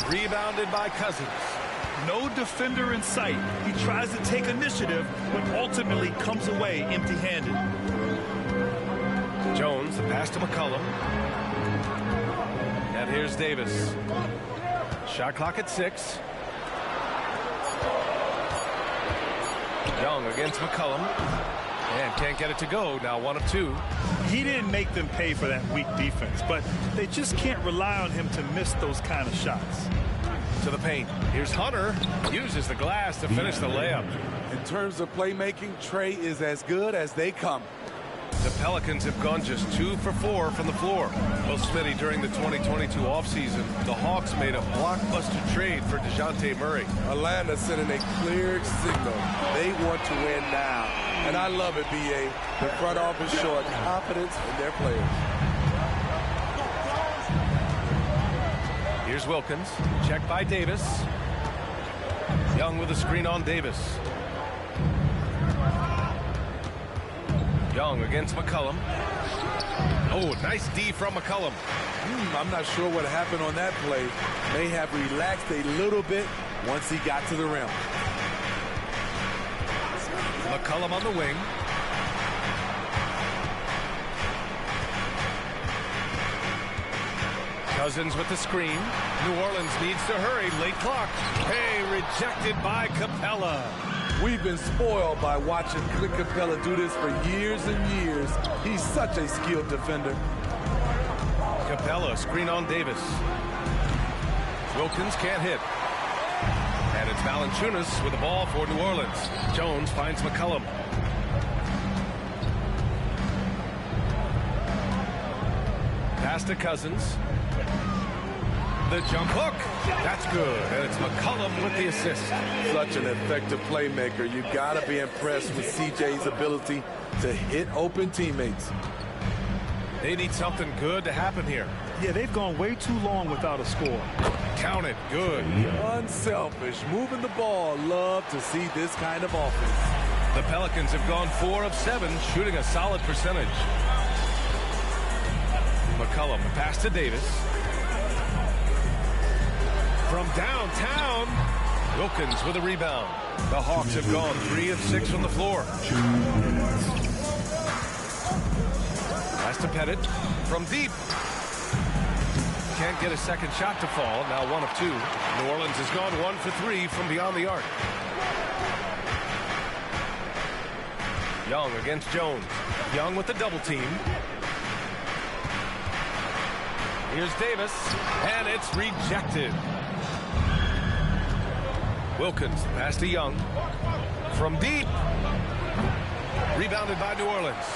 Rebounded by Cousins. No defender in sight. He tries to take initiative, but ultimately comes away empty-handed. Jones, the pass to McCollum. And here's Davis. Shot clock at 6. Young against McCollum. And can't get it to go. Now 1 of 2. He didn't make them pay for that weak defense, but they just can't rely on him to miss those kind of shots. To the paint. Here's Hunter. Uses the glass to finish the layup. In terms of playmaking, Trey is as good as they come. The Pelicans have gone just 2 for 4 from the floor. Well, Smitty, during the 2022 offseason, the Hawks made a blockbuster trade for DeJounte Murray. Atlanta sending a clear signal. They want to win now. And I love it, B.A. The front office showing confidence in their players. Here's Wilkins. Checked by Davis. Young with a screen on Davis. Young against McCollum. Oh, nice D from McCollum. I'm not sure what happened on that play. May have relaxed a little bit once he got to the rim. McCollum on the wing. Cousins with the screen. New Orleans needs to hurry. Late clock. Hey, rejected by Capella. We've been spoiled by watching Clint Capella do this for years and years. He's such a skilled defender. Capella, screen on Davis. Wilkins can't hit. And it's Valanciunas with the ball for New Orleans. Jones finds McCollum. Pass to Cousins. The jump hook. That's good. And it's McCollum with the assist. Such an effective playmaker. You got to be impressed with CJ's ability to hit open teammates. They need something good to happen here. Yeah, they've gone way too long without a score. Count it. Good. Unselfish. Moving the ball. Love to see this kind of offense. The Pelicans have gone 4 of 7, shooting a solid percentage. McCollum, pass to Davis. From downtown, Wilkins with a rebound. The Hawks have gone 3 of 6 from the floor. Pass to Pettit. From deep. Can't get a second shot to fall. Now 1 of 2. New Orleans has gone 1 for 3 from beyond the arc. Young against Jones. Young with the double team. Here's Davis. And it's rejected. Wilkins, pass to Young. From deep. Rebounded by New Orleans.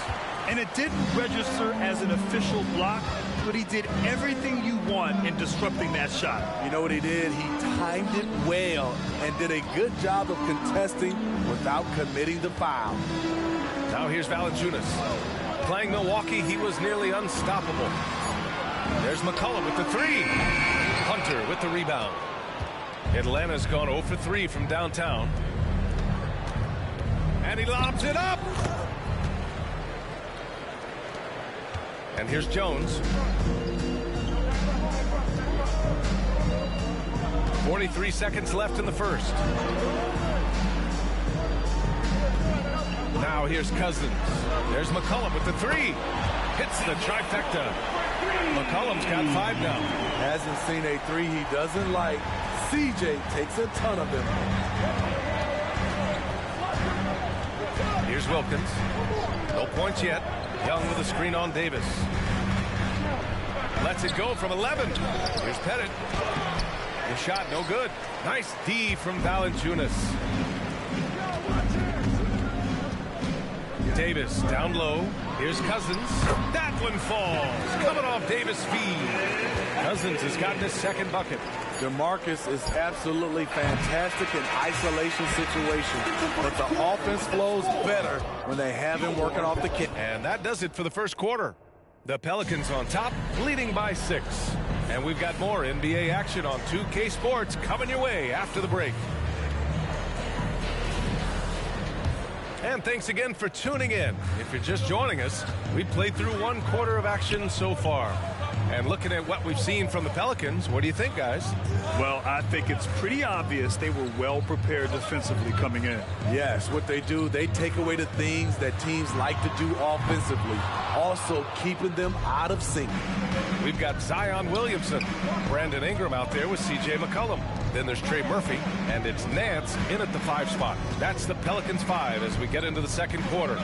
And it didn't register as an official block, but he did everything you want in disrupting that shot. You know what he did? He timed it well and did a good job of contesting without committing the foul. Now here's Valanciunas. Playing Milwaukee, he was nearly unstoppable. There's McCollum with the 3. Hunter with the rebound. Atlanta's gone 0 for 3 from downtown. And he lobs it up. And here's Jones. 43 seconds left in the first. Now here's Cousins. There's McCollum with the 3. Hits the trifecta. McCollum's got 5 now. Hasn't seen a 3 he doesn't like. CJ takes a ton of them. Here's Wilkins. No points yet. Young with a screen on Davis. Lets it go from 11. Here's Pettit. The shot no good. Nice D from Valanciunas. Davis down low. Here's Cousins. That one falls. Coming off Davis' feed. Cousins has gotten his second bucket. DeMarcus is absolutely fantastic in isolation situations, but the offense flows better when they have him working off the kick. And that does it for the first quarter. The Pelicans on top, leading by 6. And we've got more NBA action on 2K Sports coming your way after the break. And thanks again for tuning in. If you're just joining us, we've played through 1 quarter of action so far. And looking at what we've seen from the Pelicans, what do you think, guys? Well, I think it's pretty obvious they were well prepared defensively coming in. Yes, what they do, they take away the things that teams like to do offensively, also keeping them out of sync. We've got Zion Williamson, Brandon Ingram out there with C.J. McCollum. Then there's Trey Murphy, and it's Nance in at the 5 spot. That's the Pelicans 5 as we get into the second quarter.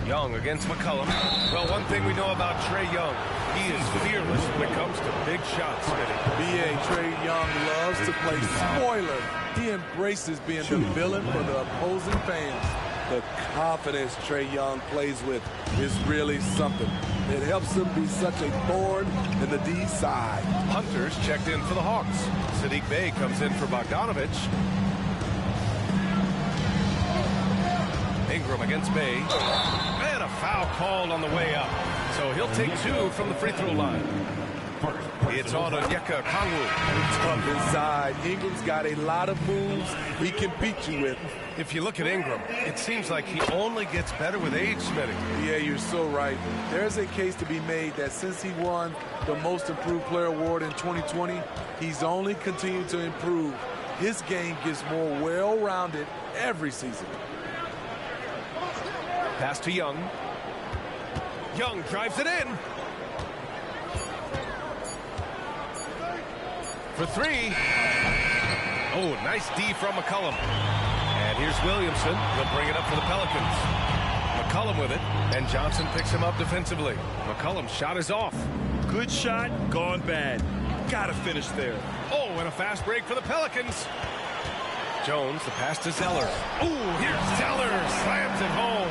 Young against McCollum. Well, one thing we know about Trey Young, he is fearless when it comes to big shots. B.A. Trey Young loves to play spoiler. He embraces being the villain for the opposing fans. The confidence Trey Young plays with is really something. It helps him be such a thorn in the D side. Hunter's checked in for the Hawks. Sadiq Bey comes in for Bogdanovich. Ingram against Bey. And a foul called on the way up. So he'll take 2 from the free throw line. It's on Onyeka Okongwu. Up inside. Ingram's got a lot of moves he can beat you with. If you look at Ingram, it seems like he only gets better with age, Smitty. Yeah, you're so right. There's a case to be made that since he won the Most Improved Player Award in 2020, he's only continued to improve. His game gets more well-rounded every season. Pass to Young. Young drives it in. For 3. Oh, nice D from McCollum. And here's Williamson. He'll bring it up for the Pelicans. McCollum with it, and Johnson picks him up defensively. McCollum's shot is off. Good shot, gone bad. Gotta finish there. Oh, and a fast break for the Pelicans. Jones, the pass to Zeller. Oh, here's Zeller. Slams it home.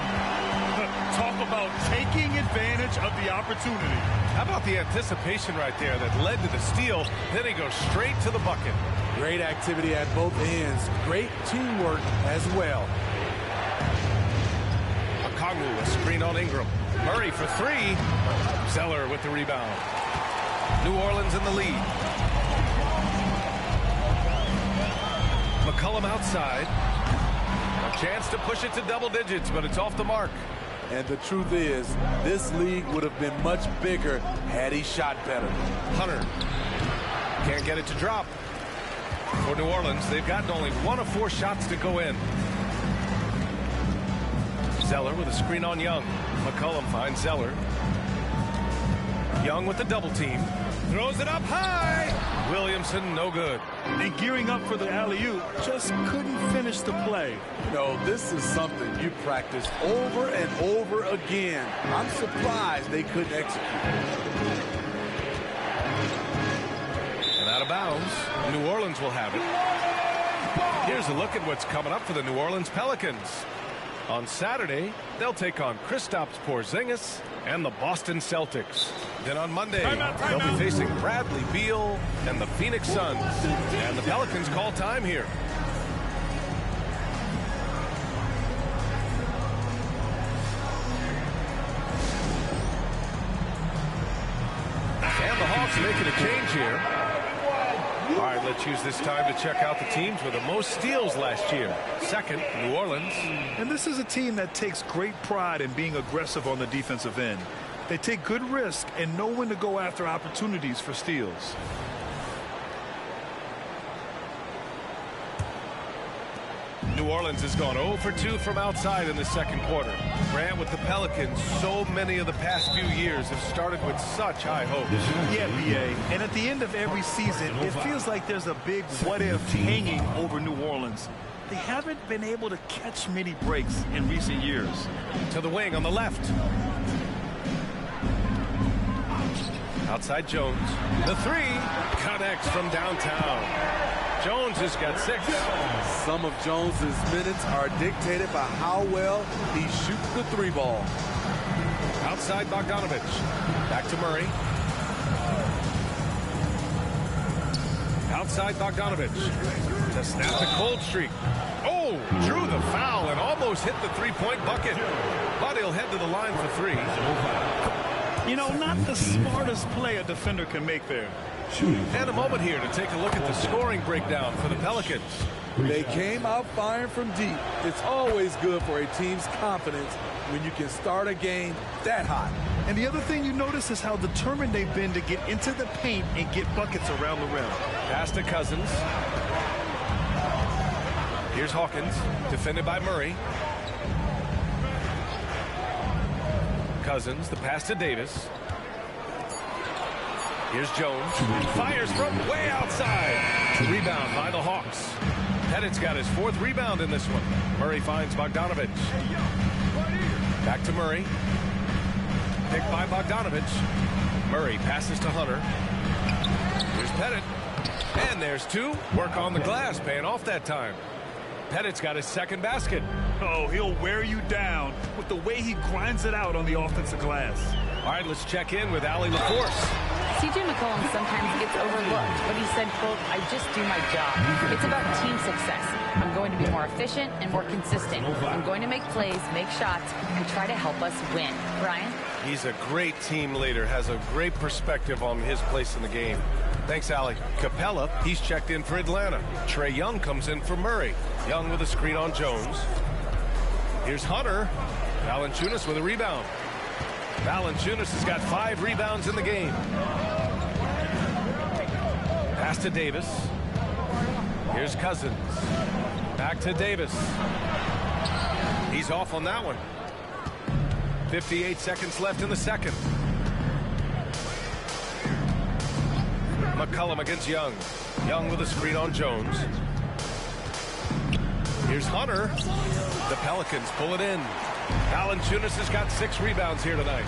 Talk about taking advantage of the opportunity. How about the anticipation right there that led to the steal? Then he goes straight to the bucket. Great activity at both ends. Great teamwork as well. Okongwu, a screen on Ingram. Murray for 3. Zeller with the rebound. New Orleans in the lead. McCollum outside. A chance to push it to double digits, but it's off the mark. And the truth is, this league would have been much bigger had he shot better. Hunter can't get it to drop. For New Orleans, they've gotten only 1 of 4 shots to go in. Zeller with a screen on Young. McCollum finds Zeller. Young with the double team. Throws it up high. Williamson, no good. And gearing up for the alley-oop, just couldn't finish the play. No, this is something you practice over and over again. I'm surprised they couldn't execute. And out of bounds, New Orleans will have it. Here's a look at what's coming up for the New Orleans Pelicans. On Saturday, they'll take on Kristaps Porzingis and the Boston Celtics. Then on Monday, they'll be facing Bradley Beal and the Phoenix Suns. And the Pelicans call time here. And the Hawks making a change here. All right, let's use this time to check out the teams with the most steals last year. Second, New Orleans. And this is a team that takes great pride in being aggressive on the defensive end. They take good risk and know when to go after opportunities for steals. New Orleans has gone 0 for 2 from outside in the second quarter. Grant, with the Pelicans, so many of the past few years have started with such high hopes. Yeah, B.A. And at the end of every season, it feels like there's a big what-if hanging over New Orleans. They haven't been able to catch many breaks in recent years. To the wing on the left. Outside Jones. The 3 connects from downtown. Jones has got 6. Some of Jones's minutes are dictated by how well he shoots the 3 ball. Outside Bogdanovich. Back to Murray. Outside Bogdanovich. To snap the cold streak. Oh, drew the foul and almost hit the 3-point bucket. But he'll head to the line for 3. You know, not the smartest play a defender can make there. And a moment here to take a look at the scoring breakdown for the Pelicans. They came out firing from deep. It's always good for a team's confidence when you can start a game that hot. And the other thing you notice is how determined they've been to get into the paint and get buckets around the rim. Pass to Cousins. Here's Hawkins, defended by Murray. Cousins, the pass to Davis. Here's Jones. Fires from way outside. Rebound by the Hawks. Pettit's got his 4th rebound in this one. Murray finds Bogdanovich. Back to Murray. Picked by Bogdanovich. Murray passes to Hunter. Here's Pettit. And there's 2. Work on the glass, paying off that time. Pettit's got his 2nd basket. Oh, he'll wear you down with the way he grinds it out on the offensive glass. All right, let's check in with Allie LaForce. C.J. McCollum sometimes gets overlooked, but he said, quote, "I just do my job. It's about team success. I'm going to be more efficient and more consistent. I'm going to make plays, make shots, and try to help us win." Brian? He's a great team leader, has a great perspective on his place in the game. Thanks, Allie. Capella, he's checked in for Atlanta. Trae Young comes in for Murray. Young with a screen on Jones. Here's Hunter. Valanciunas with a rebound. Valanciunas has got 5 rebounds in the game. Pass to Davis. Here's Cousins. Back to Davis. He's off on that one. 58 seconds left in the second. McCollum against Young. Young with a screen on Jones. Here's Hunter. The Pelicans pull it in. Valanciunas has got 6 rebounds here tonight.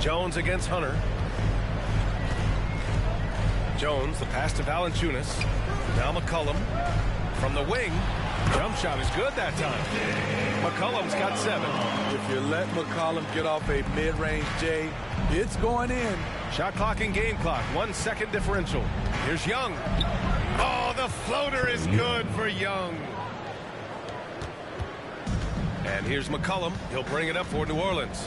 Jones against Hunter. Jones, the pass to Valanciunas. Now McCollum from the wing. Jump shot is good that time. McCollum's got 7. If you let McCollum get off a mid-range J, it's going in. Shot clock and game clock. 1 second differential. Here's Young. Oh, the floater is good for Young. And here's McCollum. He'll bring it up for New Orleans.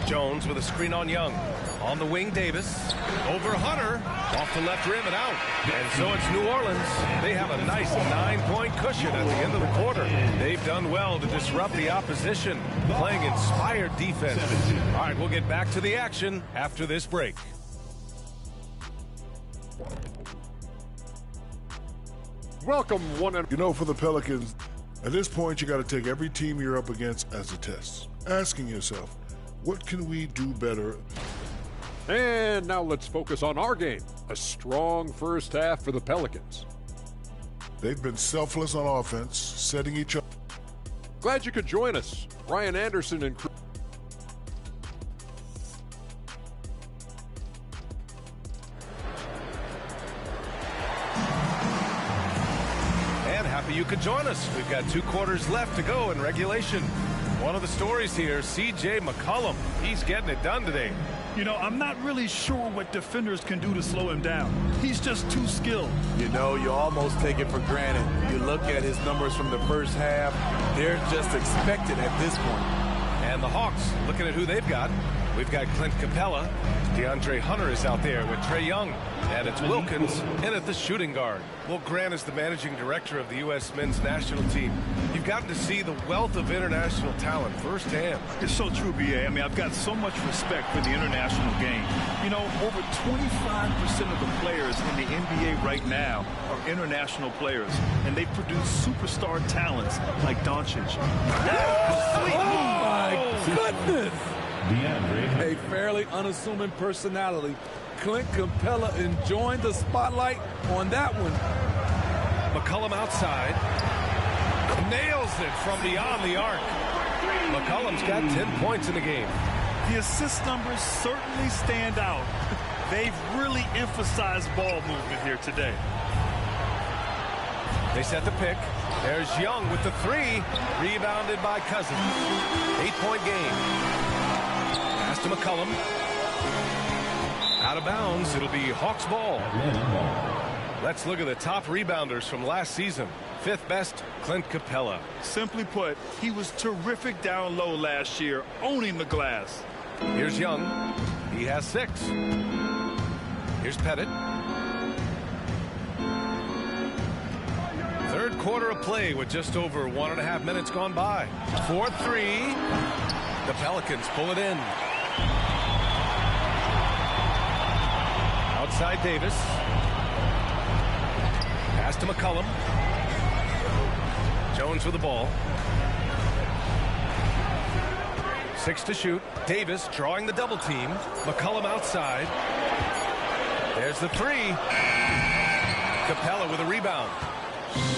Jones with a screen on Young. On the wing, Davis. Over Hunter. Off the left rim and out. And so it's New Orleans. They have a nice 9-point cushion at the end of the quarter. They've done well to disrupt the opposition, playing inspired defense. All right, we'll get back to the action after this break. Welcome, one and You know, for the Pelicans, at this point, you got to take every team you're up against as a test, asking yourself, what can we do better? And now let's focus on our game. A strong first half for the Pelicans. They've been selfless on offense, setting each other. Glad you could join us. Ryan Anderson and Happy you could join us. We've got 2 quarters left to go in regulation. One of the stories here, C.J. McCollum. He's getting it done today. You know, I'm not really sure what defenders can do to slow him down. He's just too skilled. You know, you almost take it for granted. You look at his numbers from the first half, they're just expected at this point. And the Hawks, looking at who they've got. We've got Clint Capella. DeAndre Hunter is out there with Trae Young. And it's Wilkins in at the shooting guard. Well, Grant is the managing director of the U.S. men's national team. You've gotten to see the wealth of international talent firsthand. It's so true, B.A. I mean, I've got so much respect for the international game. You know, over 25% of the players in the NBA right now are international players. And they produce superstar talents like Doncic. Oh, my goodness! A fairly unassuming personality. Clint Capella enjoying the spotlight on that one. McCollum outside. Nails it from beyond the arc. McCollum's got 10 points in the game. The assist numbers certainly stand out. They've really emphasized ball movement here today. They set the pick. There's Young with the 3. Rebounded by Cousins. 8-point game. Pass to McCollum. Out of bounds. It'll be Hawks ball. Let's look at the top rebounders from last season. 5th best, Clint Capella. Simply put, he was terrific down low last year, owning the glass. Here's Young. He has 6. Here's Pettit. Third quarter of play with just over 1.5 minutes gone by. 4-3. The Pelicans pull it in. Outside Davis. Pass to McCollum. Jones with the ball. 6 to shoot. Davis drawing the double team. McCollum outside. There's the 3. Capella with a rebound.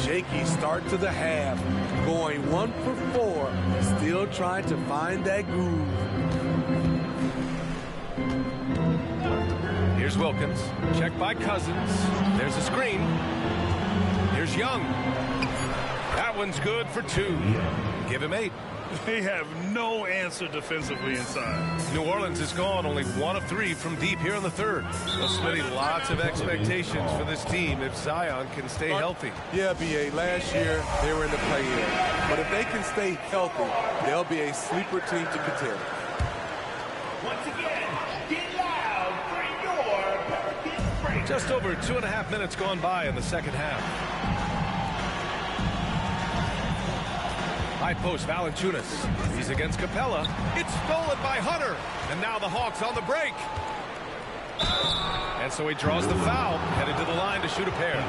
Shaky start to the half. Going 1 for 4. Still trying to find that groove. Here's Wilkins. Check by Cousins. There's a screen. Here's Young. That one's good for 2. Give him 8. They have no answer defensively inside. New Orleans is gone only 1 of 3 from deep here in the third. Well, Smitty, lots of expectations for this team if Zion can stay healthy. Yeah, B.A. Last year, they were in the play-in. But if they can stay healthy, they'll be a sleeper team to contend. Once again, get loud for your Pelicans break. Just over 2.5 minutes gone by in the second half. High post, Valanciunas. He's against Capella. It's stolen by Hunter. And now the Hawks on the break. And so he draws the foul, headed to the line to shoot a pair.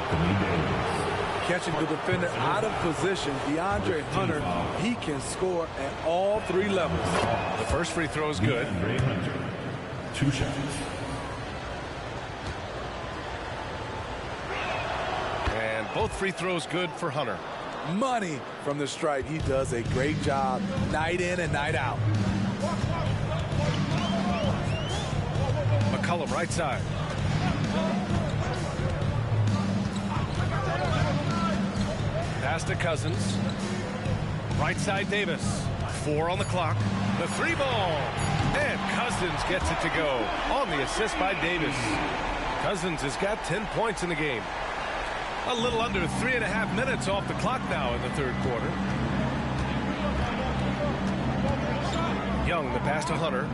Catching the defender out of position, DeAndre Hunter, he can score at all 3 levels. The first free throw is good. 2 shots. And both free throws good for Hunter. Money from the stripe. He does a great job night in and night out. McCollum right side. Pass to Cousins. Right side Davis. 4 on the clock. The 3 ball. And Cousins gets it to go on the assist by Davis. Cousins has got 10 points in the game. A little under 3.5 minutes off the clock now in the third quarter. Young, the pass to Hunter.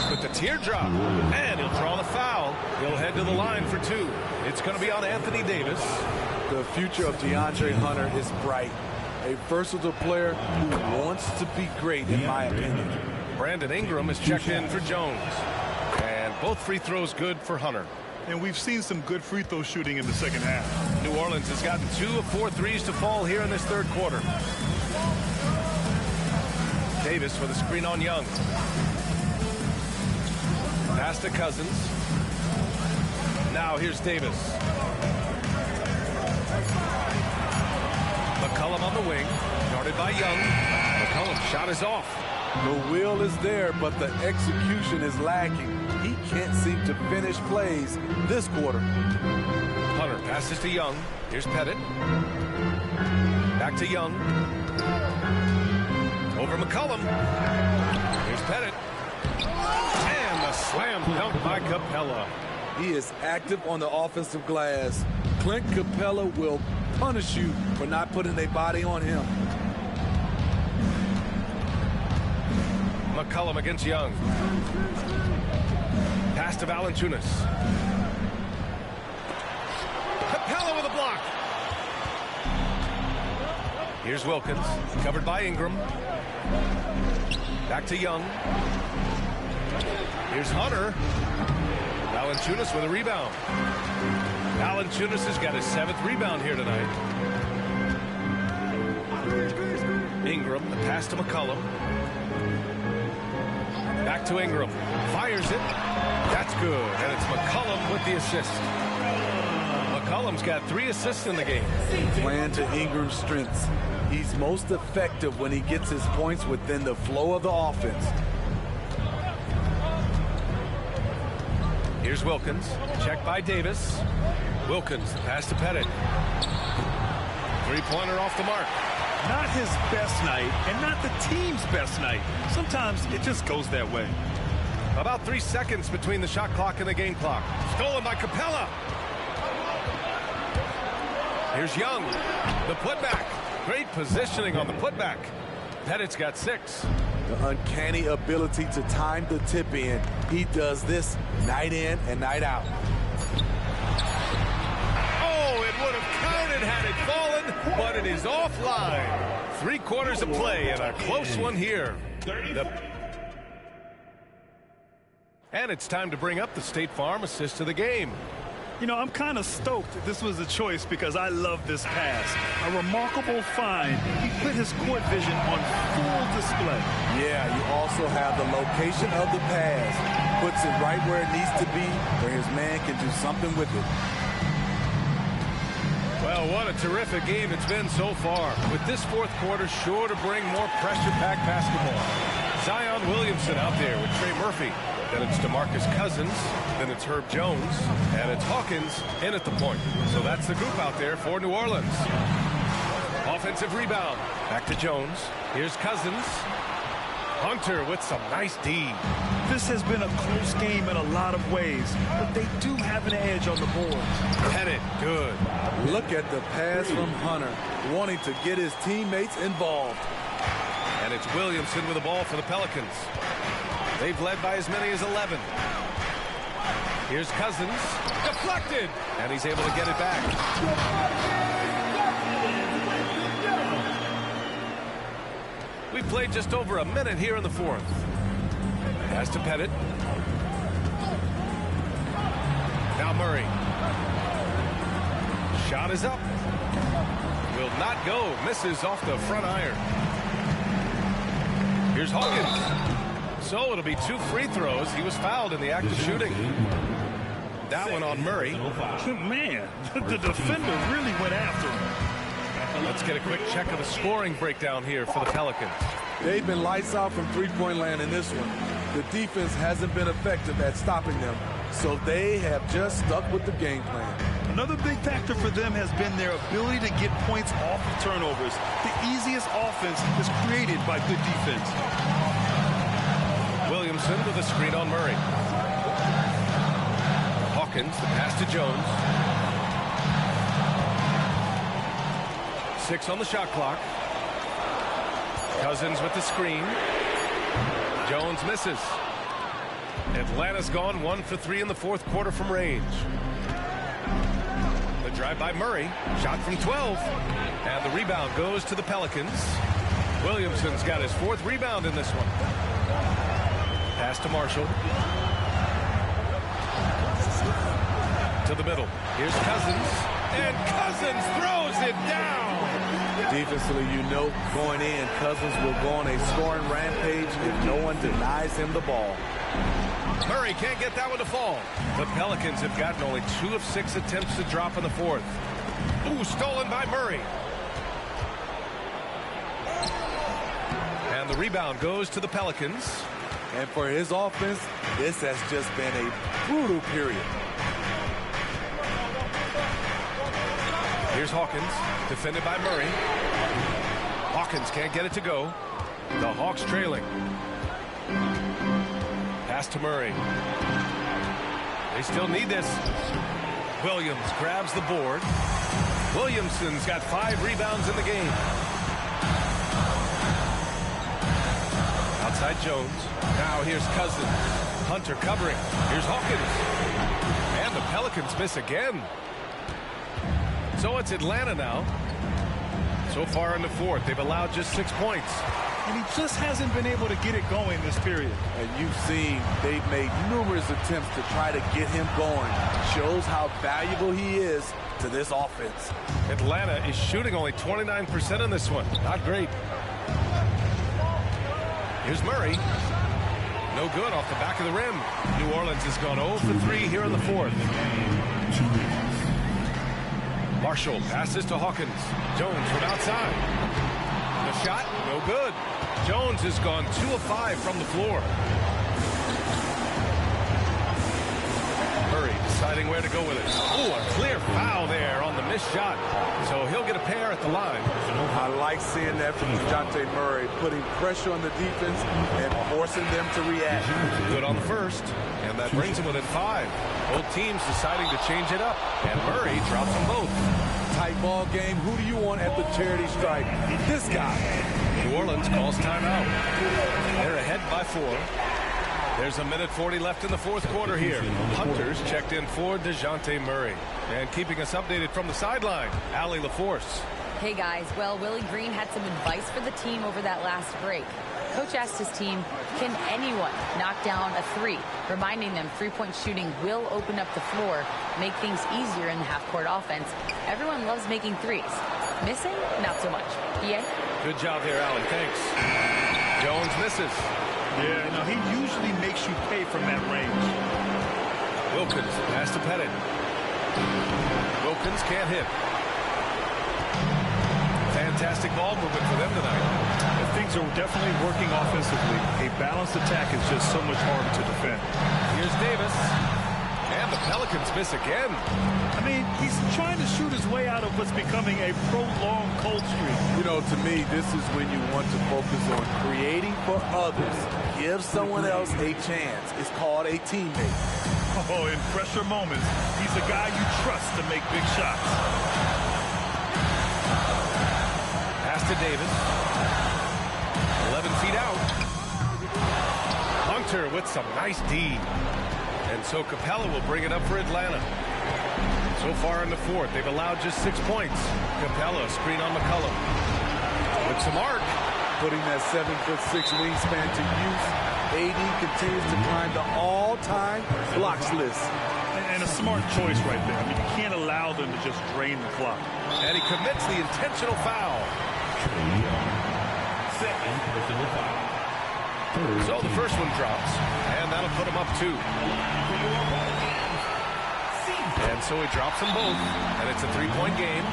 With the teardrop. And he'll draw the foul. He'll head to the line for 2. It's going to be on Anthony Davis. The future of DeAndre Hunter is bright. A versatile player who wants to be great, in my opinion. Brandon Ingram is checked in for Jones. And both free throws good for Hunter. And we've seen some good free throw shooting in the second half. New Orleans has gotten 2 of 4 threes to fall here in this third quarter. Davis with a screen on Young. Pass to Cousins. Now here's Davis. McCollum on the wing. Guarded by Young. McCollum's shot is off. The will is there, but the execution is lacking. He can't seem to finish plays this quarter. Hunter passes to Young. Here's Pettit. Back to Young. Over McCollum. Here's Pettit. And the slam dunk by Capella. He is active on the offensive glass. Clint Capella will punish you for not putting a body on him. McCollum against Young. Pass to Valanciunas. Capella with a block. Here's Wilkins. Covered by Ingram. Back to Young. Here's Hunter. Valanciunas with a rebound. Valanciunas has got his 7th rebound here tonight. Ingram, the pass to McCollum. Back to Ingram. Fires it. That's good. And it's McCollum with the assist. McCollum's got 3 assists in the game. Playing to Ingram's strengths. He's most effective when he gets his points within the flow of the offense. Here's Wilkins. Check by Davis. Wilkins, pass to Pettit. 3-pointer off the mark. Not his best night and not the team's best night. Sometimes it just goes that way. About 3 seconds between the shot clock and the game clock. Stolen by Capella. Here's Young. The putback. Great positioning on the putback. Pettit's got 6. The uncanny ability to time the tip in. He does this night in and night out. Oh, it would have counted had it fallen, but it is offline. 3 quarters of play and a close one here. And it's time to bring up the State Farm assist of the game. You know, I'm kind of stoked this was a choice because I love this pass. A remarkable find. He put his court vision on full display. Yeah, you also have the location of the pass. Puts it right where it needs to be, where his man can do something with it. Well, what a terrific game it's been so far. With this 4th quarter sure to bring more pressure-packed basketball. Zion Williamson out there with Trey Murphy. Then it's DeMarcus Cousins. Then it's Herb Jones. And it's Hawkins in at the point. So that's the group out there for New Orleans. Offensive rebound. Back to Jones. Here's Cousins. Hunter with some nice D. This has been a close game in a lot of ways, but they do have an edge on the board. Pettit, good. Look at the pass from Hunter, wanting to get his teammates involved. And it's Williamson with the ball for the Pelicans. They've led by as many as 11. Here's Cousins. Deflected. And he's able to get it back. We've played just over a minute here in the 4th. Pass to Pettit. Now Murray. Shot is up. Will not go. Misses off the front iron. Here's Hawkins. So it'll be 2 free throws. He was fouled in the act of shooting. That one on Murray. Man, the defender really went after him. Let's get a quick check of the scoring breakdown here for the Pelicans. They've been lights out from three-point land in this one. The defense hasn't been effective at stopping them, so they have just stuck with the game plan. Another big factor for them has been their ability to get points off of turnovers. The easiest offense is created by good defense. Williamson with a screen on Murray. Hawkins, the pass to Jones. 6 on the shot clock. Cousins with the screen. Jones misses. Atlanta's gone 1 for 3 in the 4th quarter from range. The drive by Murray. Shot from 12. And the rebound goes to the Pelicans. Williamson's got his 4th rebound in this one. Pass to Marshall. To the middle. Here's Cousins. And Cousins throws it down. Defensively, you know, going in, Cousins will go on a scoring rampage if no one denies him the ball. Murray can't get that one to fall. The Pelicans have gotten only 2 of 6 attempts to drop in the 4th. Ooh, stolen by Murray. And the rebound goes to the Pelicans. And for his offense, this has just been a brutal period. Here's Hawkins, defended by Murray. Hawkins can't get it to go. The Hawks trailing. Pass to Murray. They still need this. Williams grabs the board. Williamson's got 5 rebounds in the game. Outside Jones. Now here's Cousins. Hunter covering. Here's Hawkins. And the Pelicans miss again. So it's Atlanta now. So far in the 4th, they've allowed just 6 points. And he just hasn't been able to get it going this period. And you've seen they've made numerous attempts to try to get him going. Shows how valuable he is to this offense. Atlanta is shooting only 29% in this one. Not great. Here's Murray. No good off the back of the rim. New Orleans has gone 0 for 3 here in the 4th. Marshall passes to Hawkins. Jones from outside. The shot, no good. Jones has gone 2 of 5 from the floor. Murray deciding where to go with it. Oh, a clear foul there on the missed shot. So he'll get a pair at the line. I like seeing that from Dejounte Murray, putting pressure on the defense and forcing them to react. Good on the first, and that brings him within 5. Both teams deciding to change it up, and Murray drops them both. tight ball game, who do you want at the charity stripe? This guy. New Orleans calls timeout. They're ahead by 4. There's 1:40 left in the fourth quarter here. Hunter's checked in for DeJounte Murray. And keeping us updated from the sideline, Allie LaForce. Hey guys, well, Willie Green had some advice for the team over that last break. Coach asked his team, can anyone knock down a 3? Reminding them three-point shooting will open up the floor, make things easier in the half-court offense. Everyone loves making 3s. Missing? Not so much. EA? Good job there, Allie. Thanks. Jones misses. Yeah, no, he usually makes you pay from that range. Wilkins pass to Pettit. Wilkins can't hit. Fantastic ball movement for them tonight. And things are definitely working offensively. A balanced attack is just so much harder to defend. Here's Davis. And the Pelicans miss again. I mean, he's trying to shoot his way out of what's becoming a prolonged cold streak. You know, to me, this is when you want to focus on creating for others. Give someone else a chance. It's called a teammate. Oh, in pressure moments, he's a guy you trust to make big shots. Pass to Davis. 11 feet out. Hunter with some nice D. And so Capella will bring it up for Atlanta. So far in the fourth, they've allowed just 6 points. Capella, screen on McCollum. With some arc. Putting that 7'6" wingspan to use. AD continues to climb the all-time blocks list. And a smart choice right there. I mean, you can't allow them to just drain the clock. And he commits the intentional foul. Second personal foul. So the first one drops, and that'll put him up 2. And so he drops them both, and it's a 3-point game.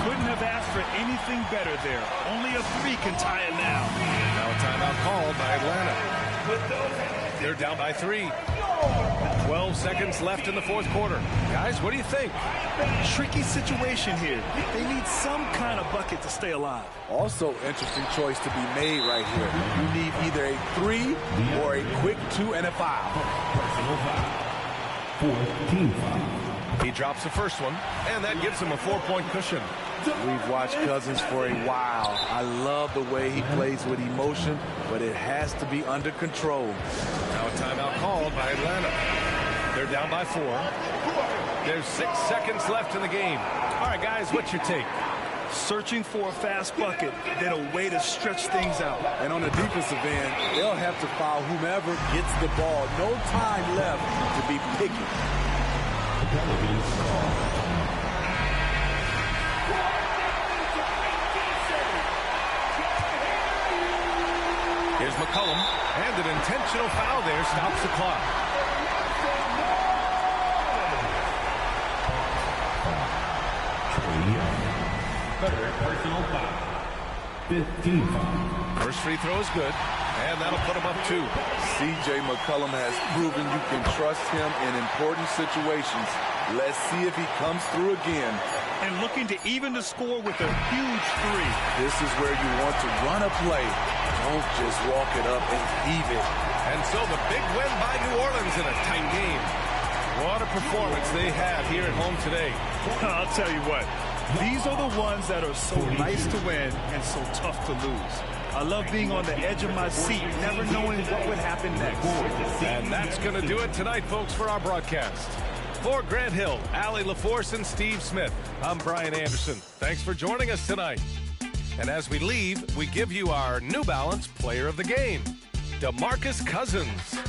Couldn't have asked for anything better there. Only a 3 can tie it now. Now a timeout called by Atlanta. They're down by 3. 12 seconds left in the fourth quarter. Guys, what do you think? Tricky situation here. They need some kind of bucket to stay alive. Also, interesting choice to be made right here. You need either a 3 or a quick 2 and a foul. Personal foul. Fourth team foul. He drops the first one, and that gives him a 4-point cushion. We've watched Cousins for a while. I love the way he plays with emotion, but it has to be under control. Now a timeout called by Atlanta. They're down by 4. There's 6 seconds left in the game. All right, guys, what's your take? Searching for a fast bucket, then a way to stretch things out. And on the defensive end, they'll have to foul whomever gets the ball. No time left to be picky. Here's McCollum, and an intentional foul there stops the clock. Third personal foul. 15 foul. First free throw is good, and that'll put him up 2. C.J. McCollum has proven you can trust him in important situations. Let's see if he comes through again. And looking to even the score with a huge 3. This is where you want to run a play. Don't just walk it up and heave it. And so the big win by New Orleans in a tight game. What a performance they have here at home today. I'll tell you what, these are the ones that are so nice to win and so tough to lose. I love being on the edge of my seat, never knowing what would happen next. And that's going to do it tonight, folks, for our broadcast. For Grant Hill, Allie LaForce, and Steve Smith, I'm Brian Anderson. Thanks for joining us tonight. And as we leave, we give you our New Balance Player of the Game, DeMarcus Cousins.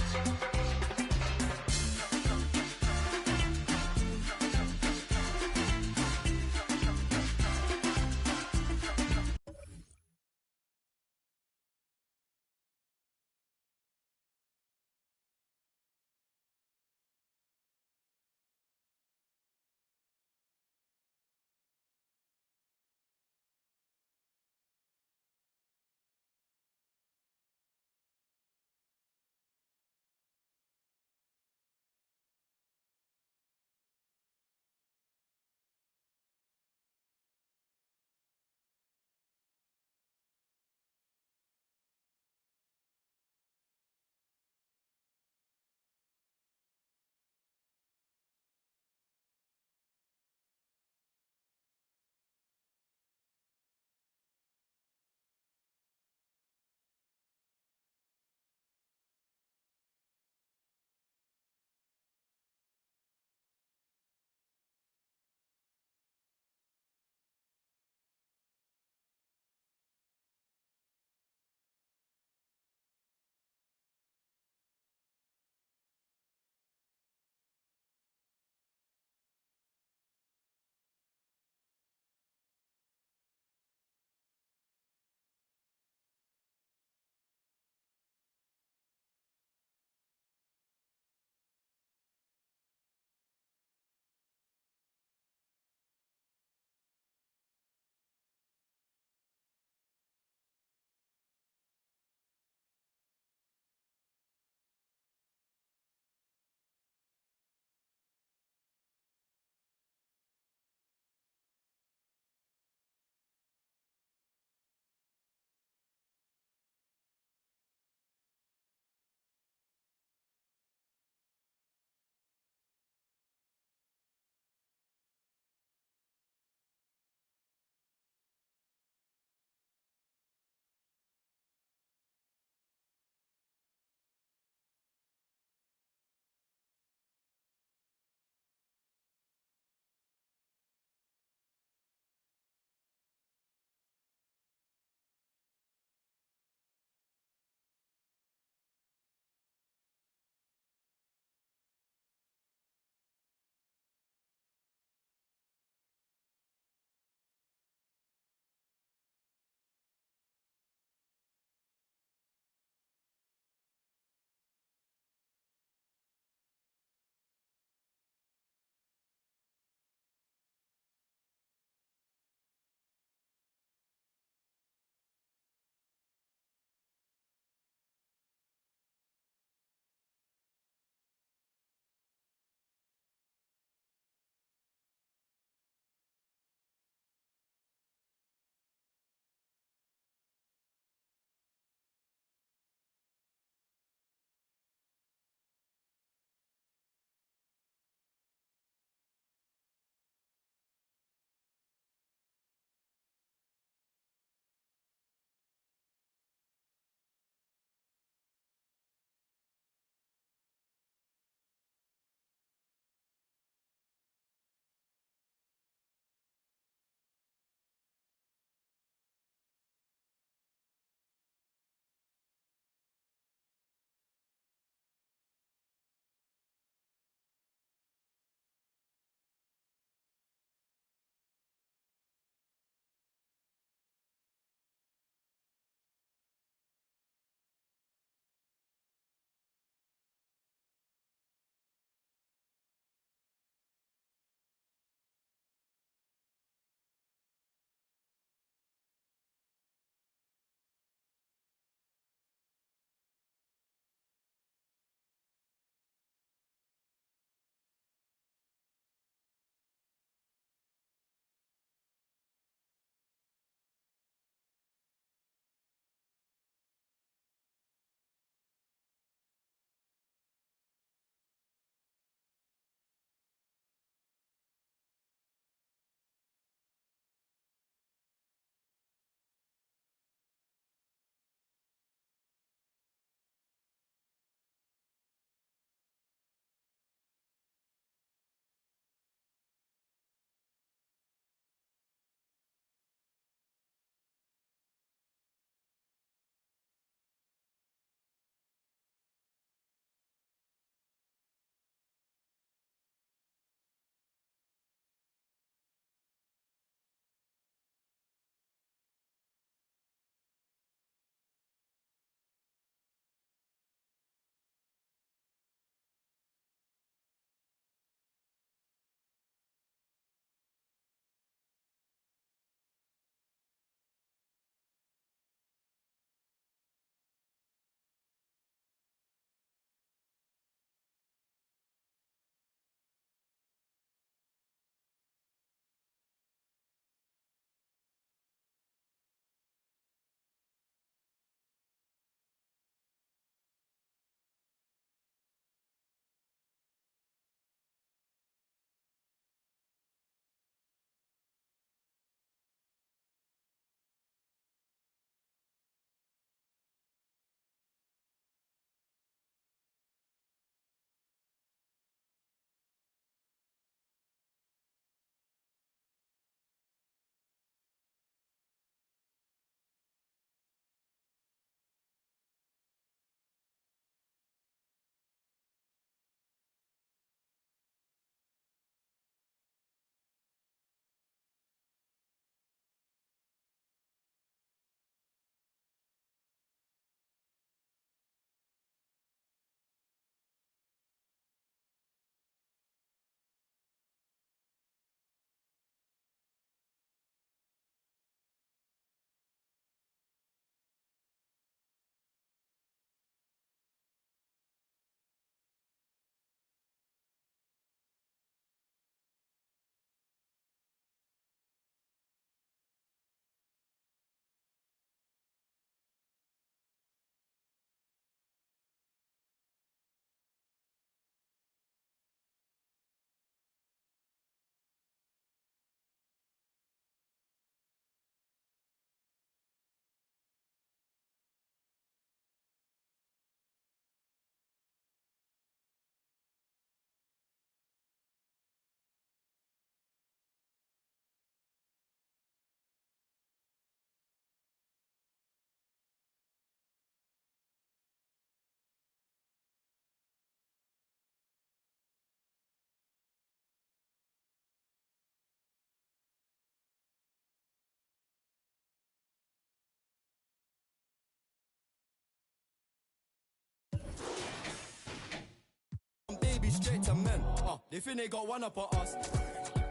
baby straight to men. They think they got one up on us.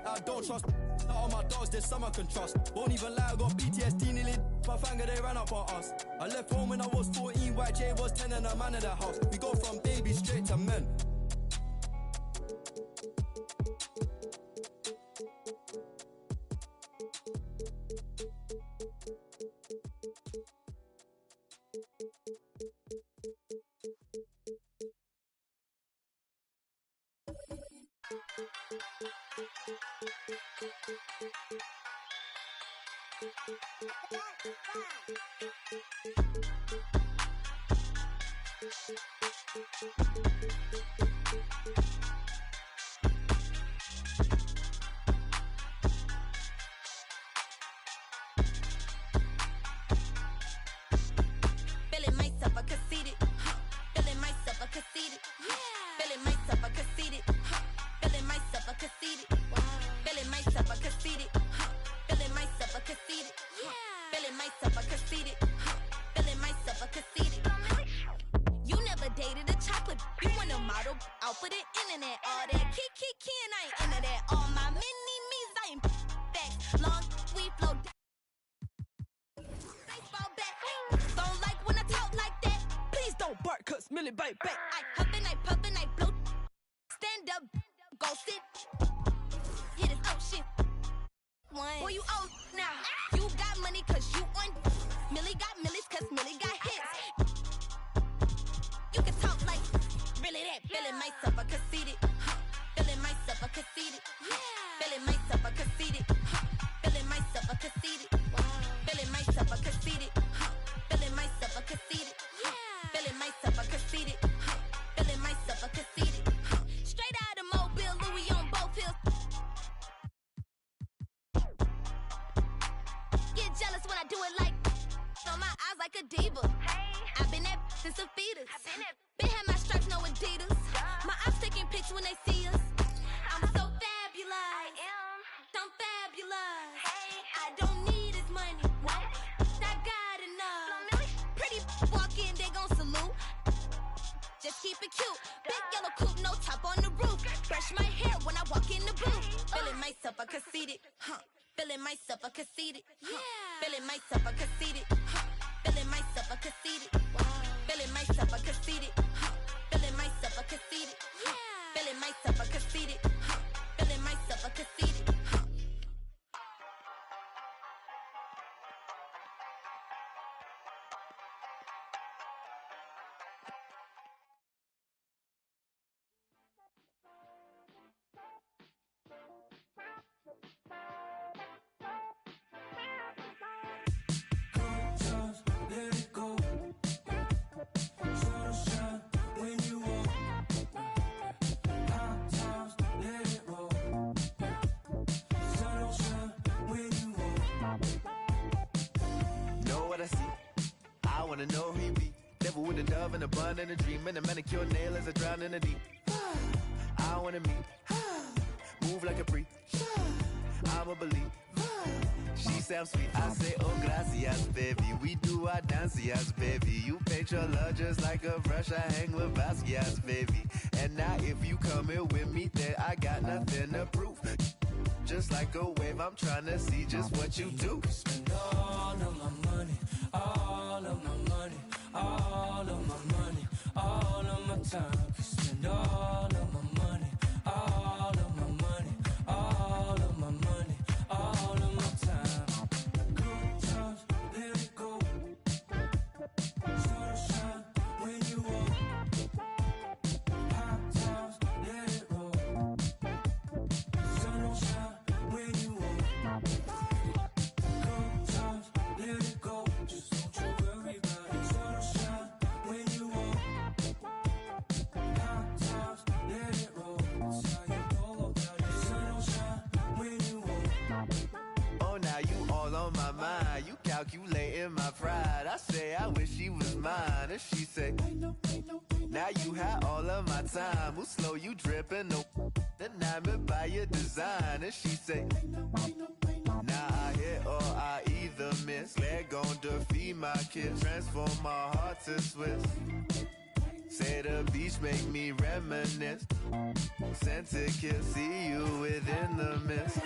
I don't trust all my dogs, there's some I can trust. Won't even lie, I got PTSD nearly. My finger, they ran up on us. I left home when I was 14, White J was 10 and a man in the house. We go from baby straight to men. Feeling myself, I conceited. Feeling myself, I conceited. Feeling myself, I conceited. Feeling myself, I conceited. Feeling myself, I conceited. Feeling myself, I conceited. Feeling myself, I conceited. Feeling myself, I conceited. You never dated a chocolate. You want a model out for the internet. All that kiki and I ain't into that. All my mini-me's, I ain't facts. Long, we flow down. Baseball bat. Don't like when I talk like that. Please don't bark, cause Millie bite back. I huffin', I puffin', I blow. Stand up, go sit. Hit this ocean. Boy, you old now. You got money cause you on. Millie got millies cause Millie got hits. You can talk like really that. Feeling myself, I conceited. Feeling myself, I conceited. Feeling myself, I conceited. Feeling myself, I conceited. Feeling myself, I conceited. Feeling myself, I conceited. Feeling myself, I conceited. Feeling myself, I conceited. Straight out of Mobile, Louis on both hills. Get jealous when I do it like on my eyes like a diva. I've been that since a fetus. Been had my stripes, no Adidas. My eyes taking pics when they see us. I'm so fabulous. I'm fabulous. I don't need his money. I got enough. Pretty walk in, they gon' salute. Just keep it cute. Big yellow coupe, no top on the roof. Brush my hair when I walk in the booth. Feeling myself, I conceited. Feeling myself, I conceited. Feeling myself, I conceited. Feeling myself, I conceited. Feeling myself, I conceited. Feeling myself, I conceited. Feeling myself, I conceited. Feeling myself, I conceited. wanna know who he be. Devil with a dove and a bun and a dream, and a manicure nail as I drown in the deep. I wanna meet, move like a freak. I'ma believe. She sounds sweet. I say, oh, gracias, baby. We do our dancias, baby. You paint your love just like a brush. I hang with Basquiat's, baby. And now if you come here with me, then I got nothing to prove. Just like a wave, I'm trying to see just what you do. Spend all of my money, all of my money, all of my money, all of my time. Spend all of my money, all of my money, all of my money, all of my time. Good times, let it go. Sunshine when you walk. Hot times, let it roll. Sunshine when you walk. Good times, let it go. Just don't you worry about it. Sunshine when you walk. Hot times, let it roll. That's how you go about it. Sunshine when you walk. Oh, now you all on my mind. You calculating my pride. I say I wish she was mine, and she say, now you had all of my time. Who slow you dripping? No, enamored by your design, and she say, now I hit or I either miss. Leg gon' defeat my kids, transform my heart to Swiss. Say the beach make me reminisce. Sent to kill, see you within the mist.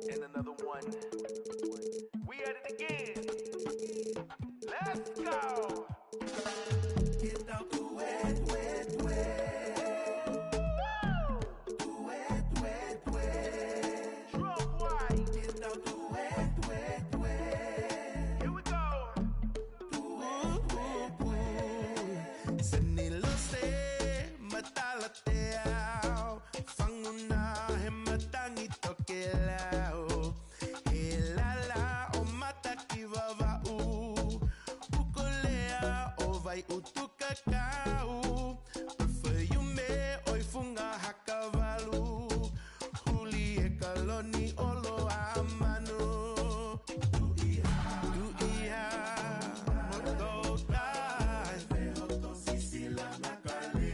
And another one. We at it again. Let's go. Get out the wet, wet, wet. Wet, wet, wet. Drop white. Get out the wet, wet, wet. Here we go. Wet, wet, wet. Sanilo se matalateao. Fanguna hematangit. Utukakau, perfume oi funga hakavalu, huli e kaloni olo amanu, duia, motokai, vehoto sisila nakali,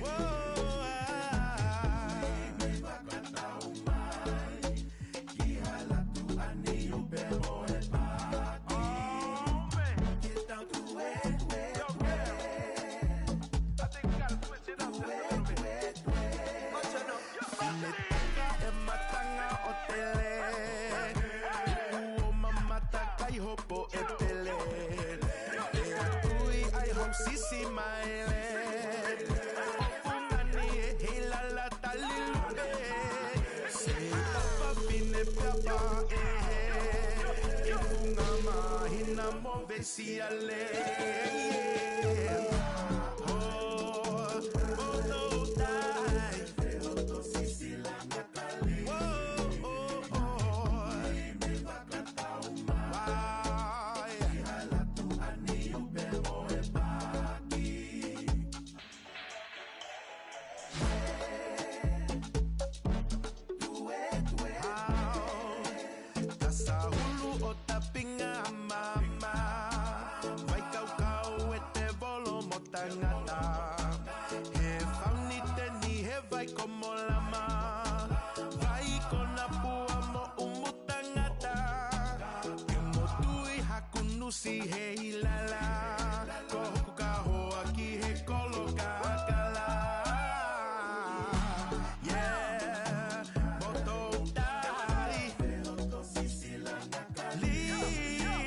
me vakata umai, kihalatu ani ubebo e paki, get down to it, hopo etele ui ai hom sisi maile ofungani hela la talilube se papa bine papa ifungama hina mo vesiale si hey la la kohu kaho aki he koloka kala yeah boto dai vehoto sisila nakali yeah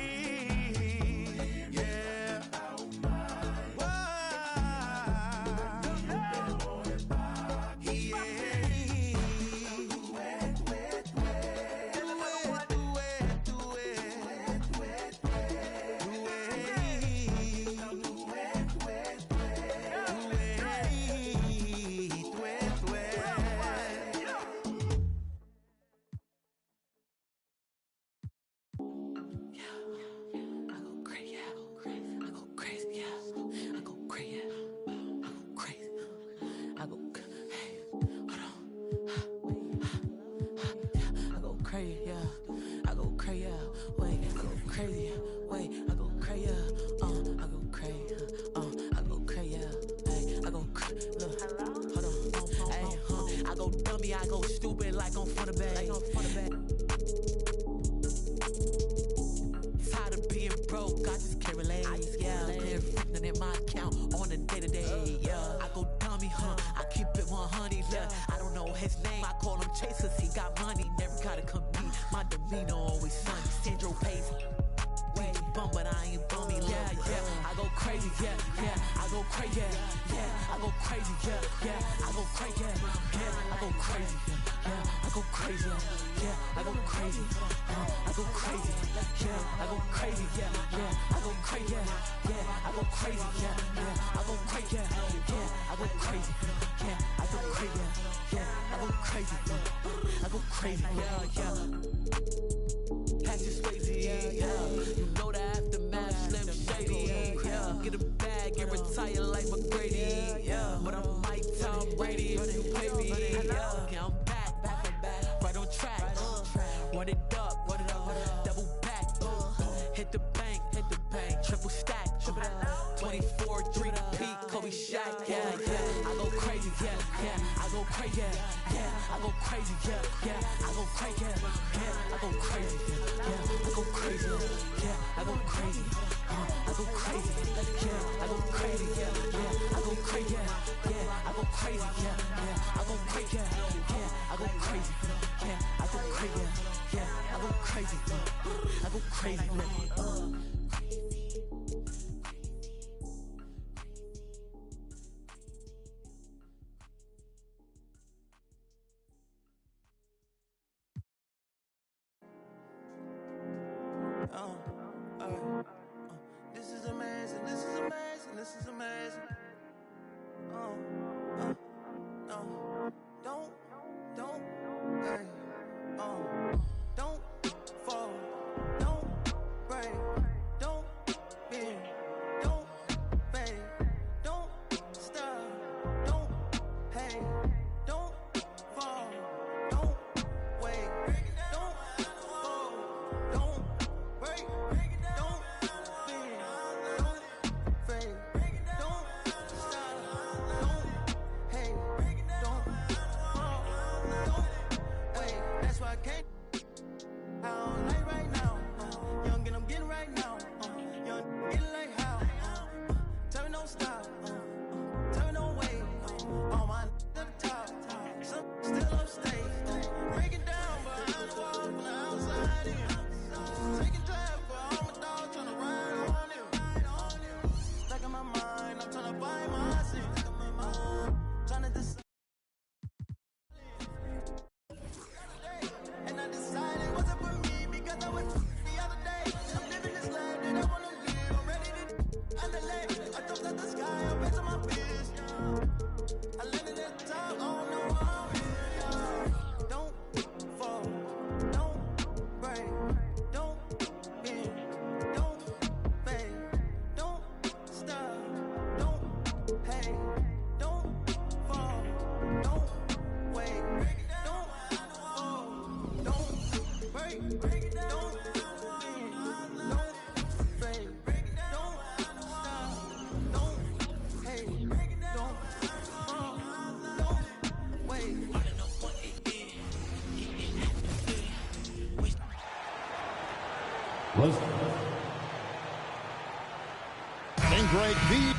I go stupid like on front of bag. Tired of being broke, I just can't relate. Yeah, clear everything in my account on a day to day. Yeah, I go dummy, I keep it 100. Yeah, I don't know his name, I call him Chase 'cause he got money. Never gotta compete, my demeanor always sunny. Sandro pays. Bum, but I ain't bummy. Yeah, I go crazy. Yeah, I go crazy. Yeah, I go crazy. Yeah, I go crazy. Yeah, I go crazy. Yeah, I go go crazy, yeah, I go crazy, I go crazy, yeah, I go crazy, yeah, I go crazy, yeah, I go crazy, yeah, I go crazy, yeah, I go crazy, yeah, I go crazy, yeah, I go crazy, I go crazy, yeah. Pass your Swayze, yeah. You know the aftermath, Slim Shady, yeah. Get a bag and retire like McGrady, yeah. But I'm Mike Tom Brady if you pay me, yeah. Yeah, I'm back, right on track. Run it up, double back. Hit the bank, triple stack. 24, 3 to peak, Kobe Shaq, yeah. I go crazy, yeah. I go crazy, yeah. I go crazy, yeah. I go crazy, yeah. I go crazy, yeah. I go crazy, yeah. I go crazy, I go crazy, yeah. I go crazy, yeah. I go crazy, yeah. I go crazy, yeah. I go crazy, yeah. I go crazy, yeah. I go crazy, yeah. I go crazy, I go crazy, This is amazing, this is amazing, this is amazing. No, don't, hey, don't fall, don't break, don't bend, don't fade, don't stop, don't hate, don't fall, don't wait, don't fall, don't break, don't bend, don't fade, don't stop, don't hate, don't fall, don't wait. That's why I can't. I don't like right now. Young and I'm getting right now. Young getting like how. Tell me don't stop. Tell me don't wait. All my to the top. Some still upstate. Break it down behind the wall from the outside in. Taking time for all my dogs trying to ride on him. Stuck in my mind. I'm trying to find my sense. Trying to decide. And I decided it wasn't for me because I was the other day. I'm living this life that I wanna live. I'm ready to underlay. I jumped out the sky, I'm facing my fears. I landed at the top, I don't know where I'm in. Don't fall, don't break, don't bend, don't fade, don't stop, don't hate, don't fall, don't wait, don't fall, don't break, don't bend, don't fade, don't stop, don't hate, don't fall, don't wait. And Greg V.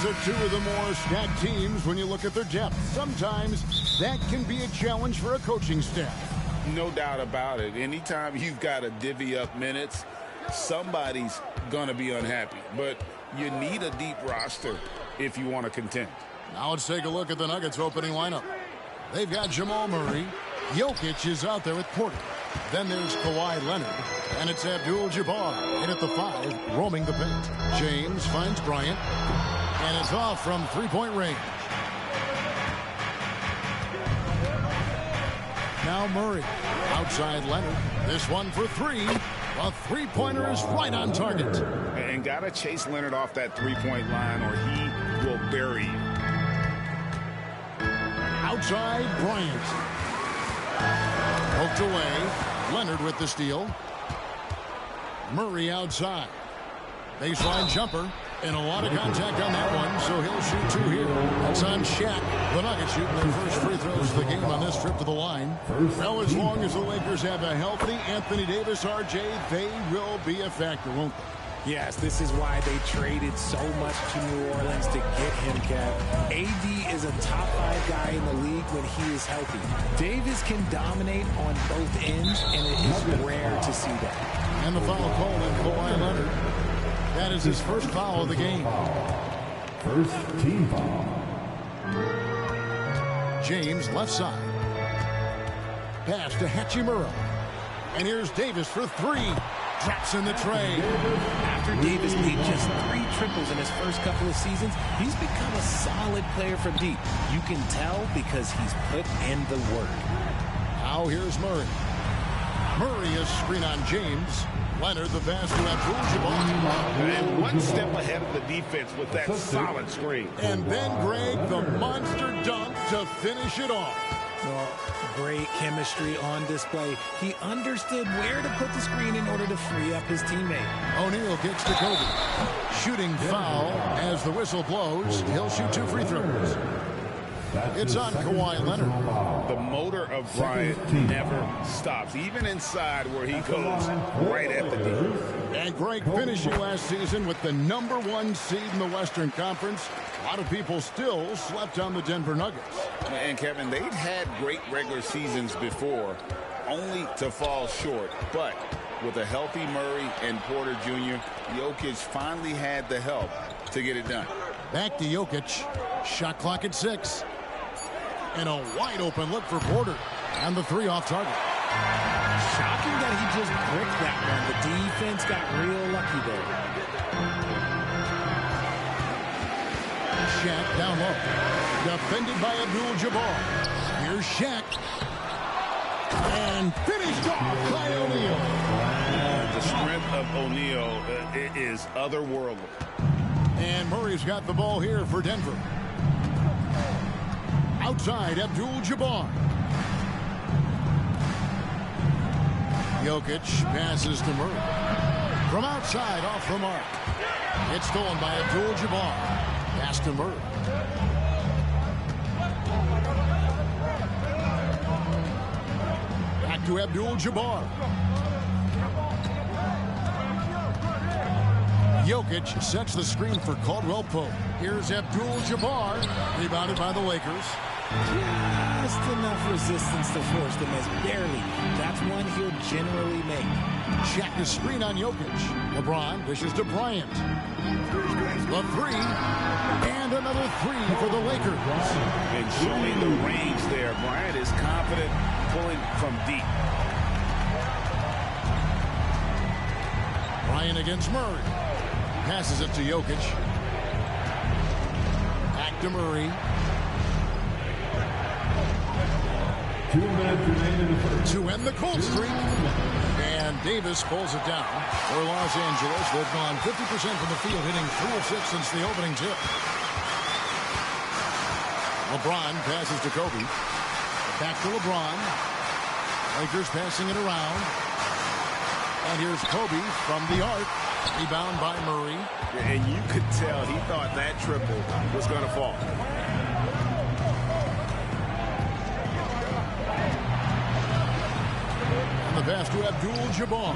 are two of the more stacked teams when you look at their depth. Sometimes that can be a challenge for a coaching staff. No doubt about it. Anytime you've got to divvy up minutes, somebody's going to be unhappy. But you need a deep roster if you want to contend. Now let's take a look at the Nuggets opening lineup. They've got Jamal Murray. Jokic is out there with Porter. Then there's Kawhi Leonard. And it's Abdul-Jabbar in at the 5, roaming the paint. James finds Bryant. And it's off from three-point range. Now Murray. Outside Leonard. This one for 3. A three-pointer is right on target. And got to chase Leonard off that three-point line or he will bury you. Outside Bryant. Poked away. Leonard with the steal. Murray outside. Baseline jumper. And a lot of contact on that one, so he'll shoot 2 here. That's on Shaq. The Nuggets shooting their first free throws of the game on this trip to the line. Now, as long as the Lakers have a healthy Anthony Davis, RJ, they will be a factor, won't they? Yes, this is why they traded so much to New Orleans to get him, Kev. AD is a top 5 guy in the league when he is healthy. Davis can dominate on both ends, and it is rare to see that. And the foul called on Kawhi Leonard. That is his first foul of the game. First team foul. James left side. Pass to Hachimura. And here's Davis for 3. Drops in the tray. After Davis made just 3 triples in his first couple of seasons, he's become a solid player from deep. You can tell because he's put in the work. Now here's Murray. Murray is screen on James. Leonard the pass to Abdul-Jabbar. And one step ahead of the defense with that solid screen. And then Greg, the monster dunk to finish it off. Well, great chemistry on display. He understood where to put the screen in order to free up his teammate. O'Neal kicks to Kobe. Shooting foul as the whistle blows. He'll shoot 2 free throws. It's on Kawhi Leonard. The motor of Bryant never stops, even inside where he goes right at the D. And Greg finishing last season with the #1 seed in the Western Conference. A lot of people still slept on the Denver Nuggets. And Kevin, they'd had great regular seasons before, only to fall short. But with a healthy Murray and Porter Jr., Jokic finally had the help to get it done. Back to Jokic. Shot clock at 6. And a wide open look for Porter. And the 3 off target. Shocking that he just bricked that one. The defense got real lucky there. Shaq down low. Defended by Abdul-Jabbar. Here's Shaq. And finished off by O'Neal. The strength of O'Neal is otherworldly. And Murray's got the ball here for Denver. Outside, Abdul-Jabbar. Jokic passes to Murray. From outside, off the mark. It's stolen by Abdul-Jabbar. Pass to Murray. Back to Abdul-Jabbar. Jokic sets the screen for Caldwell Pope. Here's Abdul-Jabbar, rebounded by the Lakers. Just enough resistance to force the miss. Barely. That's one he'll generally make. Check the screen on Jokic. LeBron dishes to Bryant. The 3. And another 3 for the Lakers. And showing the range there. Bryant is confident pulling from deep. Bryant against Murray. Passes it to Jokic. Back to Murray. 2 minutes remain in the first. To end the cold streak. And Davis pulls it down. For Los Angeles, they've gone 50% from the field, hitting 3 of 6 since the opening tip. LeBron passes to Kobe. Back to LeBron. Lakers passing it around. And here's Kobe from the arc. Rebound by Murray. And you could tell he thought that triple was going to fall. And the pass to Abdul-Jabbar.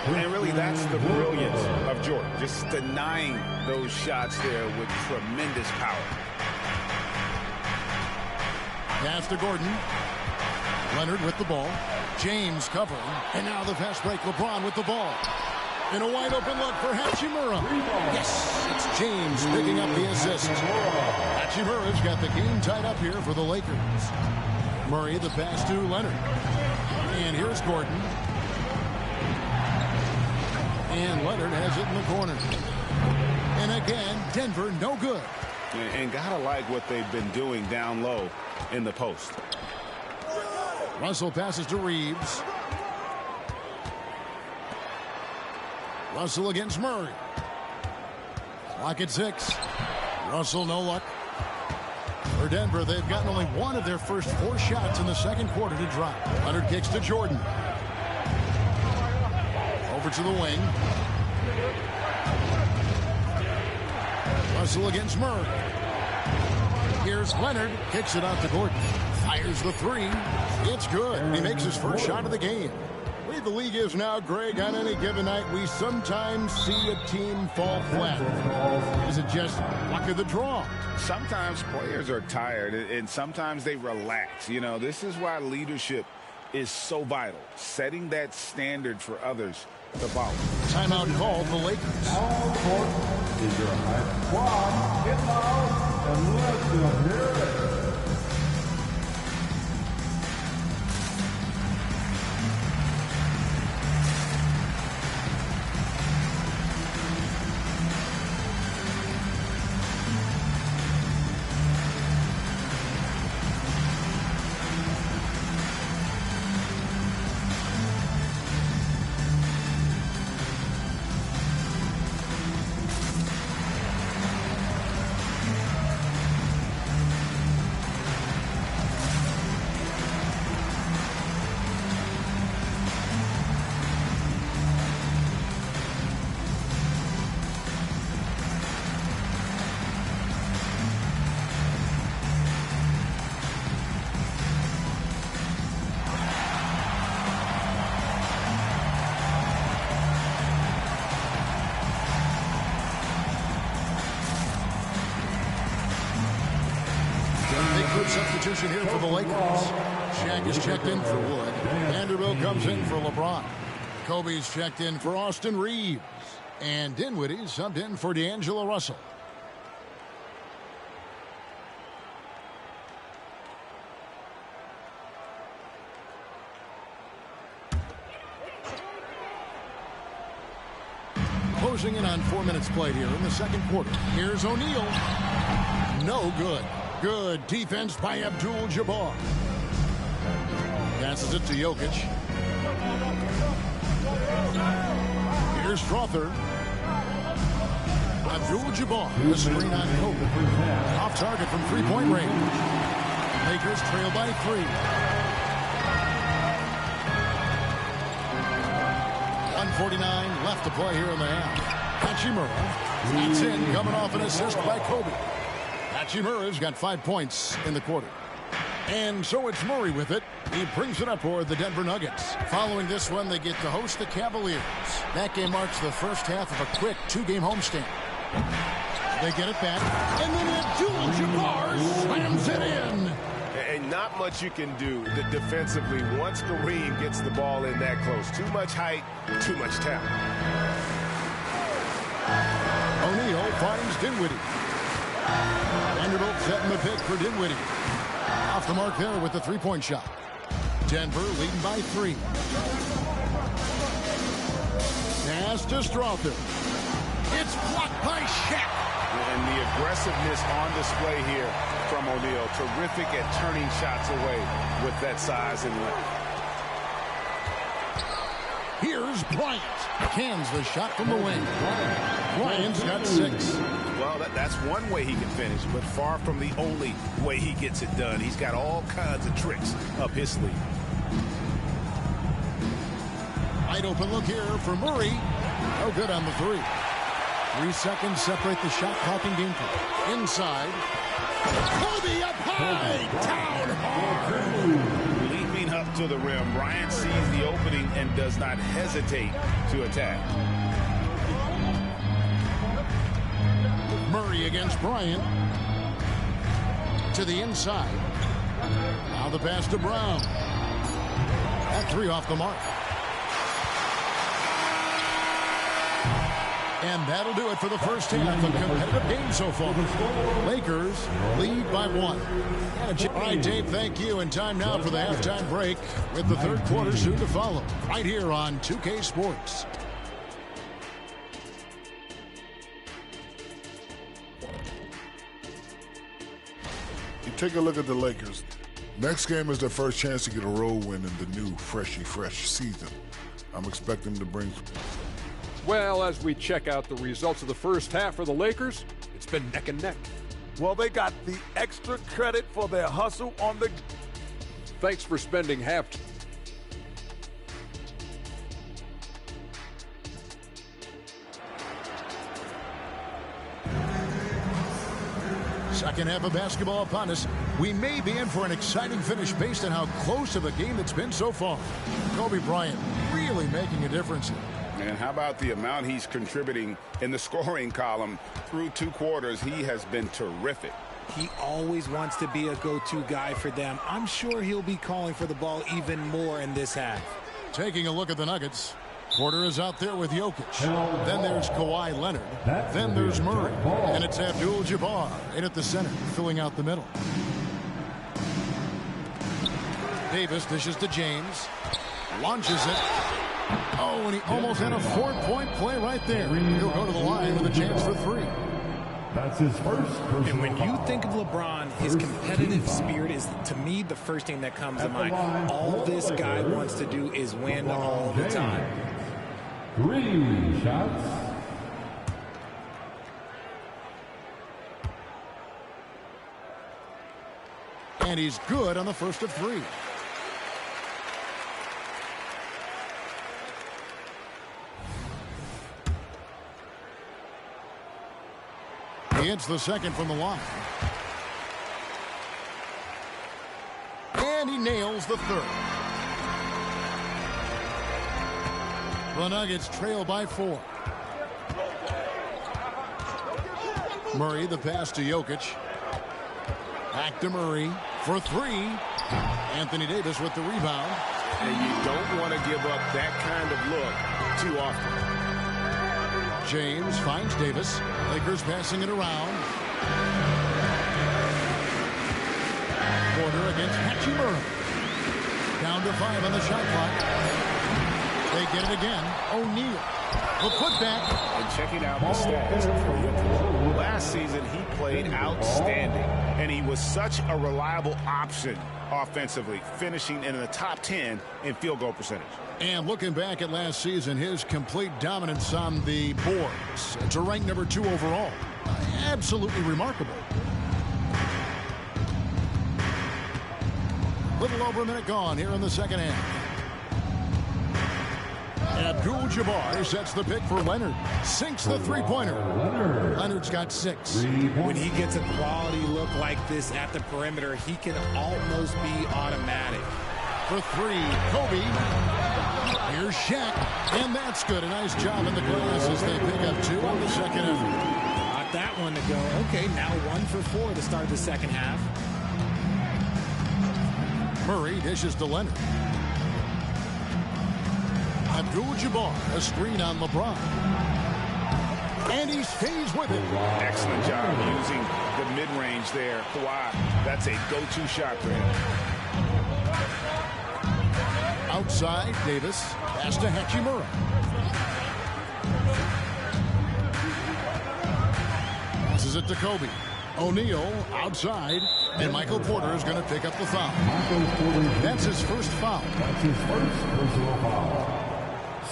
And really, that's the brilliance of Jordan, just denying those shots there with tremendous power. Pass to Gordon. Leonard with the ball. James covering. And now the fast break. LeBron with the ball. And a wide open look for Hachimura. Yes, it's James picking up the assist. Hachimura's got the game tied up here for the Lakers. Murray the pass to Leonard. And here's Gordon. And Leonard has it in the corner. And again, Denver no good. And gotta like what they've been doing down low in the post. Russell passes to Reeves. Russell against Murray. Clock at 6. Russell no luck. For Denver, they've gotten only one of their first 4 shots in the second quarter to drop. Leonard kicks to Jordan. Over to the wing. Russell against Murray. Here's Leonard. Kicks it out to Gordon. Fires the 3. It's good. He makes his first shot of the game. The way the league is now, Greg, on any given night, we sometimes see a team fall flat. Is it just luck of the draw? Sometimes players are tired, and sometimes they relax. You know, this is why leadership is so vital. Setting that standard for others to follow. Timeout called the Lakers. All court is your high squad. Get loud and let them hear it. Substitution here for the Lakers. Shaq is checked in for Wood. Vanderbilt comes in for LeBron. Kobe's checked in for Austin Reeves. And Dinwiddie subbed in for D'Angelo Russell. Closing in on 4 minutes played here in the second quarter. Here's O'Neal. No good. Good defense by Abdul-Jabbar. Passes it to Jokic. Here's Strother. Abdul-Jabbar. The screen on Kobe. Off target from three-point range. Lakers trail by 3. 1:49 left to play here in the half. Hachimura. That's in, coming off an assist by Kobe. Hachimura's got 5 points in the quarter. And so it's Murray with it. He brings it up for the Denver Nuggets. Following this one, they get to host the Cavaliers. That game marks the first half of a quick 2-game homestand. They get it back, and then Abdul-Jabbar slams it in. And not much you can do defensively once Kareem gets the ball in that close. Too much height, too much talent. O'Neal finds Dinwiddie. Vanderbilt setting the pick for Dinwiddie. Off the mark there with the three-point shot. Denver leading by 3. Pass to Strother. It's blocked by Shaq. And the aggressiveness on display here from O'Neal. Terrific at turning shots away with that size and length. Here's Bryant. Cans the shot from the wing. Bryant's got 6. Well, that's one way he can finish, but far from the only way he gets it done. He's got all kinds of tricks up his sleeve. Wide open look here for Murray. No good on the 3. 3 seconds separate the shot clock and game clock. Inside. Kobe up high. Down hard. Leaping up to the rim. Bryant sees the opening and does not hesitate to attack. Murray against Bryant. To the inside. Now the pass to Brown. That three off the mark. And that'll do it for the first half. A competitive game so far. Lakers lead by 1. All right, Dave, thank you. And time now for the halftime break with the third quarter soon to follow. Right here on 2K Sports. You take a look at the Lakers. Next game is their first chance to get a road win in the new fresh season. I'm expecting them to bring... Well, as we check out the results of the first half for the Lakers, it's been neck and neck. Well, they got the extra credit for their hustle on the... Thanks for spending half... Second half of basketball upon us. We may be in for an exciting finish based on how close of a game it's been so far. Kobe Bryant really making a difference here. And how about the amount he's contributing in the scoring column through 2 quarters? He has been terrific. He always wants to be a go-to guy for them. I'm sure he'll be calling for the ball even more in this half. Taking a look at the Nuggets. Porter is out there with Jokic. Then there's Kawhi Leonard. Then there's Murray. And it's Abdul-Jabbar in at the center, filling out the middle. Davis dishes to James. Launches it. Oh, and he almost had a 4-point play right there. He'll go to the line with a chance for 3. That's his first personal And when you foul. think of LeBron, his competitive spirit is, to me, the first thing that comes to mind. All this guy wants to do is win all the time. 3 shots. And he's good on the first of 3. He hits the second from the line. And he nails the third. The Nuggets trail by 4. Murray, the pass to Jokic. Back to Murray for 3. Anthony Davis with the rebound. And you don't want to give up that kind of look too often. James finds Davis. Lakers passing it around. Porter against Hachimura. Down to 5 on the shot clock. They get it again. O'Neal. The putback. And checking out the stats. Last season, he played outstanding. And he was such a reliable option offensively, finishing in the top 10 in field goal percentage. And looking back at last season, his complete dominance on the boards to rank number 2 overall. Absolutely remarkable. Little over a minute gone here in the second half. Abdul-Jabbar sets the pick for Leonard. Sinks the three-pointer. Leonard's got 6. When he gets a quality look like this at the perimeter, he can almost be automatic. For 3, Kobe. Here's Shaq. And that's good. A nice job in the glass as they pick up 2 on the second effort. Got that one to go. Okay, now 1 for 4 to start the second half. Murray dishes to Leonard. Abdul-Jabbar, a screen on LeBron. And he stays with it. Excellent job using the mid-range there. Kawhi, that's a go-to shot for him. Outside, Davis. Pass to Hachimura. Passes it to Kobe. O'Neal outside. And Michael Porter is going to pick up the foul. That's his first foul. That's his first personal foul.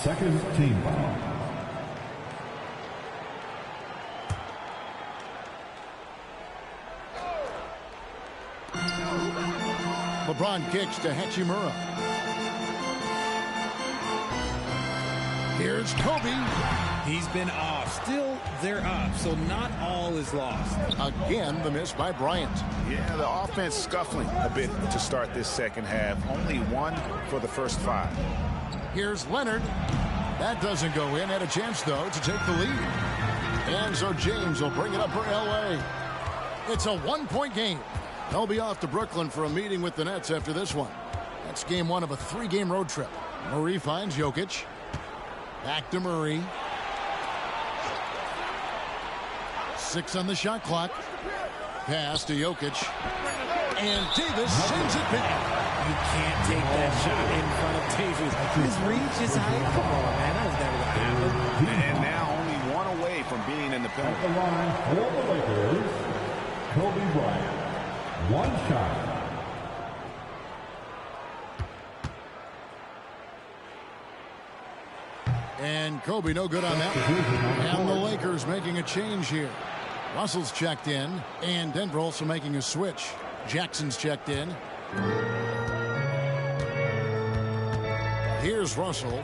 Second team foul. LeBron kicks to Hachimura. Here's Kobe. He's been off. Still, they're up, so not all is lost. Again, the miss by Bryant. Yeah, the offense scuffling a bit to start this second half. Only 1 for the first 5. Here's Leonard. That doesn't go in. Had a chance, though, to take the lead. And so James will bring it up for L.A. It's a 1-point game. They'll be off to Brooklyn for a meeting with the Nets after this one. That's game 1 of a 3-game road trip. Murray finds Jokic. Back to Murray. 6 on the shot clock. Pass to Jokic. And Davis sends it back. You can't take that shot in front of Davis. His reach is high. Come on, man. That was never going to happen. And now only 1 away from being in the penalty. At the line for the Lakers, Kobe Bryant. 1 shot. And Kobe no good on that one. And the Lakers making a change here. Russell's checked in, and Denver also making a switch. Jackson's checked in. Here's Russell.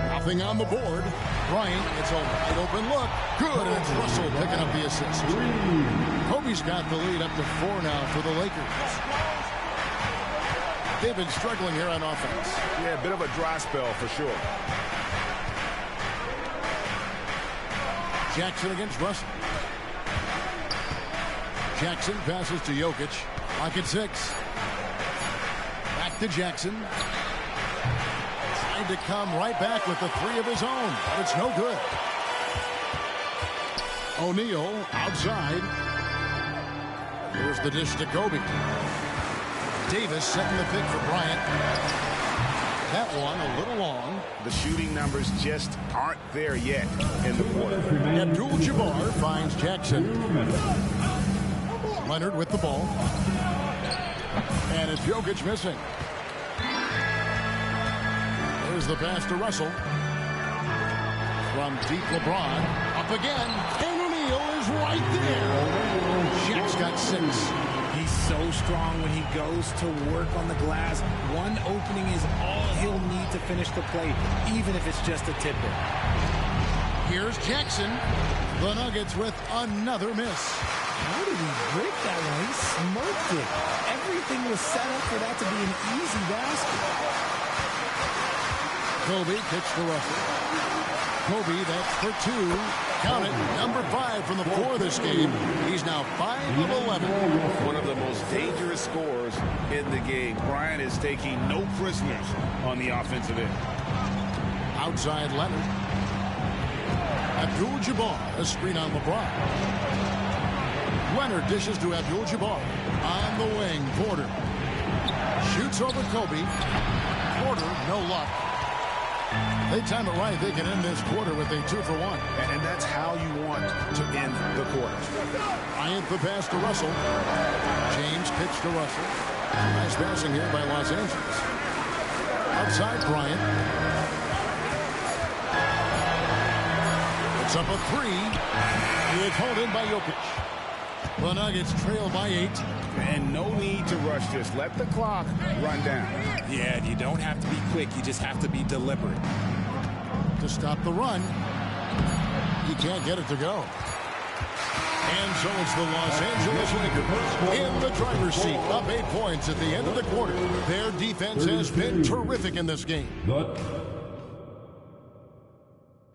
Nothing on the board. Bryant gets a wide open look. Good, and it's Russell picking up the assist. Kobe's got the lead up to 4 now for the Lakers. They've been struggling here on offense. Yeah, a bit of a dry spell for sure. Jackson against Russell. Jackson passes to Jokic. Lock at 6. Back to Jackson. Trying to come right back with the 3 of his own. But it's no good. O'Neal outside. Here's the dish to Kobe. Davis setting the pick for Bryant. That one a little long. The shooting numbers just aren't there yet in the quarter. Abdul-Jabbar finds Jackson. Leonard with the ball. And it's Jokic missing. There's the pass to Russell. From deep LeBron. Up again. And O'Neal is right there. Shaq's got 6. He's so strong when he goes to work on the glass. One opening is all he'll need to finish the play, even if it's just a tidbit. Here's Jackson. The Nuggets with another miss. How did he break that one? He smoked it. Everything was set up for that to be an easy basket. Kobe kicks to Russell. Kobe, that's for 2. Count it, number 5 from the floor this game. He's now 5 of 11. One of the most dangerous scorers in the game. Bryant is taking no prisoners on the offensive end. Outside Leonard. Abdul-Jabbar, a screen on LeBron. Leonard dishes to Abdul-Jabbar. On the wing, Porter. Shoots over Kobe. Porter, no luck. They time it right. They can end this quarter with a 2 for 1. And that's how you want to end the quarter. Bryant the pass to Russell. James pitch to Russell. Nice passing here by Los Angeles. Outside Bryant. It's up a 3. It's hauled in by Jokic. The Nuggets trail by 8. And no need to rush this. Let the clock run down. Yeah, you don't have to be quick. You just have to be deliberate. To stop the run. He can't get it to go. And so it's the Los Angeles Lakers in the driver's seat, up 8 points at the end of the quarter. Their defense has been terrific in this game.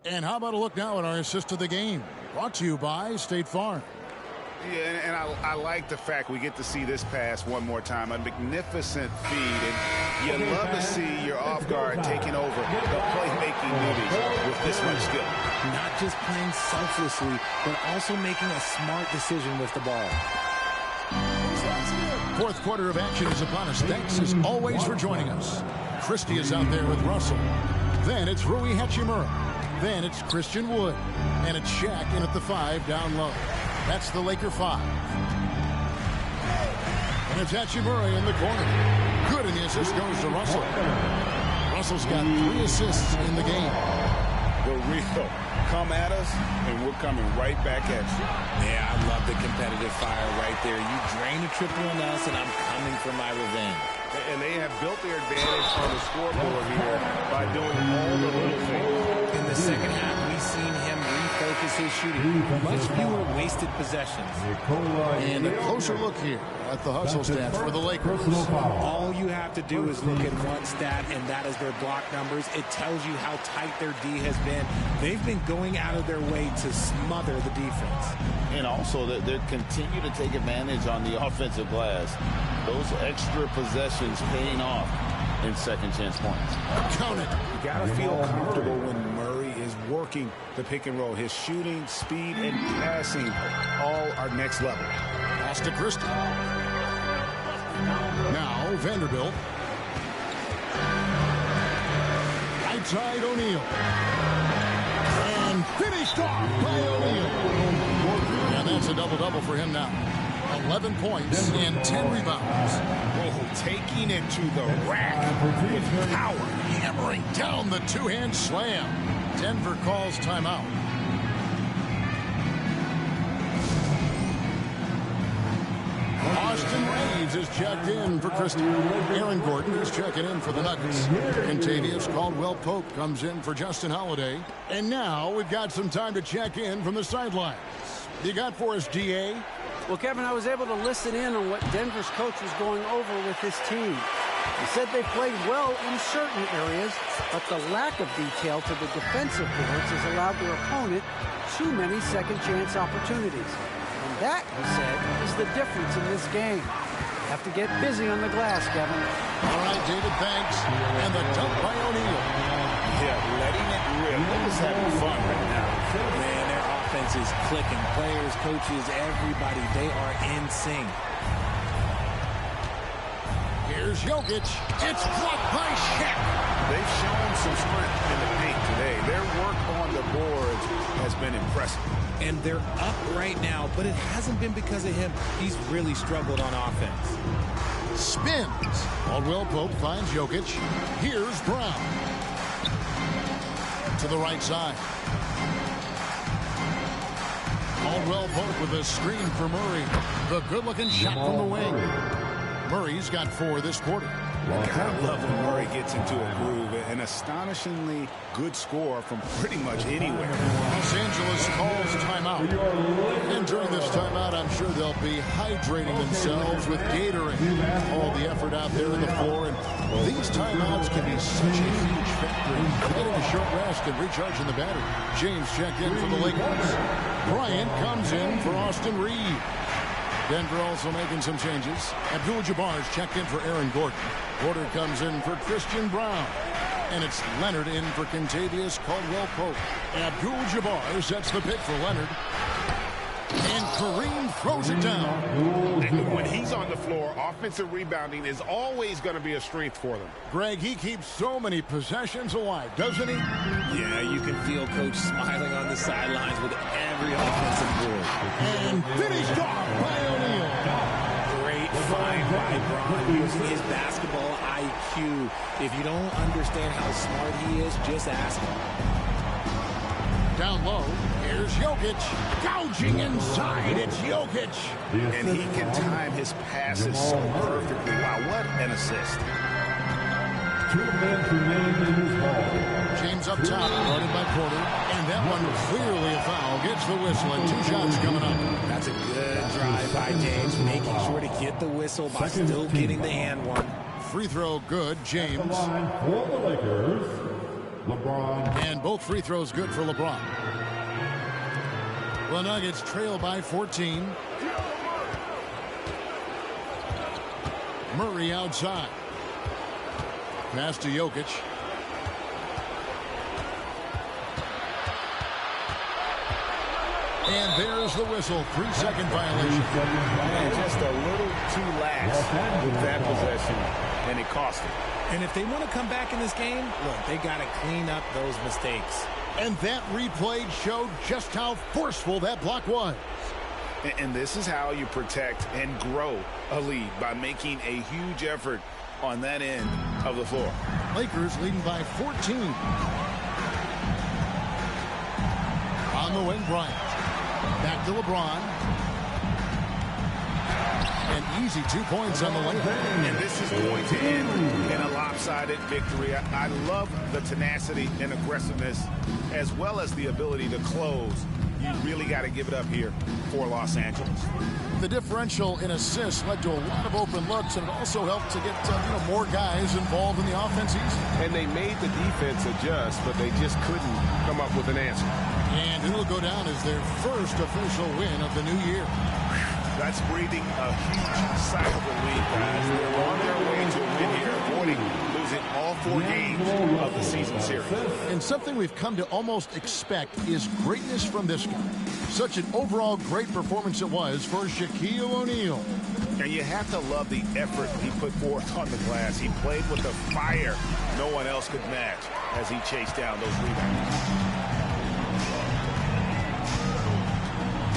And how about a look now at our assist of the game? Brought to you by State Farm. Yeah, and I like the fact we get to see this pass one more time. A magnificent feed, and you love to see your off guard taking over the playmaking duties with this much skill. Not just playing selflessly, but also making a smart decision with the ball. Fourth quarter of action is upon us. Thanks as always for joining us. Christie is out there with Russell. Then it's Rui Hachimura. Then it's Christian Wood. And it's Shaq in at the 5 down low. That's the Laker 5. And it's Hachimura in the corner. Good, and the assist goes to Russell. Russell's got 3 assists in the game. The real come at us, and we're coming right back at you. Yeah, I love the competitive fire right there. You drain a triple on us, and I'm coming for my revenge. And they have built their advantage on the scoreboard here by doing all the little things. In the second half, we've seen him refocus his shooting. Much fewer wasted possessions. And a closer look here at the hustle stats for the Lakers. All you have to do is look at one stat, and that is their block numbers. It tells you how tight their D has been. They've been going out of their way to smother the defense. And also, they continue to take advantage on the offensive glass. Those extra possessions paying off in second chance points. Count it. You got to feel comfortable when Murray is working the pick and roll. His shooting, speed, and passing all are next level. Pass to Christie. Now Vanderbilt. Right side O'Neal. And finished off by O'Neal. And that's a double-double for him now. 11 points and 10 rebounds. Oh, taking it to the rack with power. Hammering down the two-hand slam. Denver calls timeout. Austin Reeves is checked in for Christie. Aaron Gordon is checking in for the Nuggets. Contavious Caldwell-Pope comes in for Justin Holiday. And now we've got some time to check in from the sidelines. You got for us, DA? Well, Kevin, I was able to listen in on what Denver's coach was going over with his team. He said they played well in certain areas, but the lack of detail to the defensive boards has allowed their opponent too many second-chance opportunities. And that, he said, is the difference in this game. Have to get busy on the glass, Kevin. All right, David, thanks. And the dunk by O'Neal. Yeah, letting it rip. They're just having fun right now. Man, their offense is clicking. Players, coaches, everybody, they are in sync. Here's Jokic. It's blocked by Shaq. They've shown some strength in the paint today. Their work on the boards has been impressive. And they're up right now, but it hasn't been because of him. He's really struggled on offense. Spins. Caldwell-Pope finds Jokic. Here's Brown. To the right side. Caldwell-Pope with a screen for Murray. The good-looking shot from the wing. Murray's got 4 this quarter. I love when Murray gets into a groove. An astonishingly good score from pretty much anywhere. Los Angeles calls timeout. And during this timeout, I'm sure they'll be hydrating themselves with Gatorade. All the effort out there on the floor. And these timeouts can be such a huge factor in getting a short rest and recharging the battery. James checked in for the Lakers. Bryant comes in for Austin Reeves. Denver also making some changes. Abdul-Jabbar's checked in for Aaron Gordon. Porter comes in for Christian Brown. And it's Leonard in for Contavious Caldwell-Pope. Abdul-Jabbar sets the pick for Leonard. And Kareem throws it down. And when he's on the floor, offensive rebounding is always going to be a strength for them. Greg, he keeps so many possessions alive, doesn't he? Yeah, you can feel Coach smiling on the sidelines with every offensive board. And finished off by O'Neal. Great find by Braun using his basketball IQ. If you don't understand how smart he is, just ask him. Down low, here's Jokic. Gouging inside, it's Jokic. And he can time his passes so perfectly. Wow, what an assist. 2 minutes remaining in this ball. James up top, guarded by Porter. And that one clearly a foul. Gets the whistle and 2 shots coming up. That's a good drive by James, making sure to get the whistle by still getting the and one. Free throw good, James. For the Lakers, LeBron. And both free throws good for LeBron. The Nuggets trail by 14. Murray outside. Pass to Jokic. And there's the whistle. 3-second violation. And just a little too lax with that possession, and it cost him. And if they want to come back in this game, look, they got to clean up those mistakes. And that replay showed just how forceful that block was. And this is how you protect and grow a lead, by making a huge effort on that end of the floor. Lakers leading by 14. On the wing, Bryant. Back to LeBron. And easy 2 points on the layup. And this is going to end in a lopsided victory. I love the tenacity and aggressiveness, as well as the ability to close. You really got to give it up here for Los Angeles. The differential in assists led to a lot of open looks, and it also helped to get more guys involved in the offense easy. And they made the defense adjust, but they just couldn't come up with an answer. And it'll go down as their first official win of the new year. That's breathing a huge sigh of relief, guys. They're on their way to a win here, avoiding losing all 4 games of the season series. And something we've come to almost expect is greatness from this guy. Such an overall great performance it was for Shaquille O'Neal. And you have to love the effort he put forth on the glass. He played with a fire no one else could match as he chased down those rebounds.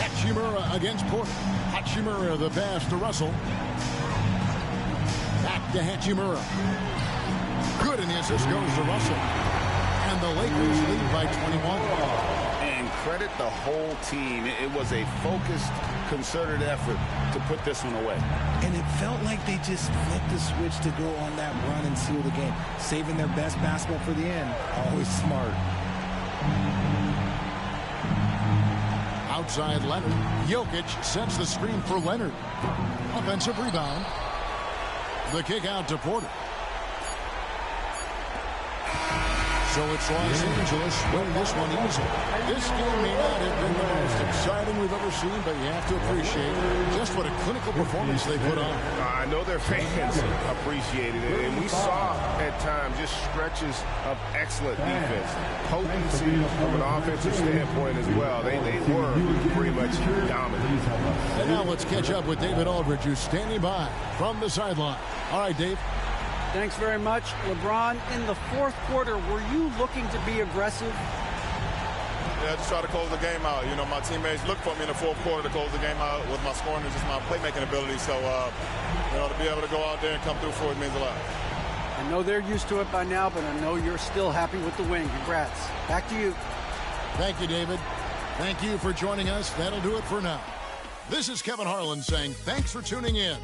Hachimura against Porter. Hachimura the pass to Russell. Back to Hachimura. Good, and the assist goes to Russell. And the Lakers lead by 21. And credit the whole team. It was a focused, concerted effort to put this one away. And it felt like they just flipped the switch to go on that run and seal the game. Saving their best basketball for the end. Always smart. Outside Leonard. Jokic sets the screen for Leonard. Offensive rebound. The kick out to Porter. So it's Los Angeles winning this one easy. This game may not have been the most exciting we've ever seen, but you have to appreciate just what a clinical performance they put on. I know their fans appreciated it, and we saw at times just stretches of excellent defense. Potency from an offensive standpoint as well. They were pretty much dominant. And now let's catch up with David Aldridge, who's standing by from the sideline. All right, Dave. Thanks very much. LeBron, in the fourth quarter, were you looking to be aggressive? Yeah, just try to close the game out. You know, my teammates look for me in the fourth quarter to close the game out with my scoring and just my playmaking ability. So, to be able to go out there and come through for it means a lot. I know they're used to it by now, but I know you're still happy with the win. Congrats. Back to you. Thank you, David. Thank you for joining us. That'll do it for now. This is Kevin Harlan saying thanks for tuning in.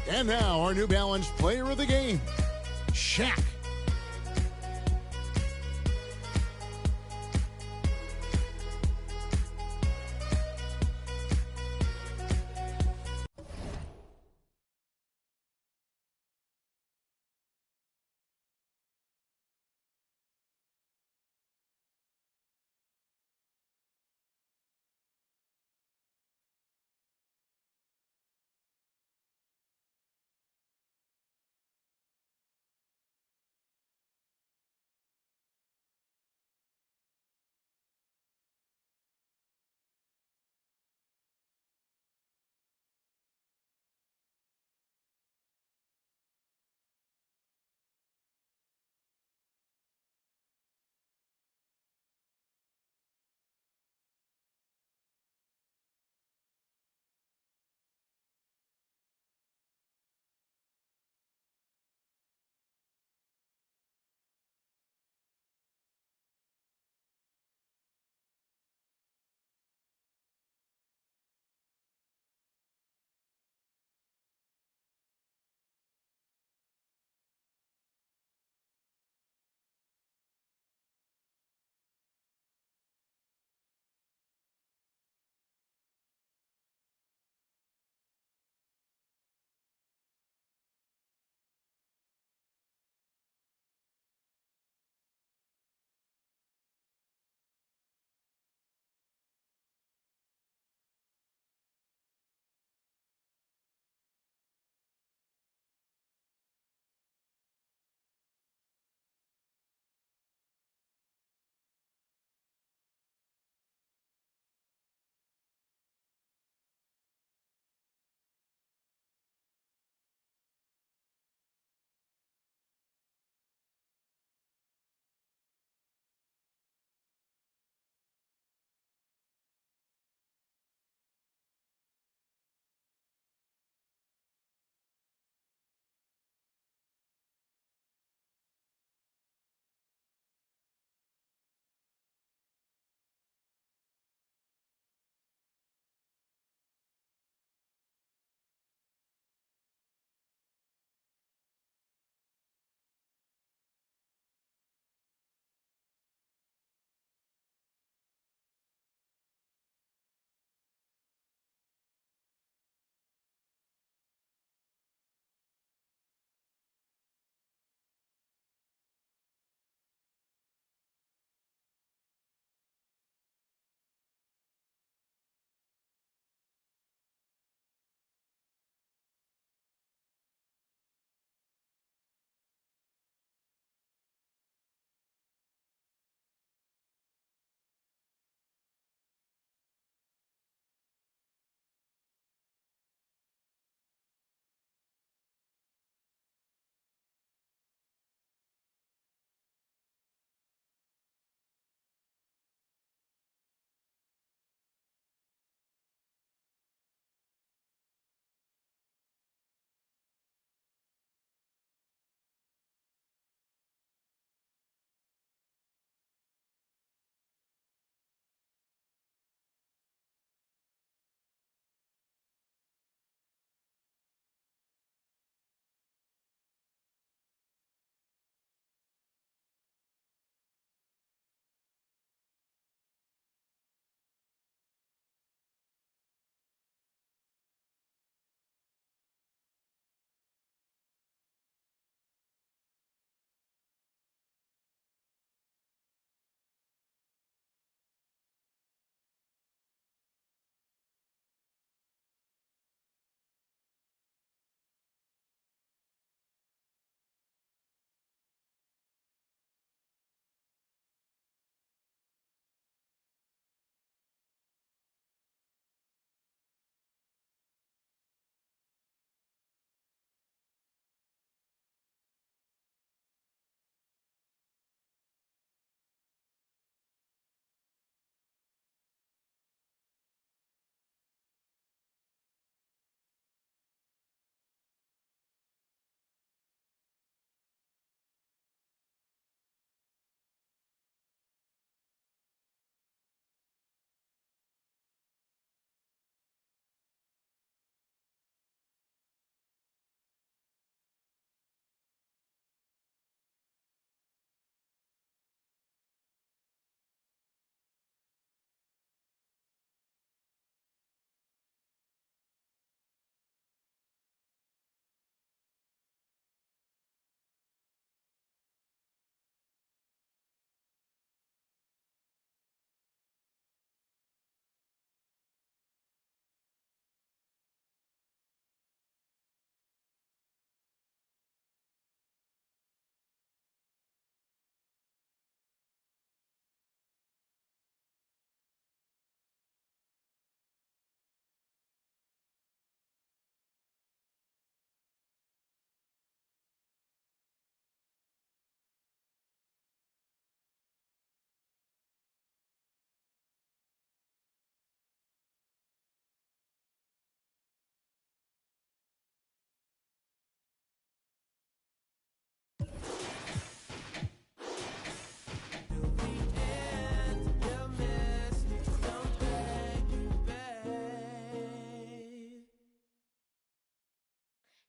And now our New Balance player of the game, Shaq.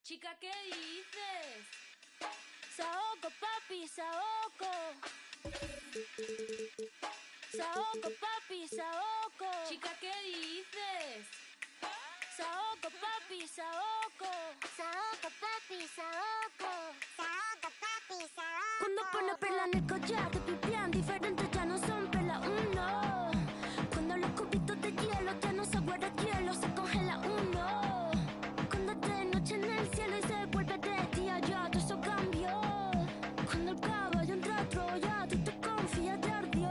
Chica, ¿qué dices? Saoco, papi, saoco. Saoco, papi, saoco. Chica, ¿qué dices? Saoco, papi, saoco. Saoco, papi, saoco. Saoco, papi, saoco. Cuando pone perla en el collar, te pipián diferentes, ya no son perla uno. Cuando los cubitos de hielo ya no se guarda hielo, se congela uno. Cuando es de noche en el cielo y se vuelve de día, ya todo eso cambió. Cuando el caballo entra a Troya, tú te confías, te ardió.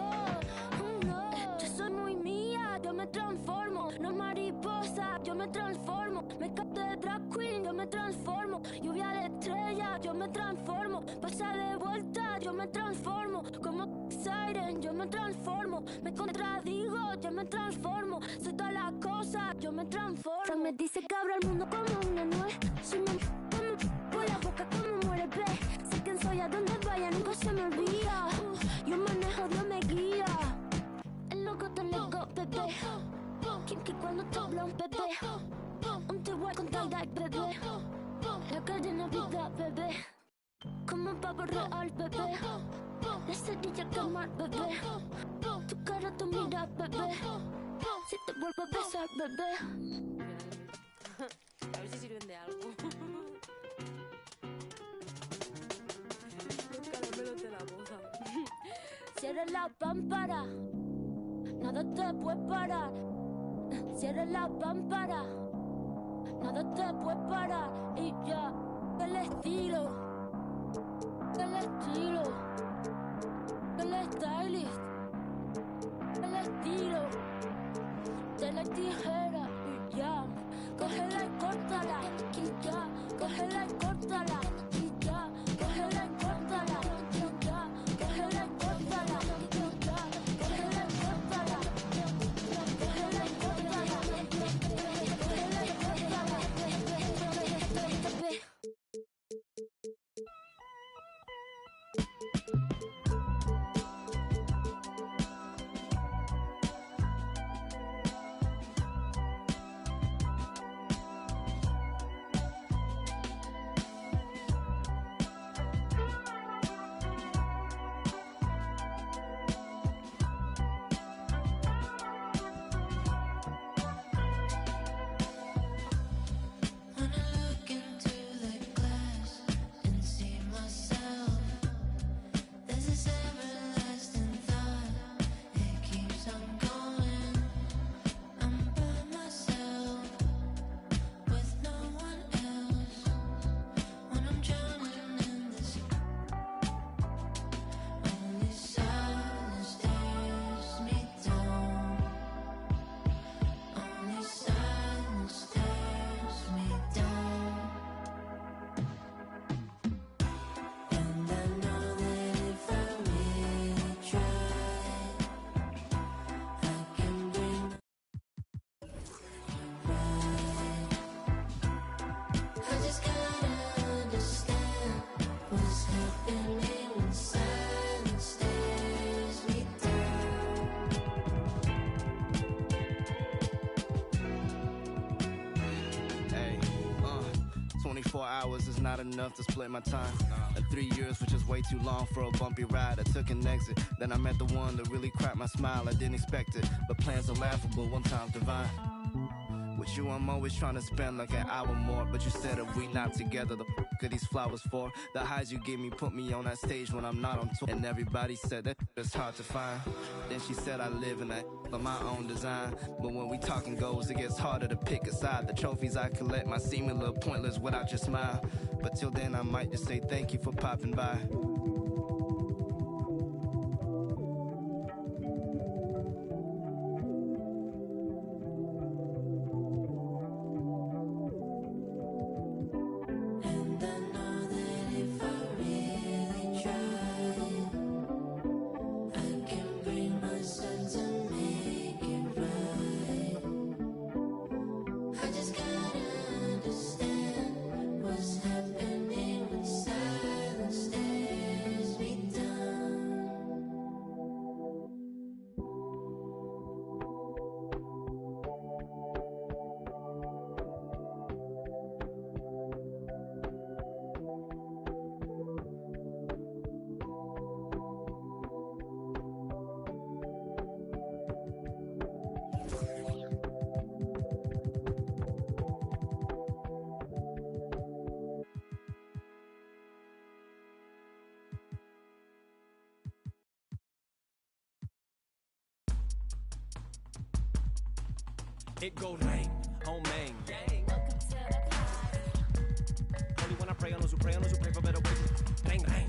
No, yo soy muy mía, yo me transformo. No mariposa, yo me transformo. Me capto de drag queen, yo me transformo. Lluvia de estrella, yo me transformo. Pasa de vuelta, yo me transformo. Como Siren, yo me transformo. Me contradigo, yo me transformo. Soy todas las cosas, yo me transformo. Se me dice que abro el mundo como una nuez. Soy como por la boca como muere pez. Sé quién soy, a donde vaya, nunca se me olvida. Yo manejo, Dios me guía. El loco te lego, bebé. Kinky cuando te habla un bebé. Un T-Way con tie-dye, bebé. La cadena vida, bebé. Como un pavo real, bebé. La cerilla quemar, bebé. Tu cara, tu mira, bebé. Si te vuelvo a besar, bebé. A ver si sirven de algo. Los caramelos de la boda. Cierra la pámpara. Nada te puede parar. Cierra la pámpara. Nada te puede parar. Y ya, el estilo. El estilo. El stylist. El estilo. De la tijera. Y ya, cógela y córtala. Y ya, cógela y córtala. Y ya, cógela y córtala. Y ya, cógela y córtala. Y ya, cógela y córtala. Cógela y córtala. Cógela y córtala. Hours is not enough to split my time. 3 years, which is way too long for a bumpy ride. I took an exit, then I met the one that really cracked my smile. I didn't expect it, but plans are laughable, one time's divine. With you, I'm always trying to spend like an hour more. But you said if we not together, the f*** are these flowers for? The highs you give me put me on that stage when I'm not on tour. And everybody said that it's hard to find. Then she said I live in that of my own design. But when we talking goals, it gets harder to pick a side. The trophies I collect might seem a little pointless without your smile. But till then, I might just say thank you for popping by. What's happening when silence stares It goes rain, home main. Only when I pray on those who pray for better wages. Rain, rain.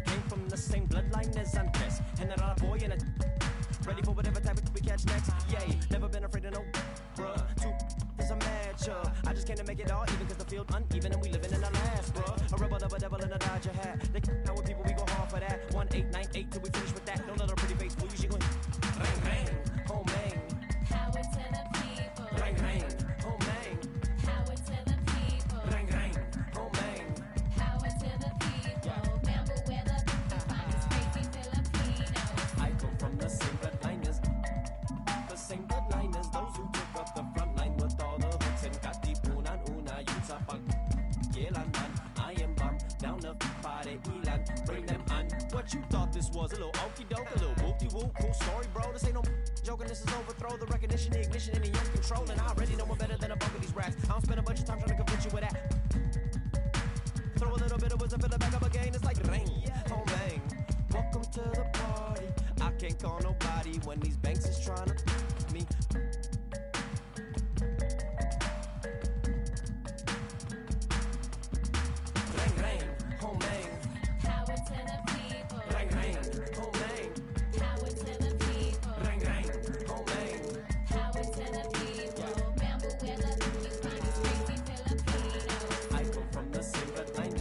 Came from the same bloodline as Andres. And that other boy in a ready for whatever type of we catch next. Yay, never been afraid of no bruh. Two is a matchup. I just came to make it all even cause the field uneven and we living in the last, bruh. A rebel of a devil in a Dodger hat. They out with people, we go hard for that. 1898 till we finish with that. Don't let her pretty face fool you, she gon' rain, rain, home main. Power to the people. Rain, rain, home main. Power to the people. Rain, rain, home main. Power to the people. Remember where the finest crazy Filipinos. I come from the same bloodline as those who took up the front line with all the hooks and got the una yung sa pag-kailan man. I am bomb down the party ilan, bring them on. What you thought this was, a little okey doke, a little whoop-de-whoop, cool story, bro. This ain't no joking, this is overthrow. The recognition, the ignition, and the young control. And I already know more better than a bunk of these rats. I don't spend a bunch of time trying to convince you with that. Throw a little bit of wisdom, fill it back up again. It's like rain, home bang. Welcome to the party. I can't call nobody when these banks is trying to me. Rain, rain, home bang. Power to the people. Rain, rain, home bang. Power to the people. Rain, rain, home bang. Power to the people. Remember where the finest crazy Filipinos. I come from the same bloodline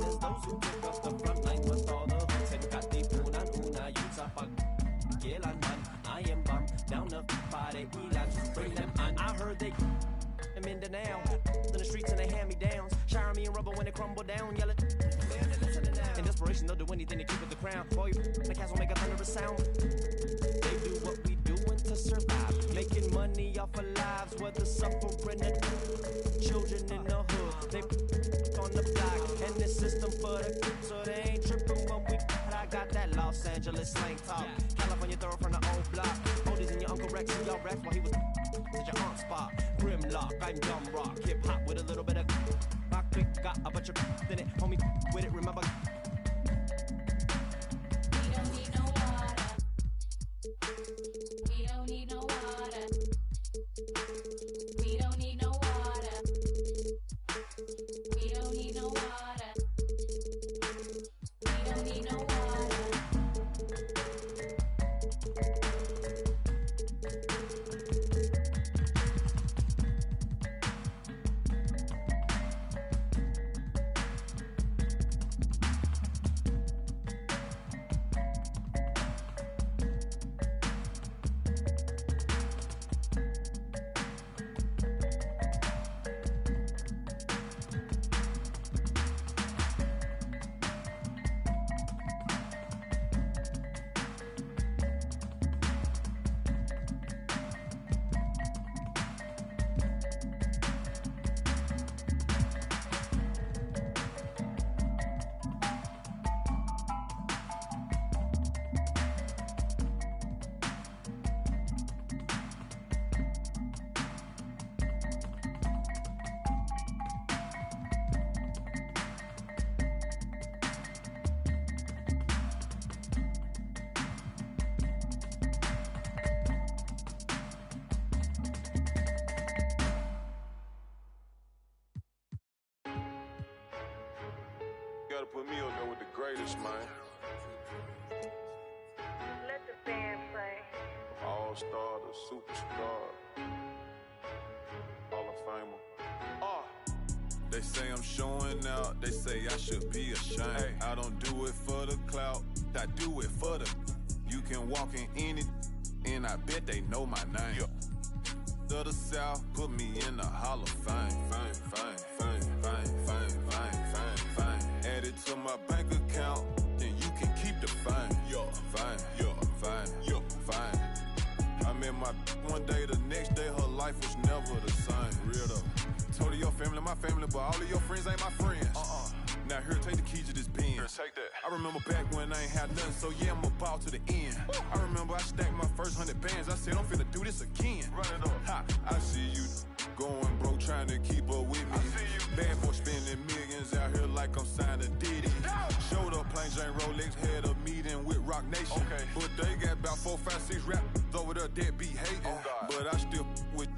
as those who took up the front line with all the hooks and got the una yung sa pag-kailan man. I am bomb down the party ilan, bring them on. I heard they them in the now in the streets and they hand me downs, showering me in rubber when they crumble down, yelling. In desperation, they'll do anything to keep with the crown. Boy, the cats will make a thunderous sound. They do what we doing to survive, making money off of lives, whether suffering and children in the hood. They on the block and the system for the so they ain't tripping when we. I got that Los Angeles slang talk, California thorough from the old block. Oldies and your Uncle Rex and y'all raps while he was at your aunt's spot. Grimlock, I'm dumb rock, hip hop with a little bit of rock. Quick, got a bunch of in it, homie with it. Remember. We don't need no water. We don't need no water. We don't need no water. We don't need no water. We don't need no water. Gotta put me up there with the greatest, man. Let the band play. All-star, the superstar, Hall of Famer. They say I'm showing out, they say I should be ashamed. Hey. I don't do it for the clout, I do it for the. You can walk in any, and I bet they know my name. Yeah. To the South, put me in the Hall of Fame. Fame. Add it to my bank account, then you can keep the fame. Fame. I met my one day, the next day her life was never the same. Real though. Told her your family, my family, but all of your friends ain't my friends. Now here, take the keys to this Benz. Here, take that. I remember back when I ain't had nothing, so yeah, I'm a ball to the end. I remember I stacked my first 100 bands. I said, I'm finna do this again. Run it up. Ha, I see you going broke, trying to keep up with me. Bad boy spending millions out here like I'm signed to Diddy. Showed up plain Jane Rolex, had a meeting with Rock Nation. Okay. But they got about 4, 5, 6 rap over there that be hating, but I still with.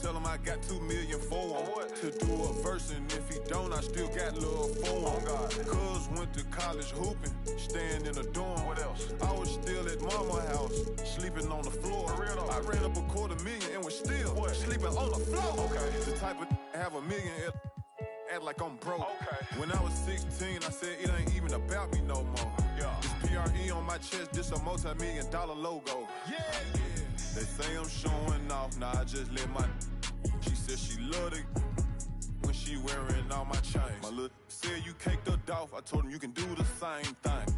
Tell him I got 2 million for him to do a verse, and if he don't, I still got love for him. Cuz went to college hooping, staying in a dorm. What else? I was still at mama house, sleeping on the floor. I ran up $250,000 and was still sleeping on the floor. The type of have $1 million act like I'm broke. When I was 16, I said it ain't even about me no more. This PRE on my chest, this a multi-million-dollar logo. They say I'm showing off, nah, I just let my. She said she loved it when she wearing all my chains. My little said you caked her off, I told him you can do the same thing.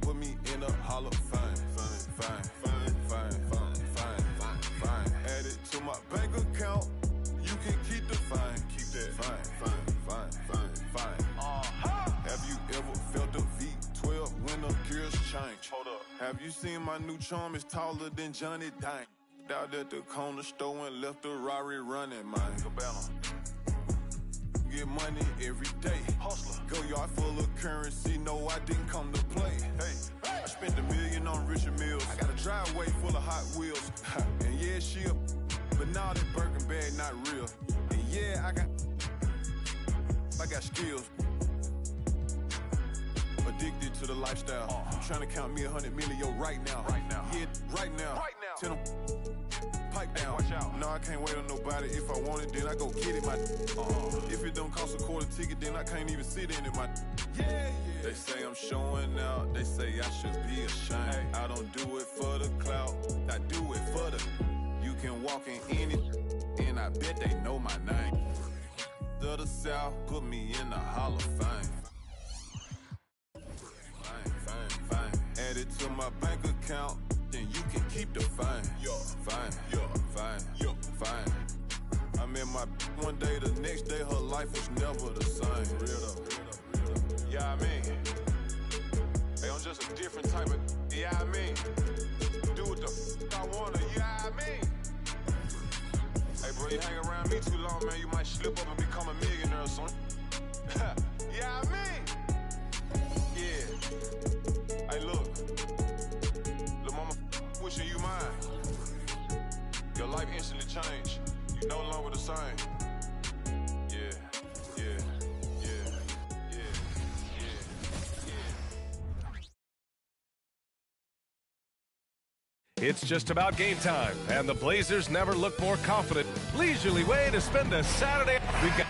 Put me in the Hall of Fame. Fine. Add it to my bank account, you can keep the fine. Keep that fine. Have you ever felt a V12 when the gears change? Hold up. Have you seen my new charm is taller than Johnny Dang? Out at the corner store and left the Rari running, man. Get money every day. Hustler. Go yard full of currency, no, I didn't come to play. I spent $1 million on Richard Mills. I got a driveway full of Hot Wheels. And yeah, she a, but now that Birkin bag not real. And yeah, I got skills. Addicted to the lifestyle. Trying to count me 100 million right now. Yeah, right now. Tell them pipe down. Watch out. No, I can't wait on nobody. If I want it, then I go get it. If it don't cost a quarter ticket, then I can't even sit in it. They say I'm showing out. They say I should be ashamed. I don't do it for the clout. I do it for the. You can walk in it, and I bet they know my name. To the South, put me in the Hall of Fame. Fine. Add it to my bank account, then you can keep the fine. Fine. I met my one day, the next day her life was never the same. Real though. Yeah, I mean, hey, I'm just a different type of. Yeah, I mean, do what the I wanna. Yeah, I mean. Hey, bro, you hang around me too long, man, you might slip up and become a millionaire or something. Yeah, I mean. Yeah. Hey, look. Lil' mama wishing you mine. Your life instantly changed. You no longer the same. Yeah. It's just about game time, and the Blazers never look more confident. Leisurely way to spend a Saturday. We've got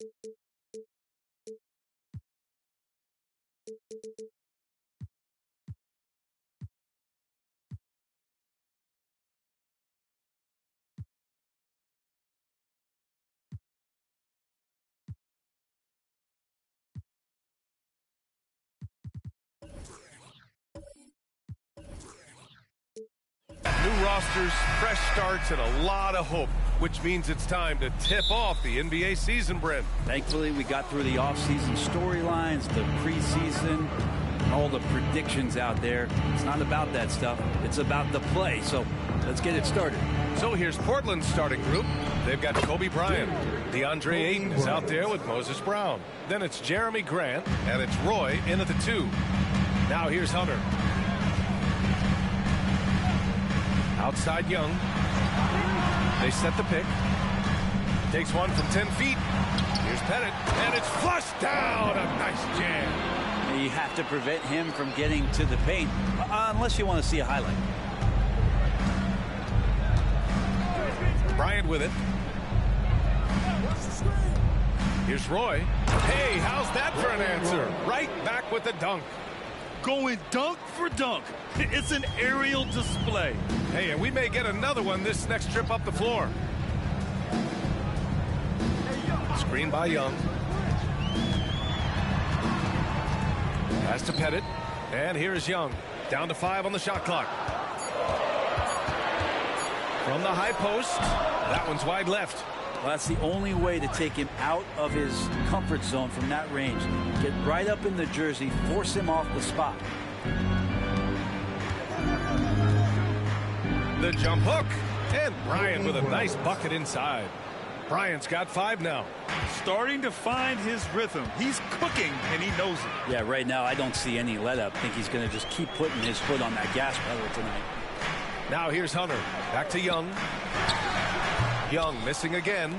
New rosters, fresh starts, and a lot of hope, which means it's time to tip off the NBA season, Brent. Thankfully, we got through the offseason storylines, the preseason, all the predictions out there. It's not about that stuff. It's about the play. So let's get it started. So here's Portland's starting group. They've got Kobe Bryant. DeAndre Ayton is out there with Moses Brown. Then it's Jeremy Grant, and it's Roy in at the 2. Now here's Hunter. Outside Young. They set the pick. Takes one from 10 feet. Here's Pettit, and it's flushed down. A nice jam. You have to prevent him from getting to the paint, unless you want to see a highlight. Bryant with it. Here's Roy. Hey, how's that for an answer? Right back with the dunk. Going dunk for dunk. It's an aerial display. Hey, and we may get another one this next trip up the floor. Screen by Young. Pass to Pettit. And here's Young. Down to 5 on the shot clock. From the high post. That one's wide left. Well, that's the only way to take him out of his comfort zone from that range. Get right up in the jersey, force him off the spot. The jump hook. And Bryant with a nice bucket inside. Bryant's got 5 now. Starting to find his rhythm. He's cooking, and he knows it. Yeah, right now I don't see any let up. I think he's going to just keep putting his foot on that gas pedal tonight. Now here's Hunter. Back to Young. Young missing again.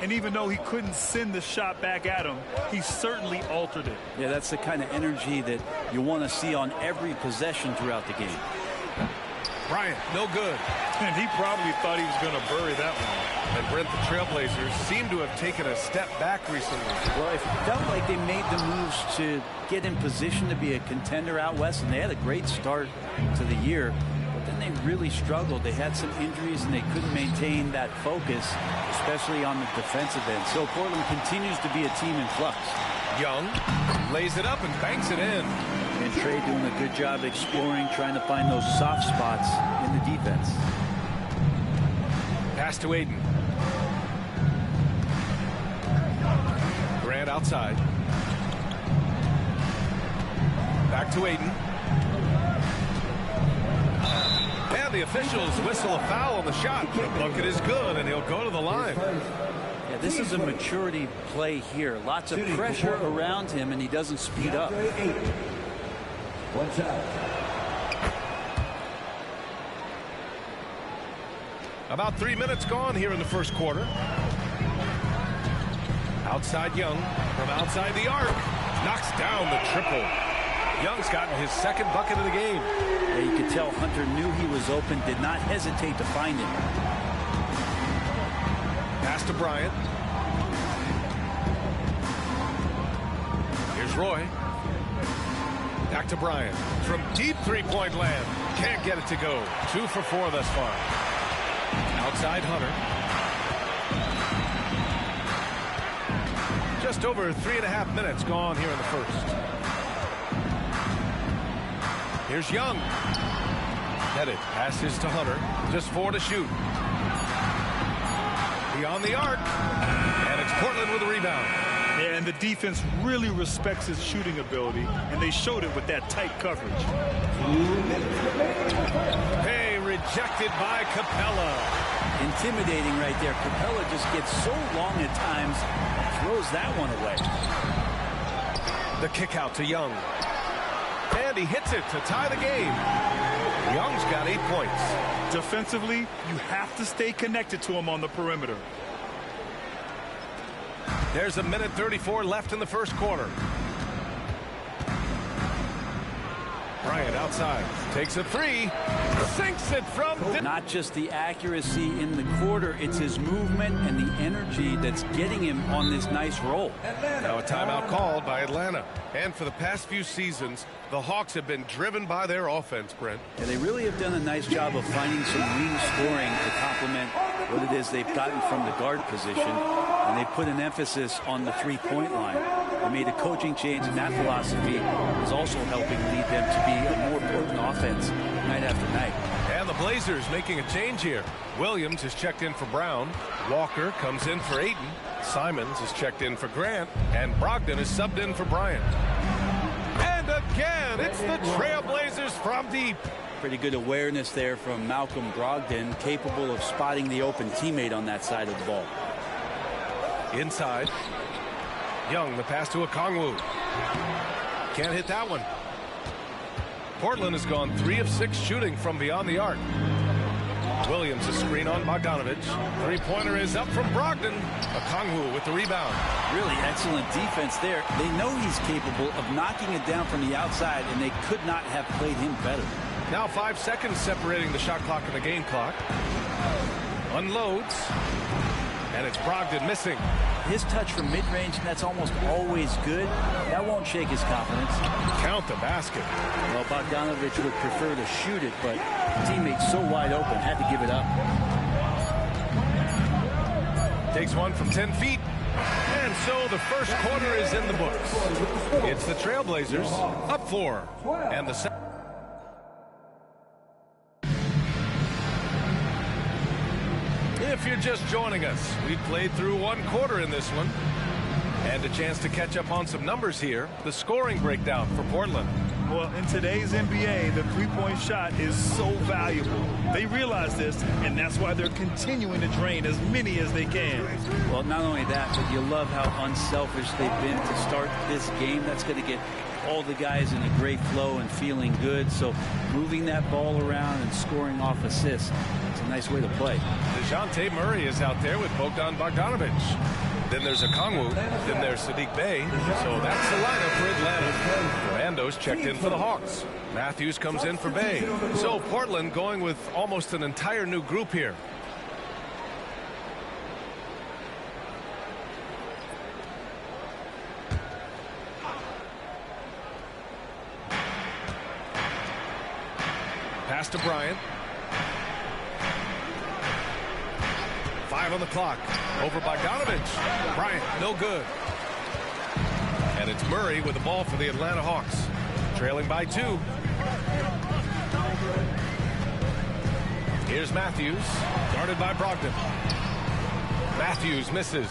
And even though he couldn't send the shot back at him, he certainly altered it. Yeah, that's the kind of energy that you want to see on every possession throughout the game. Bryant, no good. And he probably thought he was going to bury that one. And Brent, the Trailblazers seem to have taken a step back recently. Well, it felt like they made the moves to get in position to be a contender out west, and they had a great start to the year. But then they really struggled. They had some injuries, and they couldn't maintain that focus, especially on the defensive end. So Portland continues to be a team in flux. Young lays it up and banks it in. And Trey doing a good job exploring, trying to find those soft spots in the defense. Pass to Ayton. Grant outside. Back to Ayton. And the officials whistle a foul on the shot. The bucket is good, and he'll go to the line. Yeah, this is a maturity play here. Lots of pressure around him, and he doesn't speed up. About 3 minutes gone here in the first quarter. Outside Young from outside the arc. Knocks down the triple. Young's gotten his second bucket of the game. Yeah, you could tell Hunter knew he was open, did not hesitate to find him. Pass to Bryant. Here's Roy. Back to Bryant. From deep three-point land. Can't get it to go. 2 for 4 thus far. Outside Hunter. Just over 3.5 minutes gone here in the first. Here's Young. Headed. Passes to Hunter. Just 4 to shoot. Beyond the arc. And it's Portland with a rebound. Yeah, and the defense really respects his shooting ability, and they showed it with that tight coverage. Hey, rejected by Capella. Intimidating right there. Capella just gets so long at times, throws that one away. The kick out to Young. And he hits it to tie the game. Young's got 8 points. Defensively, you have to stay connected to him on the perimeter. There's 1:34 left in the first quarter. Bryant outside. Takes a three. Sinks it from... Not just the accuracy in the quarter, it's his movement and the energy that's getting him on this nice roll. Now a timeout called by Atlanta. And for the past few seasons, the Hawks have been driven by their offense, Brent. And they really have done a nice job of finding some wing scoring to complement what it is they've gotten from the guard position. And they put an emphasis on the three-point line. They made a coaching change, and that philosophy is also helping lead them to be a more potent offense night after night. And the Blazers making a change here. Williams is checked in for Brown. Walker comes in for Ayton. Simons is checked in for Grant. And Brogdon is subbed in for Bryant. And again, it's the Trailblazers from deep. Pretty good awareness there from Malcolm Brogdon, capable of spotting the open teammate on that side of the ball. Inside. Young, the pass to Okongwu. Can't hit that one. Portland has gone 3 of 6 shooting from beyond the arc. Williams a screen on Bogdanovich. Three-pointer is up from Brogdon. Okongwu with the rebound. Really excellent defense there. They know he's capable of knocking it down from the outside, and they could not have played him better. Now 5 seconds separating the shot clock and the game clock. Unloads. And it's Brogdon missing. His touch from mid-range, that's almost always good. That won't shake his confidence. Count the basket. Well, Bogdanovich would prefer to shoot it, but teammates so wide open, had to give it up. Takes one from 10 feet. And so the first quarter is in the books. It's the Trailblazers up 4. And the second. If you're just joining us, we've played through 1 quarter in this one. And a chance to catch up on some numbers here. The scoring breakdown for Portland. Well, in today's NBA, the three-point shot is so valuable. They realize this, and that's why they're continuing to drain as many as they can. Well, not only that, but you love how unselfish they've been to start this game. That's going to get all the guys in a great flow and feeling good. So moving that ball around and scoring off assists, it's a nice way to play. DeJounte Murray is out there with Bogdan Bogdanovich. Then there's Okongwu. Then there's Sadiq Bey. So that's the lineup for Atlanta. Rando's checked in for the Hawks. Matthews comes in for Bey. So Portland going with almost an entire new group here. Pass to Bryant. 5 on the clock. Over Bogdanovich. Bryant, no good. And it's Murray with the ball for the Atlanta Hawks. Trailing by 2. Here's Matthews. Guarded by Brogdon. Matthews misses.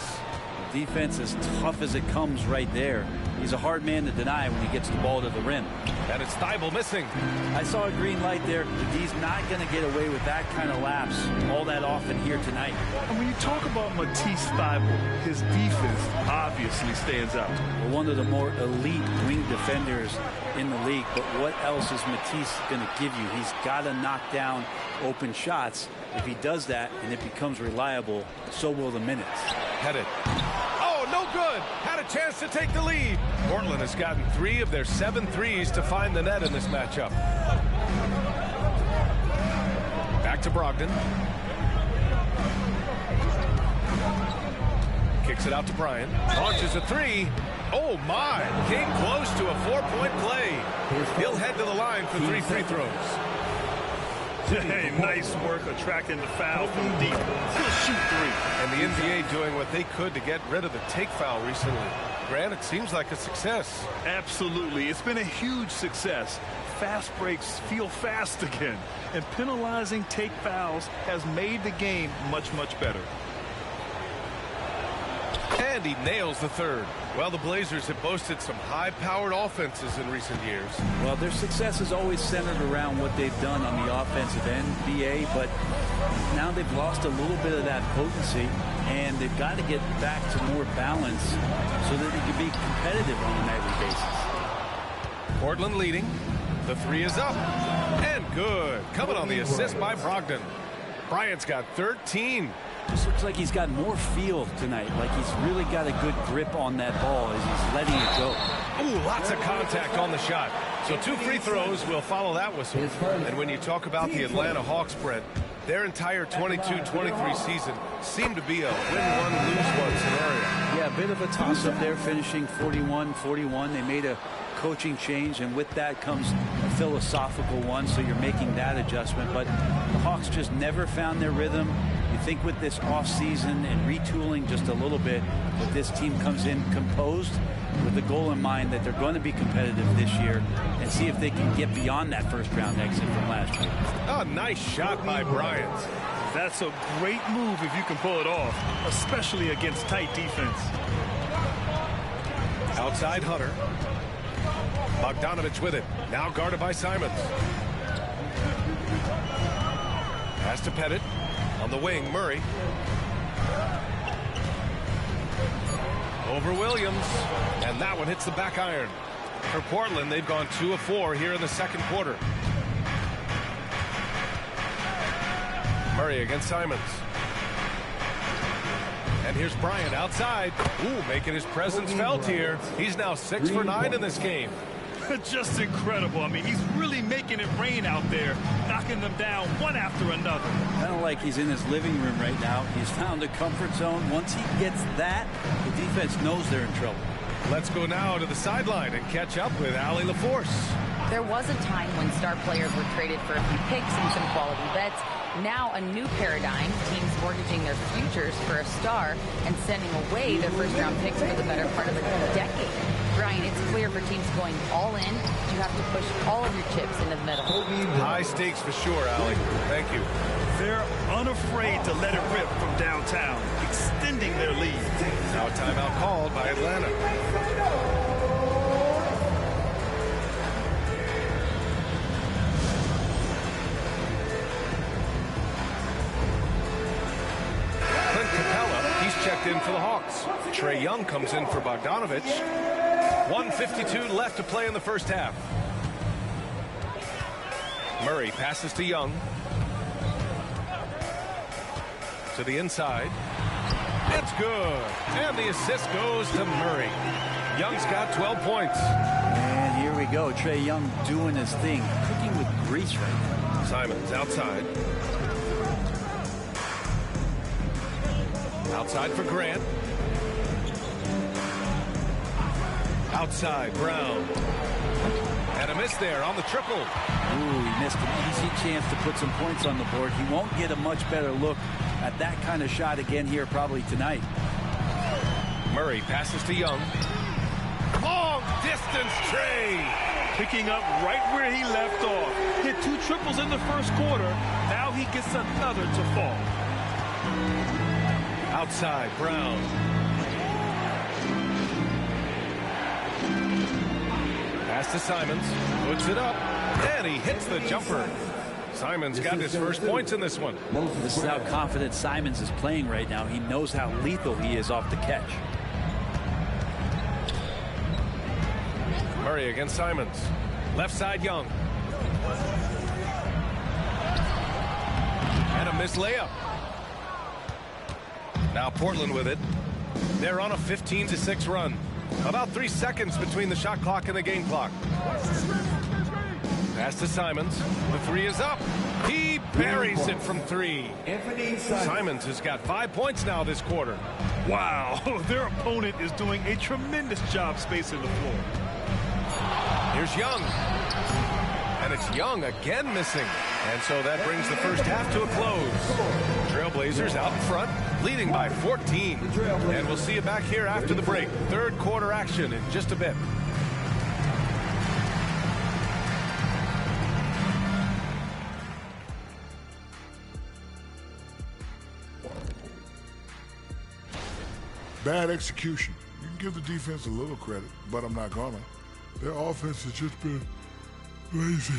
The defense as tough as it comes right there. He's a hard man to deny when he gets the ball to the rim. And it's Thibault missing. I saw a green light there. He's not going to get away with that kind of lapse all that often here tonight. And when you talk about Matisse Thibault, his defense obviously stands out. Well, one of the more elite wing defenders in the league. But what else is Matisse going to give you? He's got to knock down open shots. If he does that and it becomes reliable, so will the minutes. Headed. Oh, no good. Had a chance to take the lead. Portland has gotten 3 of their 7 threes to find the net in this matchup. Back to Brogdon. Kicks it out to Bryant. Launches a 3. Oh, my. Came close to a 4-point play. He'll head to the line for 3 free throws. Hey, nice work attracting the foul from deep. He'll shoot 3. And the NBA doing what they could to get rid of the take foul recently. Grant, it seems like a success. Absolutely. It's been a huge success. Fast breaks feel fast again. And penalizing take fouls has made the game much, much better. And he nails the 3rd. Well, the Blazers have boasted some high-powered offenses in recent years. Well, their success is always centered around what they've done on the offensive end, BA, but now they've lost a little bit of that potency, and they've got to get back to more balance so that they can be competitive on a nightly basis. Portland leading. The 3 is up. And good. Coming on the assist by Brogdon. Bryant's got 13. Just looks like he's got more feel tonight, like he's really got a good grip on that ball as he's letting it go. Ooh, lots of contact on the shot. So 2 free throws will follow that whistle. And when you talk about the Atlanta Hawks, Brent, their entire 22-23 season seemed to be a win-one, lose-one scenario. Yeah, a bit of a toss-up there, finishing 41-41. They made a coaching change, and with that comes a philosophical one, so you're making that adjustment. But the Hawks just never found their rhythm. You think with this offseason and retooling just a little bit, that this team comes in composed with the goal in mind that they're going to be competitive this year and see if they can get beyond that first-round exit from last year. Oh, nice shot by Bryant. That's a great move if you can pull it off, especially against tight defense. Outside Hunter. Bogdanovich with it. Now guarded by Simons. Pass to Pettit. On the wing, Murray. Over Williams. And that one hits the back iron. For Portland, they've gone 2 of 4 here in the second quarter. Murray against Simons. And here's Bryant outside. Ooh, making his presence felt here. He's now 6 for 9 in this game. Just incredible. I mean, he's really making it rain out there, knocking them down one after another. Kind of like he's in his living room right now. He's found a comfort zone. Once he gets that, the defense knows they're in trouble. Let's go now to the sideline and catch up with Allie LaForce. There was a time when star players were traded for a few picks and some quality vets. Now a new paradigm, teams mortgaging their futures for a star and sending away their first-round picks for the better part of a decade. Brian, it's clear for teams going all in, you have to push all of your chips into the middle. High stakes for sure, Allie. Thank you. They're unafraid to let it rip from downtown, extending their lead. Now a timeout called by Atlanta. Checked in for the Hawks. Trae Young comes in for Bogdanovich. 1:52 left to play in the first half. Murray passes to Young. To the inside. It's good. And the assist goes to Murray. Young's got 12 points. And here we go. Trae Young doing his thing. Cooking with grease right now. Simons outside. Outside for Grant. Outside, Brown. And a miss there on the triple. Ooh, he missed an easy chance to put some points on the board. He won't get a much better look at that kind of shot again here probably tonight. Murray passes to Young. Long distance Trae. Picking up right where he left off. Hit 2 triples in the first quarter. Now he gets another to fall. Outside, Brown. Pass to Simons. Puts it up. And he hits the jumper. Simons got his first points in this one. This is how confident Simons is playing right now. He knows how lethal he is off the catch. Murray against Simons. Left side, Young. And a missed layup. Now Portland with it. They're on a 15-6 run. About 3 seconds between the shot clock and the game clock. Pass to Simons. The 3 is up. He buries it from 3. Simons has got 5 points now this quarter. Wow, their opponent is doing a tremendous job spacing the floor. Here's Young. And it's Young again missing. And so that brings the first half to a close. Trailblazers out in front, leading by 14. And we'll see you back here after the break. Third quarter action in just a bit. Bad execution. You can give the defense a little credit, but I'm not gonna. Their offense has just been lazy.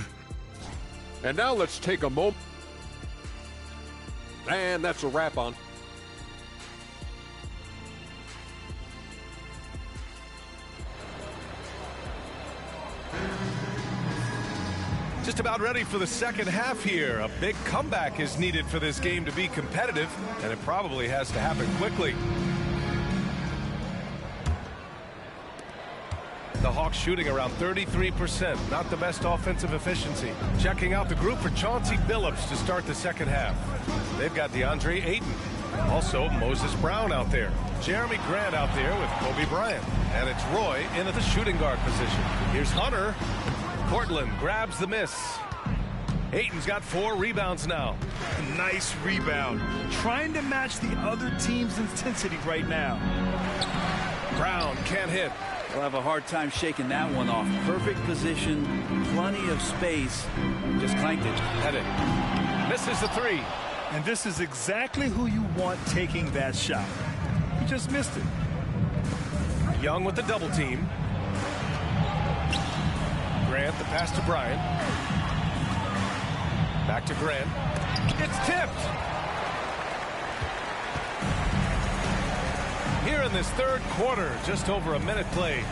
And now let's take a moment. And that's a wrap on. Just about ready for the second half here. A big comeback is needed for this game to be competitive, and it probably has to happen quickly. The Hawks shooting around 33%. Not the best offensive efficiency. Checking out the group for Chauncey Billups to start the second half. They've got DeAndre Ayton. Also, Moses Brown out there. Jeremy Grant out there with Kobe Bryant. And it's Roy into the shooting guard position. Here's Hunter. Portland grabs the miss. Ayton's got 4 rebounds now. Nice rebound. Trying to match the other team's intensity right now. Brown can't hit. We'll have a hard time shaking that one off. Perfect position, plenty of space. Just clanked it. Pettit misses the 3. And this is exactly who you want taking that shot. He just missed it. Young with the double team. Grant, the pass to Bryant. Back to Grant. It's tipped. Here in this third quarter, just over a minute played.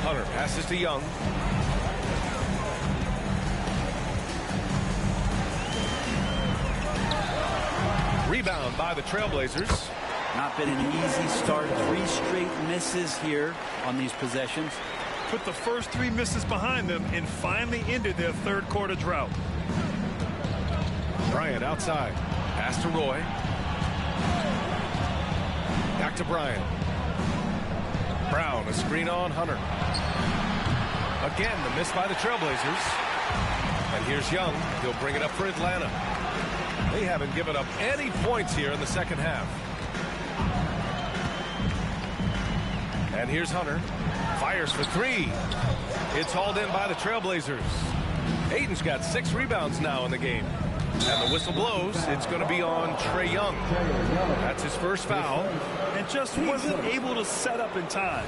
Hunter passes to Young. Rebound by the Trailblazers. Not been an easy start. 3 straight misses here on these possessions. Put the first 3 misses behind them and finally ended their third quarter drought. Bryant outside. Pass to Roy. Back to Bryant. Brown, a screen on Hunter. Again, the miss by the Trailblazers. And here's Young. He'll bring it up for Atlanta. They haven't given up any points here in the second half. And here's Hunter. Fires for 3. It's hauled in by the Trailblazers. Ayton's got 6 rebounds now in the game. And the whistle blows. It's going to be on Trae Young. That's his first foul. And just wasn't able to set up in time.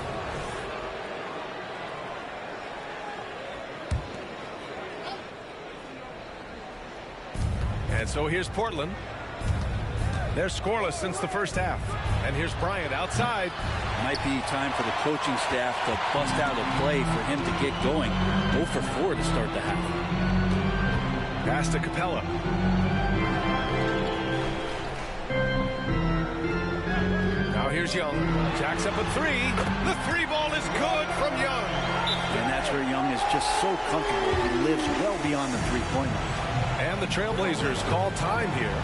And so here's Portland. They're scoreless since the first half. And here's Bryant outside. Might be time for the coaching staff to bust out a play for him to get going. 0 for 4 to start the half. Pass to Capella. Now here's Young. Jacks up a 3. The 3 ball is good from Young. And that's where Young is just so comfortable. He lives well beyond the 3-point line. And the Trailblazers call time here.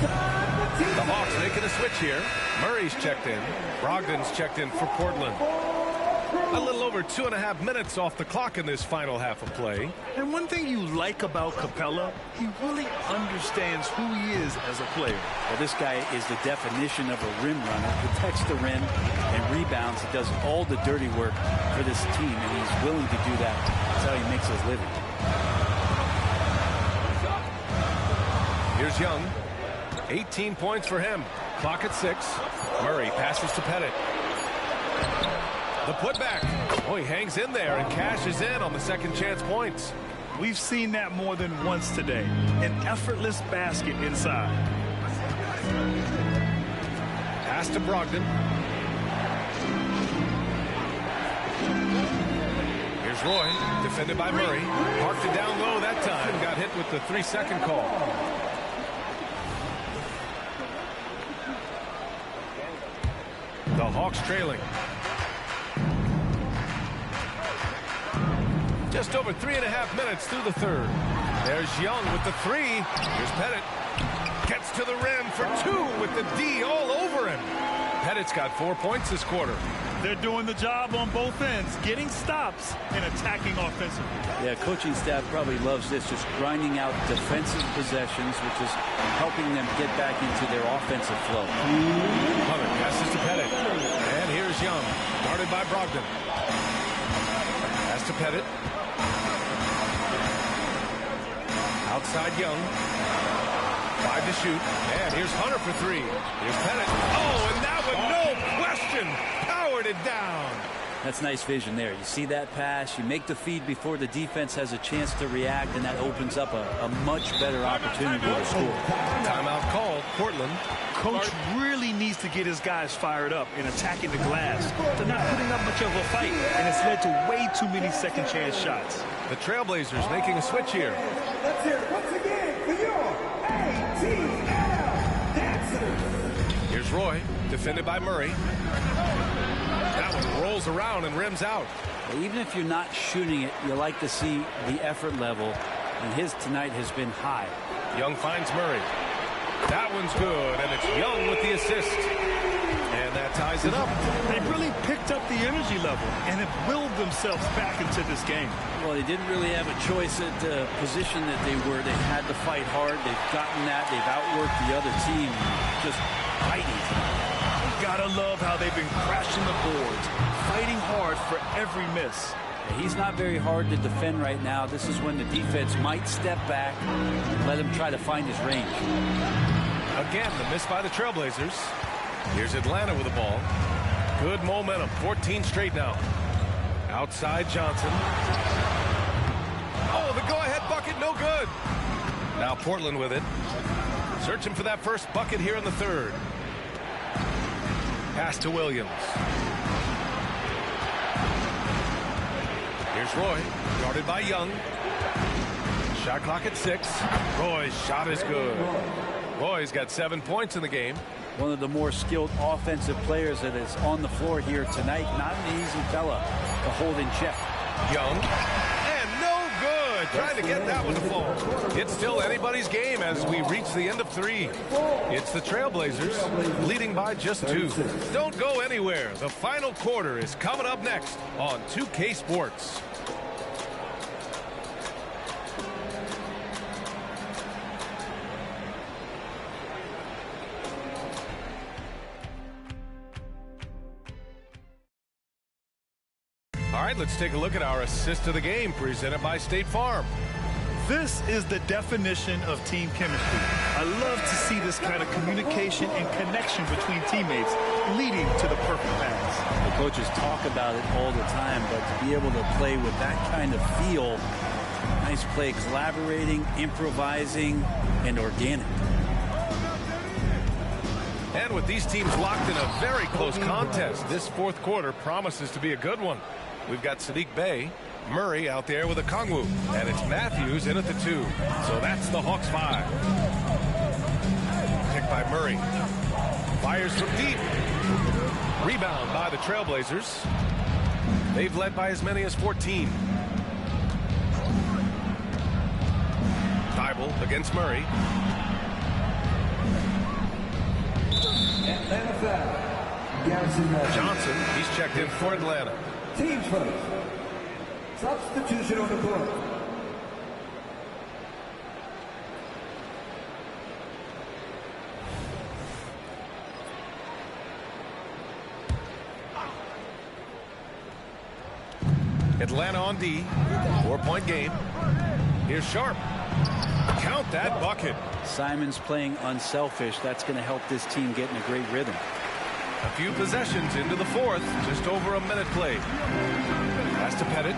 The Hawks making a switch here. Murray's checked in. Brogdon's checked in for Portland. A little over 2.5 minutes off the clock in this final half of play. And one thing you like about Capella, he really understands who he is as a player. Well, this guy is the definition of a rim runner. Protects the rim and rebounds. He does all the dirty work for this team, and he's willing to do that. That's how he makes his living. Here's Young. 18 points for him. Clock at 6. Murray passes to Pettit. The putback. Oh, he hangs in there and cashes in on the second chance points. We've seen that more than once today. An effortless basket inside. Pass to Brogdon. Here's Roy, defended by Murray. Parked it down low that time. Got hit with the 3-second call. The Hawks trailing. Just over 3.5 minutes through the third. There's Young with the 3. Here's Pettit. Gets to the rim for 2 with the D all over him. Pettit's got 4 points this quarter. They're doing the job on both ends, getting stops and attacking offensively. Yeah, coaching staff probably loves this, just grinding out defensive possessions, which is helping them get back into their offensive flow. Hunter passes to Pettit. And here's Young, guarded by Brogdon. Pass to Pettit. Outside Young. 5 to shoot. And here's Hunter for 3. Here's Pettit. Oh, and that one, no question, powered it down. That's nice vision there. You see that pass, you make the feed before the defense has a chance to react, and that opens up a much better opportunity to score. Timeout called, Portland. Coach really needs to get his guys fired up and attacking the glass. They're not putting up much of a fight, and it's led to way too many second chance shots. The Trailblazers making a switch here. Let's hear it once again for your ATL Dancers. Here's Roy, defended by Murray. That one rolls around and rims out. Even if you're not shooting it, you like to see the effort level, and his tonight has been high. Young finds Murray. That one's good, and it's Young with the assist. And that ties it up. They really picked up the energy level and have willed themselves back into this game. Well, they didn't really have a choice at the position that they were. They had to fight hard. They've gotten that. They've outworked the other team. Just fighting tonight. Gotta love how they've been crashing the boards, fighting hard for every miss. He's not very hard to defend right now. This is when the defense might step back and let him try to find his range. Again, the miss by the Trailblazers. Here's Atlanta with the ball. Good momentum, 14 straight now. Outside Johnson. Oh, the go-ahead bucket, no good. Now Portland with it. Searching for that first bucket here in the third. Pass to Williams. Here's Roy, guarded by Young. Shot clock at 6. Roy's shot is good. Roy's got 7 points in the game. One of the more skilled offensive players that is on the floor here tonight. Not an easy fella to hold in check. Young. And no good. Trying to get that one to fall. It's still anybody's game as we reach the end of 3. It's the Trailblazers leading by just 2. Don't go anywhere. The final quarter is coming up next on 2K Sports. All right, let's take a look at our assist of the game presented by State Farm. This is the definition of team chemistry. I love to see this kind of communication and connection between teammates leading to the perfect pass. The coaches talk about it all the time, but to be able to play with that kind of feel, nice play, collaborating, improvising, and organic. And with these teams locked in a very close contest, this fourth quarter promises to be a good one. We've got Sadiq Bey, Murray out there with a Kongwu, and it's Matthews in at the 2. So that's the Hawks 5. Picked by Murray. Fires from deep. Rebound by the Trailblazers. They've led by as many as 14. Thibault against Murray. Atlanta foul. Johnson, he's checked in for Atlanta. Teams first. Substitution on the court. Atlanta on D. 4-point game. Here's Sharp. Count that bucket. Simon's playing unselfish. That's going to help this team get in a great rhythm. A few possessions into the fourth. Just over a minute played. Pass to Pettit.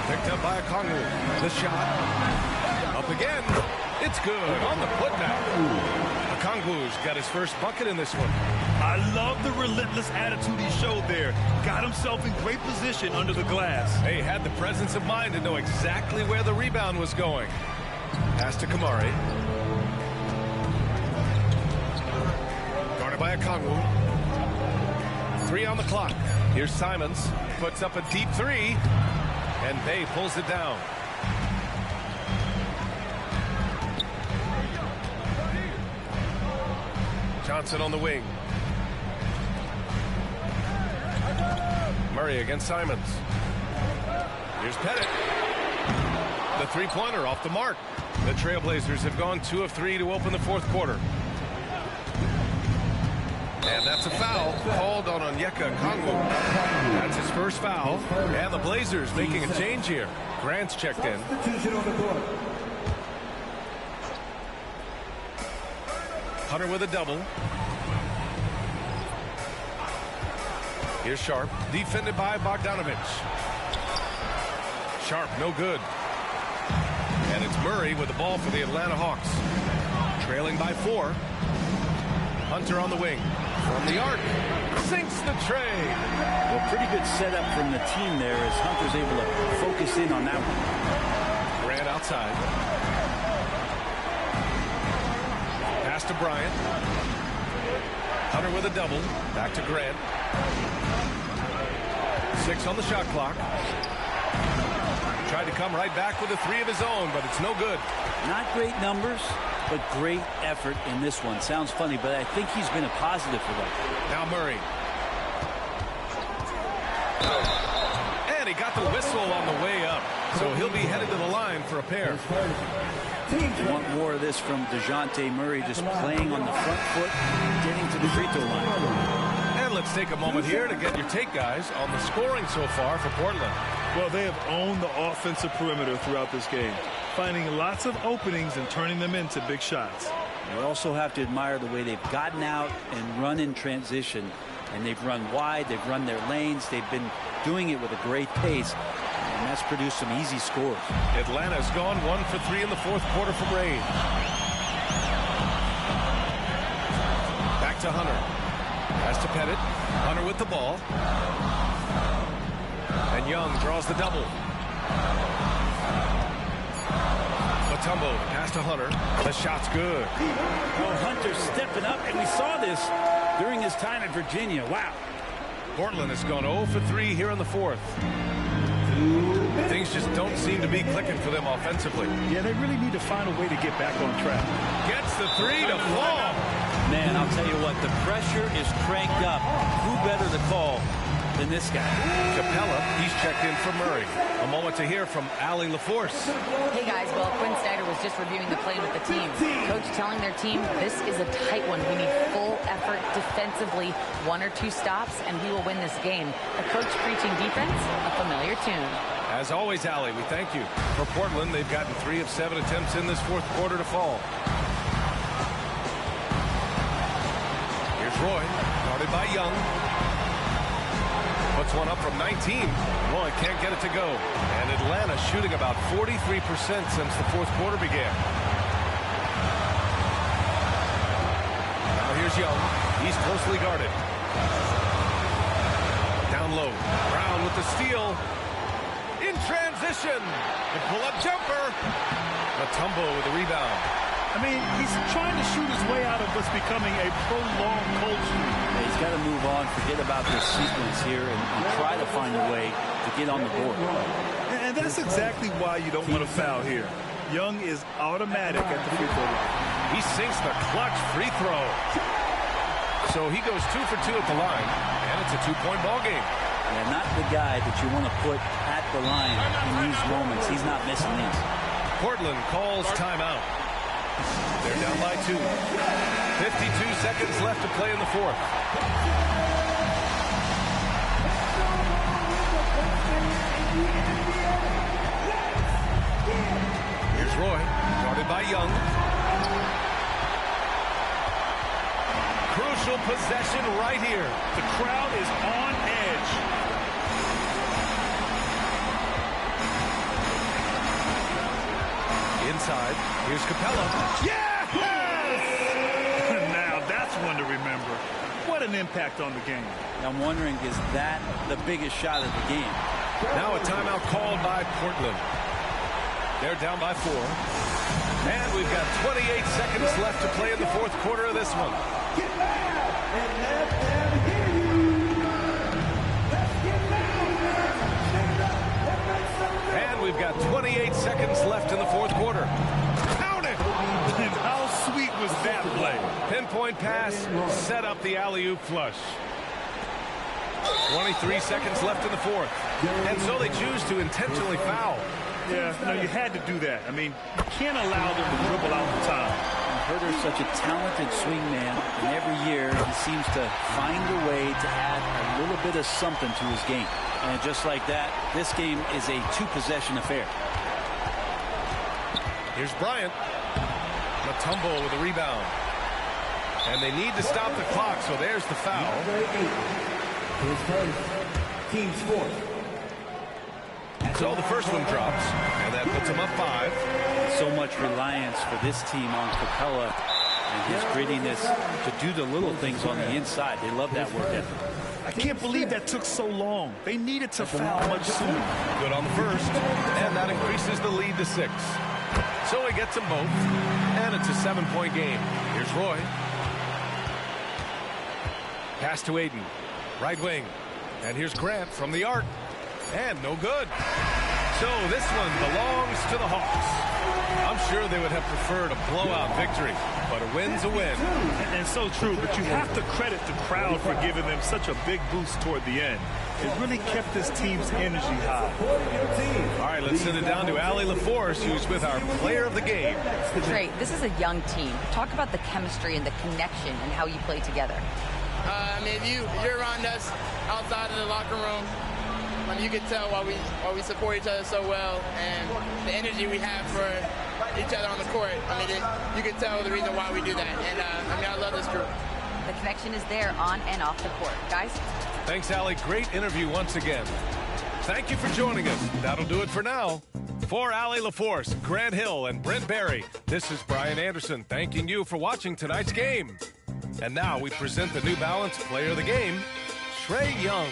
Picked up by Kongwu. The shot. Up again. It's good on the putback. Kongwu's got his first bucket in this one. I love the relentless attitude he showed there. Got himself in great position under the glass. He had the presence of mind to know exactly where the rebound was going. Pass to Kamari. Guarded by a Kongwu. 3 on the clock. Here's Simons. Puts up a deep 3. And Bey pulls it down. Johnson on the wing. Murray against Simons. Here's Pettit. The three-pointer off the mark. The Trailblazers have gone 2 of 3 to open the fourth quarter. And that's a foul called on Onyeka Kongwu. That's his first foul. And the Blazers making a change here. Grant's checked in. Hunter with a double. Here's Sharp, defended by Bogdanovich. Sharp, no good. And it's Murray with the ball for the Atlanta Hawks. Trailing by 4. Hunter on the wing. From the arc. Sinks the tray. Well, pretty good setup from the team there as Hunter's able to focus in on that one. Grant outside. Pass to Bryant. Hunter with a double. Back to Grant. 6 on the shot clock. Tried to come right back with a 3 of his own, but it's no good. Not great numbers, but great effort in this one. Sounds funny, but I think he's been a positive for them. Now Murray. And he got the whistle on the way up, so he'll be headed to the line for a pair. Want more of this from DeJounte Murray, just playing on the front foot, getting to the free throw line. And let's take a moment here to get your take, guys, on the scoring so far for Portland. Well, they have owned the offensive perimeter throughout this game, finding lots of openings and turning them into big shots. You also have to admire the way they've gotten out and run in transition. And they've run wide, they've run their lanes, they've been doing it with a great pace. And that's produced some easy scores. Atlanta's gone 1 for 3 in the fourth quarter from Reid. Back to Hunter. Pass to Pettit. Hunter with the ball. And Young draws the double. Mutombo, pass to Hunter. The shot's good. Oh, Hunter's stepping up, and we saw this during his time in Virginia. Wow. Portland has gone 0 for 3 here in the fourth. Things just don't seem to be clicking for them offensively. Yeah, they really need to find a way to get back on track. Gets the 3 to fall. Man, I'll tell you what, the pressure is cranked up. Who better to call than this guy? Capella, he's checked in for Murray. A moment to hear from Allie LaForce. Hey guys, well, Quinn Snyder was just reviewing the play with the team. Coach telling their team this is a tight one. We need full effort defensively, 1 or 2 stops, and we will win this game. The coach preaching defense, a familiar tune. As always, Allie, we thank you. For Portland, they've gotten 3 of 7 attempts in this fourth quarter to fall. Here's Roy, guarded by Young. Puts one up from 19. Roy can't get it to go. And Atlanta shooting about 43% since the fourth quarter began. Now here's Young. He's closely guarded. Down low. Brown with the steal. In transition. The pull-up jumper. Mutombo with the rebound. I mean, he's trying to shoot his way out of what's becoming a prolonged cold streak. Yeah, he's got to move on, forget about this sequence here, and try to find a way to get on the board. And that's exactly why you don't want to foul here. Young is automatic at the free throw line. He sinks the clutch free throw. So he goes 2 for 2 at the line, and it's a 2-point ball game. And not the guy that you want to put at the line in these moments. He's not missing these. Portland calls timeout. They're down by 2. 52 seconds left to play in the fourth. Here's Roy, guarded by Young. Crucial possession right here. The crowd is on edge. Inside, here's Capella. Yes! Now that's one to remember. What an impact on the game. I'm wondering, is that the biggest shot of the game? Now a timeout called by Portland. They're down by 4. And we've got 28 seconds left to play in the fourth quarter of this one. Get loud and let them hear you. Let's get loud. And we've got 28 seconds left in the fourth quarter. Count it! And how sweet was that play? Pinpoint pass, set up the alley-oop flush. 23 seconds left in the fourth. And so they choose to intentionally foul. Yeah, no, you had to do that. I mean, you can't allow them to dribble out the time. Herder's such a talented swing man, and every year he seems to find a way to add a little bit of something to his game. And just like that, this game is a 2-possession affair. Here's Bryant. Mutombo with a rebound. And they need to stop the clock, so there's the foul. His first, team fourth. So the first one drops, and that puts them up 5. So much reliance for this team on Capella and his grittiness to do the little things on the inside. They love that work ethic. I can't believe that took so long. They needed to foul much sooner. Good on the first, and that increases the lead to 6. So he gets them both, and it's a 7-point game. Here's Roy. Pass to Aiden. Right wing. And here's Grant from the arc. And no good. So this one belongs to the Hawks. I'm sure they would have preferred a blowout victory, but a win's a win. And so true, but you have to credit the crowd for giving them such a big boost toward the end. It really kept this team's energy high. All right, let's send it down to Allie LaForce, who's with our player of the game. Trey, this is a young team. Talk about the chemistry and the connection and how you play together. I mean, if you're around us outside of the locker room, you can tell why we support each other so well, and the energy we have for each other on the court. I mean, you can tell the reason why we do that. And I mean, I love this group. The connection is there on and off the court. Guys? Thanks, Allie. Great interview once again. Thank you for joining us. That'll do it for now. For Allie LaForce, Grant Hill, and Brent Barry, this is Brian Anderson thanking you for watching tonight's game. And now we present the New Balance Player of the Game, Trey Young.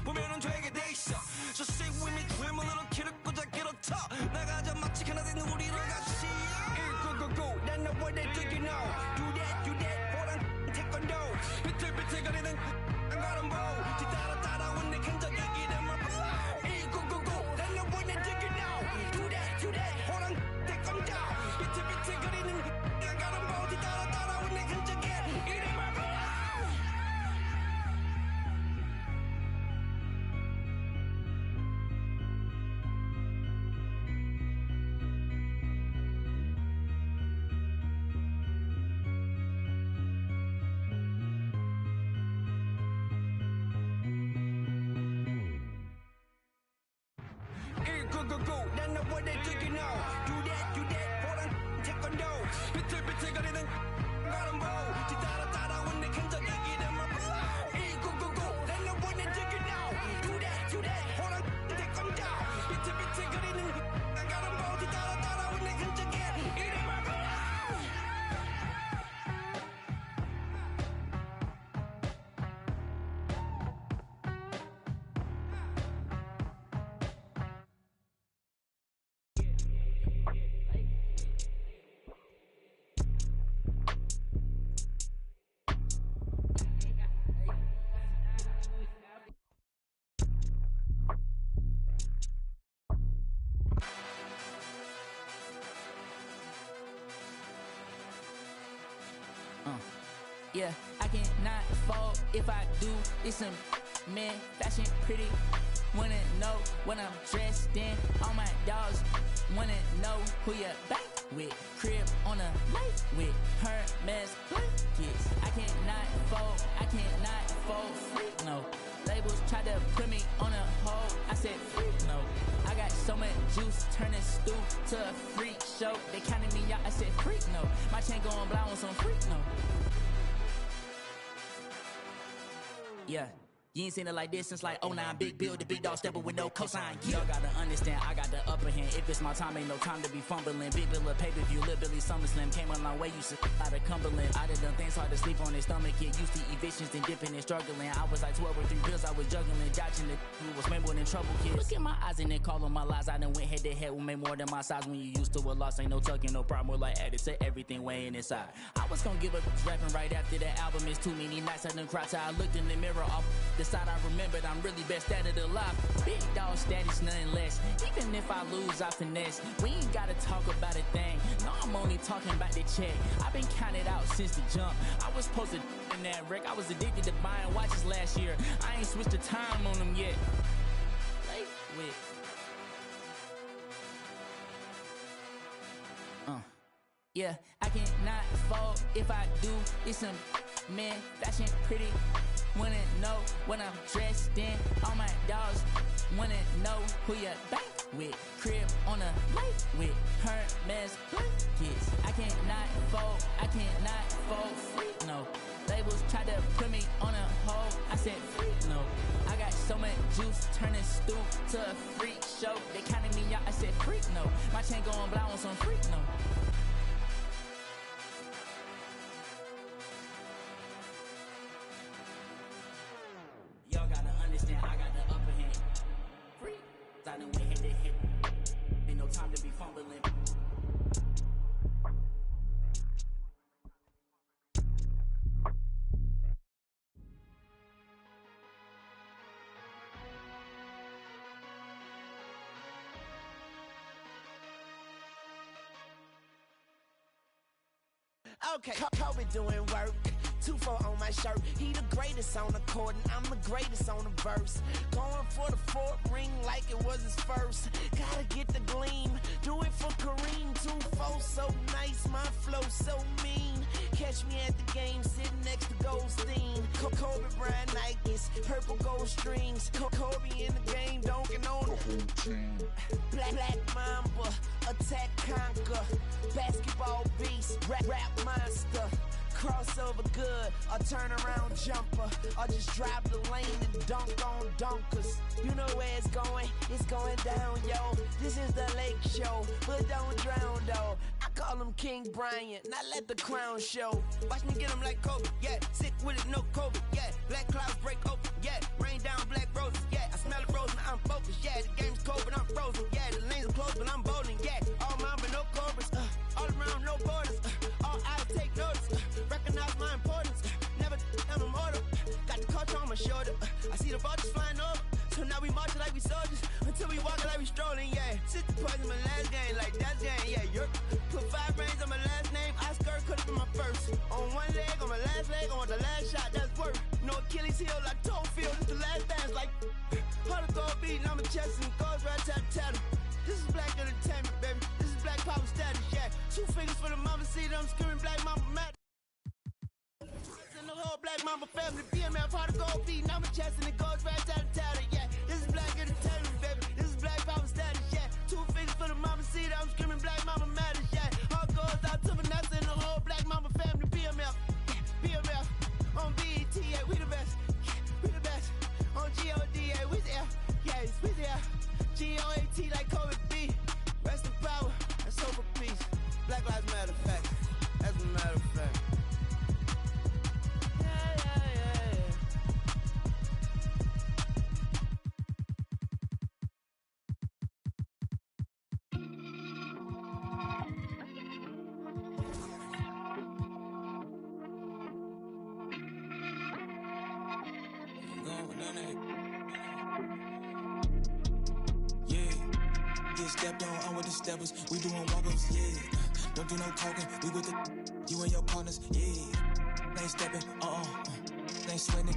보면은 되게 돼 있어. So sit with me, clear my little kid, 꽂아 get up top. 나가자 마치 하나 된 우리를 같이. Go, then know what they do, you know. Do that, 호랑 태권도. 비틀비틀거리는 안가는 보. 뒤따라 내 흔적이 이름을 불러. Go, then know what they do, you know. Do that, 호랑 태권도. 비틀비틀거리는 안가는 보. 뒤따라 내 흔적이 이름을 불러. Go, then know what they do, you know. Do that, 호랑 태권도. 비틀비틀거리는 안가는 보. 뒤따라 내 흔적이 이름을 불러. Go, then know what they do, you know. Do that, 호랑 태권도. 비틀비틀거리는 안가는 보. 뒤따라 내 흔적이 이름을 불러. Yeah, I cannot fall if I do. It's some man, fashion pretty. Wanna know what I'm dressed in. All my dogs wanna know who you back with. Crib on a lake with Hermes blankets. I cannot fold free, no. Labels try to put me on a hold. I said free, no. I got so much juice, turning stew to a freak show. They counted me out, I said freak, no. My chain going blind on some freak, no. Yeah, you ain't seen it like this since like 09. Big bill, the big dog stepping with no cosign. Y'all gotta understand, I got the upper hand. If it's my time, ain't no time to be fumbling. Big bill of pay-per-view, Lil Billy SummerSlam. Came a long way, used to out of Cumberland. I done done things hard to sleep on his stomach. Get used to evictions and dipping and struggling. I was like 12 or 3 bills, I was juggling. Dodging the who was way more than trouble kids. Look at my eyes and then call on my lies. I done went head to head with me more than my size. When you used to a loss, ain't no tucking, no problem. More like added to everything weighing inside. I was gonna give up rapping right after that album. It's too many nights I done cried till I looked in the mirror off the side I remembered. I'm really best at it alive. Big dog status, nothing less. Even if I lose, I finesse. We ain't gotta talk about a thing. No, I'm only talking about the check. I've been counted out since the jump. I was supposed to in that wreck. I was addicted to buying watches last year. I ain't switched the time on them yet. Late with. Yeah, I cannot fall if I do. It's some man, fashion pretty. Wanna know what I'm dressed in. All my dogs wanna know who you bank with. Crib on a lake with Hermes blankets. I cannot fold free, no. Labels tried to put me on a hold, I said free, no. I got so much juice, turning stoop to a freak show. They counted me out, I said freak, no. My chain going, but I want some freak, no. Y'all gotta understand, I got the upper hand. Free, I done went head to head. Ain't no time to be fumbling. Okay, Kobe doing work. 2-4 on my shirt. He the greatest on the court, and I'm the greatest on the verse. Going for the fourth ring like it was his first. Gotta get the gleam. Do it for Kareem. 2-4 so nice, my flow so mean. Catch me at the game, sitting next to Goldstein. Kobe Bryant Nikes, purple gold strings. Kobe in the game, donking on the whole team. Black Mamba, attack conquer. Basketball beast, rap monster. Crossover good, a turnaround jumper, or just drive the lane and dunk on dunkers. You know where it's going down, yo. This is the Lake Show, but don't drown, though. I call him King Bryant, not let the crown show. Watch me get him like Kobe, yeah. Sick with it, no COVID, yeah. Black clouds break open, yeah. Rain down black roses, yeah. I smell the rose, now I'm focused, yeah. The game's cold, but I'm frozen, yeah. The lanes are closed, but I'm bowling, yeah. All mine, but no cobras, all around, no borders. All eyes take notice, recognize my importance. Never I'm immortal. Got the culture on my shoulder. I see the vultures flying over. So now we marching like we soldiers until we walking like we strolling, yeah. 60 points in my last game, like that's game, yeah. Put 5 rings on my last name. Oscar could have been my first. On one leg, on my last leg, on the last shot, that's work. No Achilles heel like toe field. It's the last dance, like 100 gold beating on my chest and goes right tat. This is black entertainment, baby. This is black power status, yeah. 2 fingers for the mama, see them screaming black mama mad. And the whole black mama family, BMF, hard to go beating on my chest and it goes right tat, yeah. This is black entertainment, baby. This is black power status, yeah. 2 fingers for the mama, see them screaming black mama matters, yeah. All goes out to Vanessa and the whole black mama family, BMF, on BET, yeah, we the best, we the best. On GOD, yeah, we there, yeah, we there. GOAT like Kobe B. Rest in power, that's hope for peace. Black Lives Matter fact. That's a matter of fact. Stepped on, I'm with the steppers, we doing walk-ups, yeah. Don't do no talking, we with the, you and your partners, yeah. Ain't stepping, ain't sweating,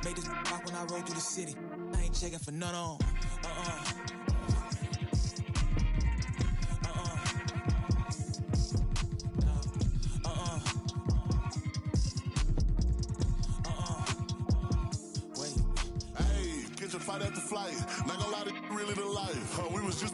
made this rock when I rode through the city. I ain't checking for none on, Fight at the flight, not gonna lie to really the life. We was just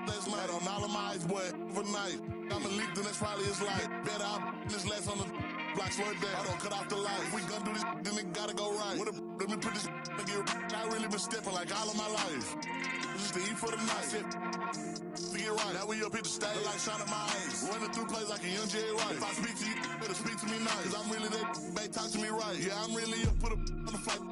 last night on all of my eyes, boy, overnight. I'm a leak, then that's probably his life. Better out this last on the block, slow it down. I don't cut off the light. If we gonna do this, then it gotta go right. Let me put this nigga. I really been stepping like all of my life. Just to eat for the night. To get right. Now we up hit the stage, like shining my eyes. Running through plays like a young Jerry Rice. If I speak to you, better speak to me nice. Cause I'm really that, babe, talk to me right. Yeah, I'm really up, put a on the fight.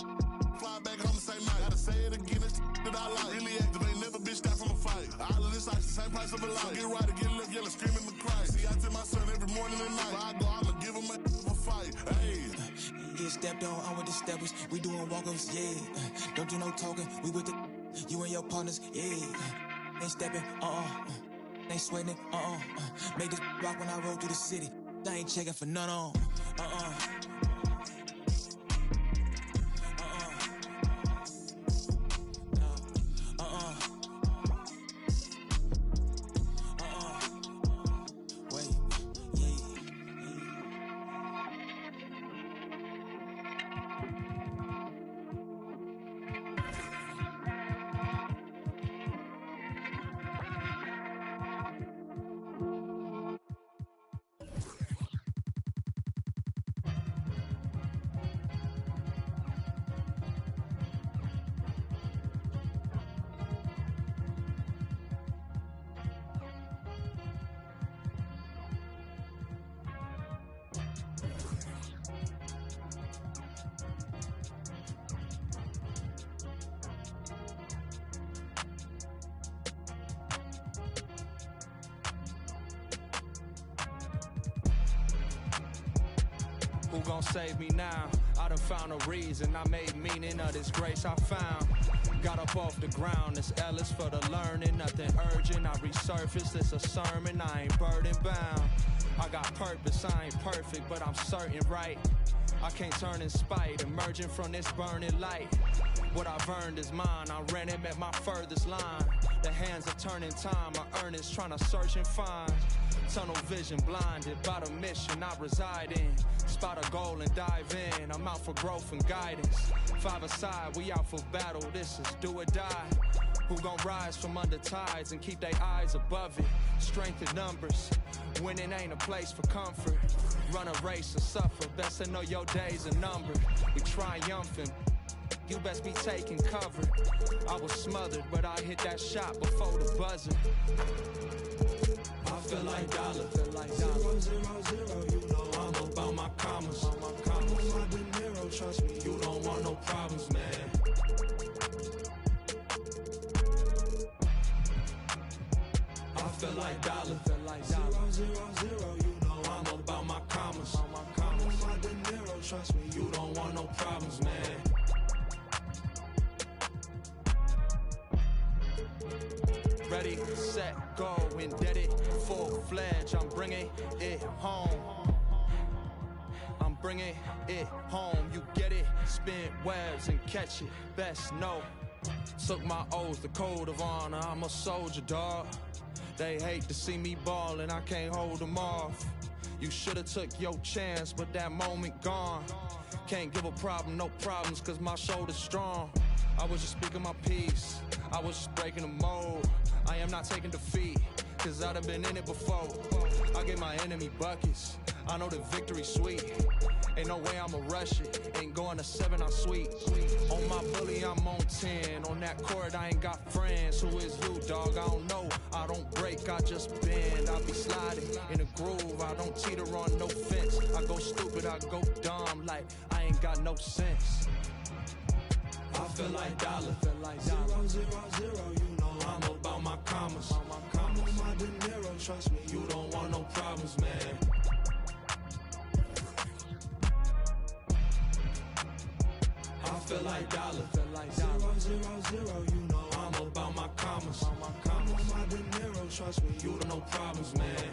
Fly back home the same night. Gotta say it again, it's that I like. Really active, ain't never bitched out from a fight. All of this ice, the same price of a life. So get right or get left, yelling, screaming, and crying. See, I tell my son every morning and night. If I go, I'ma give him a fight. Hey. Get stepped on, I'm with the steppers, we doing walk-ups, yeah. Don't do no talking, we with the, you and your partners, yeah. Ain't stepping, ain't sweating, made this rock when I rode through the city. I ain't checking for none on, Who gon' save me now? I done found a reason. I made meaning of this grace I found. Got up off the ground, this L is for the learning. Nothing urgent, I resurfaced, it's a sermon. I ain't burden bound. I got purpose, I ain't perfect, but I'm certain, right? I can't turn in spite, emerging from this burning light. What I've earned is mine, I ran him at my furthest line. The hands of turning time, my earnest trying to search and find. Tunnel vision blinded by the mission I reside in. Spot a goal and dive in, I'm out for growth and guidance. Five aside, we out for battle, this is do or die. Who gon' rise from under tides and keep their eyes above it? Strength in numbers, winning ain't a place for comfort. Run a race or suffer, best to know your days are numbered. We triumphant, you best be taking cover. I was smothered, but I hit that shot before the buzzer. I feel like dollar, 0, 0, 0, you know I'm about my commas. I'm on my De Niro, trust me, you don't want no problems, man. I feel like dollar, 0, 0, 0, you know I'm about my commas. I'm on my De Niro, trust me, you don't want no problems, man. Ready, set, go, indebted, full-fledged, I'm bringing it home. I'm bringing it home, you get it, spin webs and catch it, best know. Took my oath, the code of honor, I'm a soldier, dawg. They hate to see me ballin', I can't hold them off. You should've took your chance, but that moment gone. Can't give a problem, no problems, cause my shoulder's strong. I was just speaking my piece, I was just breaking the mold. I am not taking defeat, cause I done been in it before. I get my enemy buckets, I know the victory's sweet. Ain't no way I'ma rush it, ain't going to 7, I'm sweet. On my bully, I'm on 10, on that court I ain't got friends. Who is you, dog? I don't know, I don't break, I just bend. I be sliding in a groove, I don't teeter on no fence. I go stupid, I go dumb, like I ain't got no sense. I feel like dollar, 0, 0, 0, you know I'm about my commas. I'm on my De Niro, trust me, you don't want no problems, man. I feel like dollar, 0, 0, 0, you know I'm about my commas. I'm on my De Niro, trust me, you don't know problems, man.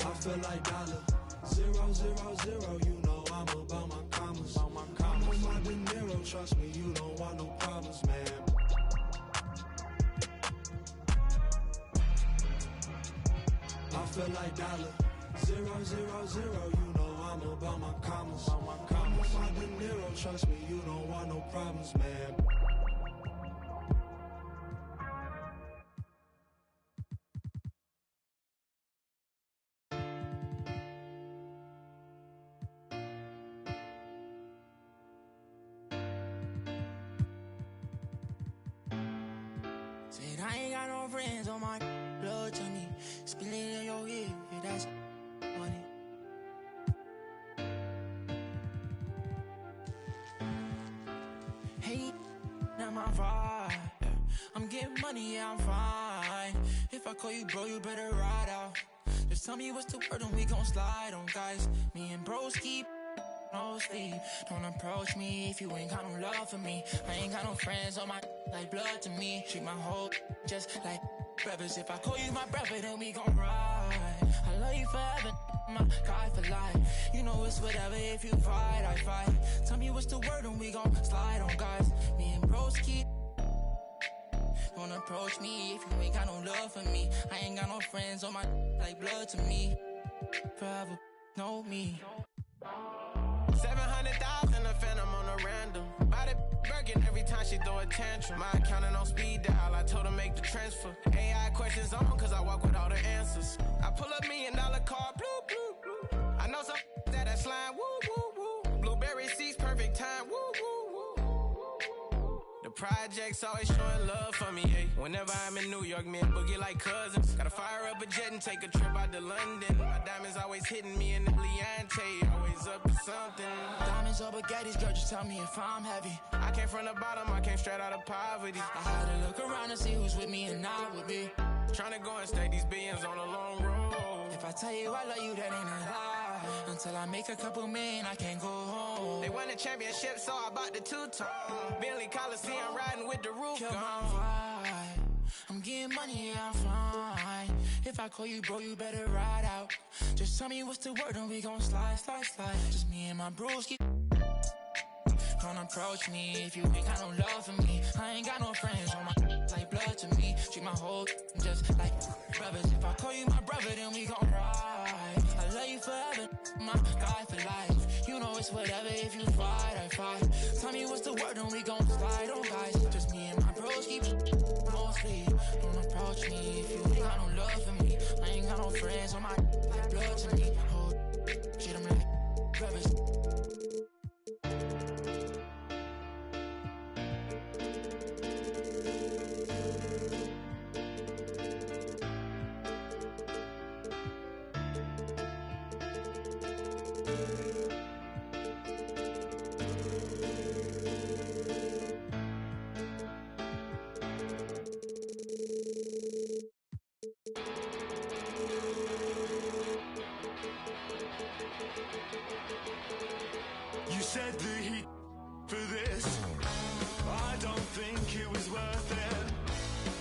I feel like dollar, 0, 0, 0, you know I'm about my commas. I'm on my De Niro, trust me, you don't want no problems, man. I feel like dollar, 0, 0, 0, you know I'm about my commas. I'm on my De Niro, trust me, you don't want no problems, man. Said I ain't got no friends on my blood to me. Spill it in your ear, if that's funny. Hey, not my vibe. I'm getting money, yeah, I'm fine. If I call you bro, you better ride out. Just tell me what's the word and we gon' slide on, guys. Me and bros keep no sleep. Don't approach me if you ain't got no love for me. I ain't got no friends on my like blood to me. Treat my whole just like brothers. If I call you my brother, then we gon' ride. I love you forever, my guy for life. You know it's whatever, if you fight, I fight. Tell me what's the word and we gon' slide on, guys. Me and bros keep. Don't approach me if you ain't got no love for me. I ain't got no friends on my like blood to me. Forever, know me. 700,000 a phantom on a random. Buy that Birkin every time she throw a tantrum. My accountant on speed dial, I told her make the transfer. AI questions on cause I walk with all the answers. I pull $1 million car, blue, blue, blue. I know some that slime, woo, woo, woo. Blueberry seats, perfect time, woo, woo, woo. The projects always showing love for me, yeah. Whenever I'm in New York, me and Boogie like cousins. Gotta fire up a jet and take a trip out to London. My diamonds always hitting me in the Leante, always up to something. Diamonds or baguettes, girl, just tell me if I'm heavy. I came from the bottom, I came straight out of poverty. I had to look around and see who's with me and not with me. Tryna go and stake these billions on a long road. If I tell you I love you, that ain't a lie. Until I make a couple million, I can't go home. They won the championship, so I bought the two-tone. Bentley Coliseum riding with the roof Kill gone. my vibe. I'm getting money, yeah, I'm fine. If I call you bro, you better ride out. Just tell me what's the word and we gon' slide, slide, slide. Just me and my broski. Don't approach me if you ain't got no love for me. I ain't got no friends on my like blood to me. Treat my whole just like brothers. If I call you my brother, then we gon' ride. I love you forever, my guy for life. You know it's whatever, if you fight, I fight. Tell me what's the word and we gon' slide, oh guys. Just me and my bros keep mostly. Don't approach me if you ain't got no love for me. I ain't got no friends on my like blood to me. Oh shit, I'm like brothers. You said the heat for this. I don't think it was worth it.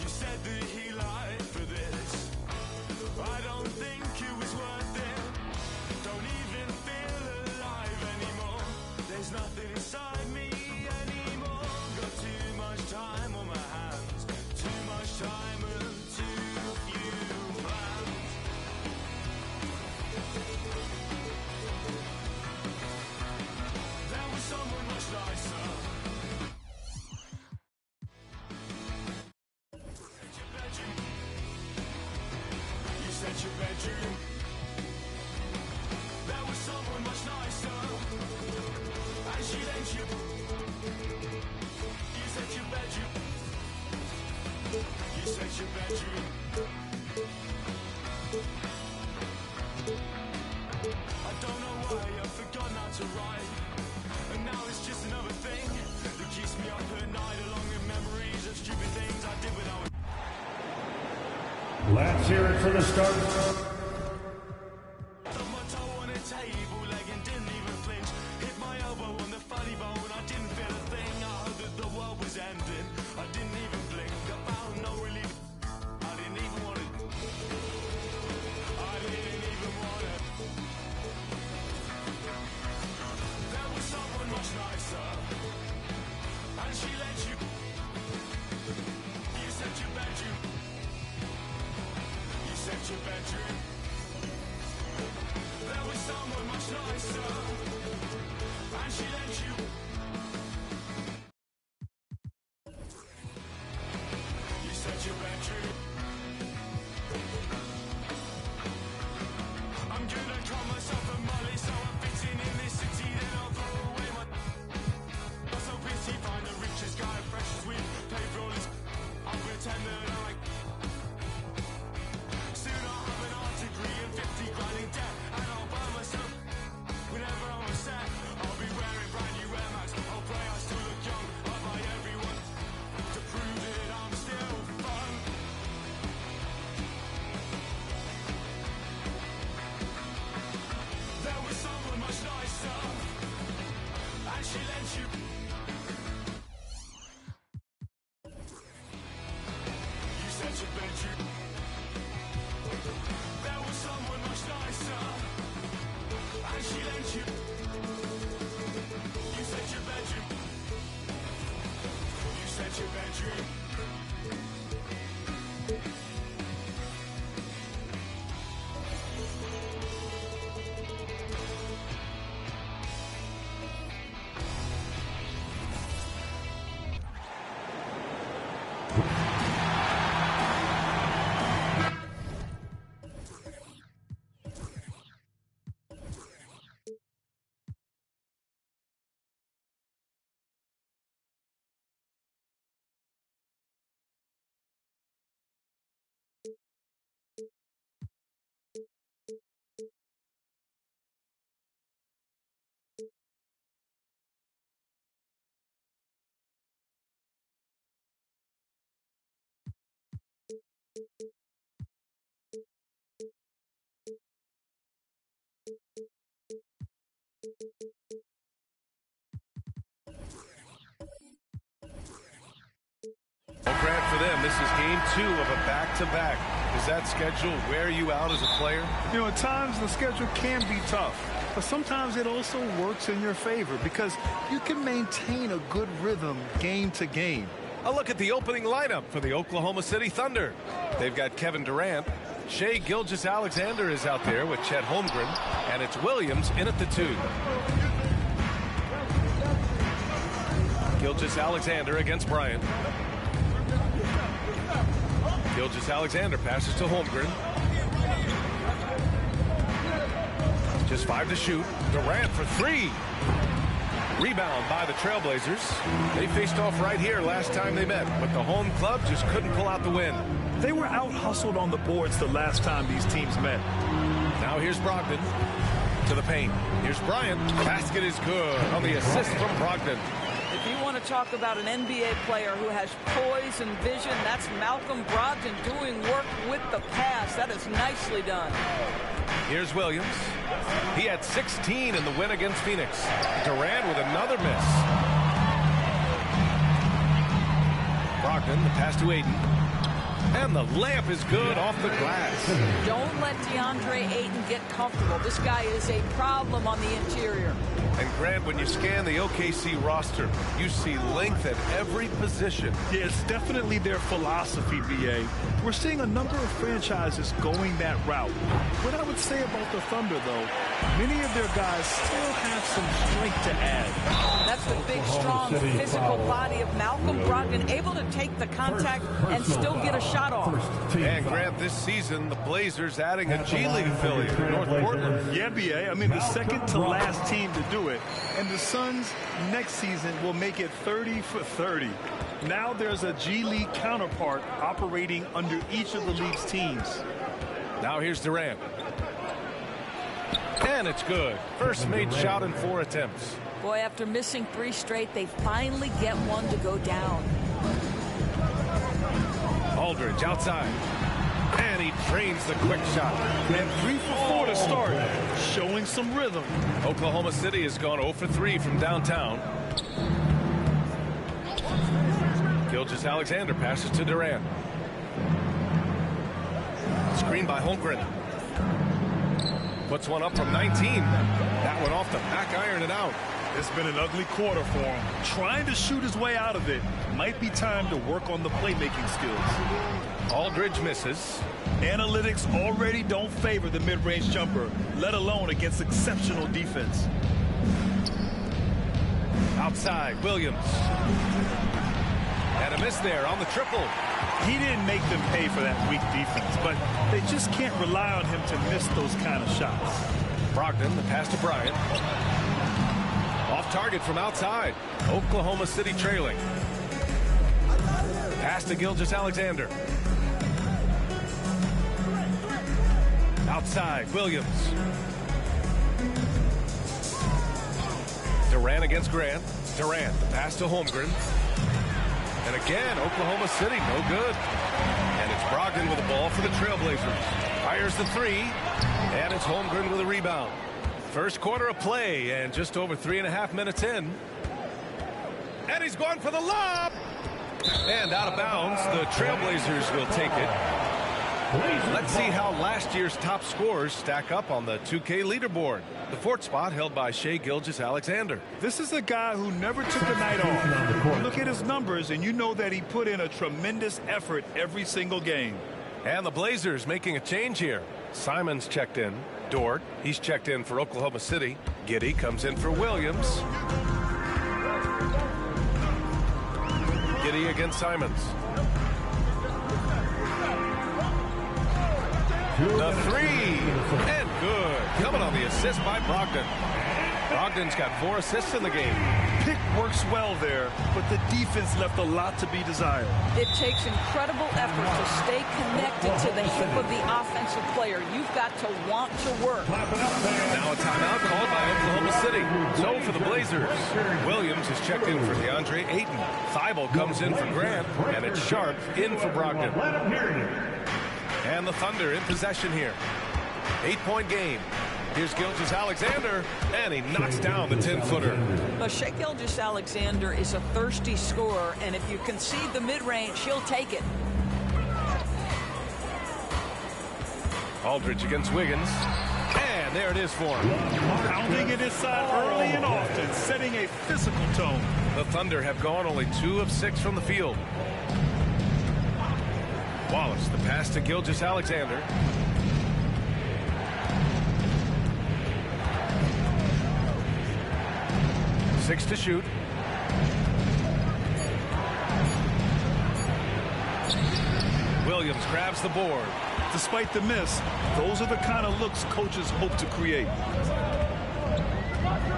You said the heat lied for this. I don't think it was worth it. Don't even feel alive anymore. There's nothing inside me anymore. Got too much time on my hands. Too much time and too few plans. There was someone much nicer. You said your bedroom. There was someone much nicer. And she let you. You said your bedroom. You said your bedroom. I don't know why I've forgotten how to write. And now it's just another thing that keeps me up at night, along with memories of stupid things I did when I was. Let's hear it for the Stars. Thumbed my toe on a table leg and didn't even flinch. Hit my elbow on the funny bone, I didn't feel a thing. I heard that the world was ending. I didn't even blink. I found no relief. I didn't even want it. I didn't even want it. There was someone much nicer. And she let you. You said your bedroom. You said your bedroom. There was someone much nicer. And she let you. You said your bedroom. I'm gonna call myself a molly, so I'm fitting in this city, then I'll throw away my. I'm so busy, find the richest guy, precious with paid rollers. I'll pretend that I like. Soon I'll have an art degree and 50 grand in debt, and I'll buy myself. Whenever I'm upset, I'll be wearing brand new Air Max them. This is game 2 of a back-to-back. Does that schedule wear you out as a player? You know, at times the schedule can be tough, but sometimes it also works in your favor because you can maintain a good rhythm game to game. A look at the opening lineup for the Oklahoma City Thunder. They've got Kevin Durant. Shai Gilgeous-Alexander is out there with Chet Holmgren, and it's Williams in at the 2. Gilgeous-Alexander against Bryant. Gilgeous-Alexander passes to Holmgren. Just 5 to shoot. Durant for 3. Rebound by the Trailblazers. They faced off right here last time they met, but the home club just couldn't pull out the win. They were out-hustled on the boards the last time these teams met. Now here's Brogdon to the paint. Here's Bryant. Basket is good on the assist from Brogdon. If you want to talk about an NBA player who has poise and vision, that's Malcolm Brogdon doing work with the pass. That is nicely done. Here's Williams. He had 16 in the win against Phoenix. Durant with another miss. Brogdon, the pass to Aiden. And the layup is good off the glass. Don't let DeAndre Ayton get comfortable. This guy is a problem on the interior. And Grant, when you scan the OKC roster, you see length at every position. Yeah, it's definitely their philosophy, BA. We're seeing a number of franchises going that route. What I would say about the Thunder, though, many of their guys still have some strength to add. That's the big, strong, physical body of Malcolm Brogdon, able to take the contact and still get a shot off. And Grant, this season, the Blazers adding a G League affiliate, North Portland. Yeah, BA. I mean, the second to last team to do it. And the Suns next season will make it 30 for 30. Now there's a G League counterpart operating under each of the league's teams. Now here's Durant. And it's good. First made shot in 4 attempts. Boy, after missing 3 straight, they finally get one to go down. Aldridge outside. And he drains the quick shot. And 3 for 4 to start. Showing some rhythm. Oklahoma City has gone 0 for 3 from downtown. Gilgeous-Alexander passes to Durant. Screen by Holmgren. Puts one up from 19. That one off the back iron and out. It's been an ugly quarter for him. Trying to shoot his way out of it. Might be time to work on the playmaking skills. Aldridge misses. Analytics already don't favor the mid-range jumper, let alone against exceptional defense. Outside, Williams. And a miss there on the triple. He didn't make them pay for that weak defense, but they just can't rely on him to miss those kind of shots. Brogdon, the pass to Bryant. Off target from outside. Oklahoma City trailing. Pass to Gilgeous-Alexander. Outside, Williams. Durant against Grant. Durant, the pass to Holmgren. And again, Oklahoma City, no good. And it's Brogdon with the ball for the Trailblazers. Fires the 3, and it's Holmgren with a rebound. First quarter of play, and just over 3.5 minutes in. And he's going for the lob. And out of bounds, the Trailblazers will take it. Let's see how last year's top scorers stack up on the 2K leaderboard. The 4th spot held by Shai Gilgeous-Alexander. This is a guy who never took a night off. Look at his numbers, and you know that he put in a tremendous effort every single game. And the Blazers making a change here. Simons checked in. Dort, he's checked in for Oklahoma City. Giddey comes in for Williams. Giddey against Simons. The 3, and good. Coming on the assist by Brogdon. Brogdon's got 4 assists in the game. Pick works well there, but the defense left a lot to be desired. It takes incredible effort to stay connected to the hip of the offensive player. You've got to want to work. Now a timeout called by Oklahoma City. So for the Blazers, Williams is checked in for DeAndre Ayton. Thibault comes in for Grant, and it's Sharp in for Brogdon. And the Thunder in possession here. 8-point game. Here's Gilgeous-Alexander, and he knocks down the 10-footer. Shai Gilgeous-Alexander is a thirsty scorer, and if you concede the mid-range, he'll take it. Aldridge against Wiggins, and there it is for him. Pounding it inside early and often, setting a physical tone. The Thunder have gone only 2 of 6 from the field. Wallace, the pass to Gilgeous-Alexander. Six to shoot. Williams grabs the board. Despite the miss, those are the kind of looks coaches hope to create.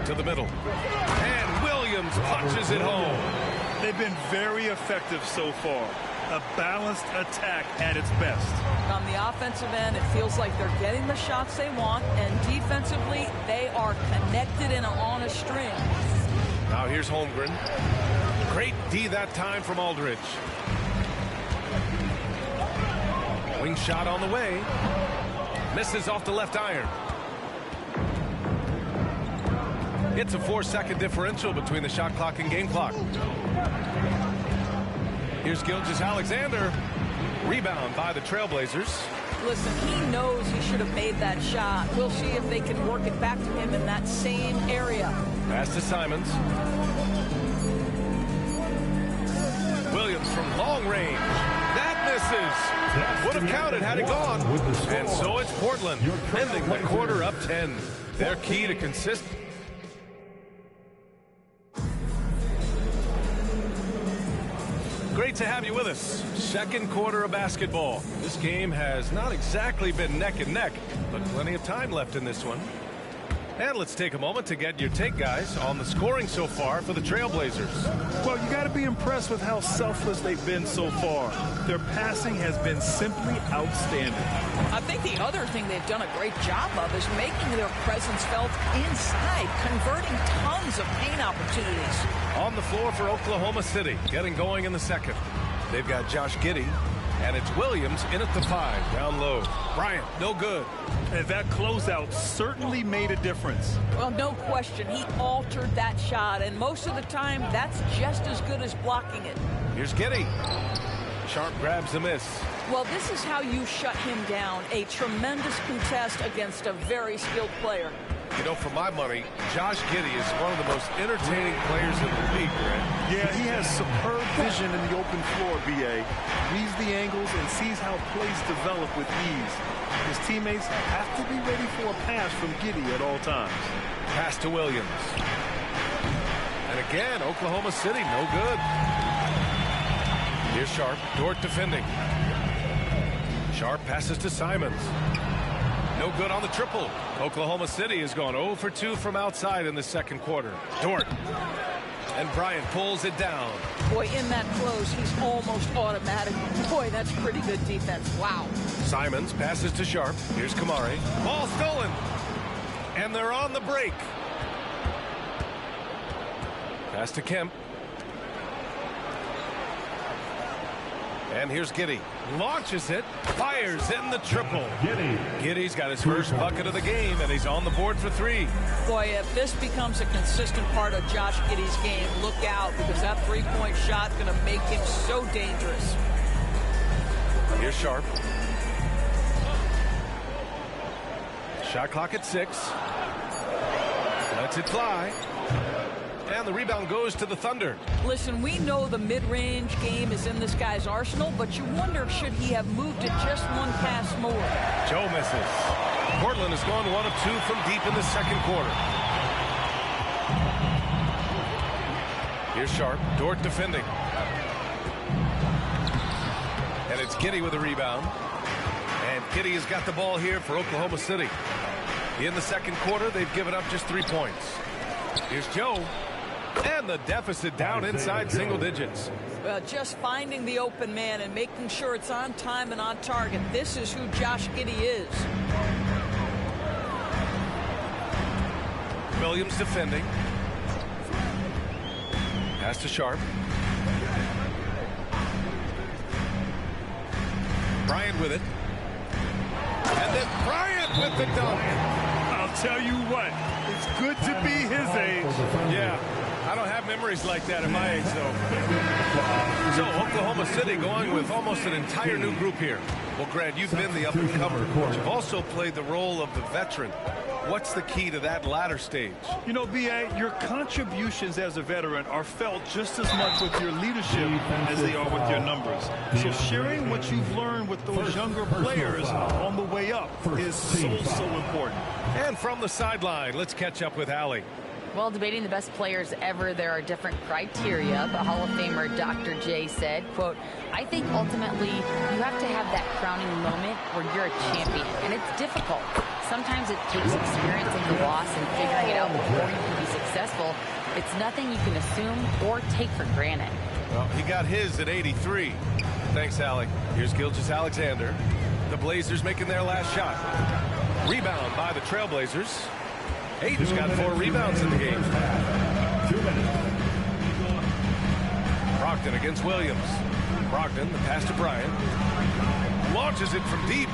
To the middle. And Williams punches it home. They've been very effective so far. A balanced attack at its best. On the offensive end, it feels like they're getting the shots they want, and defensively, they are connected and on a string. Now here's Holmgren. Great D that time from Aldridge. Wing shot on the way. Misses off the left iron. It's a 4-second differential between the shot clock and game clock. Here's Gilgeous-Alexander. Rebound by the Trailblazers. Listen, he knows he should have made that shot. We'll see if they can work it back to him in that same area. Pass to Simons. Williams from long range. That misses. Would have counted had it gone. And so it's Portland ending the quarter up 10. Their key to consist. Great to have you with us. Second quarter of basketball. This game has not exactly been neck and neck, but plenty of time left in this one. And let's take a moment to get your take, guys, on the scoring so far for the Trailblazers. Well, you got to be impressed with how selfless they've been so far. Their passing has been simply outstanding. I think the other thing they've done a great job of is making their presence felt inside, converting tons of paint opportunities. On the floor for Oklahoma City, getting going in the second. They've got Josh Giddey, and it's Williams in at the 5, down low. Bryant, no good. And that closeout certainly made a difference. Well, no question. He altered that shot, and most of the time, that's just as good as blocking it. Here's Giddey. Sharp grabs the miss. Well, this is how you shut him down. A tremendous contest against a very skilled player. You know, for my money, Josh Giddey is one of the most entertaining players in the league, right? Yeah, he has superb vision in the open floor, B.A. Reads the angles and sees how plays develop with ease. His teammates have to be ready for a pass from Giddey at all times. Pass to Williams. And again, Oklahoma City, no good. Here's Sharp. Dort defending. Sharp passes to Simons. No good on the triple. Oklahoma City has gone 0 for 2 from outside in the second quarter. Dort. And Bryant pulls it down. Boy, in that close, he's almost automatic. Boy, that's pretty good defense. Wow. Simons passes to Sharp. Here's Kamari. Ball stolen. And they're on the break. Pass to Kemp. And here's Giddey. Launches it. Fires in the triple. Giddey's got his first bucket of the game, and he's on the board for 3. Boy, if this becomes a consistent part of Josh Giddey's game, look out, because that three-point shot is going to make him so dangerous. Here's Sharp. Shot clock at 6. Lets it fly. And the rebound goes to the Thunder. Listen, we know the mid-range game is in this guy's arsenal, but you wonder, should he have moved it just one pass more? Joe misses. Portland has gone 1 of 2 from deep in the second quarter. Here's Sharp. Dort defending. And it's Giddey with a rebound. And Giddey has got the ball here for Oklahoma City. In the second quarter, they've given up just 3 points. Here's Joe. And the deficit down inside single digits. Well, just finding the open man and making sure it's on time and on target. This is who Josh Giddey is. Williams defending. Pass to Sharp. Bryant with it. And then Bryant with the dunk. tell you what, it's good to be his age. Yeah, I don't have memories like that at my age, though. So, Oklahoma City going with almost an entire new group here. Well, Grant, you've been the up-and-comer, but you've also played the role of the veteran. What's the key to that latter stage? You know, B.A., your contributions as a veteran are felt just as much with your leadership as they are with your numbers. So sharing what you've learned with those younger players on the way up is so important. And from the sideline, let's catch up with Allie. Well, debating the best players ever, there are different criteria, but Hall of Famer Dr. J said, quote, I think ultimately you have to have that crowning moment where you're a champion, and it's difficult. Sometimes it takes experiencing the loss and figuring it out before you can be successful. It's nothing you can assume or take for granted. Well, he got his at 83. Thanks, Allie. Here's Gilgeous-Alexander. The Blazers making their last shot. Rebound by the Trailblazers. Aiden's got 4 rebounds in the game. Brogdon against Williams. Brogdon, the pass to Bryant. Launches it from deep.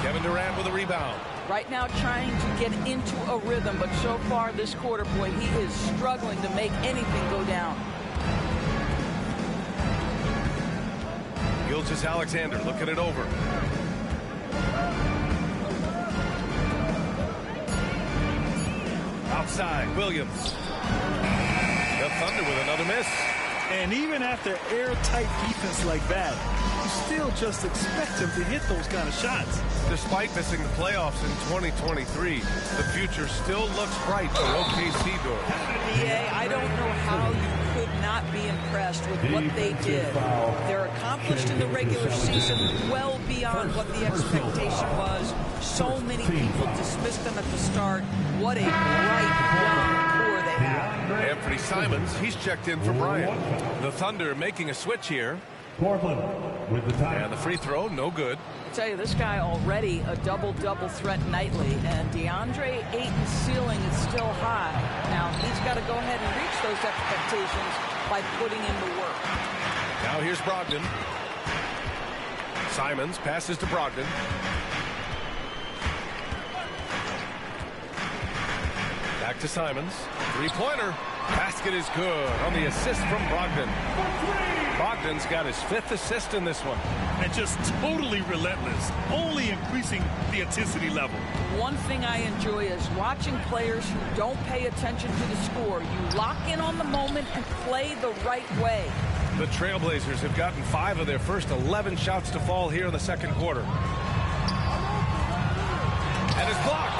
Kevin Durant with a rebound. Right now trying to get into a rhythm, but so far this quarter, boy, he is struggling to make anything go down. Gilgeous-Alexander looking it over. Outside, Williams. The Thunder with another miss. And even after airtight defense like that, you still just expect him to hit those kind of shots. Despite missing the playoffs in 2023, the future still looks bright for OKC Door. BA, I don't know how you could not be impressed with what they did. They're accomplished in the regular season well beyond what the expectation was. So many people dismissed them at the start. What a bright young core they have. Anthony Simons, he's checked in for Bryant. The Thunder making a switch here. Portland with the time. And the free throw, no good. I tell you, this guy already a double-double threat nightly, and DeAndre Ayton's ceiling is still high. Now, he's got to go ahead and reach those expectations by putting in the work. Now here's Brogdon. Simons passes to Brogdon. Back to Simons. Three-pointer. Basket is good on the assist from Brogdon. Brogdon's got his 5th assist in this one. And just totally relentless, only increasing the intensity level. One thing I enjoy is watching players who don't pay attention to the score. You lock in on the moment and play the right way. The Trailblazers have gotten 5 of their first 11 shots to fall here in the second quarter. And it's blocked.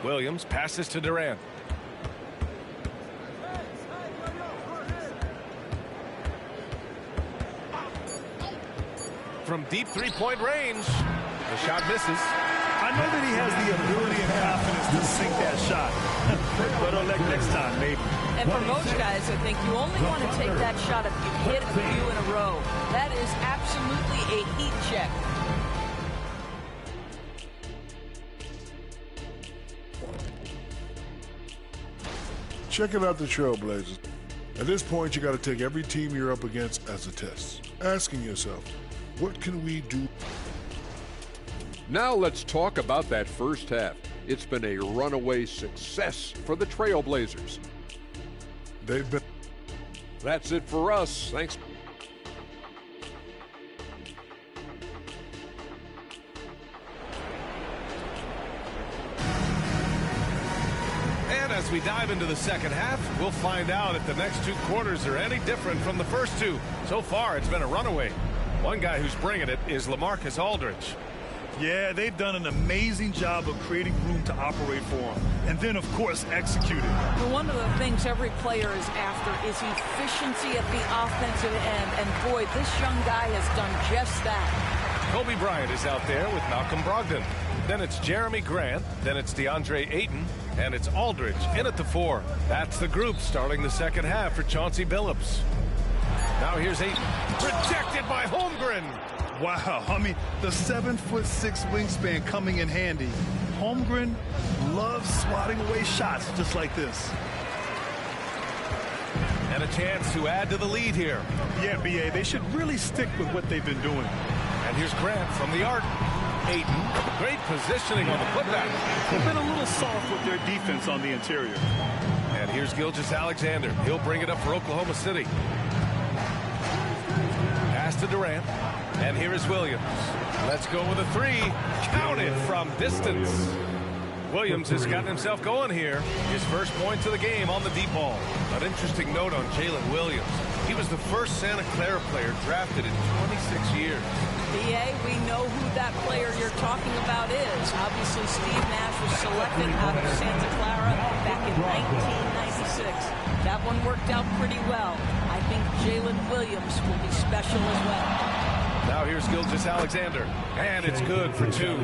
Williams passes to Durant. From deep three-point range, the shot misses. I know that he has the ability and confidence to sink that shot. But next time, maybe. And for most guys, I think you only want to take that shot if you hit a few in a row. That is absolutely a heat check. Checking out the Trailblazers. At this point, you got to take every team you're up against as a test. Asking yourself, what can we do? Now let's talk about that first half. It's been a runaway success for the Trailblazers. They've been. That's it for us. Thanks. And as we dive into the second half, we'll find out if the next 2 quarters are any different from the first 2. So far, it's been a runaway. One guy who's bringing it is LaMarcus Aldridge. Yeah, they've done an amazing job of creating room to operate for him. And then, of course, execute it. Well, one of the things every player is after is efficiency at the offensive end. And, boy, this young guy has done just that. Kobe Bryant is out there with Malcolm Brogdon. Then it's Jeremy Grant. Then it's DeAndre Ayton. And it's Aldridge in at the 4. That's the group starting the second half for Chauncey Billups. Now here's Ayton. Rejected by Holmgren. Wow, I mean, the 7'6" wingspan coming in handy. Holmgren loves swatting away shots just like this. And a chance to add to the lead here. Yeah, B.A., they should really stick with what they've been doing. And here's Grant from the arc. Ayton. Great positioning on the putback. They've been a little soft with their defense on the interior. And here's Gilgeous-Alexander. He'll bring it up for Oklahoma City. Pass to Durant. And here is Williams. Let's go with a three. Count it from distance. Williams has gotten himself going here. His first points of the game on the deep ball. An interesting note on Jalen Williams. He was the first Santa Clara player drafted in 26 years. B.A., we know who that player you're talking about is. Obviously, Steve Nash was selected out of Santa Clara back in 1996. That one worked out pretty well. I think Jalen Williams will be special as well. Now here's Gilgeous-Alexander, and it's good for two.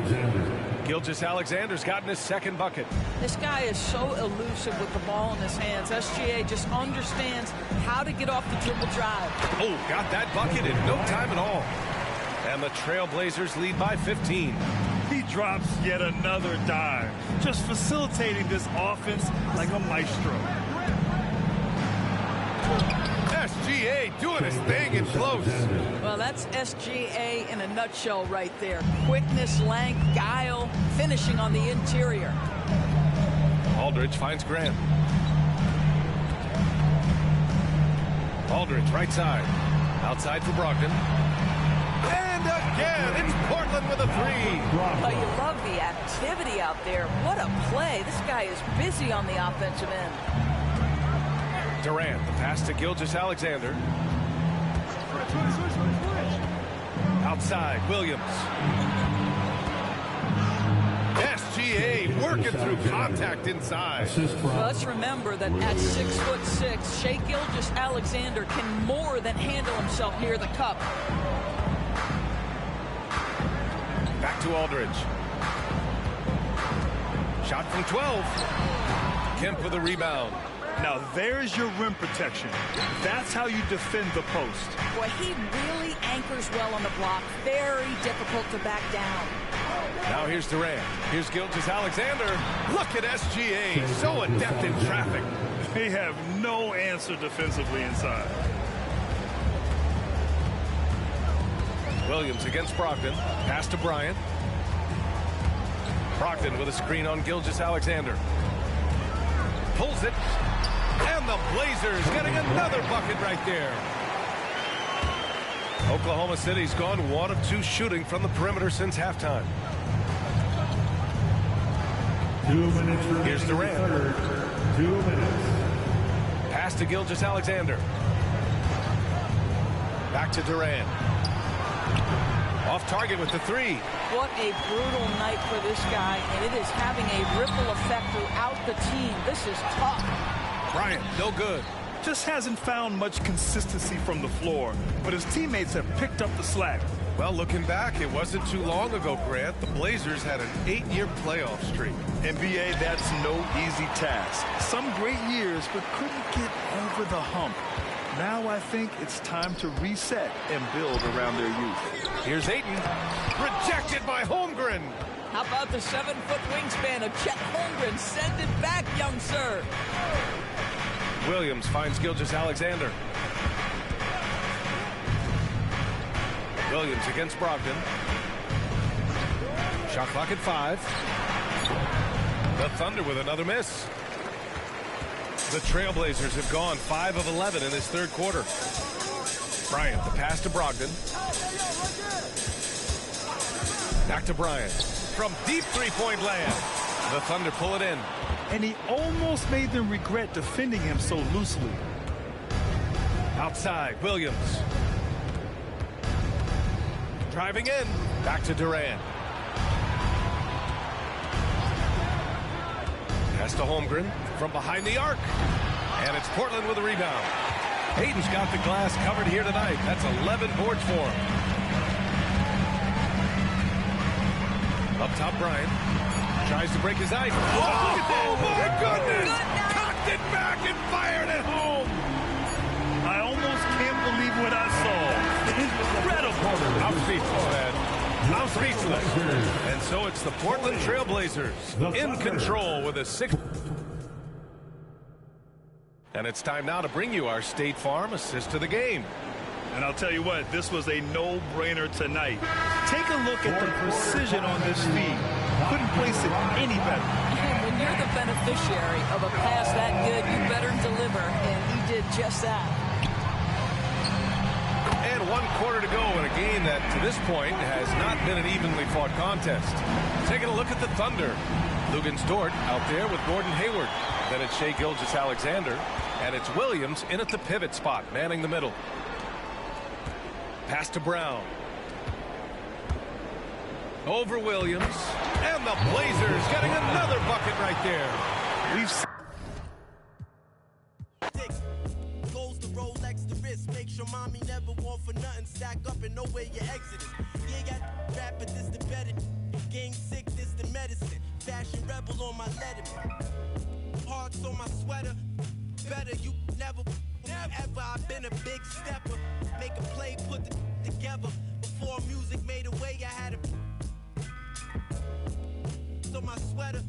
Gilgeous-Alexander's gotten his second bucket. This guy is so elusive with the ball in his hands. SGA just understands how to get off the dribble drive. Oh, got that bucket in no time at all. And the Trailblazers lead by 15. He drops yet another dime, just facilitating this offense like a maestro. SGA doing his thing in close. Well, that's SGA in a nutshell right there. Quickness, length, guile, finishing on the interior. Aldridge finds Grant. Aldridge, right side. Outside for Brogdon. And again, it's Portland with a three. But you love the activity out there. What a play. This guy is busy on the offensive end. Durant, the pass to Gilgeous-Alexander. Outside, Williams. SGA working through contact inside. Well, let's remember that at 6'6", Shai Gilgeous-Alexander can more than handle himself near the cup. Back to Aldridge. Shot from 12. Kemp with a rebound. Now there's your rim protection. That's how you defend the post. Boy, he really anchors well on the block. Very difficult to back down. Now here's Durant. Here's Gilgeous-Alexander. Look at SGA. So adept in traffic. They have no answer defensively inside. Williams against Brogdon. Pass to Bryant. Brogdon with a screen on Gilgeous-Alexander. Pulls it. And the Blazers getting another bucket right there. Oklahoma City's gone 1 of 2 shooting from the perimeter since halftime. 2 minutes remaining. Here's Durant. 2 minutes. Pass to Gilgeous-Alexander. Back to Durant. Off target with the three. What a brutal night for this guy, and it is having a ripple effect throughout the team. This is tough. Bryant, no good. Just hasn't found much consistency from the floor, but his teammates have picked up the slack. Well, looking back, it wasn't too long ago, Grant. The Blazers had an 8-year playoff streak. NBA, that's no easy task. Some great years, but couldn't get over the hump. Now I think it's time to reset and build around their youth. Here's Ayton. Rejected by Holmgren. How about the 7-foot wingspan of Chet Holmgren? Send it back, young sir. Williams finds Gilgeous-Alexander. Williams against Brogdon. Shot clock at 5. The Thunder with another miss. The Trailblazers have gone 5 of 11 in this third quarter. Bryant, the pass to Brogdon. Back to Bryant. From deep three-point land. The Thunder pull it in. And he almost made them regret defending him so loosely. Outside, Williams. Driving in. Back to Durant. Pass to Holmgren from behind the arc. And it's Portland with a rebound. Hayden's got the glass covered here tonight. That's 11 boards for him. Up top, Bryant. Tries to break his ice. Oh, look at that. Oh, my goodness. Cocked it back and fired it home. I almost can't believe what I saw. Incredible. I'm speechless, man. I'm speechless. And so it's the Portland Trailblazers in control with a 6. And it's time now to bring you our State Farm assist to the game. And I'll tell you what, this was a no-brainer tonight. Take a look at the precision on this feed. Couldn't place it any better. And when you're the beneficiary of a pass that good, you better deliver, and he did just that. And 1 quarter to go in a game that, to this point, has not been an evenly fought contest. Taking a look at the Thunder. Lugens Dort out there with Gordon Hayward. Then it's Shai Gilgeous-Alexander. And it's Williams in at the pivot spot, manning the middle. Pass to Brown. Over Williams. And the Blazers getting another bucket right there. We've seen Goes the Rolex, the wrist. Make sure mommy never want for nothing. Stack up and know where you're exiting. Yeah, got rap, but this the better. Gang sick, this the medicine. Fashion rebel on my letterman. Hearts on my sweater. Better you never ever. I've been a big stepper. Make a play, put the together. Before music made a way, I had a so my sweater.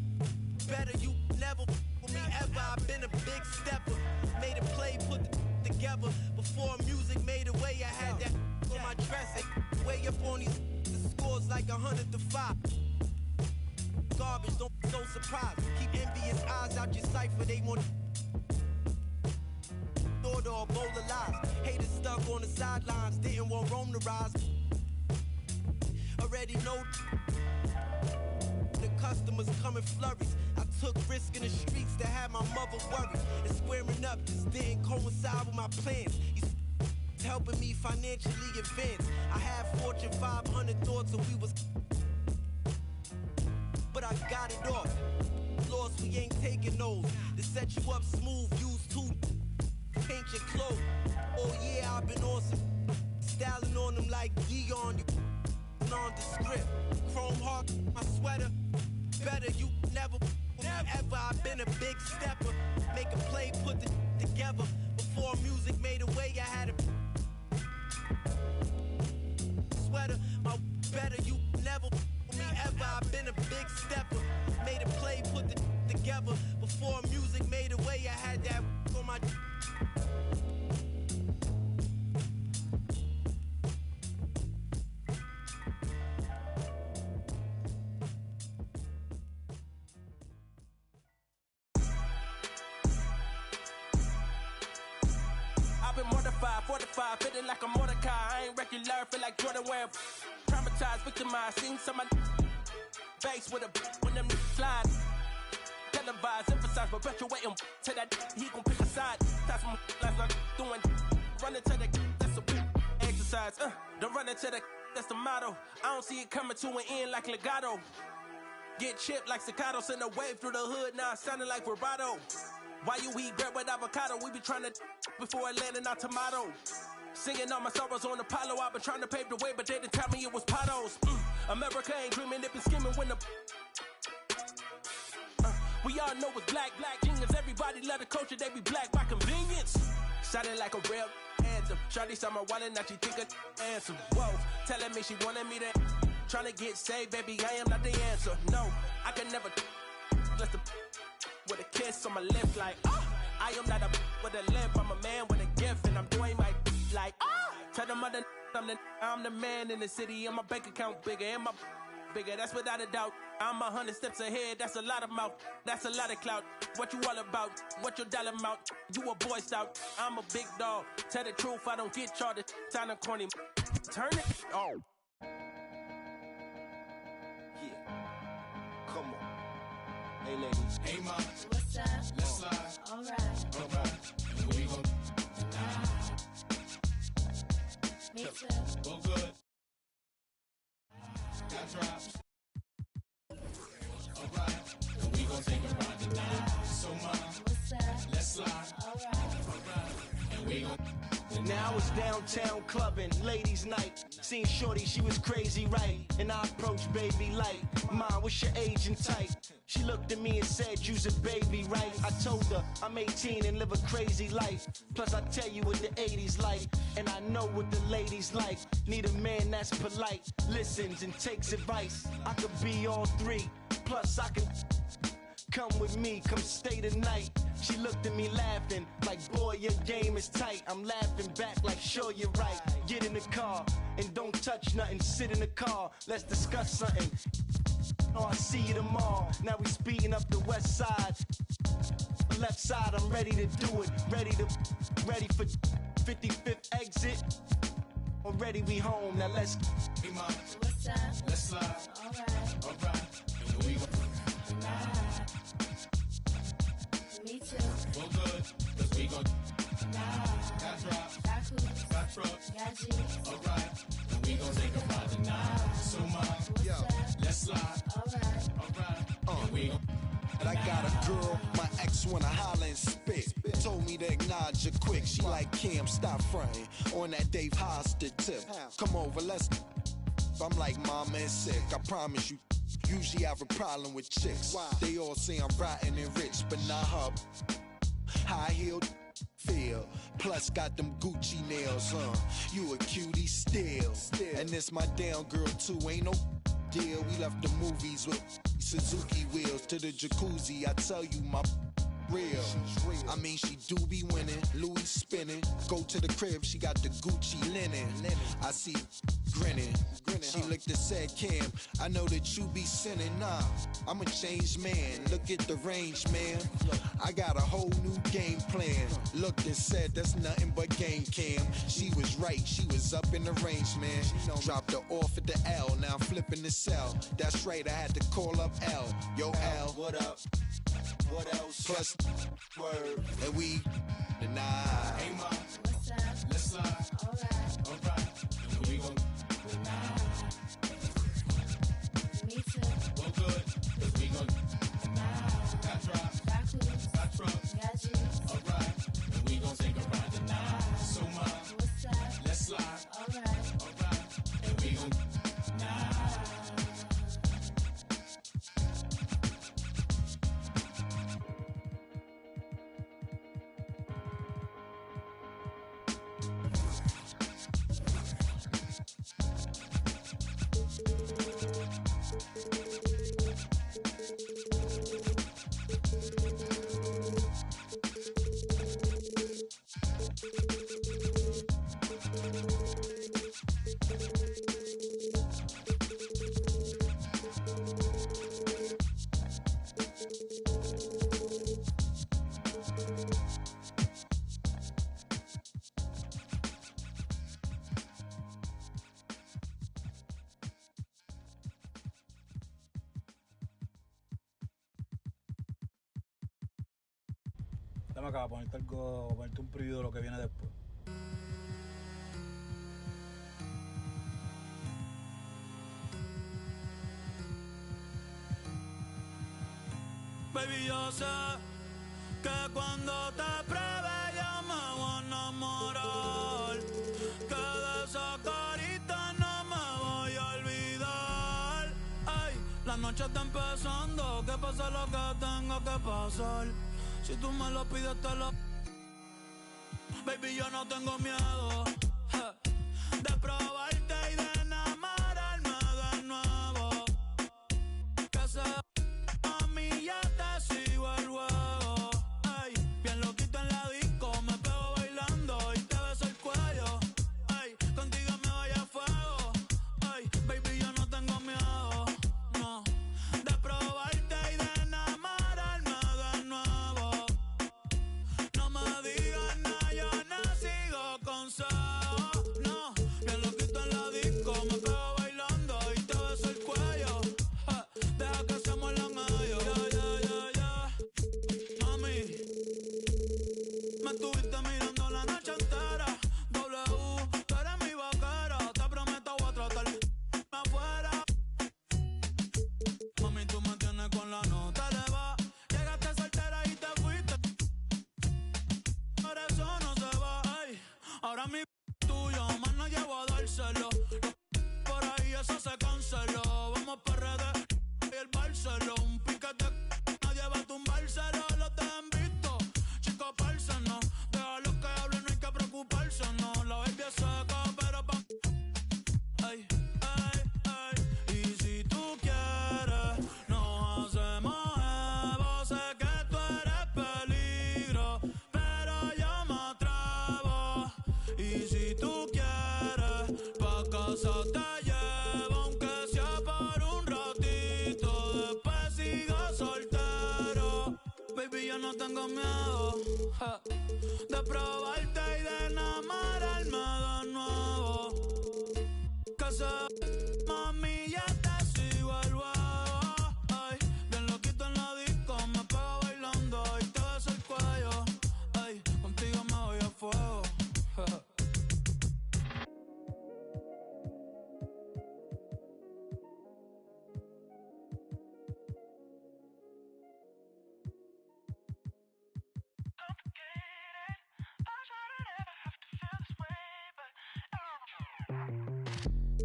Better you never me ever. I've been a big stepper. Made a play, put the together. Before music made a way, I had that on my dress. Way up on these the scores like 100-5. Garbage, don't be so surprised. Keep envious eyes out your cipher. They want order or bowl of lies. Haters stuck on the sidelines, didn't want Rome to rise. Already know the customers come in flurries. I took risk in the streets to have my mother worried. And squaring up just didn't coincide with my plans. He's helping me financially advance. I had Fortune 500 thoughts and we was, but I got it off. Lost, we ain't taking those. To set you up smooth, use two. Paint your clothes. Oh yeah, I've been on some styling on them like Dion. Nondescript. Chrome heart, my sweater. Better you never ever. I've been a big stepper. Make a play, put the together. Before music made a way, I had a sweater. My better you never me ever. I've been a big stepper. Made a play, put the together. Before music made a way, I had that on my. Fortified, feeling like a Mordecai. I ain't regular, feel like Jordan wearing. Traumatized, victimized, seen some of base with a when them slide. Televised, emphasize, perpetuating to that he gon' pick a side. That's my life like doing. Running to the that's a big exercise. Don't run into the that's the motto. I don't see it coming to an end like legato. Get chipped like staccato, send a wave through the hood. Now it's sounding like vibrato. Why you eat bread with avocado? We be trying to before it landing our tomato. Singing all my sorrows on Apollo. I've been trying to pave the way, but they didn't tell me it was potholes. America ain't dreaming, they been scheming when the we all know it's black genius. Everybody love the culture, they be black by convenience. Sounding like a real anthem. Shawty saw my wallet, now she think of answer. Whoa, telling me she wanted me to trying to get saved, baby, I am not the answer. No, I can never let the with a kiss on my lip like I am not a with a lip, I'm a man with a gift and I'm doing my like tell them I'm the man in the city and my bank account bigger and my bigger, that's without a doubt. I'm 100 steps ahead, that's a lot of mouth, that's a lot of clout. What you all about? What your dollar amount? You a boy scout, I'm a big dog. Tell the truth, I don't get charged. Time to corny. Turn it. Oh. Yeah. Come on. Hey ladies. Hey mom. What's up? Let's slide. Alright. And we gon' Me too. go good. Got drops. Alright. And we gon' take a ride tonight. So mom. What's up? Let's slide. Alright. And we gon' now it's downtown clubbing, ladies' night. Seen shorty, she was crazy, right? And I approached baby like, Mom, what's your age and type? She looked at me and said, you's a baby, right? I told her I'm 18 and live a crazy life. Plus I tell you what the 80s like, and I know what the ladies like. Need a man that's polite, listens and takes advice. I could be all three, plus I can come with me, come stay the night. She looked at me laughing, like, boy, your game is tight. I'm laughing back like, sure, you're right. Get in the car, and don't touch nothing. Sit in the car, let's discuss something. Oh, I see you tomorrow. Now we speeding up the west side. Left side, I'm ready to do it. Ready for 55th exit. Already we home, now let's. Hey, mom. What's up? Let's slide. Alright. And we go. Me too. Well, good, cause we gon' got drops, got coops, got trucks, got G's. Alright, and we gon' take a ride tonight. So, mom, let's slide. Alright. And we gon' I got a girl, my ex wanna holler and spit. Told me to acknowledge her quick. She like, Cam, stop fronting on that Dave Hostert tip. Come over, let's. I'm like, mama is sick. I promise you. Usually have a problem with chicks. They all say I'm rotten and rich, but not her. High heeled feel. Plus got them Gucci nails, You a cutie still. And this my down girl too. Ain't no deal. We left the movies with Suzuki wheels to the jacuzzi. I tell you, my real. I mean, she do be winning. Louis spinning. Go to the crib, she got the Gucci linen. I see grinning. She looked and said, Cam, I know that you be sinning. Nah, I'm a changed man. Look at the range, man. I got a whole new game plan. Looked and said, that's nothing but game, Cam. She was right, she was up in the range, man. Dropped her off at the L, now I'm flipping the cell. That's right, I had to call up L. Yo, L, what up? What else? Plus, word, and we deny. Hey, mom. What's up? Let's slide. Alright. And we gon' deny. Me too. Well, good, cause we gon' deny. Got drops, got coops, got trucks, got G's. Alright. And we gon' take a ride tonight. So, mom. What's up? Let's slide. Alright. And we gon' deny. Dame acá, ponerte algo, ponerte un preview de lo que viene después. Baby, yo sé que cuando te pruebe yo me voy a enamorar, que de esa carita no me voy a olvidar. Ay, la noche está empezando, que pase lo que tenga que pasar. Si tú me lo pides te lo... Baby, yo no tengo miedo de probarte y de enamorarme de nuevo. Que sea a mí ya te sigo el juego. Ay, bien loquito en la disco, me pego bailando y te beso el cuello. Ay, contigo me vaya a fuego. Ay, baby, yo no tengo miedo, no, de probarte y de enamorarme de nuevo. No me digas nada, yo no sigo consejos, no. Bien loquito en la disco, me pego bailando y te beso el cuello. Deja que se muela medio. Mami, me estuviste mirando la noche entera. W, tú eres mi vaquera. Te prometo voy a tratar afuera. Mami, tú me tienes con la nota elevada. Llegaste soltera y te fuiste. Por eso no se va. Ay, ahora mi tuyo, más no llevo a dárselo. Por ahí eso se canceló. Vamos para redes y el Barceló. Un piquete, nadie va a tumbárselo. Los te han visto, chicos, parce, no. Deja los que hablen, no hay que preocuparse, no. La baby es seca, pero pa... Ay, ay, ay. Y si tú quieres, nos hacemos evos Mami, ya te sigo el juego. Ay, bien loquito en la disco, me pego bailando y te beso el cuello. Ay, contigo me voy a fuego.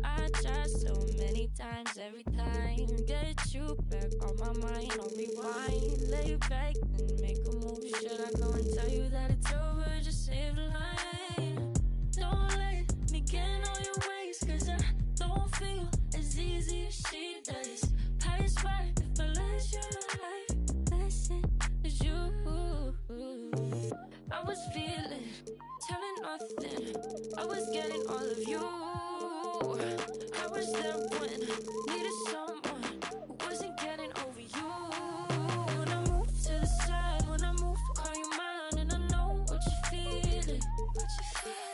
I try so many times, every time get you back on my mind, on rewind. Lay back and make a move. Should I go and tell you that it's over? Just save the line. Don't let me get on your ways, cause I don't feel as easy as she does. Pass by if I let you like listen as you. I was feeling, telling nothing. I was getting all of you. I was there when needed someone who wasn't getting over you. When I move to the side, when I move, call you mine, and I know what you're feeling.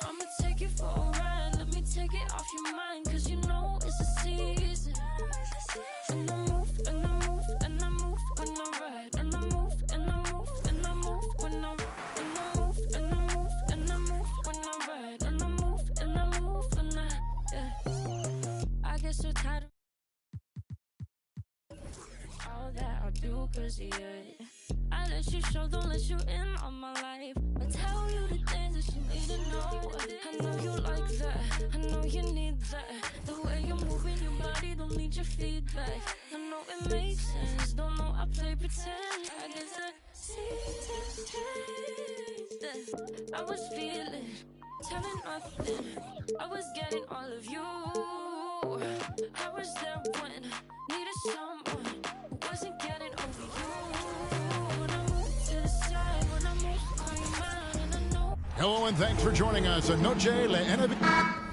I'ma take you for a ride, let me take it off your mind, cause you know it's a season. And I move, and I move, and I move when I ride, and I move, and I move, and I move when I ride, and I move, and I move, and I move when I ride, and I move, and I move when I get so tired of all that I do, cause of you. I let you show, don't let you in on my life. I tell you the things that you need to know. I know you like that, I know you need that. The way you're moving your body, don't need your feedback. I know it makes sense, don't know I play pretend. I guess I see I was feeling, telling nothing. I was getting all of you. I was there when needed someone who wasn't getting over you. When I move to the side, when I move, call you mine, and I know. Hello and thanks for joining us. Noche la NBA.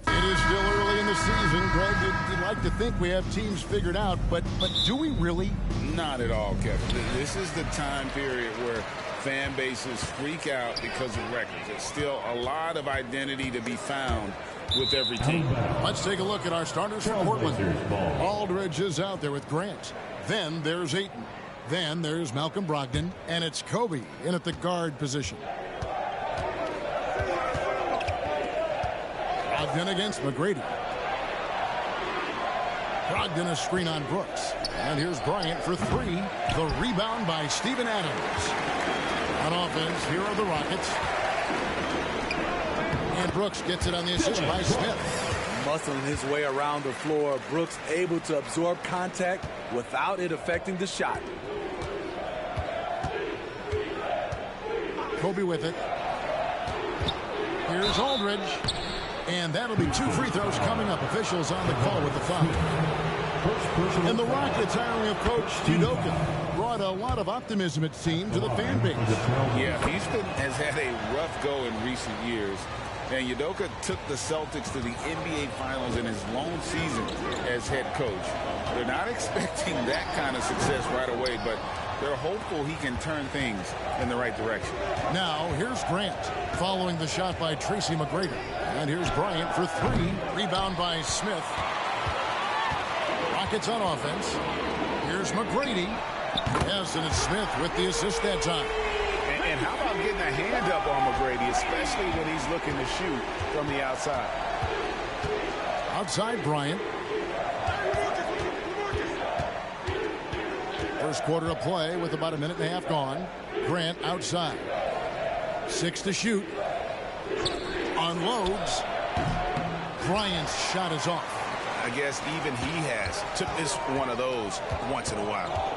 It is still early in the season, Greg. You'd like to think we have teams figured out, but do we really? Not at all, Kevin. This is the time period where fan bases freak out because of records. There's still a lot of identity to be found with every team. Let's take a look at our starters for Portland. Aldridge is out there with Grant. Then there's Ayton. Then there's Malcolm Brogdon. And it's Kobe in at the guard position. Brogdon against McGrady. Brogdon a screen on Brooks. And here's Bryant for three. The rebound by Steven Adams. On offense, here are the Rockets. And Brooks gets it on the assist by Smith. Muscling his way around the floor. Brooks able to absorb contact without it affecting the shot. Kobe with it. Here's Aldridge. And that'll be 2 free throws coming up. Officials on the call with the foul. And the Rockets hiring of Coach Udoka brought a lot of optimism, it seemed, to the fan base. Yeah, Houston has had a rough go in recent years. And Udoka took the Celtics to the NBA Finals in his lone season as head coach. They're not expecting that kind of success right away, but they're hopeful he can turn things in the right direction. Now, here's Grant following the shot by Tracy McGrady. And here's Bryant for 3. Rebound by Smith. Rockets on offense. Here's McGrady. Yes, and it's Smith with the assist that time. And how about getting a hand up on McGrady, especially when he's looking to shoot from the outside. Outside Bryant. First quarter of play with about a minute and a half gone. Grant outside. 6 to shoot. Unloads. Bryant's shot is off. I guess even he took this one of those once in a while.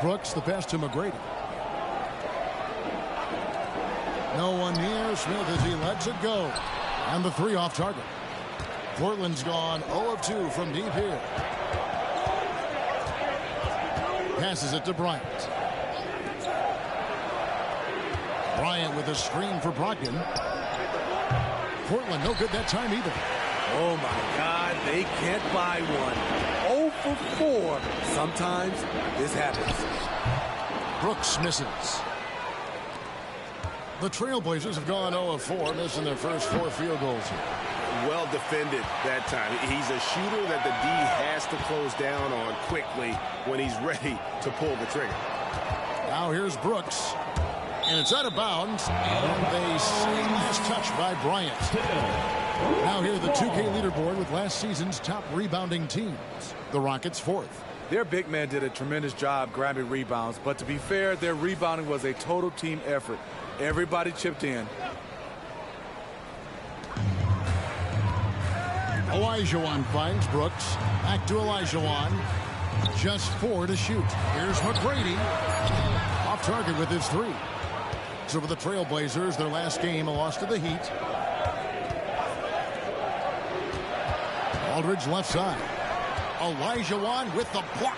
Brooks, the pass to McGrady. No one near Smith as he lets it go. And the 3 off target. Portland's gone 0 of 2 from deep here. Passes it to Bryant. Bryant with a screen for Brogdon. Portland no good that time either. Oh my God, they can't buy one. 0 for 4. Sometimes this happens. Brooks misses. The Trailblazers have gone 0 of 4, missing their first 4 field goals here. Well defended that time. He's a shooter that the D has to close down on quickly when he's ready to pull the trigger. Now here's Brooks. And it's out of bounds. And they see last touch by Bryant. Now here the 2K leaderboard with last season's top rebounding teams. The Rockets 4th. Their big man did a tremendous job grabbing rebounds, but to be fair, their rebounding was a total team effort. Everybody chipped in. Olajuwon finds Brooks. Back to Olajuwon. Just 4 to shoot. Here's McGrady. Off target with his 3. So for the Trailblazers, their last game, a loss to the Heat. Aldridge left side. Olajuwon with the block.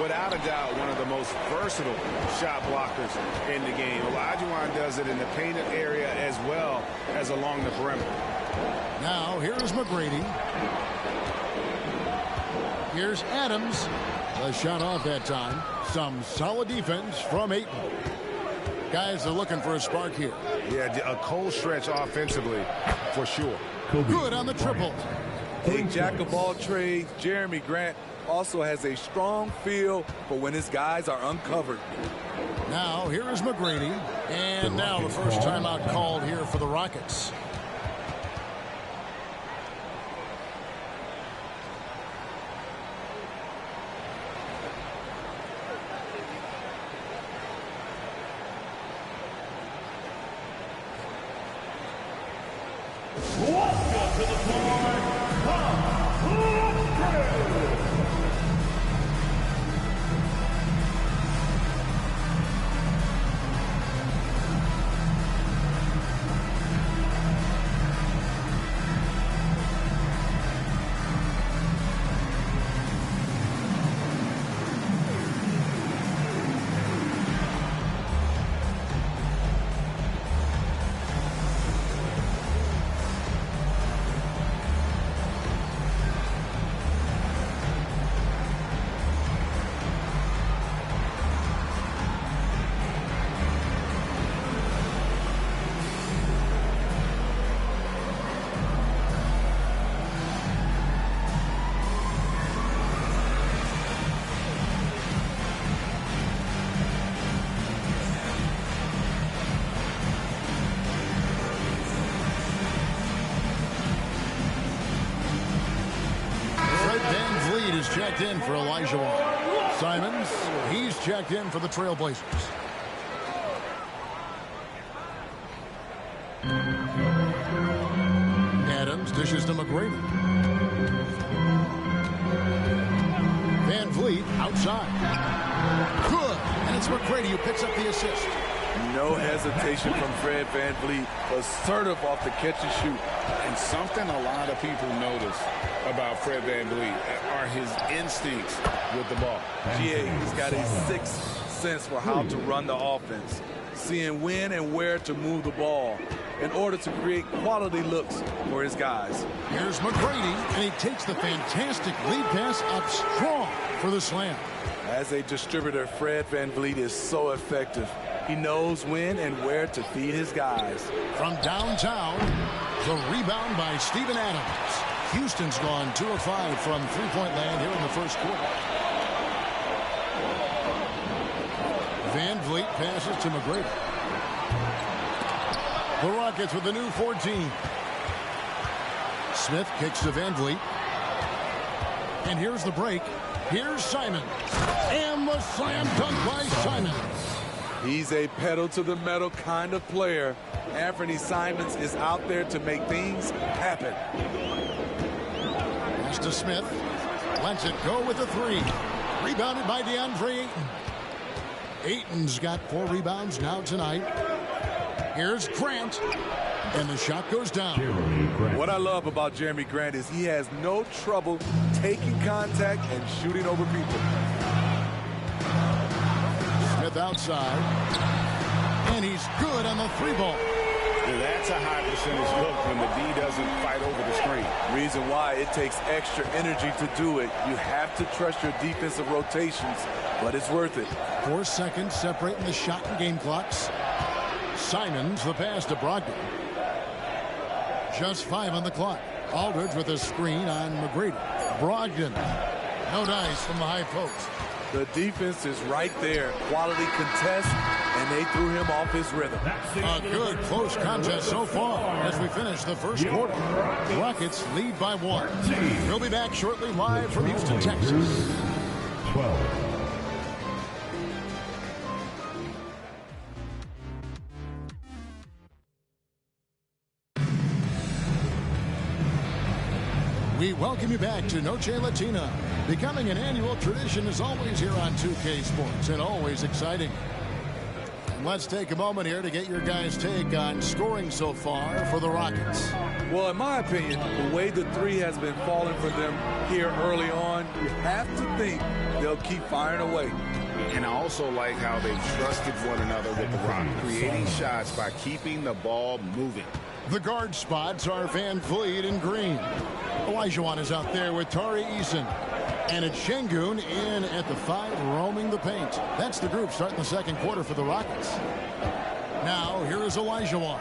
Without a doubt, one of the most versatile shot blockers in the game. Olajuwon does it in the painted area as well as along the perimeter. Now here's McGrady. Here's Adams. The shot off that time. Some solid defense from Ayton. Guys are looking for a spark here. Yeah, a cold stretch offensively for sure. Good on the triple. A jack of all trades, Jeremy Grant also has a strong feel for when his guys are uncovered. Now here is McGrady. And now the first timeout called here for the Rockets. Welcome to the floor, Checked in for Olajuwon. Simons, he's checked in for the Trailblazers. Adams dishes to McGrady. Van Vliet outside. Good. And it's McGrady who picks up the assist. No hesitation from Fred VanVleet. Assertive off the catch and shoot. And something a lot of people notice about Fred VanVleet are his instincts with the ball. He's got a sixth sense for how to run the offense, seeing when and where to move the ball in order to create quality looks for his guys. Here's McGrady, and he takes the fantastic lead pass up strong for the slam. As a distributor, Fred VanVleet is so effective. He knows when and where to feed his guys. From downtown, the rebound by Steven Adams. Houston's gone 2 of 5 from three-point land here in the first quarter. VanVleet passes to McGrady. The Rockets with the new 14. Smith kicks to VanVleet. And here's the break. Here's Simon. And the slam dunk by Simon. He's a pedal to the metal kind of player. Anthony Simons is out there to make things happen. Pass to Smith. Lets it go with the 3. Rebounded by DeAndre Ayton. Ayton's got 4 rebounds now tonight. Here's Grant. And the shot goes down. What I love about Jeremy Grant is he has no trouble taking contact and shooting over people. Smith outside. And he's good on the 3-ball. That's a high percentage look when the D doesn't fight over the screen. Reason why it takes extra energy to do it. You have to trust your defensive rotations, but it's worth it. 4 seconds separating the shot and game clocks. Simons the pass to Brogdon. Just 5 on the clock. Aldridge with a screen on McGrady. Brogdon. No dice from the high post. The defense is right there. Quality contest, and they threw him off his rhythm. A good close contest so far as we finish the first quarter. Rockets lead by 1. We'll be back shortly live from Houston, Texas. 12. We welcome you back to Noche Latina. Becoming an annual tradition is always here on 2K Sports and always exciting. And let's take a moment here to get your guys' take on scoring so far for the Rockets. Well, in my opinion, the way the 3 has been falling for them here early on, you have to think they'll keep firing away. And I also like how they trusted one another with the rock, creating shots by keeping the ball moving. The guard spots are VanVleet and Green. Olajuwon is out there with Tari Eason. And it's Şengün in at the 5, roaming the paint. That's the group starting the second quarter for the Rockets. Now, here is Olajuwon.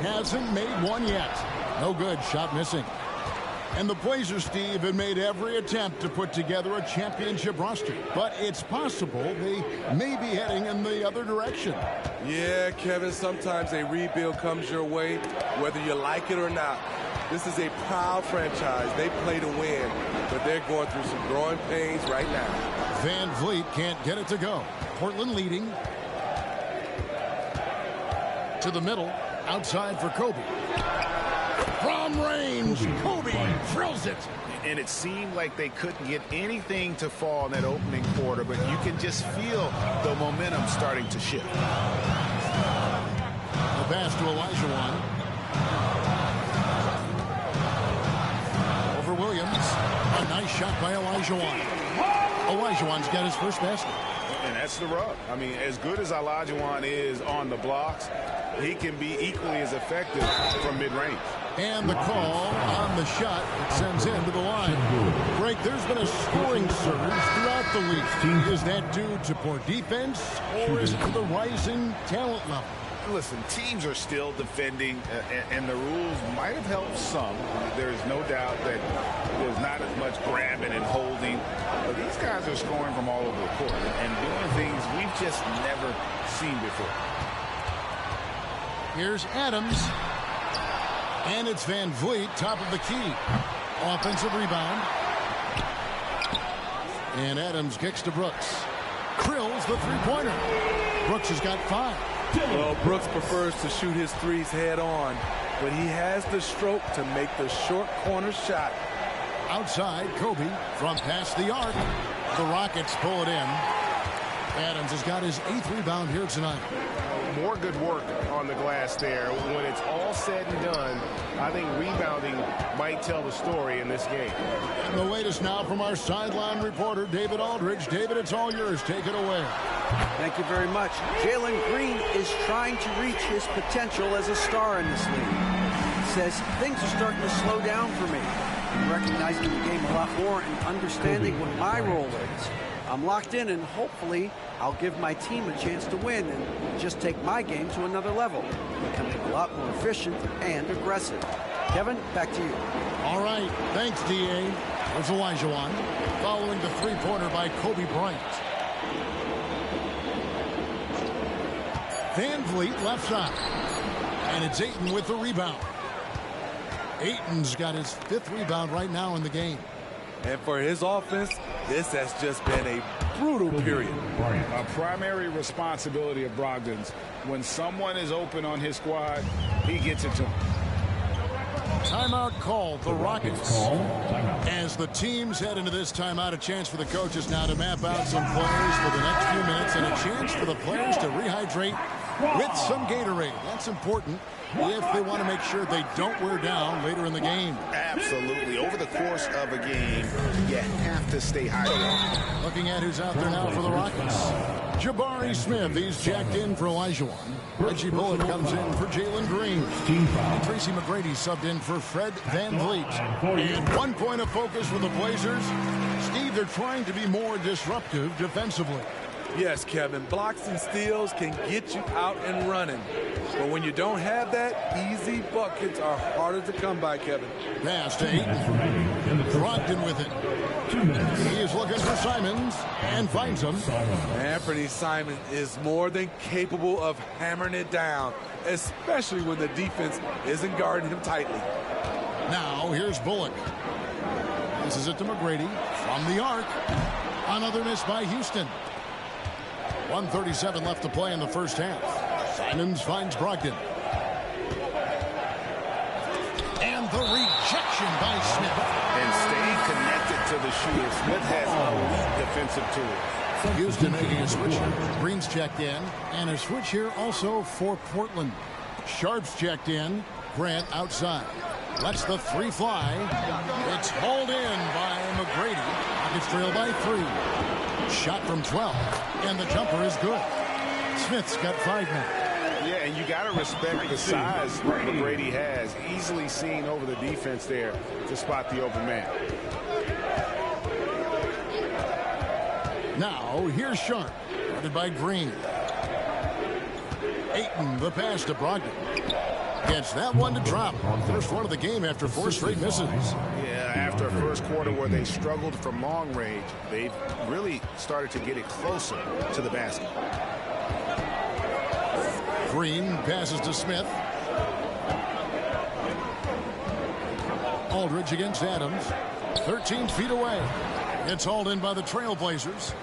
Hasn't made one yet. No good, shot missing. And the Blazers, Steve, have made every attempt to put together a championship roster. But it's possible they may be heading in the other direction. Yeah, Kevin, sometimes a rebuild comes your way, whether you like it or not. This is a proud franchise. They play to win, but they're going through some growing pains right now. VanVleet can't get it to go. Portland leading. To the middle, outside for Kobe. From range, Kobe drills it. And it seemed like they couldn't get anything to fall in that opening quarter, but you can just feel the momentum starting to shift. The pass to Olajuwon. Over Williams. A nice shot by Olajuwon. Olajuwon's got his first basket. And that's the rub. I mean, as good as Olajuwon is on the blocks, he can be equally as effective from mid-range. And the call on the shot that sends him to the line. Greg, there's been a scoring surge throughout the league. Is that due to poor defense, or is it to the rising talent level? Listen, teams are still defending, and the rules might have helped some. There's no doubt that there's not as much grabbing and holding. But these guys are scoring from all over the court and doing things we've just never seen before. Here's Adams. And it's VanVleet, top of the key. Offensive rebound. And Adams kicks to Brooks. Drills the three-pointer. Brooks has got 5. Well, Brooks prefers to shoot his threes head on, but he has the stroke to make the short corner shot. Outside, Kobe from past the arc. The Rockets pull it in. Adams has got his 8th rebound here tonight. More good work on the glass there. When it's all said and done, I think rebounding might tell the story in this game. And the latest now from our sideline reporter, David Aldridge. David, it's all yours. Take it away. Thank you very much. Jalen Green is trying to reach his potential as a star in this league. He says things are starting to slow down for me. I'm recognizing the game a lot more and understanding what my role is. I'm locked in, and hopefully I'll give my team a chance to win and just take my game to another level, becoming a lot more efficient and aggressive. Kevin, back to you. All right. Thanks, D.A. There's Olajuwon following the three-pointer by Kobe Bryant. Van Vliet left side. And it's Ayton with the rebound. Ayton's got his 5th rebound right now in the game. And for his offense, this has just been a brutal period. A primary responsibility of Brogdon's. When someone is open on his squad, he gets it to him. Timeout called, the Rockets. As the teams head into this timeout, a chance for the coaches now to map out some plays for the next few minutes and a chance for the players to rehydrate with some Gatorade. That's important if they want to make sure they don't wear down later in the game. Absolutely. Over the course of a game, you have to stay hydrated. Looking at who's out there now for the Rockets. Jabari Smith, he's jacked in for Olajuwon. Reggie Bullock comes in for Jalen Green. Tracy McGrady subbed in for Fred Van Vliet. And 1 point of focus for the Blazers. Steve, they're trying to be more disruptive defensively. Yes, Kevin, blocks and steals can get you out and running. But when you don't have that, easy buckets are harder to come by, Kevin. Pass to Ayton. Brogdon with it. He is looking for Simons and finds him. Anthony Simons is more than capable of hammering it down, especially when the defense isn't guarding him tightly. Now here's Bullock. This is it to McGrady from the arc. Another miss by Houston. 1:37 left to play in the first half. Simons finds Brogdon. And the rejection by Smith. And staying connected to the shooter. Smith has elite defensive tools. Houston making a switch here. Green's checked in. And a switch here also for Portland. Sharp's checked in. Grant outside. Lets the three fly. It's hauled in by McGrady. Rockets trail by 3. Shot from 12. And the jumper is good. Smith's got 5 now. Yeah, and you got to respect the size McGrady has. Easily seen over the defense there to spot the open man. Now, here's Sharp. Guarded by Green. Ayton, the pass to Brogdon. Gets that one to drop. First one of the game after 4 straight misses. Yeah, after a first quarter where they struggled from long range, they've really started to get it closer to the basket. Green passes to Smith. Aldridge against Adams. 13 feet away. It's hauled in by the Trailblazers.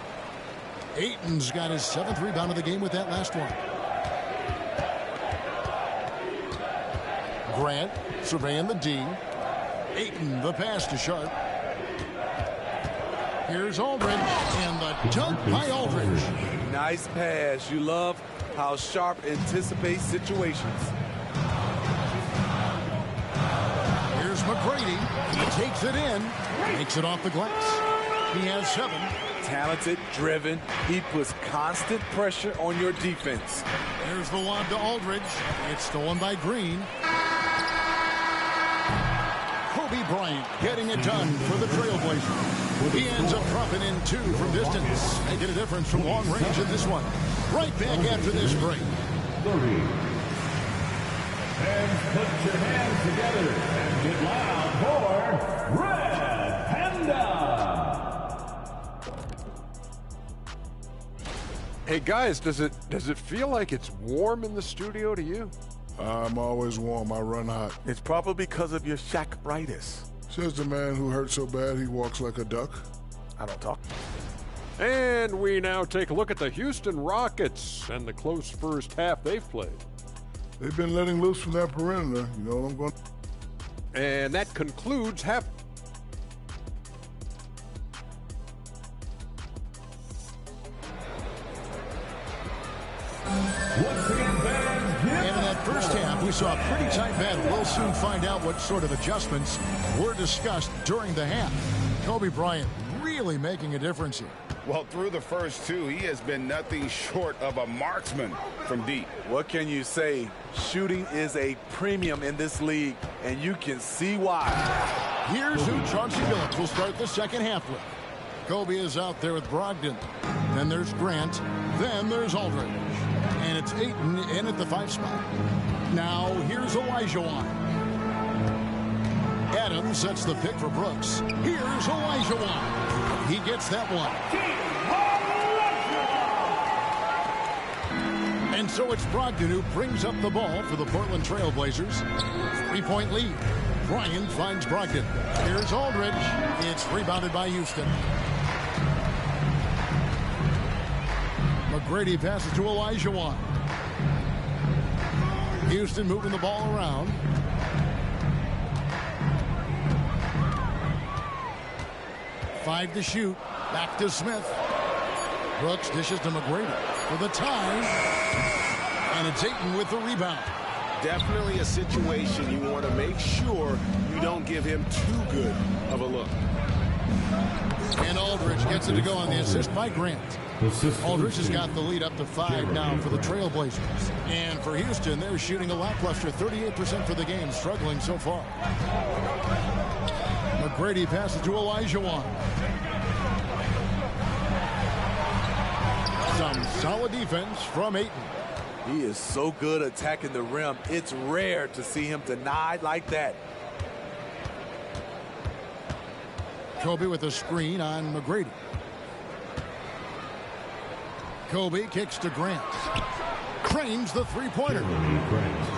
Ayton's got his 7th rebound of the game with that last one. Grant surveying the D. Ayton, the pass to Sharp. Here's Aldridge, and the dunk by Aldridge. Nice pass. You love how Sharp anticipates situations. Here's McGrady. He takes it in, makes it off the glass. He has 7. Talented, driven. He puts constant pressure on your defense. Here's the lob to Aldridge. It's stolen by Green. Kobe Bryant getting it done for the Trailblazers. He ends up dropping in 2 from distance. Making a difference from long range in this one. Right back after this break. 30. And put your hands together and get loud for Red Panda. Hey guys, does it feel like it's warm in the studio to you? I'm always warm. I run hot. It's probably because of your Shaq-ritis. Says the man who hurt so bad he walks like a duck. I don't talk. And we now take a look at the Houston Rockets and the close first half they've played. They've been letting loose from that perimeter. You know what I'm going to... And that concludes half. And in that first half, we saw a pretty tight battle. We'll soon find out what sort of adjustments were discussed during the half. Kobe Bryant really making a difference here. Well, through the first two, he has been nothing short of a marksman from deep. What can you say? Shooting is a premium in this league, and you can see why. Here's who Chauncey Billups will start the second half with. Kobe is out there with Brogdon. Then there's Grant. Then there's Aldridge. And it's Ayton in at the 5 spot. Now here's Olajuwon. Adams sets the pick for Brooks. Here's Olajuwon. He gets that one. And so it's Brogdon who brings up the ball for the Portland Trail Blazers. 3-point lead. Bryant finds Brogdon. Here's Aldridge. It's rebounded by Houston. McGrady passes to Olajuwon. Houston moving the ball around. Five to shoot. Back to Smith. Brooks dishes to McGrady for the tie. And it's Ayton with the rebound. Definitely a situation you want to make sure you don't give him too good of a look. And Aldridge gets it to go on the assist by Grant. Aldridge has got the lead up to 5 now for the Trailblazers. And for Houston, they're shooting a lackluster 38% for the game, struggling so far. McGrady passes to Olajuwon. Some solid defense from Ayton. He is so good attacking the rim. It's rare to see him denied like that. Kobe with a screen on McGrady. Kobe kicks to Grant. Cranes the three-pointer.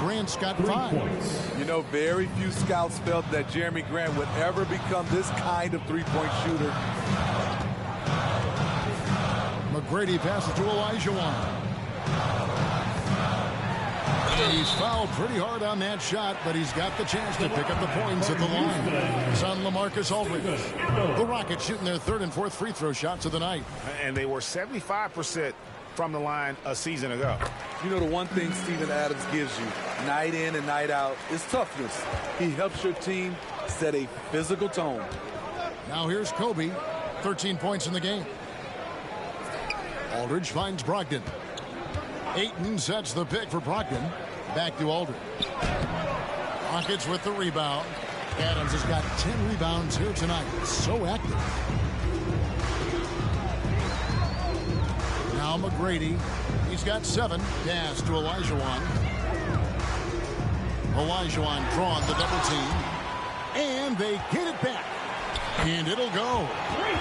Grant's got 5. You know, very few scouts felt that Jeremy Grant would ever become this kind of three-point shooter. McGrady passes to Olajuwon. He's fouled pretty hard on that shot, but he's got the chance to pick up the points at the line. It's on LaMarcus Aldridge. The Rockets shooting their 3rd and 4th free throw shots of the night. And they were 75% from the line a season ago. You know, the one thing Steven Adams gives you night in and night out is toughness. He helps your team set a physical tone. Now here's Kobe, 13 points in the game. Aldridge finds Brogdon. Ayton sets the pick for Brogdon. Back to Aldridge. Rockets with the rebound. Adams has got 10 rebounds here tonight. So active. Now McGrady. He's got 7. Pass to Olajuwon. Olajuwon drawn the double team. And they get it back. And it'll go.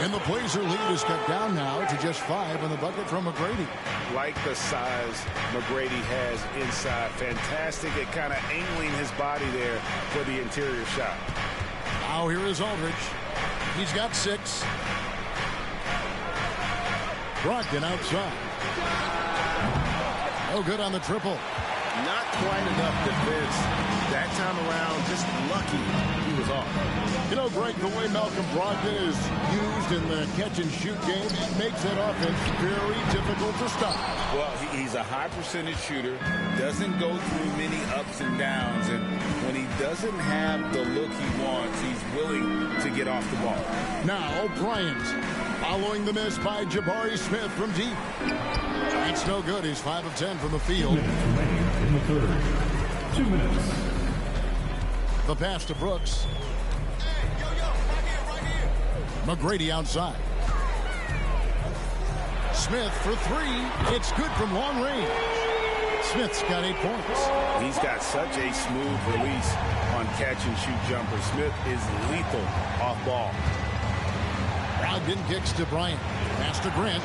And the Blazer lead is cut down now to just 5 on the bucket from McGrady. Like the size McGrady has inside. Fantastic at kind of angling his body there for the interior shot. Now here is Aldridge. He's got 6. Brogdon outside. No good on the triple. Not quite enough defense. That time around, just lucky he was off. You know, Greg, the way Malcolm Brogdon is used in the catch-and-shoot game, it makes that offense very difficult to stop. Well, he's a high percentage shooter, doesn't go through many ups and downs, and when he doesn't have the look he wants, he's willing to get off the ball. Now, Bryant, following the miss by Jabari Smith from deep. It's no good. He's 5 of 10 from the field. In the 3rd. 2 minutes. The pass to Brooks. McGrady outside. Smith for 3. It's good from long range. Smith's got 8 points. He's got such a smooth release on catch-and-shoot jumper. Smith is lethal off ball. Brogdon kicks to Bryant. Pass to Grant.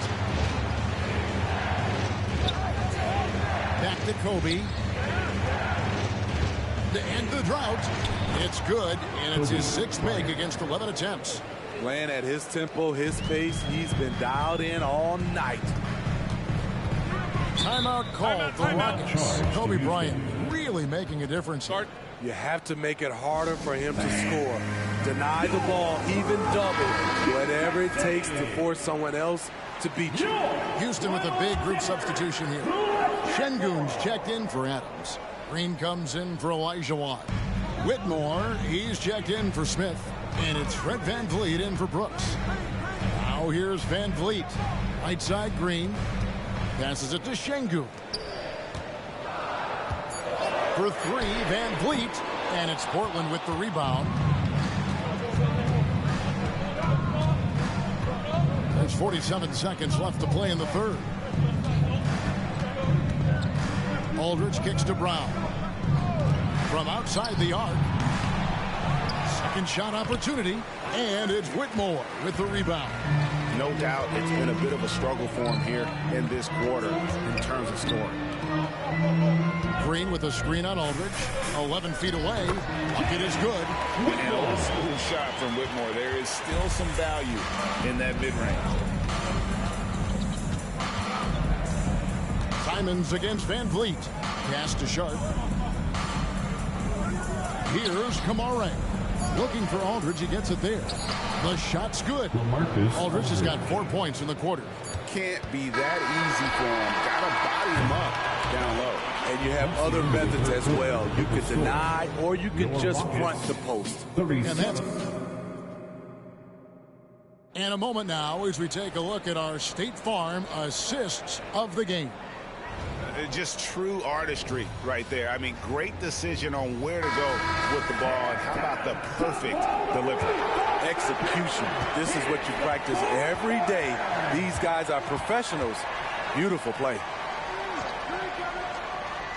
Back to Kobe. To end the drought. It's good, and it's his 6th make against 11 attempts. Playing at his tempo, his pace, he's been dialed in all night. Timeout called the Rockets. Kobe Bryant really making a difference. You have to make it harder for him to score. Deny the ball, even double, whatever it takes to force someone else to beat you. Houston with a big group substitution here. Şengün's checked in for Adams. Green comes in for Olajuwon. Whitmore, he's checked in for Smith. And it's Fred VanVleet in for Brooks. Now here's VanVleet. Right side, Green. Passes it to Şengün. For three, VanVleet. And it's Portland with the rebound. There's 47 seconds left to play in the third. Aldridge kicks to Brown. From outside the arc. Second shot opportunity. And it's Whitmore with the rebound. No doubt it's been a bit of a struggle for him here in this quarter in terms of scoring. Green with a screen on Aldridge. 11 feet away. Bucket is good. An old school shot from Whitmore. There is still some value in that mid-range. Simons against VanVleet. Pass to Sharp. Here's Kamare. Looking for Aldridge. He gets it there. The shot's good. Aldridge has got 4 points in the quarter. Can't be that easy for him. Got to body him up down low. And you have other methods as well. You could deny or you could just front the post. And a moment now as we take a look at our State Farm assists of the game. Just true artistry right there. I mean, great decision on where to go with the ball. And how about the perfect delivery? Execution. This is what you practice every day. These guys are professionals. Beautiful play.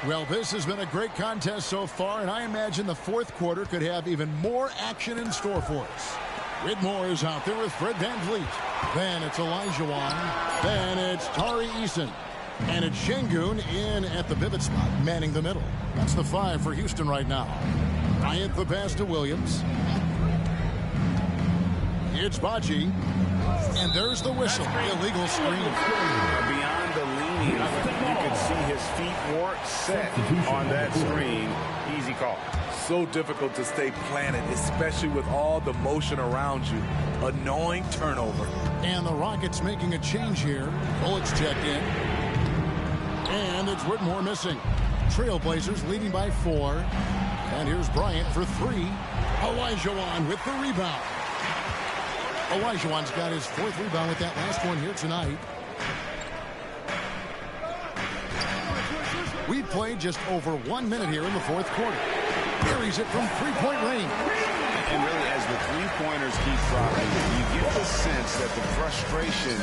Well, this has been a great contest so far, and I imagine the fourth quarter could have even more action in store for us. Whitmore is out there with Fred VanVleet. Then it's Olajuwon. Then it's Tari Eason. And it's Şengün in at the pivot spot, manning the middle. That's the 5 for Houston right now. Bryant the pass to Williams. It's Baji. And there's the whistle. Illegal screen. Beyond the leaning, you can see his feet weren't set on that screen. Easy call. So difficult to stay planted, especially with all the motion around you. Annoying turnover. And the Rockets making a change here. Bullock's checked in. And it's Whitmore missing. Trailblazers leading by 4. And here's Bryant for 3. Olajuwon with the rebound. Olajuwon's got his 4th rebound with that last one here tonight. We've played just over 1 minute here in the fourth quarter. Carries it from three-point range. And really, as the three-pointers keep dropping, you get the sense that the frustration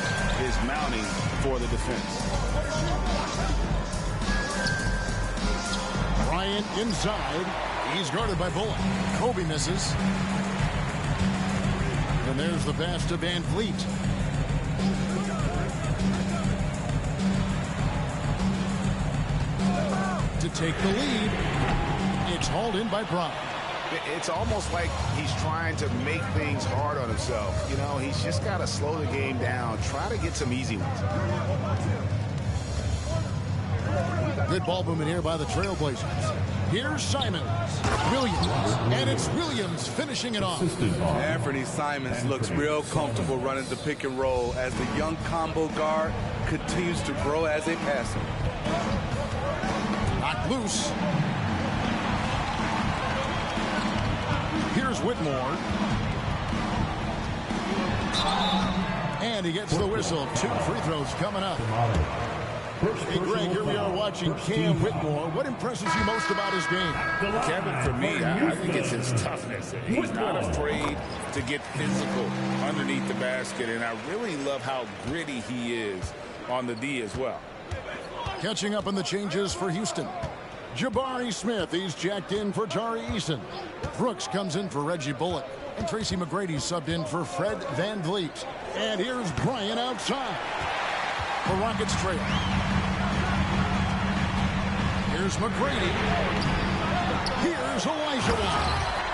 is mounting for the defense. Bryant inside. He's guarded by Bullock. Kobe misses. And there's the pass to VanVleet. To take the lead. It's hauled in by Brown. It's almost like he's trying to make things hard on himself. You know, he's just got to slow the game down. Try to get some easy ones. Good ball movement here by the Trailblazers. Here's Simons. Williams. And it's Williams finishing it off. Anthony Simons looks real comfortable running the pick and roll as the young combo guard continues to grow as a passer. Knocked loose. Here's Whitmore. And he gets the whistle. 2 free throws coming up. Hey, Greg, here we are watching Cam Whitmore. What impresses you most about his game? Kevin, for me, I think it's his toughness. He's not afraid to get physical underneath the basket, and I really love how gritty he is on the D as well. Catching up on the changes for Houston. Jabari Smith, he's jacked in for Tari Eason. Brooks comes in for Reggie Bullock. And Tracy McGrady subbed in for Fred VanVleet. And here's Bryant outside. The Rockets trail. Here's McGrady. Here's Olajuwon.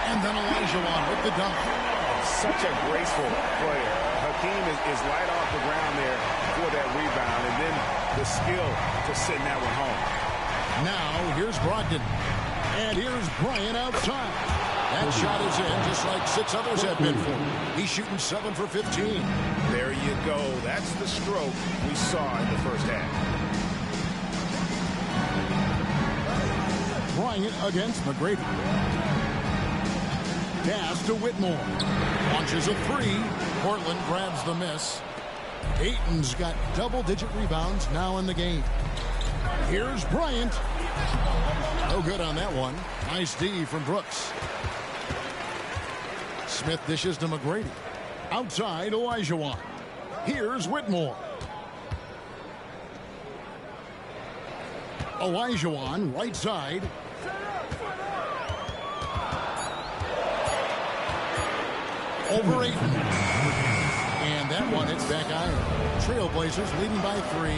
And then Olajuwon with the dunk. Such a graceful player. Hakeem is light off the ground there for that rebound. And then the skill to send that one home. Now, here's Brogdon. And here's Bryant outside. That shot is in, just like 6 others have been for him. He's shooting 7 for 15. There you go. That's the stroke we saw in the first half. Bryant against McGrady. Pass to Whitmore. Launches a three. Portland grabs the miss. Ayton's got double-digit rebounds now in the game. Here's Bryant. No good on that one. Nice D from Brooks. Smith dishes to McGrady. Outside, Olajuwon. Here's Whitmore. Olajuwon, right side. Over Ayton. And that one hits back iron. Trailblazers leading by 3.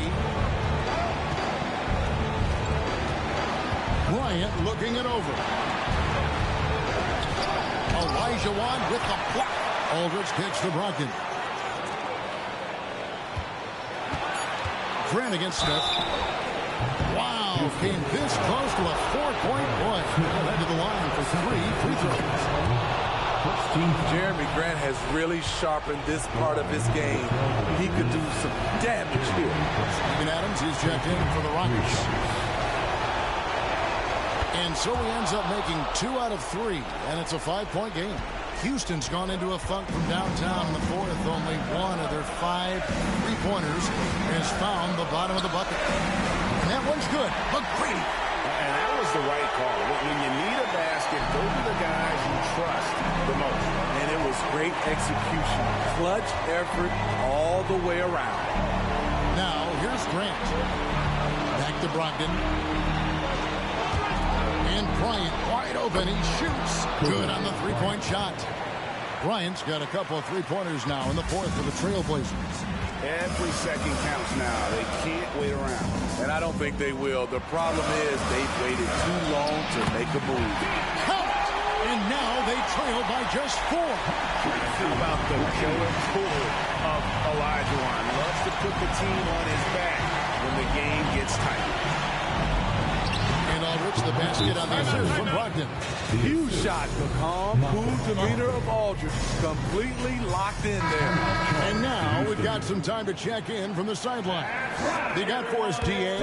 Bryant looking it over. Olajuwon with the block. Aldridge kicks to Brogdon. Grant against Smith. Wow, came this close to a 4-point play. Head to the line for 3 free throws. Jeremy Grant has really sharpened this part of his game. He could do some damage here. Steven Adams is checked in for the Rockets. And so he ends up making 2 out of 3, and it's a 5-point game. Houston's gone into a funk from downtown in the fourth. Only one of their 5 3-pointers has found the bottom of the bucket. And that one's good. McGrady. And that was the right call. When you need a basket, go to the guys you trust the most. And it was great execution. Clutch effort all the way around. Now, here's Grant. Back to Brogdon. And Bryant wide open. He shoots. Good on the 3-point shot. Bryant's got a couple of 3-pointers now in the fourth for the Trailblazers. Every second counts now. They can't wait around. And I don't think they will. The problem is they've waited too long to make a move. Count! And now they trail by just 4. How about the killer pull of Olajuwon? Loves to put the team on his back when the game gets tight. And Aldridge, the basket on the assist from Brogdon. Huge shot. The calm, cool demeanor of Aldridge completely locked in there. And now we've got some time to check in from the sideline. They got for us, D.A.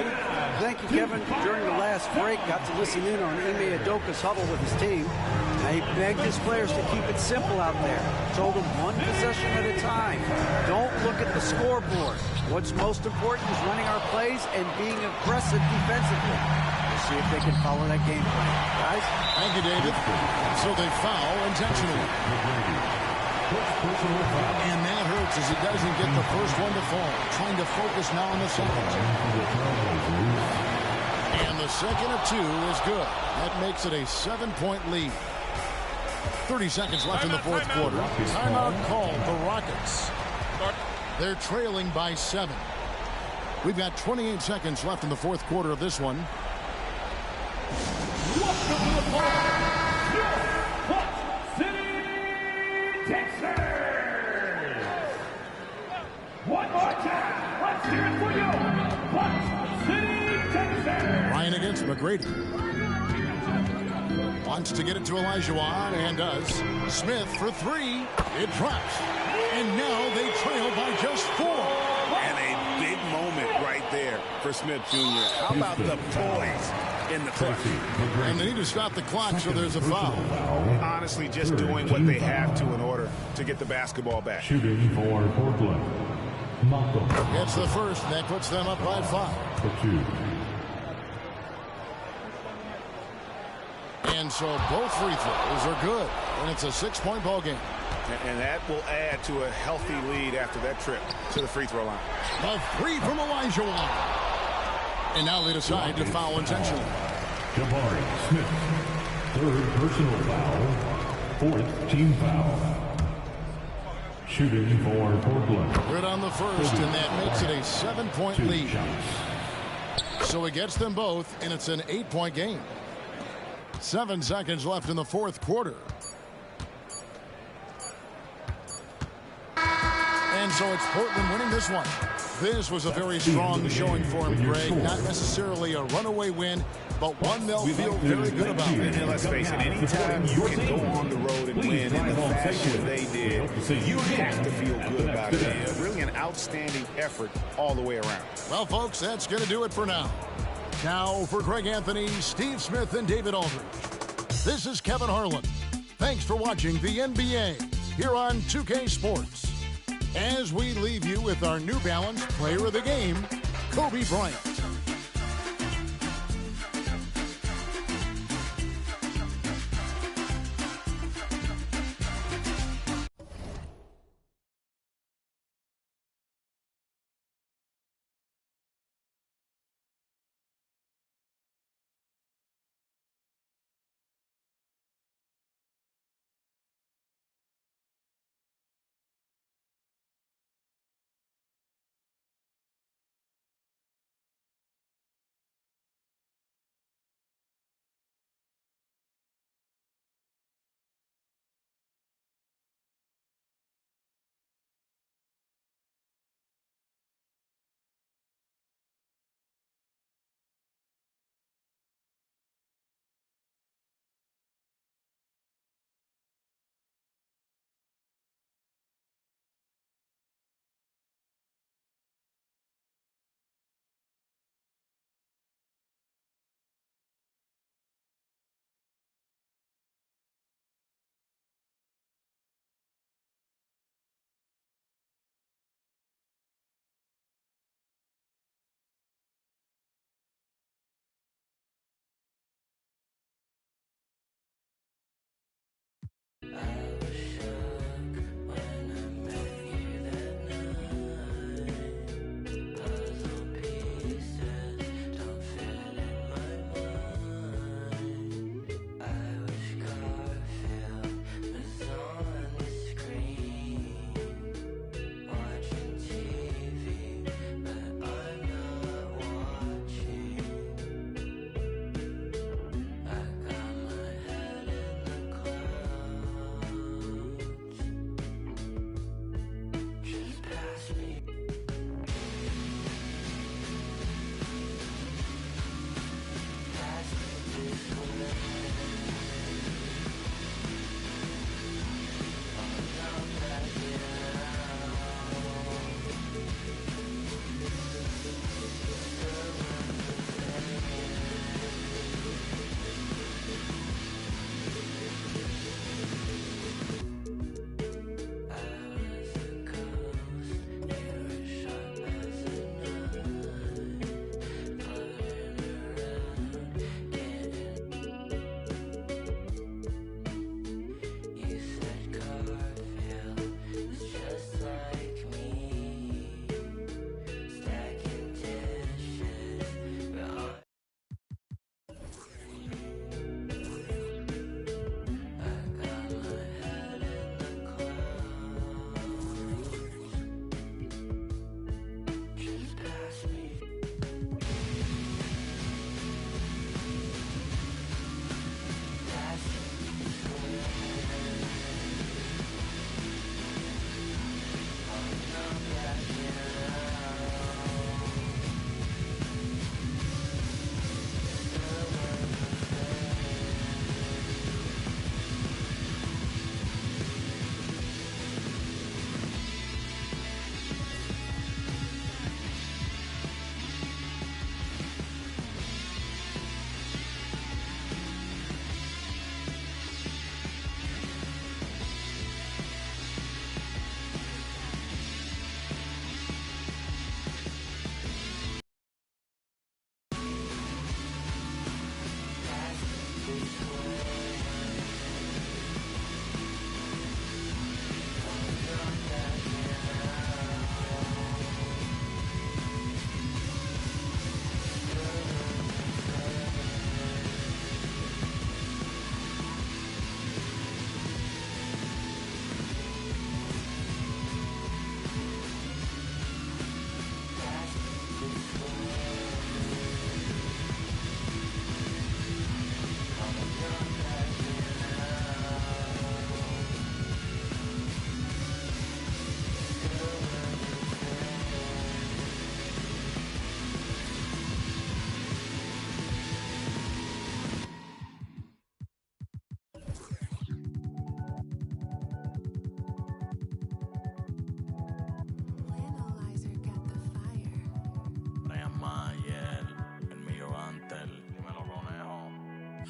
Thank you, Kevin. During the last break, got to listen in on Ime Udoka's huddle with his team. Now, he begged his players to keep it simple out there. Told them one possession at a time. Don't look at the scoreboard. What's most important is running our plays and being aggressive defensively. We'll see if they can follow that game plan. Guys? Thank you, David. So they foul intentionally. And that hurts as he doesn't get the first one to fall. Trying to focus now on the second. And the second of 2 is good. That makes it a 7-point lead. 30 seconds left in the fourth quarter. Timeout called the Rockets. They're trailing by 7. We've got 28 seconds left in the fourth quarter of this one. Welcome to the party, Clutch City, Texas. One more time. Let's hear it for you. Clutch City, Texas. Ryan against McGrady. Wants to get it to Olajuwon and does. Smith for 3. It drops. And now they trail by just 4. And a big moment right there for Smith Jr. How about the poise in the clutch? And they need to stop the clock, so there's a foul. Honestly, just doing what they have to in order to get the basketball back. Shooting for Portland. Malcolm. Gets the first, and that puts them up by 5. For 2. And so both free throws are good. And it's a 6-point ball game. And that will add to a healthy lead after that trip to the free throw line. A 3 from Olajuwon. And now they decide to foul intentionally. Jabari Smith. 3rd personal foul. 4th team foul. Shooting for Portland. Good on the first, and that makes it a 7-point lead. So it gets them both, and it's an 8-point game. 7 seconds left in the fourth quarter. And so it's Portland winning this one. This was a very strong showing for him, Greg. Not necessarily a runaway win, but one they'll feel very good about. And let's face it, anytime you can go on the road and win in the fashion they did, you have to feel good about it. Really an outstanding effort all the way around. Well, folks, that's going to do it for now. Now for Greg Anthony, Steve Smith, and David Aldridge, this is Kevin Harlan. Thanks for watching the NBA here on 2K Sports. As we leave you with our New Balance Player of the Game, Kobe Bryant.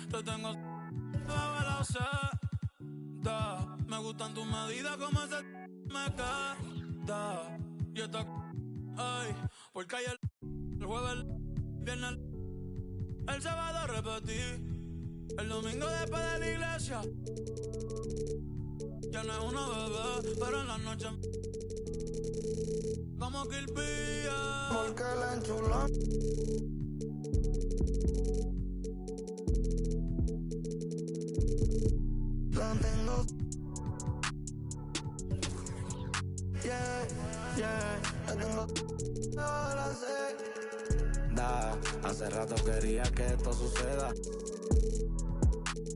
Te tengo bajo la seda. Me gustan tus medidas como ese me queda. Y esta ay, porque ayer el jueves, el viernes, el sábado repetí. El domingo después de la iglesia. Ya no es una bebé, pero en la noche como que el pilla. Porque la enchuló. La tengo. Yeah, yeah. La tengo. Ahora sé. Hace rato quería que esto suceda.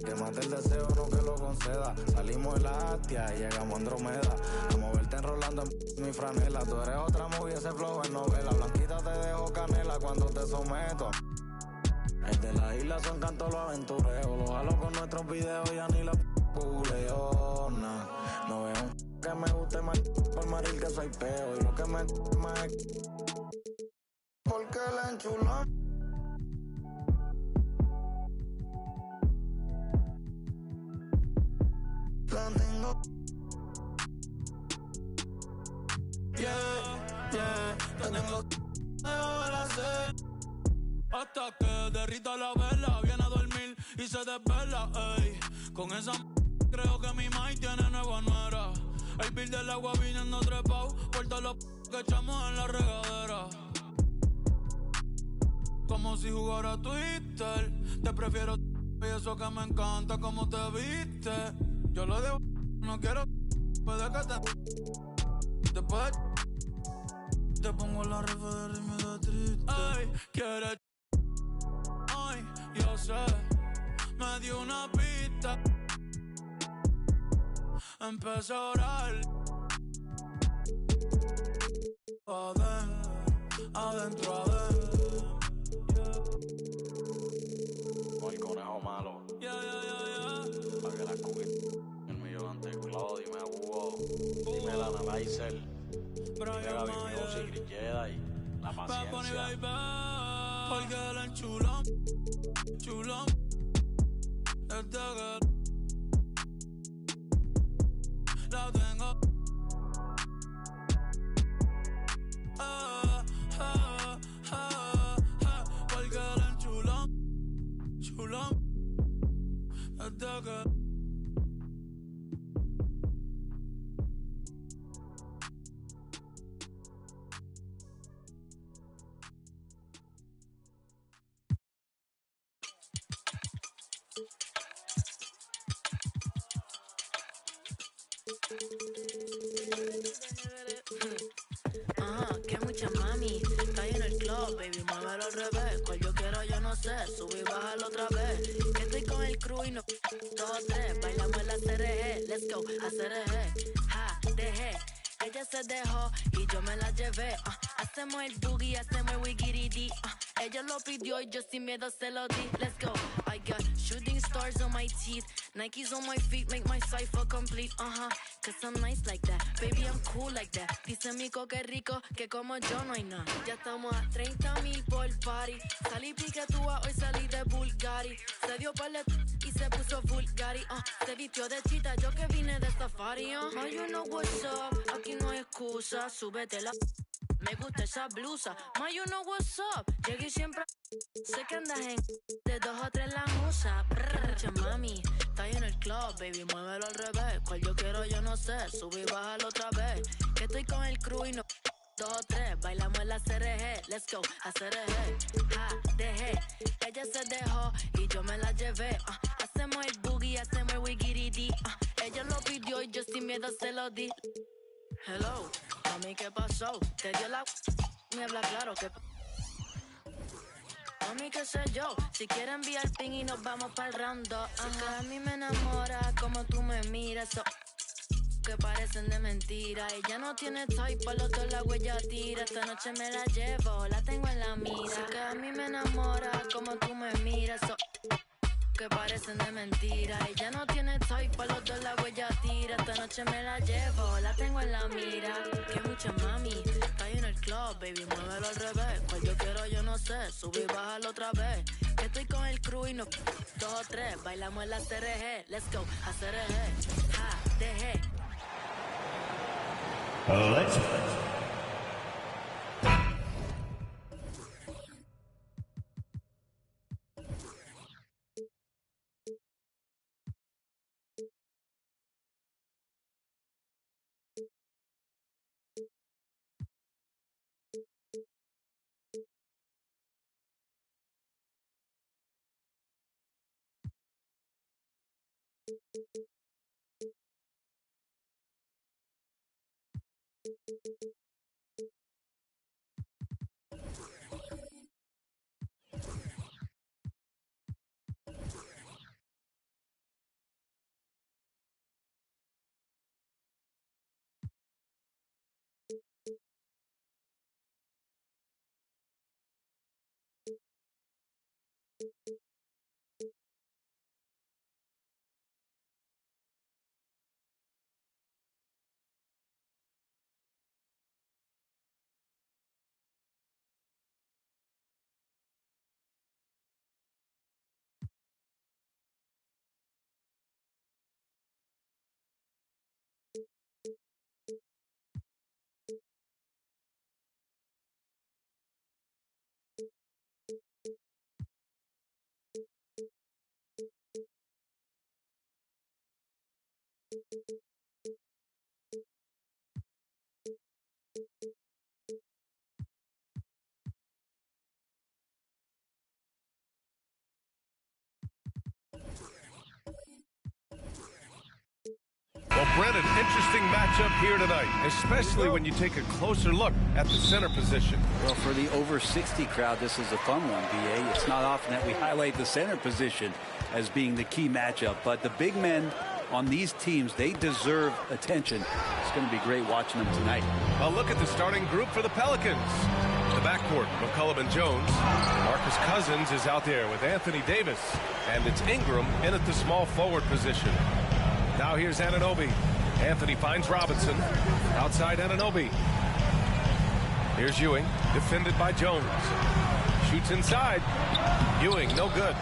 Que mate el deseo, no que lo conceda. Salimos de la Astia y llegamos a Andromeda. A moverte enrolando en mi franela. Tú eres otra movie, ese flow en novela. Blanquita te dejo canela cuando te someto. El de la isla son cantos los aventureos. Los jalo con nuestros videos, ya ni la puleo. No veo un que me guste más por maril que soy peo. Y lo que me más es porque la enchuló. La tengo. Yeah, la tengo. Ahora sé. Hasta que derrita la vela, viene a dormir y se desvela, ey. Con esa creo que mi maíz tiene nueva nuera. El bill del agua viniendo trepao por todos los que echamos en la regadera. Como si jugara Twitter. Te prefiero y eso que me encanta como te viste. Yo lo debo, no quiero puede que después te pongo la refa de ritmo de triste. Ay, quieres. Ay, yo sé, me dio una pista. Empecé a orar. Adentro. Con el conejo malo. Para que la cubierta. El millón ante Claudio, dime a Hugo. Dime la Analyzer. Dime Gaby Music, Grilleda y la paciencia. Porque la enchulón. Este que la tengo. Porque la enchulón. Este que que mucha mami. Está en el club, baby, muévelo al revés. Cual yo quiero, yo no sé. Sube y bájalo otra vez. Que estoy con el crew y no 2 o 3. Bailamos en la CRG. Let's go, a CRG. Ja, dejé. Ella se dejó y yo me la llevé. Hacemos el boogie, hacemos el wiggity. Ella lo pidió y yo sin miedo se lo di. Let's go. I got shooting stars on my teeth. Nikes on my feet make my cipher complete. Cause I'm nice like that. Baby, I'm cool like that. Dice Mico que rico, que como yo no hay nada. Ya estamos a 30,000 por party. Salí piquetúa, hoy salí de Bulgari. Se dio palet y se puso Bulgari. Se vistió de chita, yo que vine de safari. Now you know what's up, aquí no hay excusa. Súbete la... Me gusta esa blusa. Ma, you know what's up. Llegué siempre. Sé que andas en de 2 o 3 la musa. Mucha mami, está en el club, baby, muévelo al revés. Cual yo quiero, yo no sé. Sube y bájalo otra vez. Que estoy con el crew y no 2 o 3. Bailamos en la CRG. Let's go, a CRG. Ja, dejé. Ella se dejó y yo me la llevé. Hacemos el boogie, hacemos el wiggity. Ella lo pidió y yo sin miedo se lo di. Hello, mami, ¿qué pasó? Te dio la... Me habla claro que... Mami, qué sé yo, si quieres enviar ping y nos vamos pa'l round 2. Que a mí me enamora como tú me miras. Que parecen de mentira. Ella no tiene type, pa' los 2 la huella tira. Esta noche me la llevo, la tengo en la mira. Que a mí me enamora como tú me miras. Que parecen de mentira. Ella no tiene type, pa' los 2 la huella tira. Esta noche me la llevo, la tengo en la mira. Que mucha mami, está en el club, baby, muévelo al revés. Cual yo quiero, yo no sé. Sube y bájalo otra vez. Que estoy con el crew y no 2 o 3. Bailamos la CRG. Let's go. Hacer eje. Ja, deje. Let's Well, Brent, an interesting matchup here tonight, especially when you take a closer look at the center position. Well, for the over 60 crowd, this is a fun one, BA. It's not often that we highlight the center position as being the key matchup, but the big men on these teams, they deserve attention. It's going to be great watching them tonight. A look at the starting group for the Pelicans. The backcourt, McCollum and Jones. Marcus Cousins is out there with Anthony Davis, and it's Ingram in at the small forward position. Now here's Anunoby. Anthony finds Robinson. Outside Anunoby. Here's Ewing, defended by Jones. Shoots inside. Ewing, no good.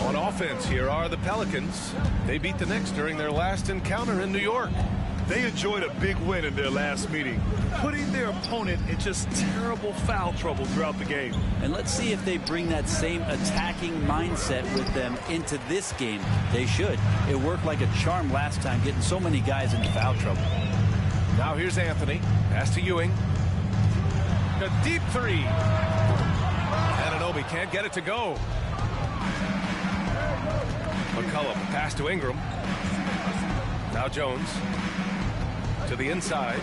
On offense, here are the Pelicans. They beat the Knicks during their last encounter in New York. They enjoyed a big win in their last meeting, putting their opponent in just terrible foul trouble throughout the game. And let's see if they bring that same attacking mindset with them into this game. They should. It worked like a charm last time, getting so many guys into foul trouble. Now here's Anthony. Pass to Ewing. A deep three. Anunoby can't get it to go. McCollum, pass to Ingram. Now Jones. To the inside.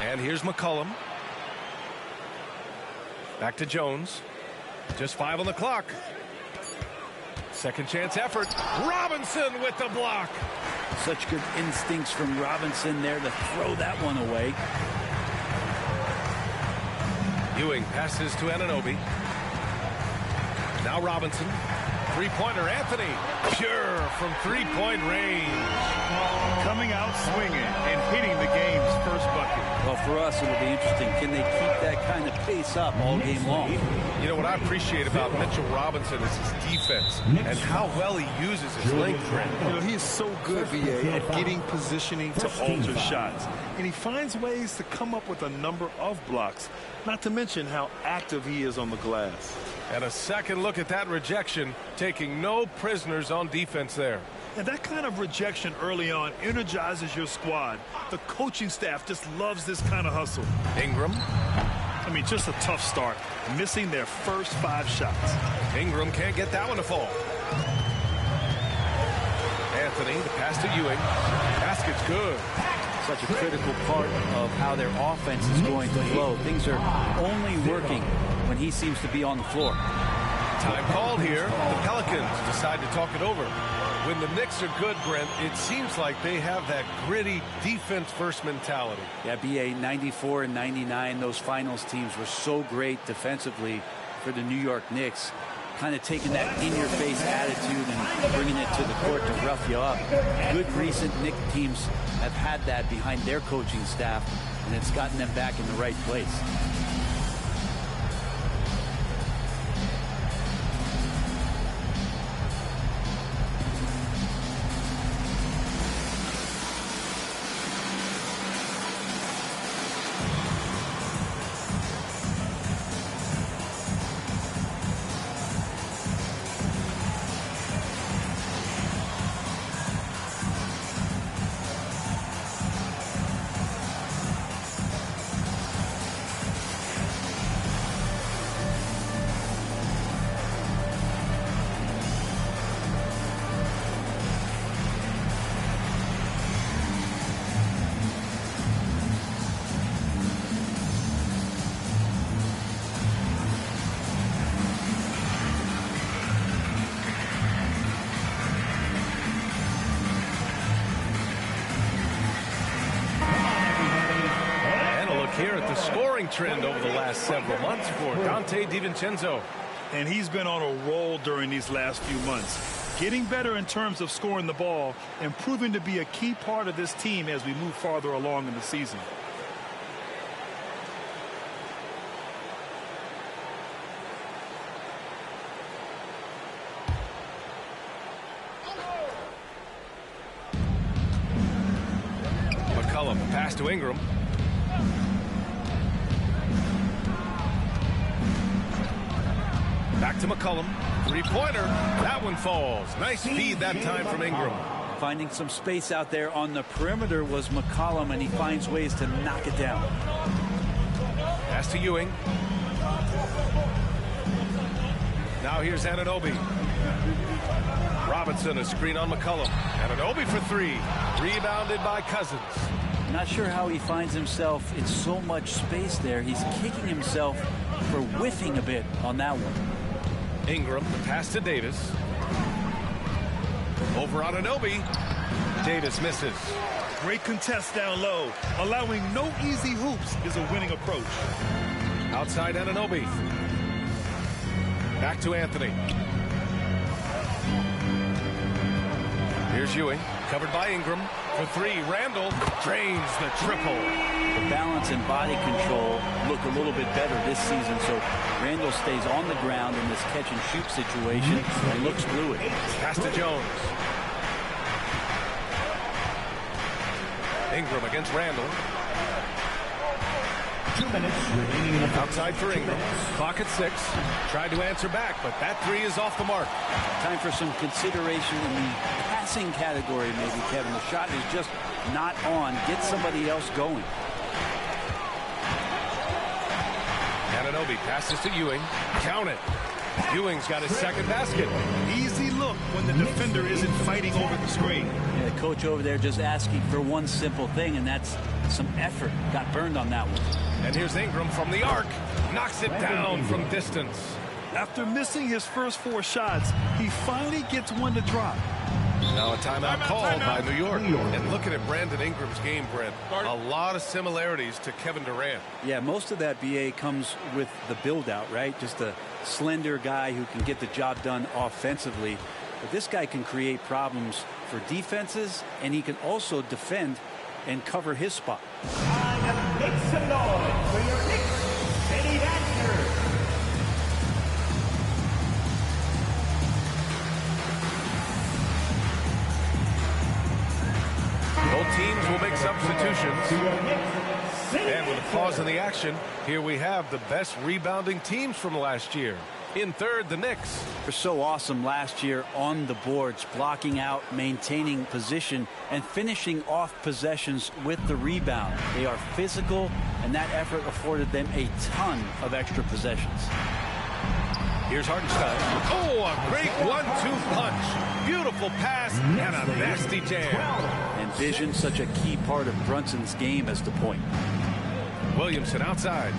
And here's McCollum. Back to Jones. Just 5 on the clock. Second chance effort. Robinson with the block. Such good instincts from Robinson there to throw that one away. Ewing passes to Anunoby. Now Robinson. Three-pointer, Anthony. Pure from three-point range. Coming out swinging and hitting the game's first bucket. Well, for us, it'll be interesting. Can they keep that kind of pace up all game long? You know, what I appreciate about Mitchell Robinson is his defense and how well he uses his length. You know, he is so good, VA, at getting positioning to alter shots. And he finds ways to come up with a number of blocks, not to mention how active he is on the glass. And a second look at that rejection, taking no prisoners on defense there. And that kind of rejection early on energizes your squad. The coaching staff just loves this kind of hustle. Ingram. I mean, just a tough start, missing their first 5 shots. Ingram can't get that one to fall. Anthony, the pass to Ewing. Basket's good. Such a critical part of how their offense is going to flow. Things are only working when he seems to be on the floor. Time called here. The Pelicans decide to talk it over. When the Knicks are good, Brent, it seems like they have that gritty defense-first mentality. Yeah, BA 94 and 99, those finals teams were so great defensively for the New York Knicks. Kind of taking that in-your-face attitude and bringing it to the court to rough you up. Good recent Knicks teams have had that behind their coaching staff, and it's gotten them back in the right place. scoring trend over the last several months for Dante DiVincenzo. And he's been on a roll during these last few months. Getting better in terms of scoring the ball and proving to be a key part of this team as we move farther along in the season. McCollum, pass to Ingram. Back to McCollum. Three-pointer. That one falls. Nice feed that time from Ingram. Finding some space out there on the perimeter was McCollum, and he finds ways to knock it down. Pass to Ewing. Now here's Anunoby. Robinson, a screen on McCollum. Anunoby for three. Rebounded by Cousins. Not sure how he finds himself in so much space there. He's kicking himself for whiffing a bit on that one. Ingram, the pass to Davis. Over Anunoby. Davis misses. Great contest down low. Allowing no easy hoops is a winning approach. Outside Anunoby. Back to Anthony. Here's Ewing, covered by Ingram. For three, Randall drains the triple. The balance and body control look a little bit better this season, so Randall stays on the ground in this catch-and-shoot situation and looks fluid. Pass to Jones. Ingram against Randall. 2 minutes remaining. Outside for Ingram. Clock at 6. Tried to answer back, but that three is off the mark. Time for some consideration in the passing category, maybe, Kevin. The shot is just not on. Get somebody else going. Anunoby passes to Ewing. Count it. Ewing's got his second basket. Easy look when the defender isn't fighting over the screen. Yeah, the coach over there just asking for one simple thing, and that's some effort. Got burned on that one. And here's Ingram from the arc. Knocks it down from distance. After missing his first 4 shots, he finally gets one to drop. Now a timeout called by New York. And looking at Brandon Ingram's game, Brent, a lot of similarities to Kevin Durant. Yeah, most of that, BA, comes with the build-out, right? Just a slender guy who can get the job done offensively. But this guy can create problems for defenses, and he can also defend and cover his spot. Make some noise for your Knicks City Dancers. Both teams will make substitutions. And with a pause in the action, here we have the best rebounding teams from last year. In third, the Knicks. They're so awesome last year on the boards, blocking out, maintaining position, and finishing off possessions with the rebound. They are physical, and that effort afforded them a ton of extra possessions. Here's Hartenstein. Oh, a great 1-2 punch. Beautiful pass and a nasty jam. And vision, such a key part of Brunson's game as the point. Williamson outside.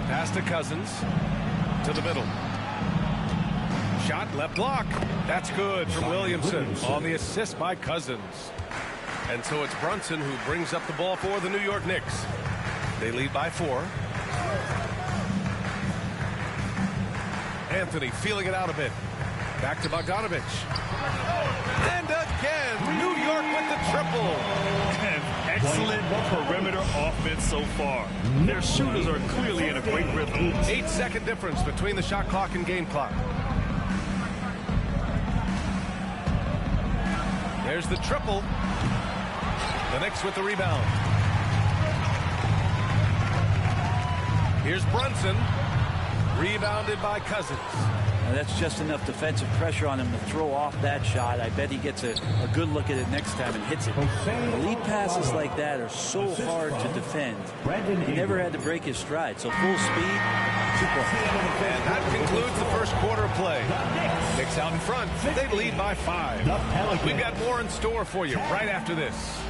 Pass to Cousins. To the middle. Shot left block. That's good from Williamson on the assist by Cousins. And so it's Brunson who brings up the ball for the New York Knicks. They lead by 4. Anthony feeling it out a bit. Back to Bogdanovich. And again, New York with the triple. And excellent perimeter offense so far. Their shooters are clearly in a great rhythm. 8-second difference between the shot clock and game clock. There's the triple. The Knicks with the rebound. Here's Brunson. Rebounded by Cousins. Now that's just enough defensive pressure on him to throw off that shot. I bet he gets a good look at it next time and hits it. Lead passes like that are so hard to defend. He never had to break his stride, so full speed, 2 points. And that concludes the first quarter of play. Knicks out in front. They lead by 5. We've got more in store for you right after this.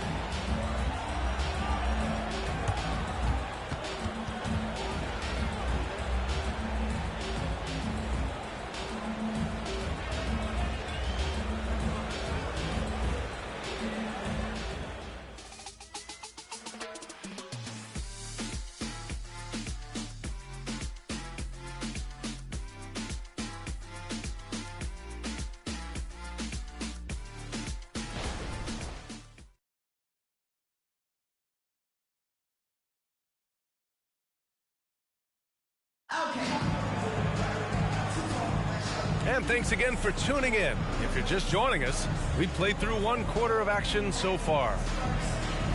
And thanks again for tuning in. If you're just joining us, we've played through 1 quarter of action so far.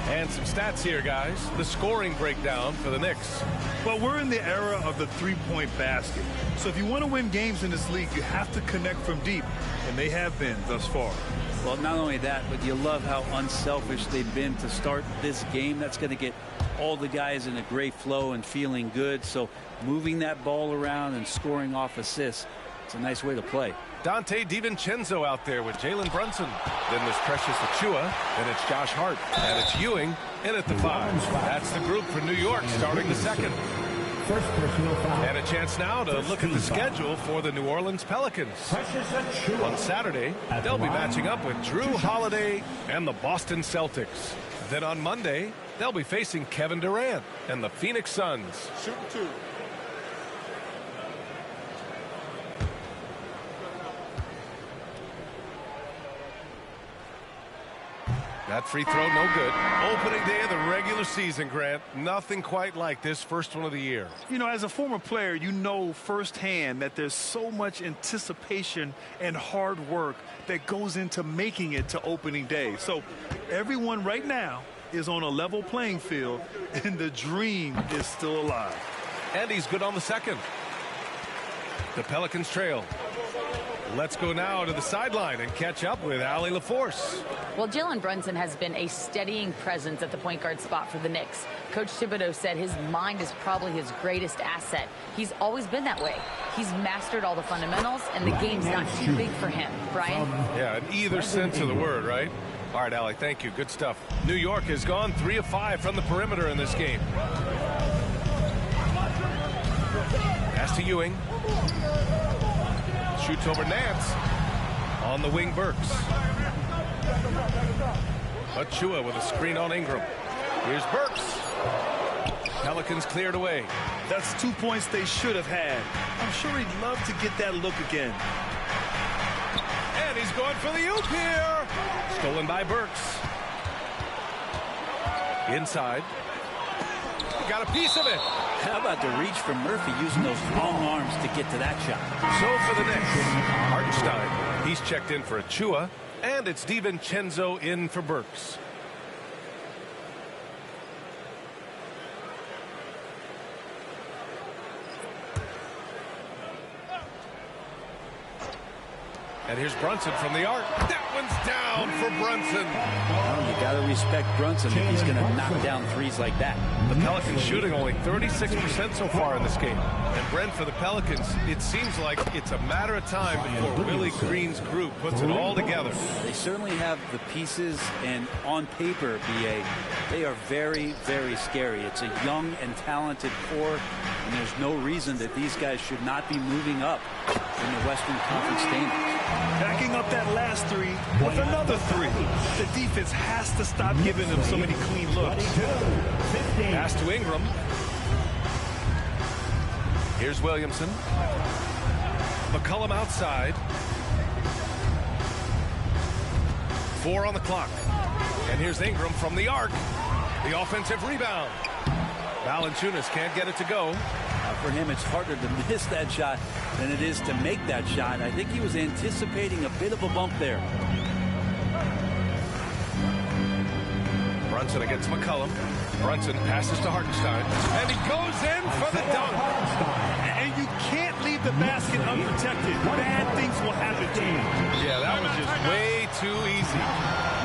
And some stats here, guys. The scoring breakdown for the Knicks. Well, we're in the era of the three-point basket. So if you want to win games in this league, you have to connect from deep. And they have been thus far. Well, not only that, but you love how unselfish they've been to start this game. That's going to get all the guys in a great flow and feeling good. So moving that ball around and scoring off assists, it's a nice way to play. Dante DiVincenzo out there with Jalen Brunson. Then there's Precious Achiuwa. Then it's Josh Hart. And it's Ewing in at the 5. That's the group for New York starting the second. First personal foul. And a chance now to look at the schedule for the New Orleans Pelicans. On Saturday, they'll be matching up with Drew Holiday and the Boston Celtics. Then on Monday, they'll be facing Kevin Durant and the Phoenix Suns. Shoot 2. That free throw, no good. Opening day of the regular season, Grant. Nothing quite like this first one of the year. You know, as a former player, you know firsthand that there's so much anticipation and hard work that goes into making it to opening day. So everyone right now is on a level playing field, and the dream is still alive. And he's good on the second. The Pelicans trail. Let's go now to the sideline and catch up with Allie LaForce. Well, Jalen Brunson has been a steadying presence at the point guard spot for the Knicks. Coach Thibodeau said his mind is probably his greatest asset. He's always been that way. He's mastered all the fundamentals, and the game's not too big for him. Brian? Yeah, in either sense of the word, right? All right, Allie, thank you. Good stuff. New York has gone 3 of 5 from the perimeter in this game. Pass to Ewing. Shoots over Nance. On the wing, Burks. Achiuwa with a screen on Ingram. Here's Burks. Pelicans cleared away. That's 2 points they should have had. I'm sure he'd love to get that look again. And he's going for the oop here. Stolen by Burks. Inside. Got a piece of it. How about the reach from Murphy using those long arms to get to that shot? So for the Knicks, Hartenstein. He's checked in for Achiuwa, and it's DiVincenzo in for Burks. And here's Brunson from the arc. That one's down for Brunson. Well, you got to respect Brunson if he's going to knock down threes like that. The Pelicans shooting only 36% so far in this game. And Brent, for the Pelicans, it seems like it's a matter of time before Willie Green's group puts it all together. They certainly have the pieces, and on paper, BA, they are very, very scary. It's a young and talented core, and there's no reason that these guys should not be moving up in the Western Conference standings. Backing up that last 3 with another 3. The defense has to stop giving them so many clean looks. Pass to Ingram. Here's Williamson. McCollum outside. 4 on the clock. And here's Ingram from the arc. The offensive rebound. Valanciunas can't get it to go. For him, it's harder to miss that shot than it is to make that shot. I think he was anticipating a bit of a bump there. Brunson against McCollum. Brunson passes to Hartenstein. And he goes in for the dunk. And you can't leave the basket unprotected. Bad things will happen to you. Yeah, that was just way too easy.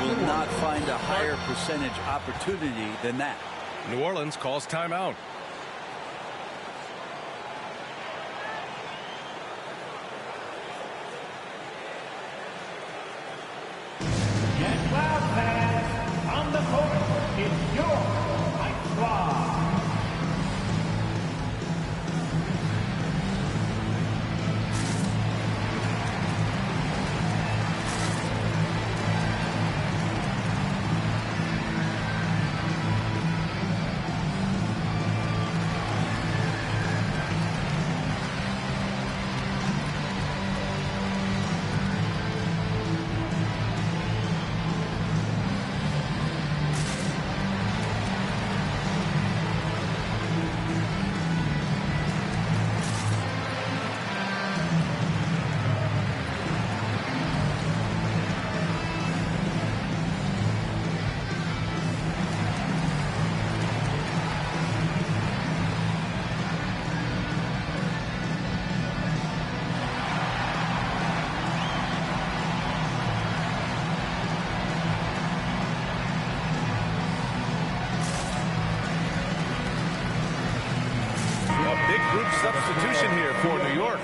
Will not find a higher percentage opportunity than that. New Orleans calls timeout. Get loud, fans. On the court, it's your White Squad. substitution here for New York.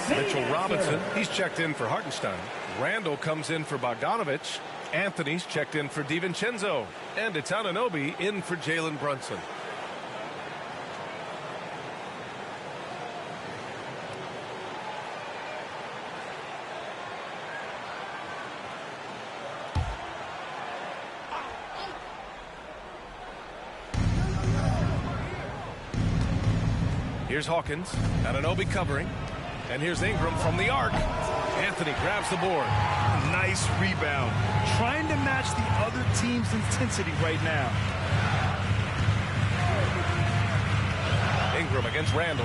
Mitchell Robinson, he's checked in for Hartenstein. Randall comes in for Bogdanovich. Anthony's checked in for DiVincenzo. And it's Anunoby in for Jalen Brunson. Here's Hawkins. Anunoby covering. And here's Ingram from the arc. Anthony grabs the board. Nice rebound. Trying to match the other team's intensity right now. Ingram against Randall.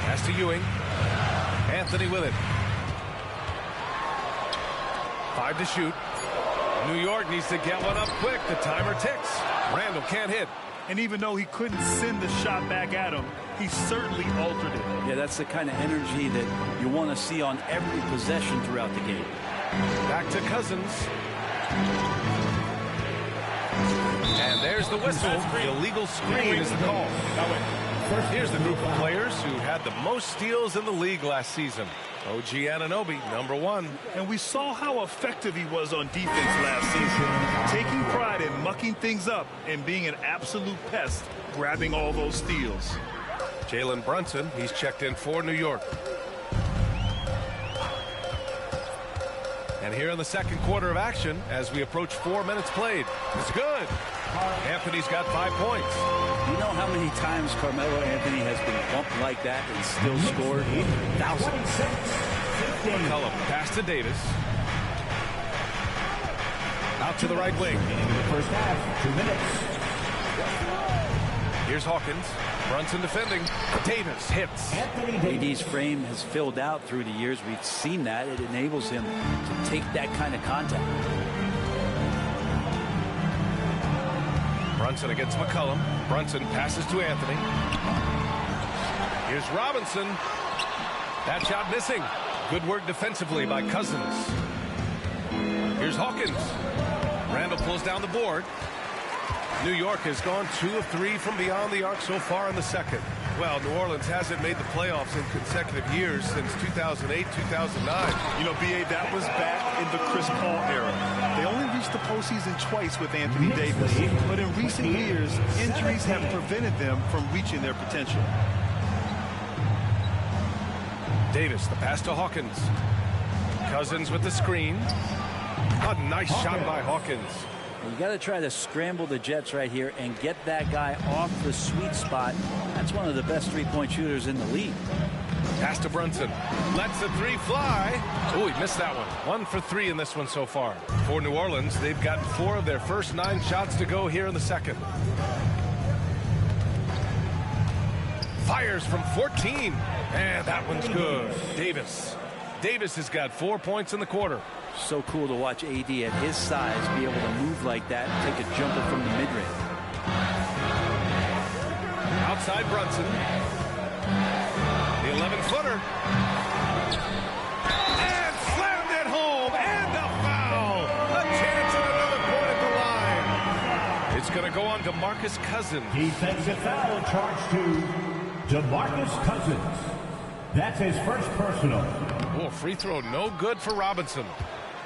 Pass to Ewing. Anthony with it. 5 to shoot. New York needs to get one up quick. The timer ticks. Randall can't hit. And even though he couldn't send the shot back at him, he certainly altered it. Yeah, that's the kind of energy that you want to see on every possession throughout the game. Back to Cousins. And there's the whistle. The illegal screen is the call. Here's the group of players who had the most steals in the league last season. OG Anunoby, number 1. And we saw how effective he was on defense last season. Taking pride in mucking things up and being an absolute pest, grabbing all those steals. Jalen Brunson, he's checked in for New York. And here in the second quarter of action, as we approach 4 minutes played, it's good. Anthony's got 5 points. You know how many times Carmelo Anthony has been bumped like that and still scored? Thousands. McCollum, pass to Davis. Out to the right wing. The first half, 2 minutes. Here's Hawkins. Brunson defending. Davis hits. AD's frame has filled out through the years. We've seen that. It enables him to take that kind of contact. Brunson against McCollum. Brunson passes to Anthony. Here's Robinson. That shot missing. Good work defensively by Cousins. Here's Hawkins. Randall pulls down the board. New York has gone 2 of 3 from beyond the arc so far in the second. Well, New Orleans hasn't made the playoffs in consecutive years since 2008, 2009. You know, B.A., that was back in the Chris Paul era. They only reached the postseason twice with Anthony Davis. But in recent years, injuries have prevented them from reaching their potential. Davis, the pass to Hawkins. Cousins with the screen. A nice shot by Hawkins. You got to try to scramble the Jets right here and get that guy off the sweet spot. That's one of the best three-point shooters in the league. Pass to Brunson. Lets the 3 fly. Oh, he missed that one. 1 for 3 in this one so far. For New Orleans, they've gotten 4 of their first 9 shots to go here in the second. Fires from 14. And that one's good. Davis. Davis has got 4 points in the quarter. So cool to watch AD at his size be able to move like that and take a jumper from the mid-range. Outside Brunson. The 11-footer. And slammed it home. And a foul. A chance at another point at the line. It's going to go on to DeMarcus Cousins. Defensive foul charged to DeMarcus Cousins. That's his first personal. Oh, free throw no good for Robinson.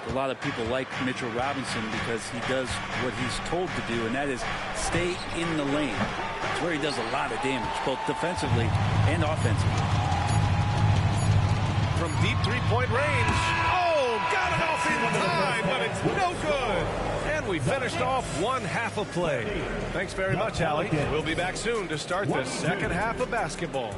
A lot of people like Mitchell Robinson because he does what he's told to do, and that is stay in the lane. It's where he does a lot of damage, both defensively and offensively. From deep three-point range. Oh, got it off in time, but it's no good. And we finished off 1 half of play. Thanks very much, Allie. We'll be back soon to start the second half of basketball.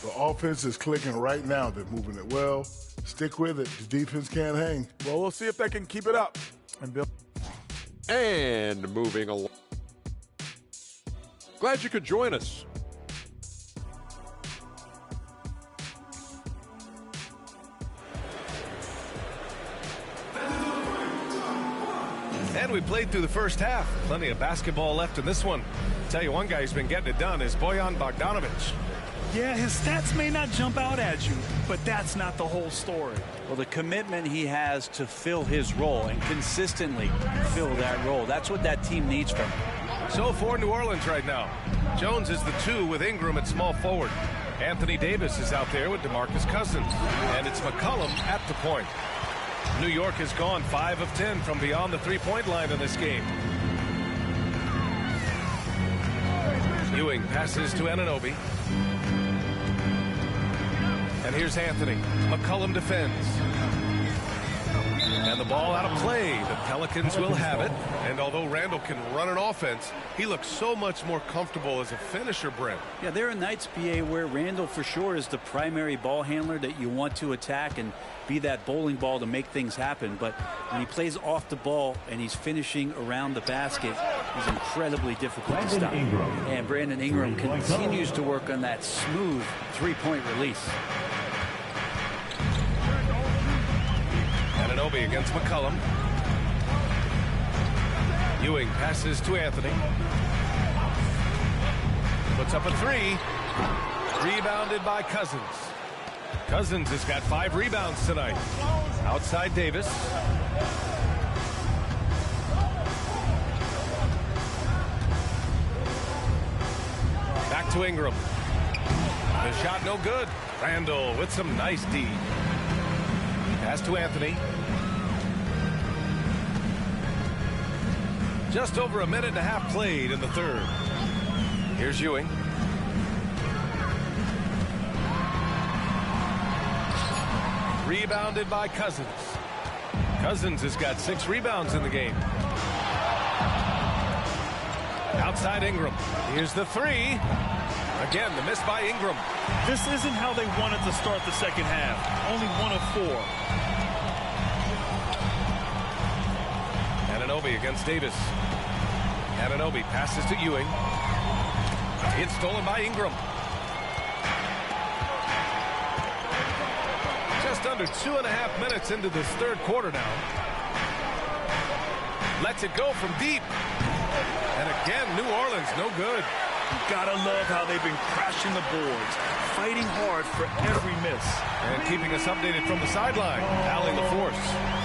The offense is clicking right now. They're moving it well. Stick with it. The defense can't hang. Well, we'll see if they can keep it up. And moving along. Glad you could join us. And we played through the first half. Plenty of basketball left in this one. Tell you one guy who's been getting it done is Bojan Bogdanovich. Yeah, his stats may not jump out at you, but that's not the whole story. Well, the commitment he has to fill his role and consistently fill that role, that's what that team needs from him. So for New Orleans right now, Jones is the 2 with Ingram at small forward. Anthony Davis is out there with DeMarcus Cousins, and it's McCollum at the point. New York has gone 5 of 10 from beyond the three-point line in this game. Ewing passes to Anunoby. And here's Anthony. McCollum defends. And the ball out of play. The Pelicans will have it. And although Randall can run an offense, he looks so much more comfortable as a finisher, Brent. Yeah, there are nights, BA, where Randall for sure is the primary ball handler that you want to attack and be that bowling ball to make things happen. But when he plays off the ball and he's finishing around the basket, he's incredibly difficult to stop. And Brandon Ingram continues to work on that smooth three-point release. Anunoby against McCollum. Ewing passes to Anthony. Puts up a 3. Rebounded by Cousins. Cousins has got 5 rebounds tonight. Outside Davis. Back to Ingram. The shot no good. Randall with some nice D. Pass to Anthony. Just over a minute and a half played in the third. Here's Ewing. Rebounded by Cousins. Cousins has got 6 rebounds in the game. Outside Ingram. Here's the 3. Again, the miss by Ingram. This isn't how they wanted to start the second half. Only 1 of 4. Anunoby against Davis. Anunoby passes to Ewing. It's stolen by Ingram. Just under 2.5 minutes into this third quarter now. Lets it go from deep. And again, New Orleans no good. You gotta love how they've been crashing the boards, fighting hard for every miss. And keeping us updated from the sideline, Allie LaForce.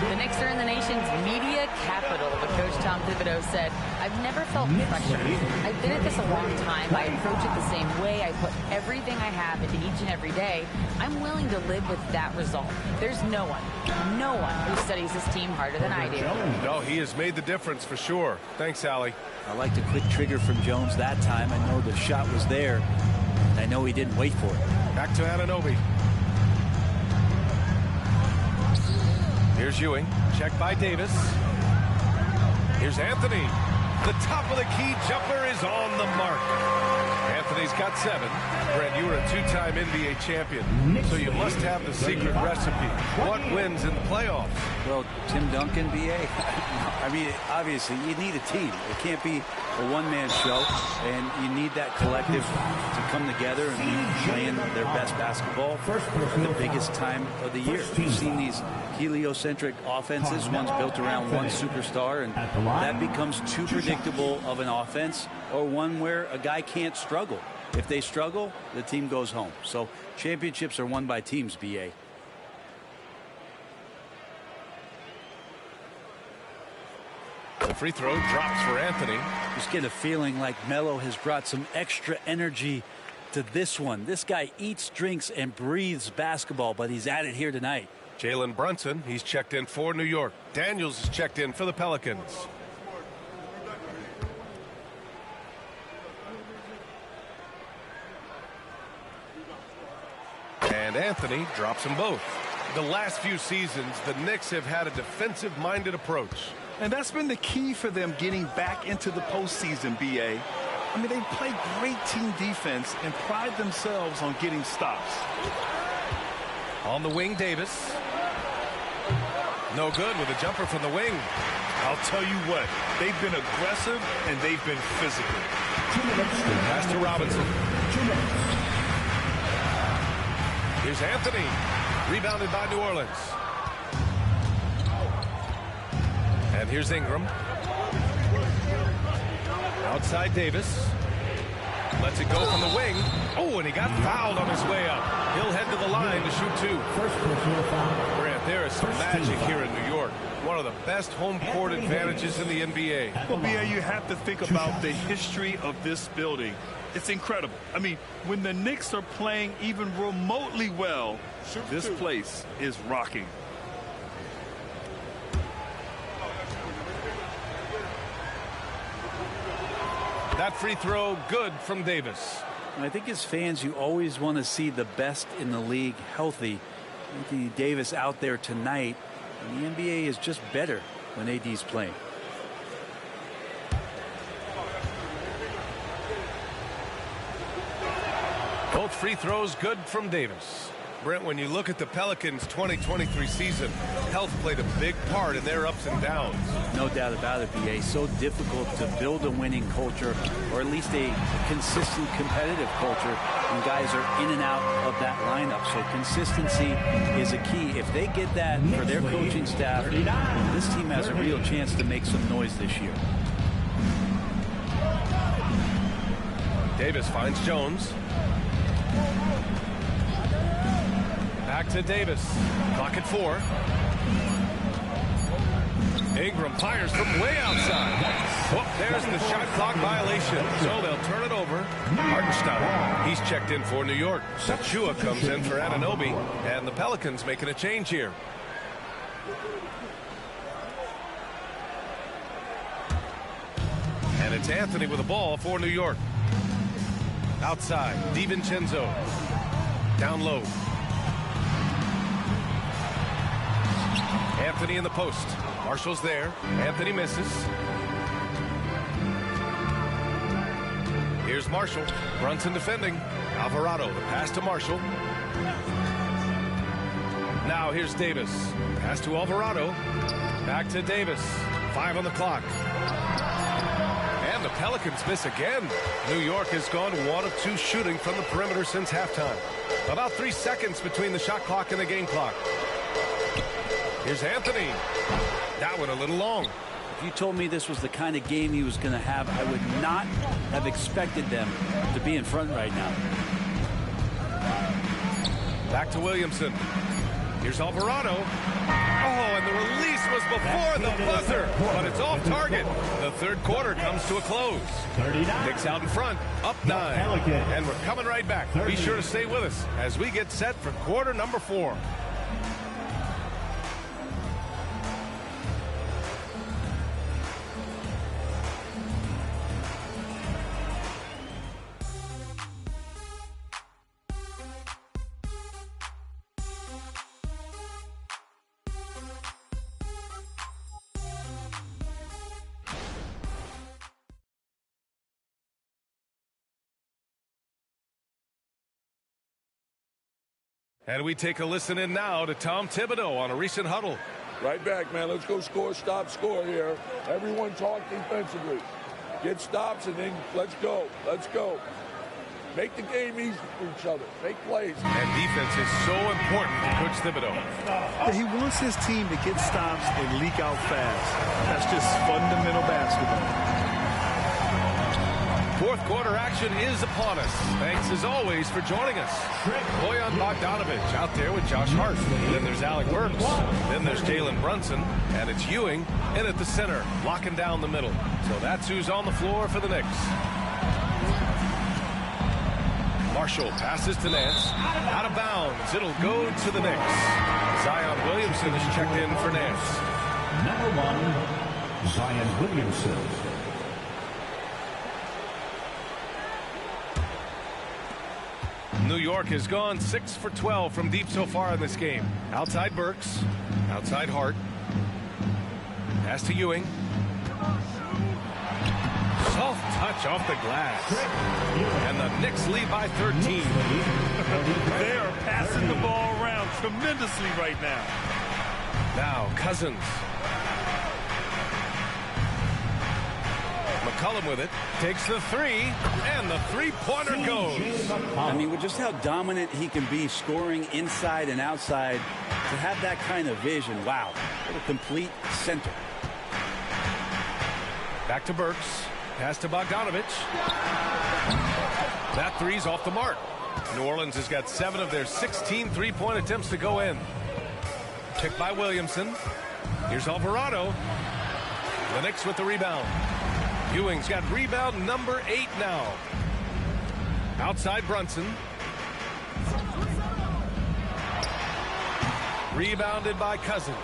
The Knicks are in the nation's media capital, but Coach Tom Thibodeau said, I've never felt pressure. I've been at this a long time. I approach it the same way. I put everything I have into each and every day. I'm willing to live with that result. There's no one who studies this team harder than I do. No, he has made the difference for sure. Thanks, Allie. I like the quick trigger from Jones that time. I know the shot was there. I know he didn't wait for it. Back to Anunoby. Here's Ewing. Checked by Davis. Here's Anthony. The top of the key jumper is on the mark. Anthony's got 7. Brent, you were a 2-time NBA champion, so you must have the secret recipe. What wins in the playoffs? Well, Tim Duncan, BA. I mean, obviously, you need a team. It can't be a one-man show, and you need that collective to come together and be playing their best basketball at the biggest time of the year. We've seen these heliocentric offenses, one's built around one superstar, and that becomes too predictable of an offense, or one where a guy can't struggle. If they struggle, the team goes home. So championships are won by teams, BA. The free throw drops for Anthony. Just get a feeling like Melo has brought some extra energy to this one. This guy eats, drinks, and breathes basketball, but he's at it here tonight. Jalen Brunson, he's checked in for New York. Daniels is checked in for the Pelicans. And Anthony drops them both. The last few seasons, the Knicks have had a defensive-minded approach. And that's been the key for them getting back into the postseason, BA. I mean, they play great team defense and pride themselves on getting stops. On the wing, Davis. No good with a jumper from the wing. I'll tell you what, they've been aggressive and they've been physical. Pass to Robinson. Here's Anthony. Rebounded by New Orleans. And here's Ingram. Outside Davis. Lets it go from the wing. Oh, and he got fouled on his way up. He'll head to the line to shoot 2. Grant, there is some magic here in New York. One of the best home court advantages in the NBA. Well, BA, you have to think about the history of this building. It's incredible. I mean, when the Knicks are playing even remotely well, this place is rocking. That free throw good from Davis. And I think as fans, you always want to see the best in the league healthy. Anthony Davis out there tonight. And the NBA is just better when AD's playing. Both free throws good from Davis. Brent, when you look at the Pelicans' 2023 season, health played a big part in their ups and downs. No doubt about it, BA. So difficult to build a winning culture, or at least a consistent competitive culture, when guys are in and out of that lineup. So consistency is a key. If they get that for their coaching staff, this team has a real chance to make some noise this year. Davis finds Jones. Back to Davis. Clock at 4. Ingram fires from way outside. Oh, there's the shot clock violation. So they'll turn it over. Hartenstein, he's checked in for New York. Achua comes in for Anunoby. And the Pelicans making a change here. And it's Anthony with the ball for New York. Outside, DiVincenzo. Down low. Anthony in the post. Marshall's there. Anthony misses. Here's Marshall. Brunson defending. Alvarado, the pass to Marshall. Now here's Davis. Pass to Alvarado. Back to Davis. 5 on the clock. And the Pelicans miss again. New York has gone 1 of 2 shooting from the perimeter since halftime. About 3 seconds between the shot clock and the game clock. Here's Anthony. That one a little long. If you told me this was the kind of game he was going to have, I would not have expected them to be in front right now. Back to Williamson. Here's Alvarado. Oh, and the release was before the buzzer, but it's off target. The third quarter comes to a close. Knicks out in front, up 9. And we're coming right back. Be sure to stay with us as we get set for quarter number 4. And we take a listen in now to Tom Thibodeau on a recent huddle. Right back, man. Let's go score, stop, score here. Everyone talk defensively. Get stops and then let's go. Let's go. Make the game easy for each other. Make plays. And defense is so important to Coach Thibodeau. Yeah, he wants his team to get stops and leak out fast. That's just fundamental basketball. Fourth quarter action is upon us. Thanks as always for joining us. Bojan Bogdanovic out there with Josh Hart. Then there's Alec Burks. Then there's Jalen Brunson. And it's Ewing in at the center, locking down the middle. So that's who's on the floor for the Knicks. Marshall passes to Nance. Out of bounds. It'll go to the Knicks. Zion Williamson is checked in for Nance. Number 1, Zion Williamson. New York has gone 6 for 12 from deep so far in this game. Outside Burks. Outside Hart. Pass to Ewing. Soft touch off the glass. And the Knicks lead by 13. They are passing the ball around tremendously right now. Now Cousins. McCollum with it, takes the 3, and the three-pointer goes. I mean, with just how dominant he can be scoring inside and outside, to have that kind of vision, wow, what a complete center. Back to Burks, pass to Bogdanovic. That three's off the mark. New Orleans has got 7 of their 16 three-point attempts to go in. Picked by Williamson. Here's Alvarado. The Knicks with the rebound. Ewing's got rebound number 8 now. Outside Brunson. Rebounded by Cousins.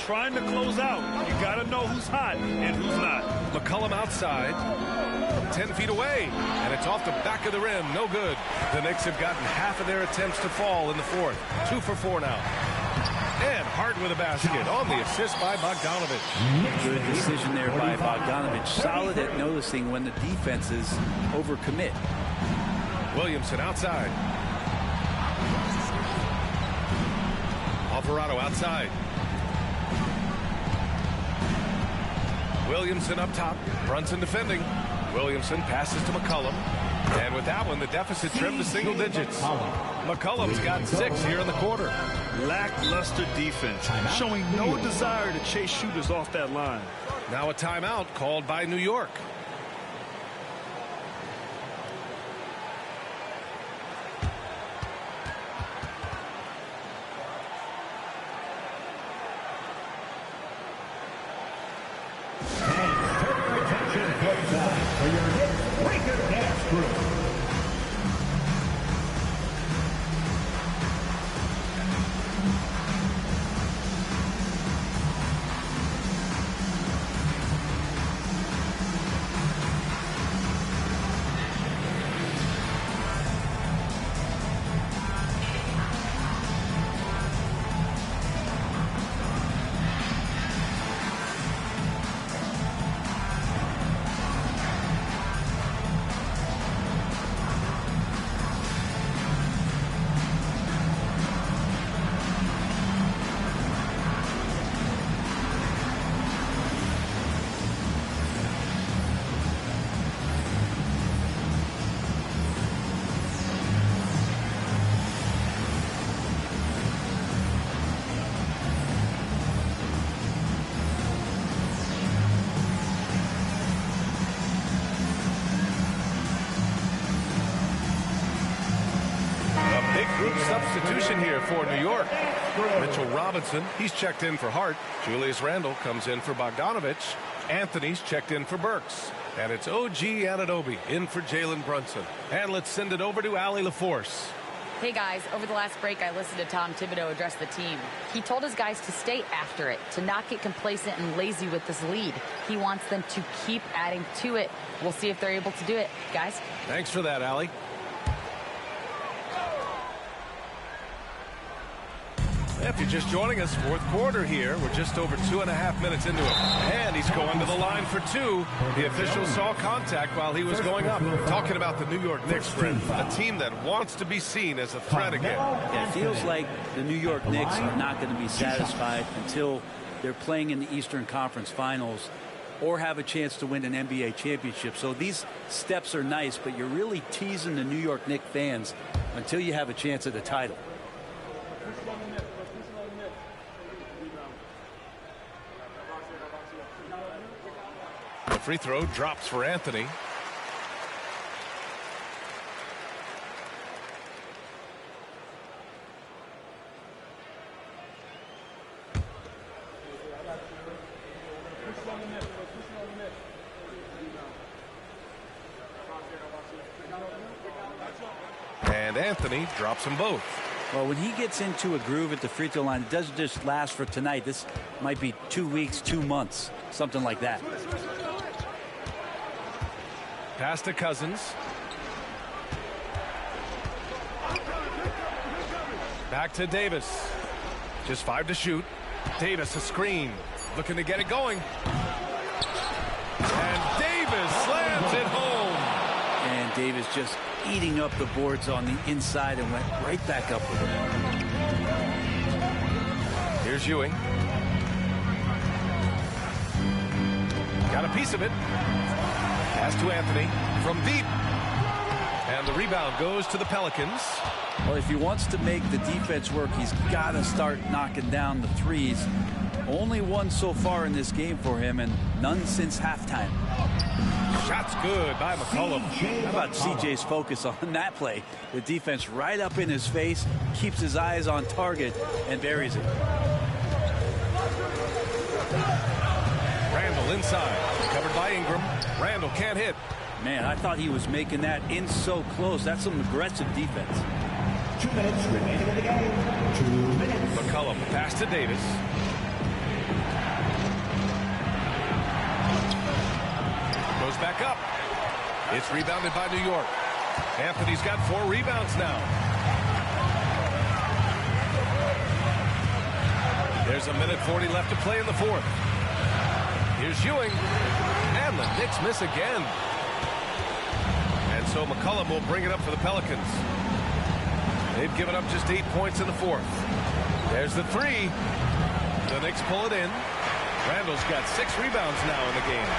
Trying to close out. You got to know who's hot and who's not. McCollum outside. 10 feet away. And it's off the back of the rim. No good. The Knicks have gotten half of their attempts to fall in the fourth. 2 for 4 now. And Hart with a basket on the assist by Bogdanovich. Good decision there by Bogdanovich. Solid at noticing when the defenses overcommit. Williamson outside. Alvarado outside. Williamson up top. Brunson defending. Williamson passes to McCollum. And with that one, the deficit trimmed to single digits. McCollum's got 6 here in the quarter. Lackluster defense, showing no desire to chase shooters off that line. Now a timeout called by New York. Substitution here for New York. Mitchell Robinson, he's checked in for Hart. Julius Randle comes in for Bogdanovich. Anthony's checked in for Burks. And it's OG Anunoby in for Jalen Brunson. And let's send it over to Allie LaForce. Hey guys, over the last break I listened to Tom Thibodeau address the team. He told his guys to stay after it, to not get complacent and lazy with this lead. He wants them to keep adding to it. We'll see if they're able to do it. Guys? Thanks for that, Allie. If you're just joining us, fourth quarter here. We're just over 2.5 minutes into it. And he's going to the line for 2. The official saw contact while he was going up. Talking about the New York Knicks, Fred, a team that wants to be seen as a threat again. Yeah, it feels like the New York Knicks are not going to be satisfied until they're playing in the Eastern Conference Finals or have a chance to win an NBA championship. So these steps are nice, but you're really teasing the New York Knicks fans until you have a chance at the title. The free throw drops for Anthony. And Anthony drops them both. Well, when he gets into a groove at the free throw line, it doesn't just last for tonight. This might be 2 weeks, 2 months, something like that. Pass to Cousins. Back to Davis. Just 5 to shoot. Davis a screen. Looking to get it going. And Davis slams it home. And Davis just eating up the boards on the inside and went right back up with it. Here's Ewing. Got a piece of it. Pass to Anthony from deep. And the rebound goes to the Pelicans. Well, if he wants to make the defense work, he's got to start knocking down the threes, Only one so far in this game for him, and none since halftime. Shot's good by McCollum. How about CJ's focus on that play? The defense right up in his face, keeps his eyes on target, and buries it. Randall inside, covered by Ingram. Randall can't hit. Man, I thought he was making that in so close. That's some aggressive defense. 2 minutes remaining in the game. 2 minutes. McCollum pass to Davis. Goes back up. It's rebounded by New York. Anthony's got 4 rebounds now. There's a minute 40 left to play in the fourth. Here's Ewing. And the Knicks miss again. And so McCollum will bring it up for the Pelicans. They've given up just 8 points in the fourth. There's the 3. The Knicks pull it in. Randall's got 6 rebounds now in the game.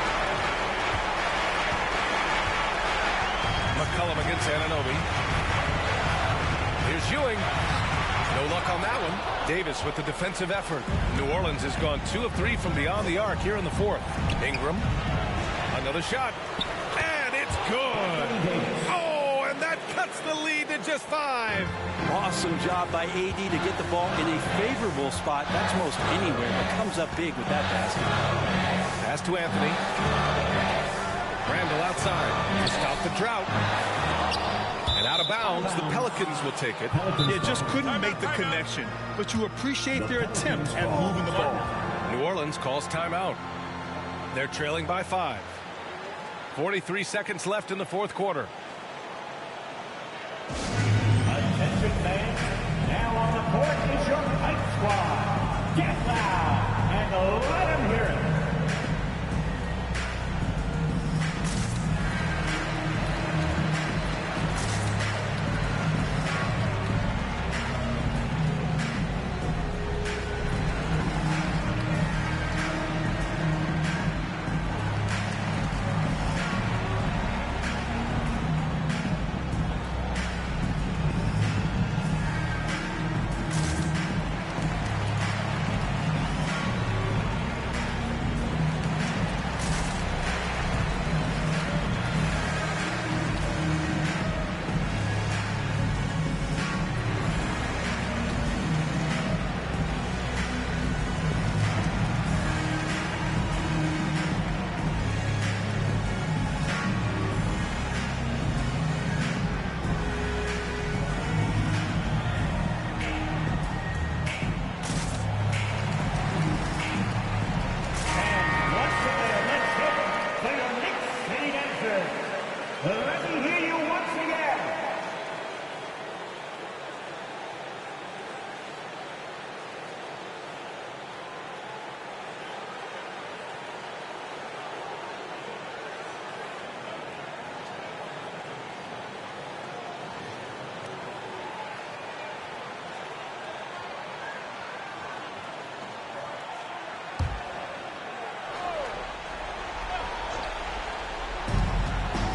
McCollum against Anunoby. Here's Ewing. No luck on that one. Davis with the defensive effort. New Orleans has gone 2 of 3 from beyond the arc here in the fourth. Ingram. Another shot. And it's good. Oh, and that cuts the lead to just 5. Awesome job by AD to get the ball in a favorable spot. That's most anywhere, but comes up big with that basket. Pass to Anthony. Randall outside to stop the drought. And out of bounds, the Pelicans will take it. Yeah, just couldn't make the connection, but you appreciate their attempt at moving the ball. New Orleans calls timeout. They're trailing by 5. 43 seconds left in the fourth quarter. Attention fans, now on the court is your hype squad. Get loud and let them hear it. Let me hear you once again.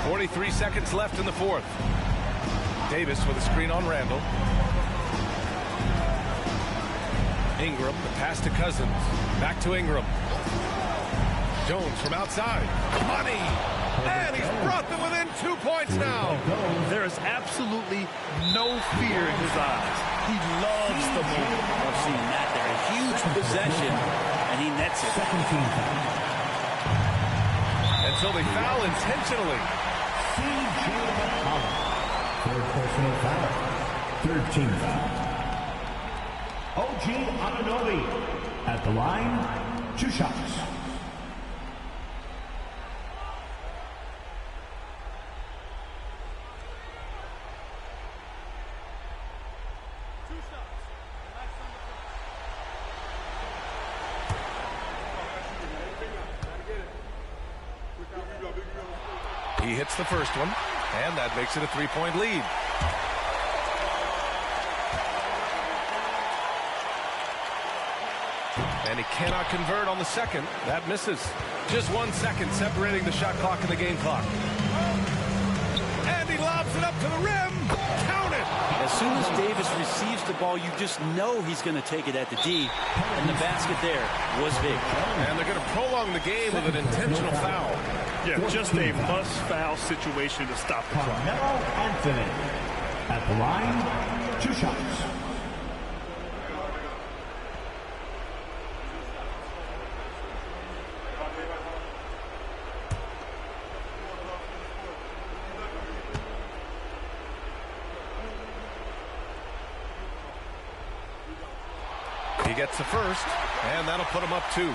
.43 seconds left in the fourth. Davis with a screen on Randall. Ingram, the pass to Cousins. Back to Ingram. Jones from outside. Money! And he's brought them within 2 points now. There is absolutely no fear in his eyes. He loves the moment. I've seen that there. A huge possession, and he nets it. And so they foul intentionally. C.J. McCollum. Third personal foul. Third team foul. OG Anunoby at the line. 2 shots. He hits the first one, and that makes it a 3-point lead. And he cannot convert on the second. That misses. Just 1 second separating the shot clock and the game clock. And he lobs it up to the rim. Count it. As soon soon as Davis receives the ball, you just know he's going to take it at the D, and the basket there was big. And they're going to prolong the game with an intentional foul. Yeah, just a must-foul situation to stop the clock. Carmelo Anthony at the line, 2 shots. He gets the first, and that'll put him up 2.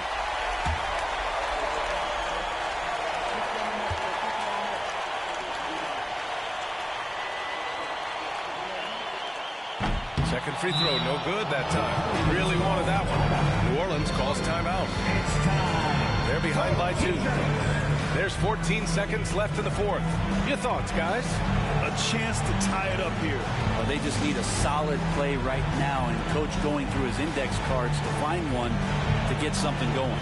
Second free throw, no good that time. He really wanted that one. New Orleans calls timeout. They're behind by 2. There's 14 seconds left in the fourth. Your thoughts, guys? A chance to tie it up here. Well, they just need a solid play right now, and Coach going through his index cards to find one to get something going.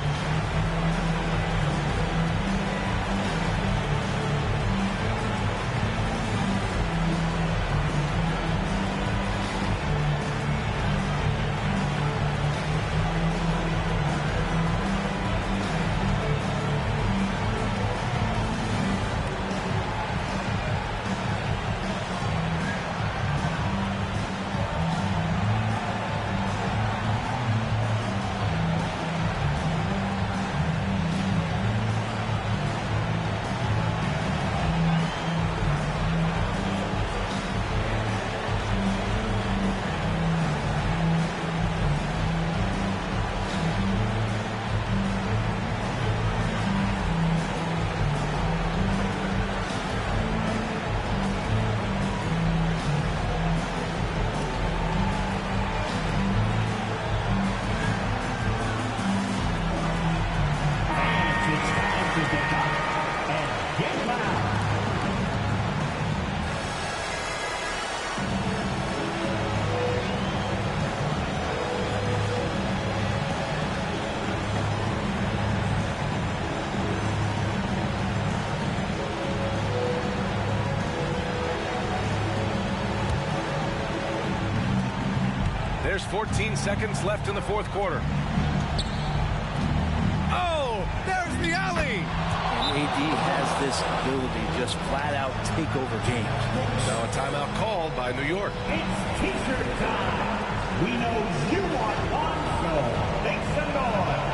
There's 14 seconds left in the fourth quarter. Oh, there's the alley. And AD has this ability to just flat out take over games. Now a timeout called by New York. It's T-shirt time. We know you want one, so make some noise.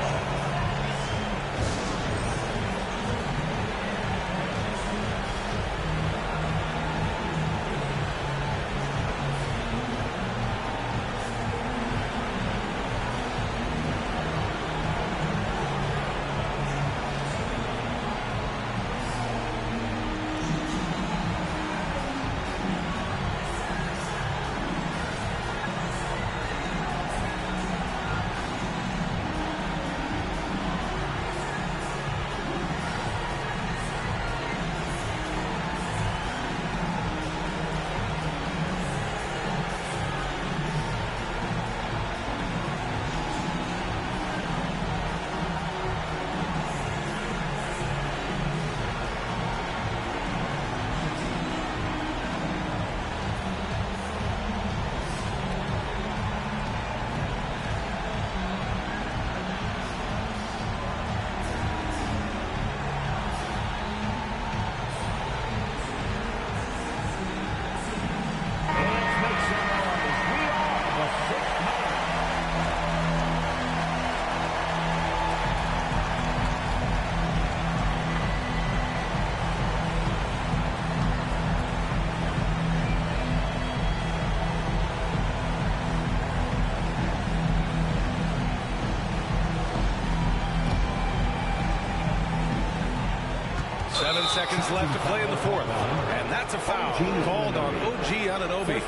Seconds left to play in the fourth. And that's a foul called on OG Anunoby.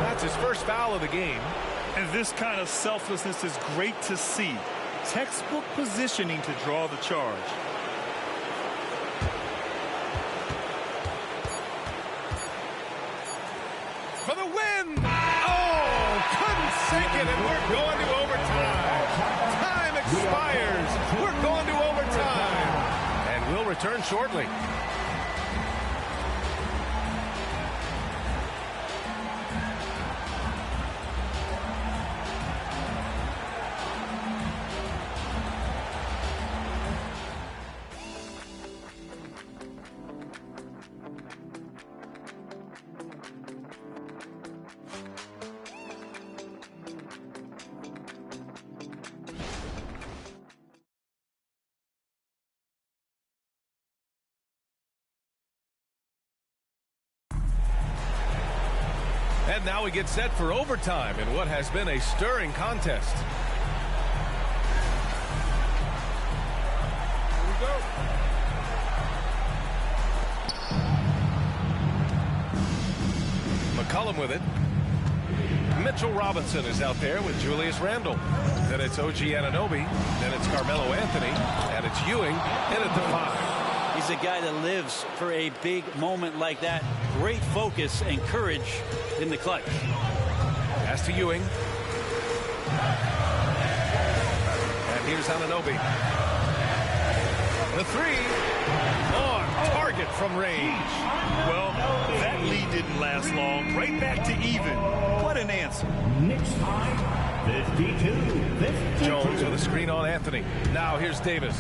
That's his first foul of the game. And this kind of selflessness is great to see. Textbook positioning to draw the charge. For the win! Oh, couldn't sink it, and we're going to overtime. Time expires. We're going to overtime. And we'll return shortly. And now we get set for overtime in what has been a stirring contest. Here we go. McCollum with it. Mitchell Robinson is out there with Julius Randle. Then it's OG Anunoby. Then it's Carmelo Anthony. And it's Ewing in at the 5. He's a guy that lives for a big moment like that. Great focus and courage in the clutch. Pass to Ewing. And here's Anunoby. The 3. On target from range. Well, that lead didn't last long. Right back to even. What an answer. Next time, 52. Jones with a screen on Anthony. Now here's Davis.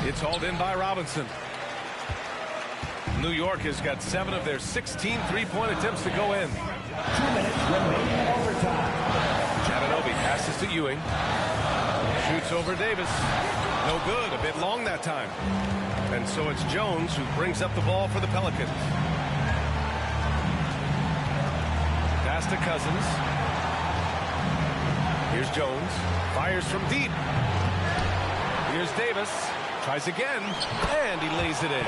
It's hauled in by Robinson. New York has got 7 of their 16 three-point attempts to go in. 2 minutes remaining in overtime. Anunoby passes to Ewing. Shoots over Davis. No good. A bit long that time. And so it's Jones who brings up the ball for the Pelicans. Pass to Cousins. Here's Jones. Fires from deep. Here's Davis. Tries again. And he lays it in.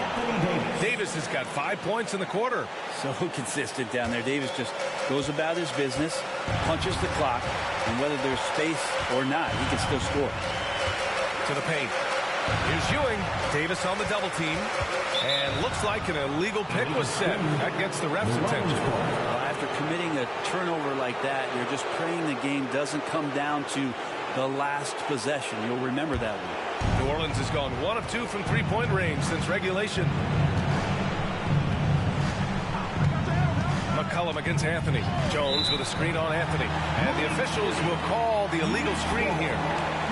Davis has got 5 points in the quarter. So consistent down there. Davis just goes about his business, punches the clock, and whether there's space or not, he can still score. To the paint. Here's Ewing. Davis on the double team. And looks like an illegal pick was set. That gets the ref's attention. Well, after committing a turnover like that, you're just praying the game doesn't come down to the last possession. You'll remember that one. New Orleans has gone 1 of 2 from three-point range since regulation. McCollum against Anthony. Jones with a screen on Anthony. And the officials will call the illegal screen here.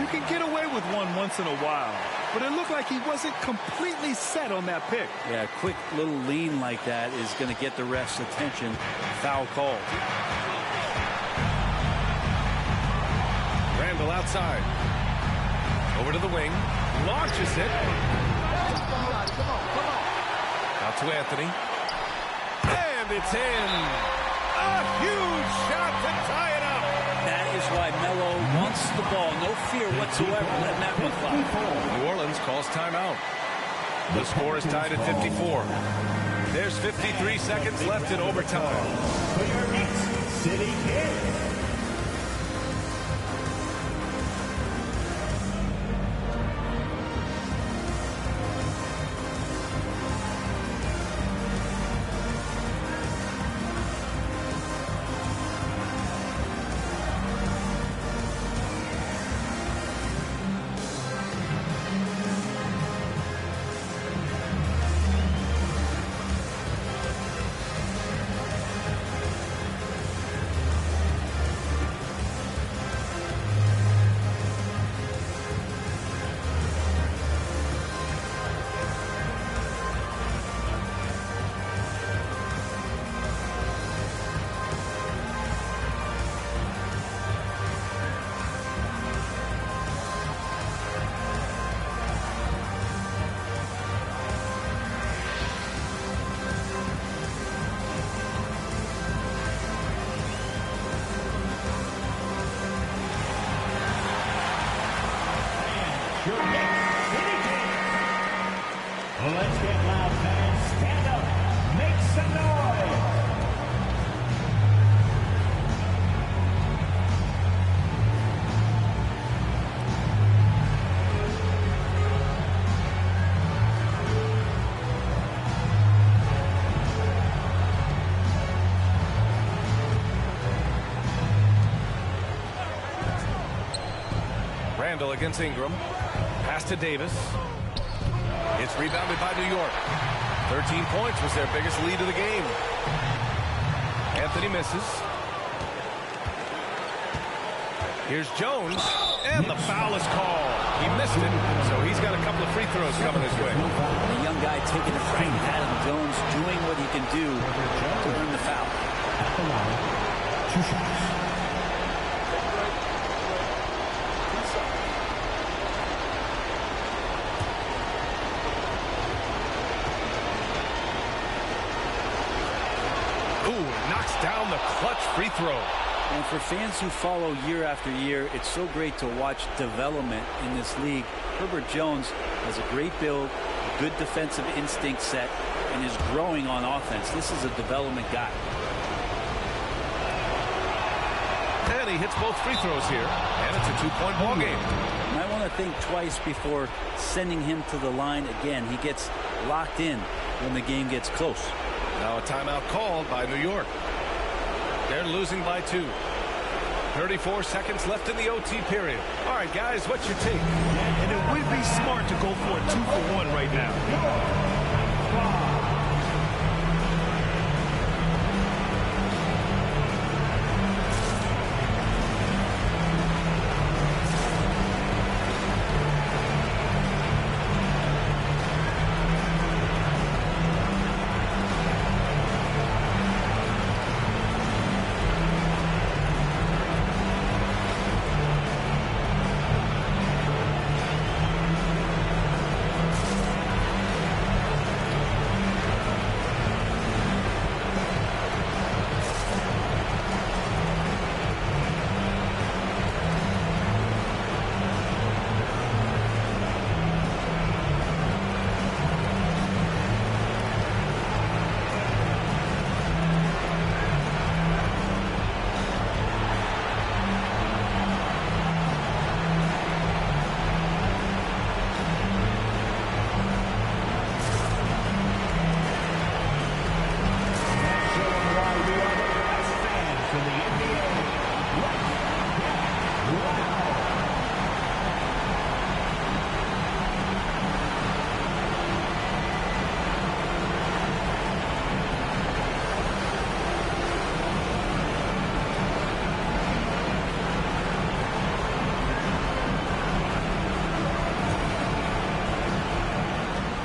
You can get away with one once in a while, but it looked like he wasn't completely set on that pick. Yeah, a quick little lean like that is going to get the ref's attention. Foul called. Randle outside. Over to the wing. Launches it. Out to Anthony. And it's in. A huge shot to tie it up. That is why Melo wants the ball. No fear whatsoever. Let that one fly. New Orleans calls timeout. The score is tied at 54. There's 53 seconds left in overtime. For your next City Kid. Let's get loud, fans. Stand up. Make some noise. Randle against Ingram. Pass to Davis. It's rebounded by New York. 13 points was their biggest lead of the game. Anthony misses. Here's Jones, and the foul is called. He missed it, so he's got a couple of free throws coming his way. The young guy taking it right at him. Jones doing what he can do to earn the foul. At the line, 2 shots. knocks down the clutch free throw. And for fans who follow year after year, it's so great to watch development in this league. Herbert Jones has a great build, a good defensive instinct set, and is growing on offense. This is a development guy. And he hits both free throws here, and it's a two-point ball game. You might want to think twice before sending him to the line again. He gets locked in when the game gets close. Now a timeout called by New York. They're losing by 2. 34 seconds left in the OT period. All right, guys, what's your take? And it would be smart to go for a 2-for-1 right now.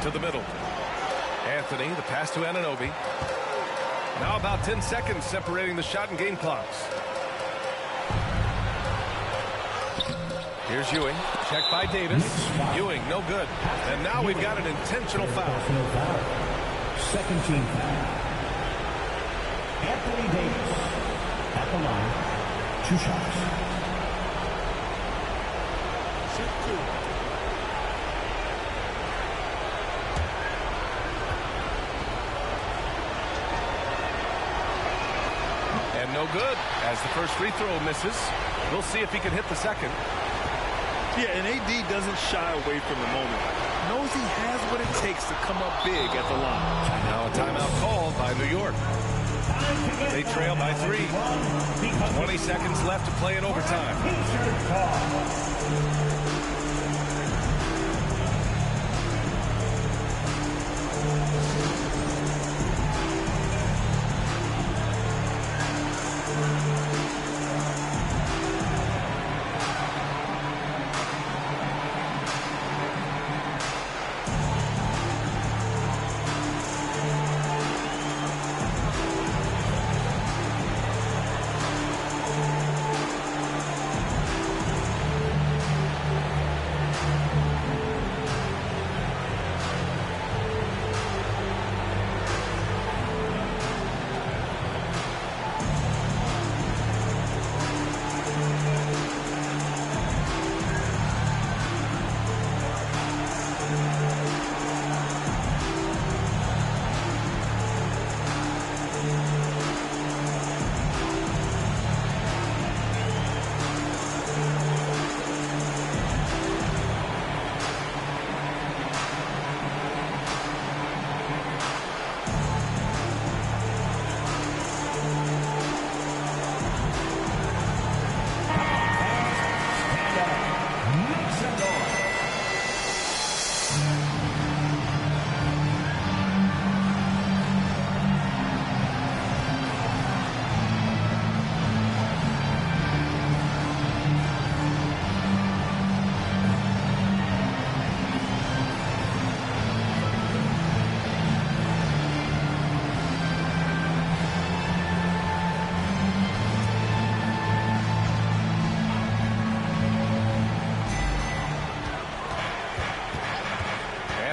To the middle. Anthony, the pass to Anunoby. Now about 10 seconds separating the shot and game clocks. Here's Ewing. Check by Davis. Ewing, no good. And now we've got an intentional foul. Second team foul. Anthony Davis at the line. 2 shots. Shoot 2. And no good as the first free throw misses. We'll see if he can hit the second. Yeah, and AD doesn't shy away from the moment. Knows he has what it takes to come up big at the line. Now a timeout called by New York. They trail by 3. 20 seconds left to play in overtime.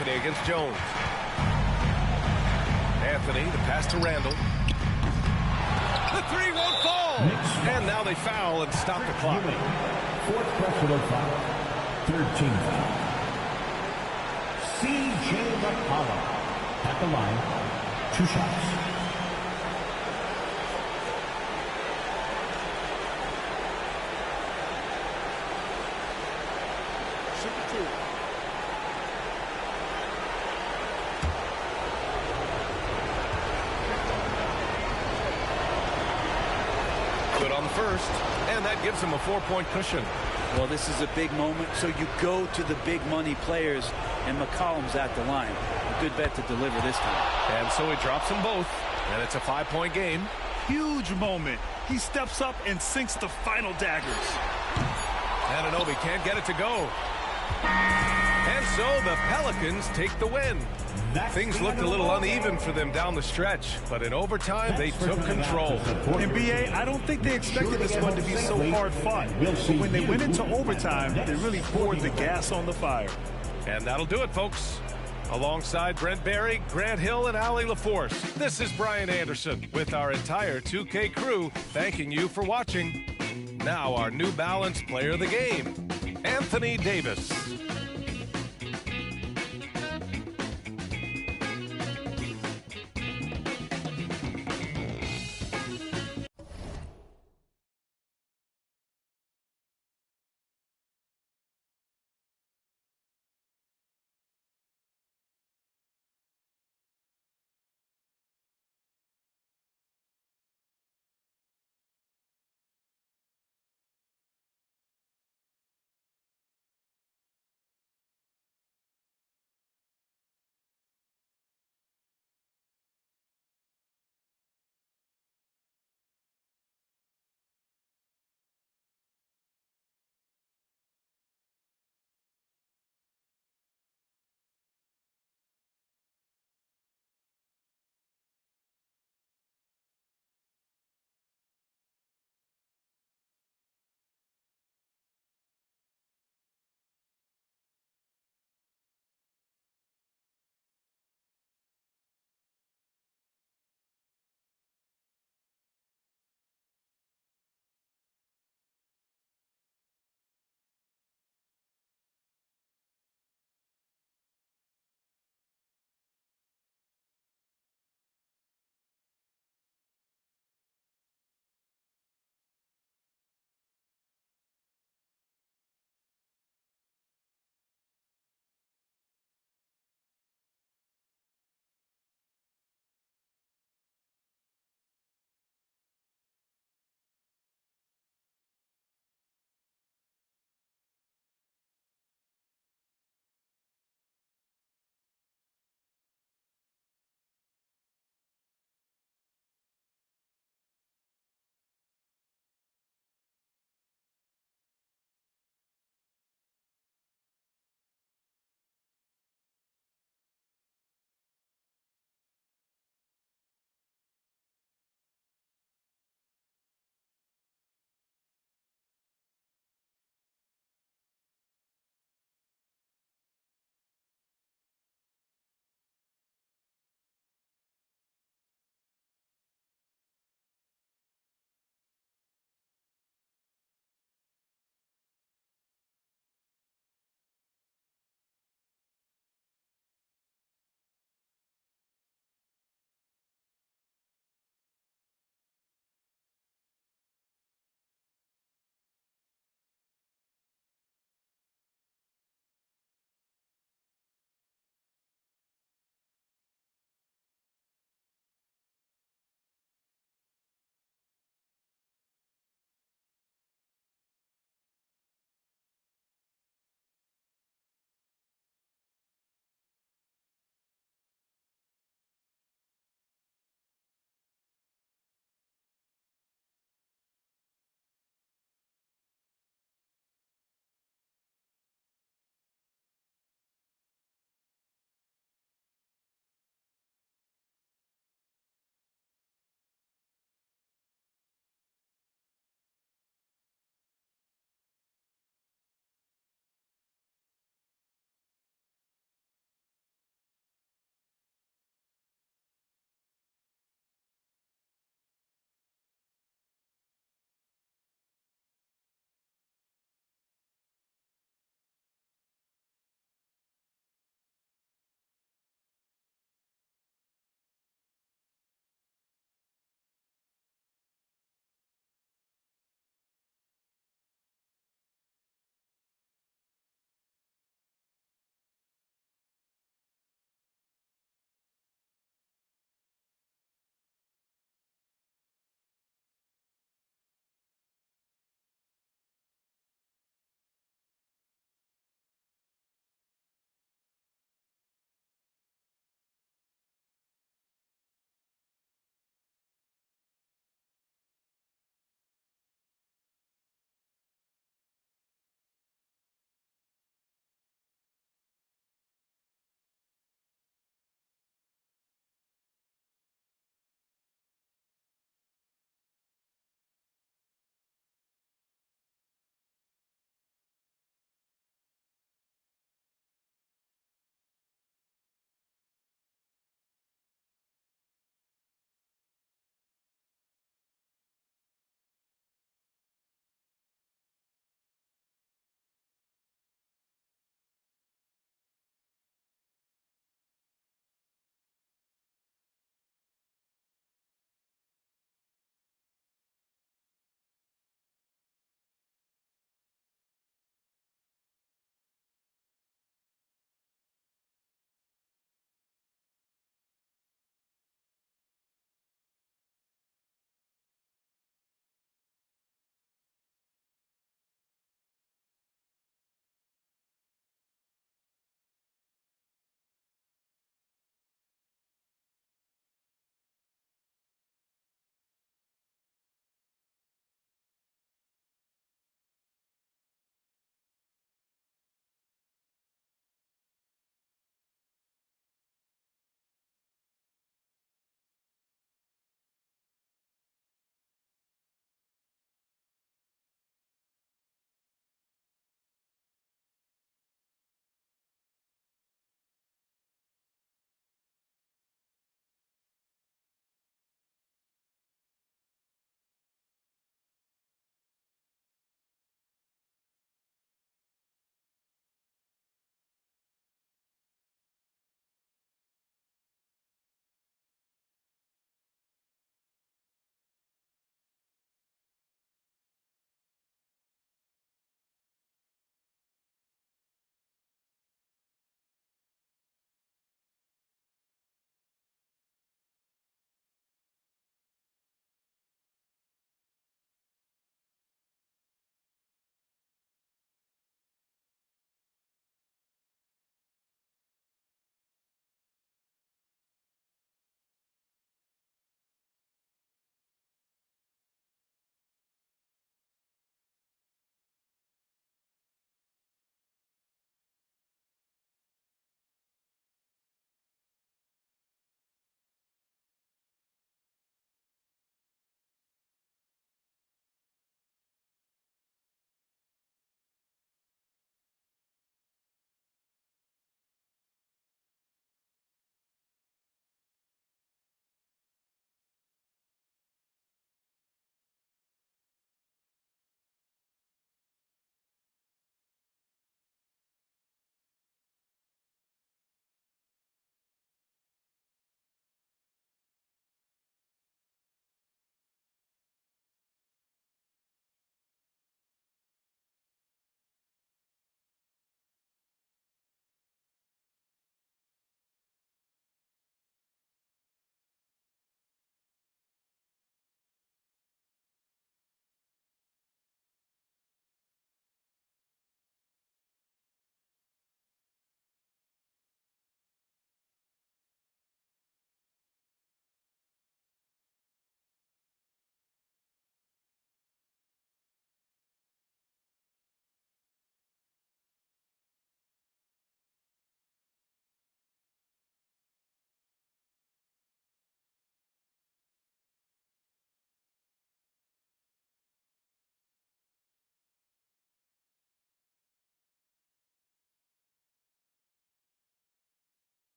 Against Jones. Anthony, the pass to Randall. The three won't fall. And now they foul and stop the clock. Fourth personal foul. Third team foul. C.J. McCollum at the line. 2 shots. Good on the first, and that gives him a 4-point cushion. Well, this is a big moment, so you go to the big money players, and McCollum's at the line. A good bet to deliver this time. And so he drops them both, and it's a 5-point game. Huge moment. He steps up and sinks the final daggers. Anunoby can't get it to go. And so the Pelicans take the win. Things looked a little uneven for them down the stretch, but in overtime, they took control. In BA, I don't think they expected this one to be so hard-fought. But when they went into overtime, they really poured the gas on the fire. And that'll do it, folks. Alongside Brent Barry, Grant Hill, and Allie LaForce, this is Brian Anderson with our entire 2K crew thanking you for watching. Now our New Balance player of the game, Anthony Davis.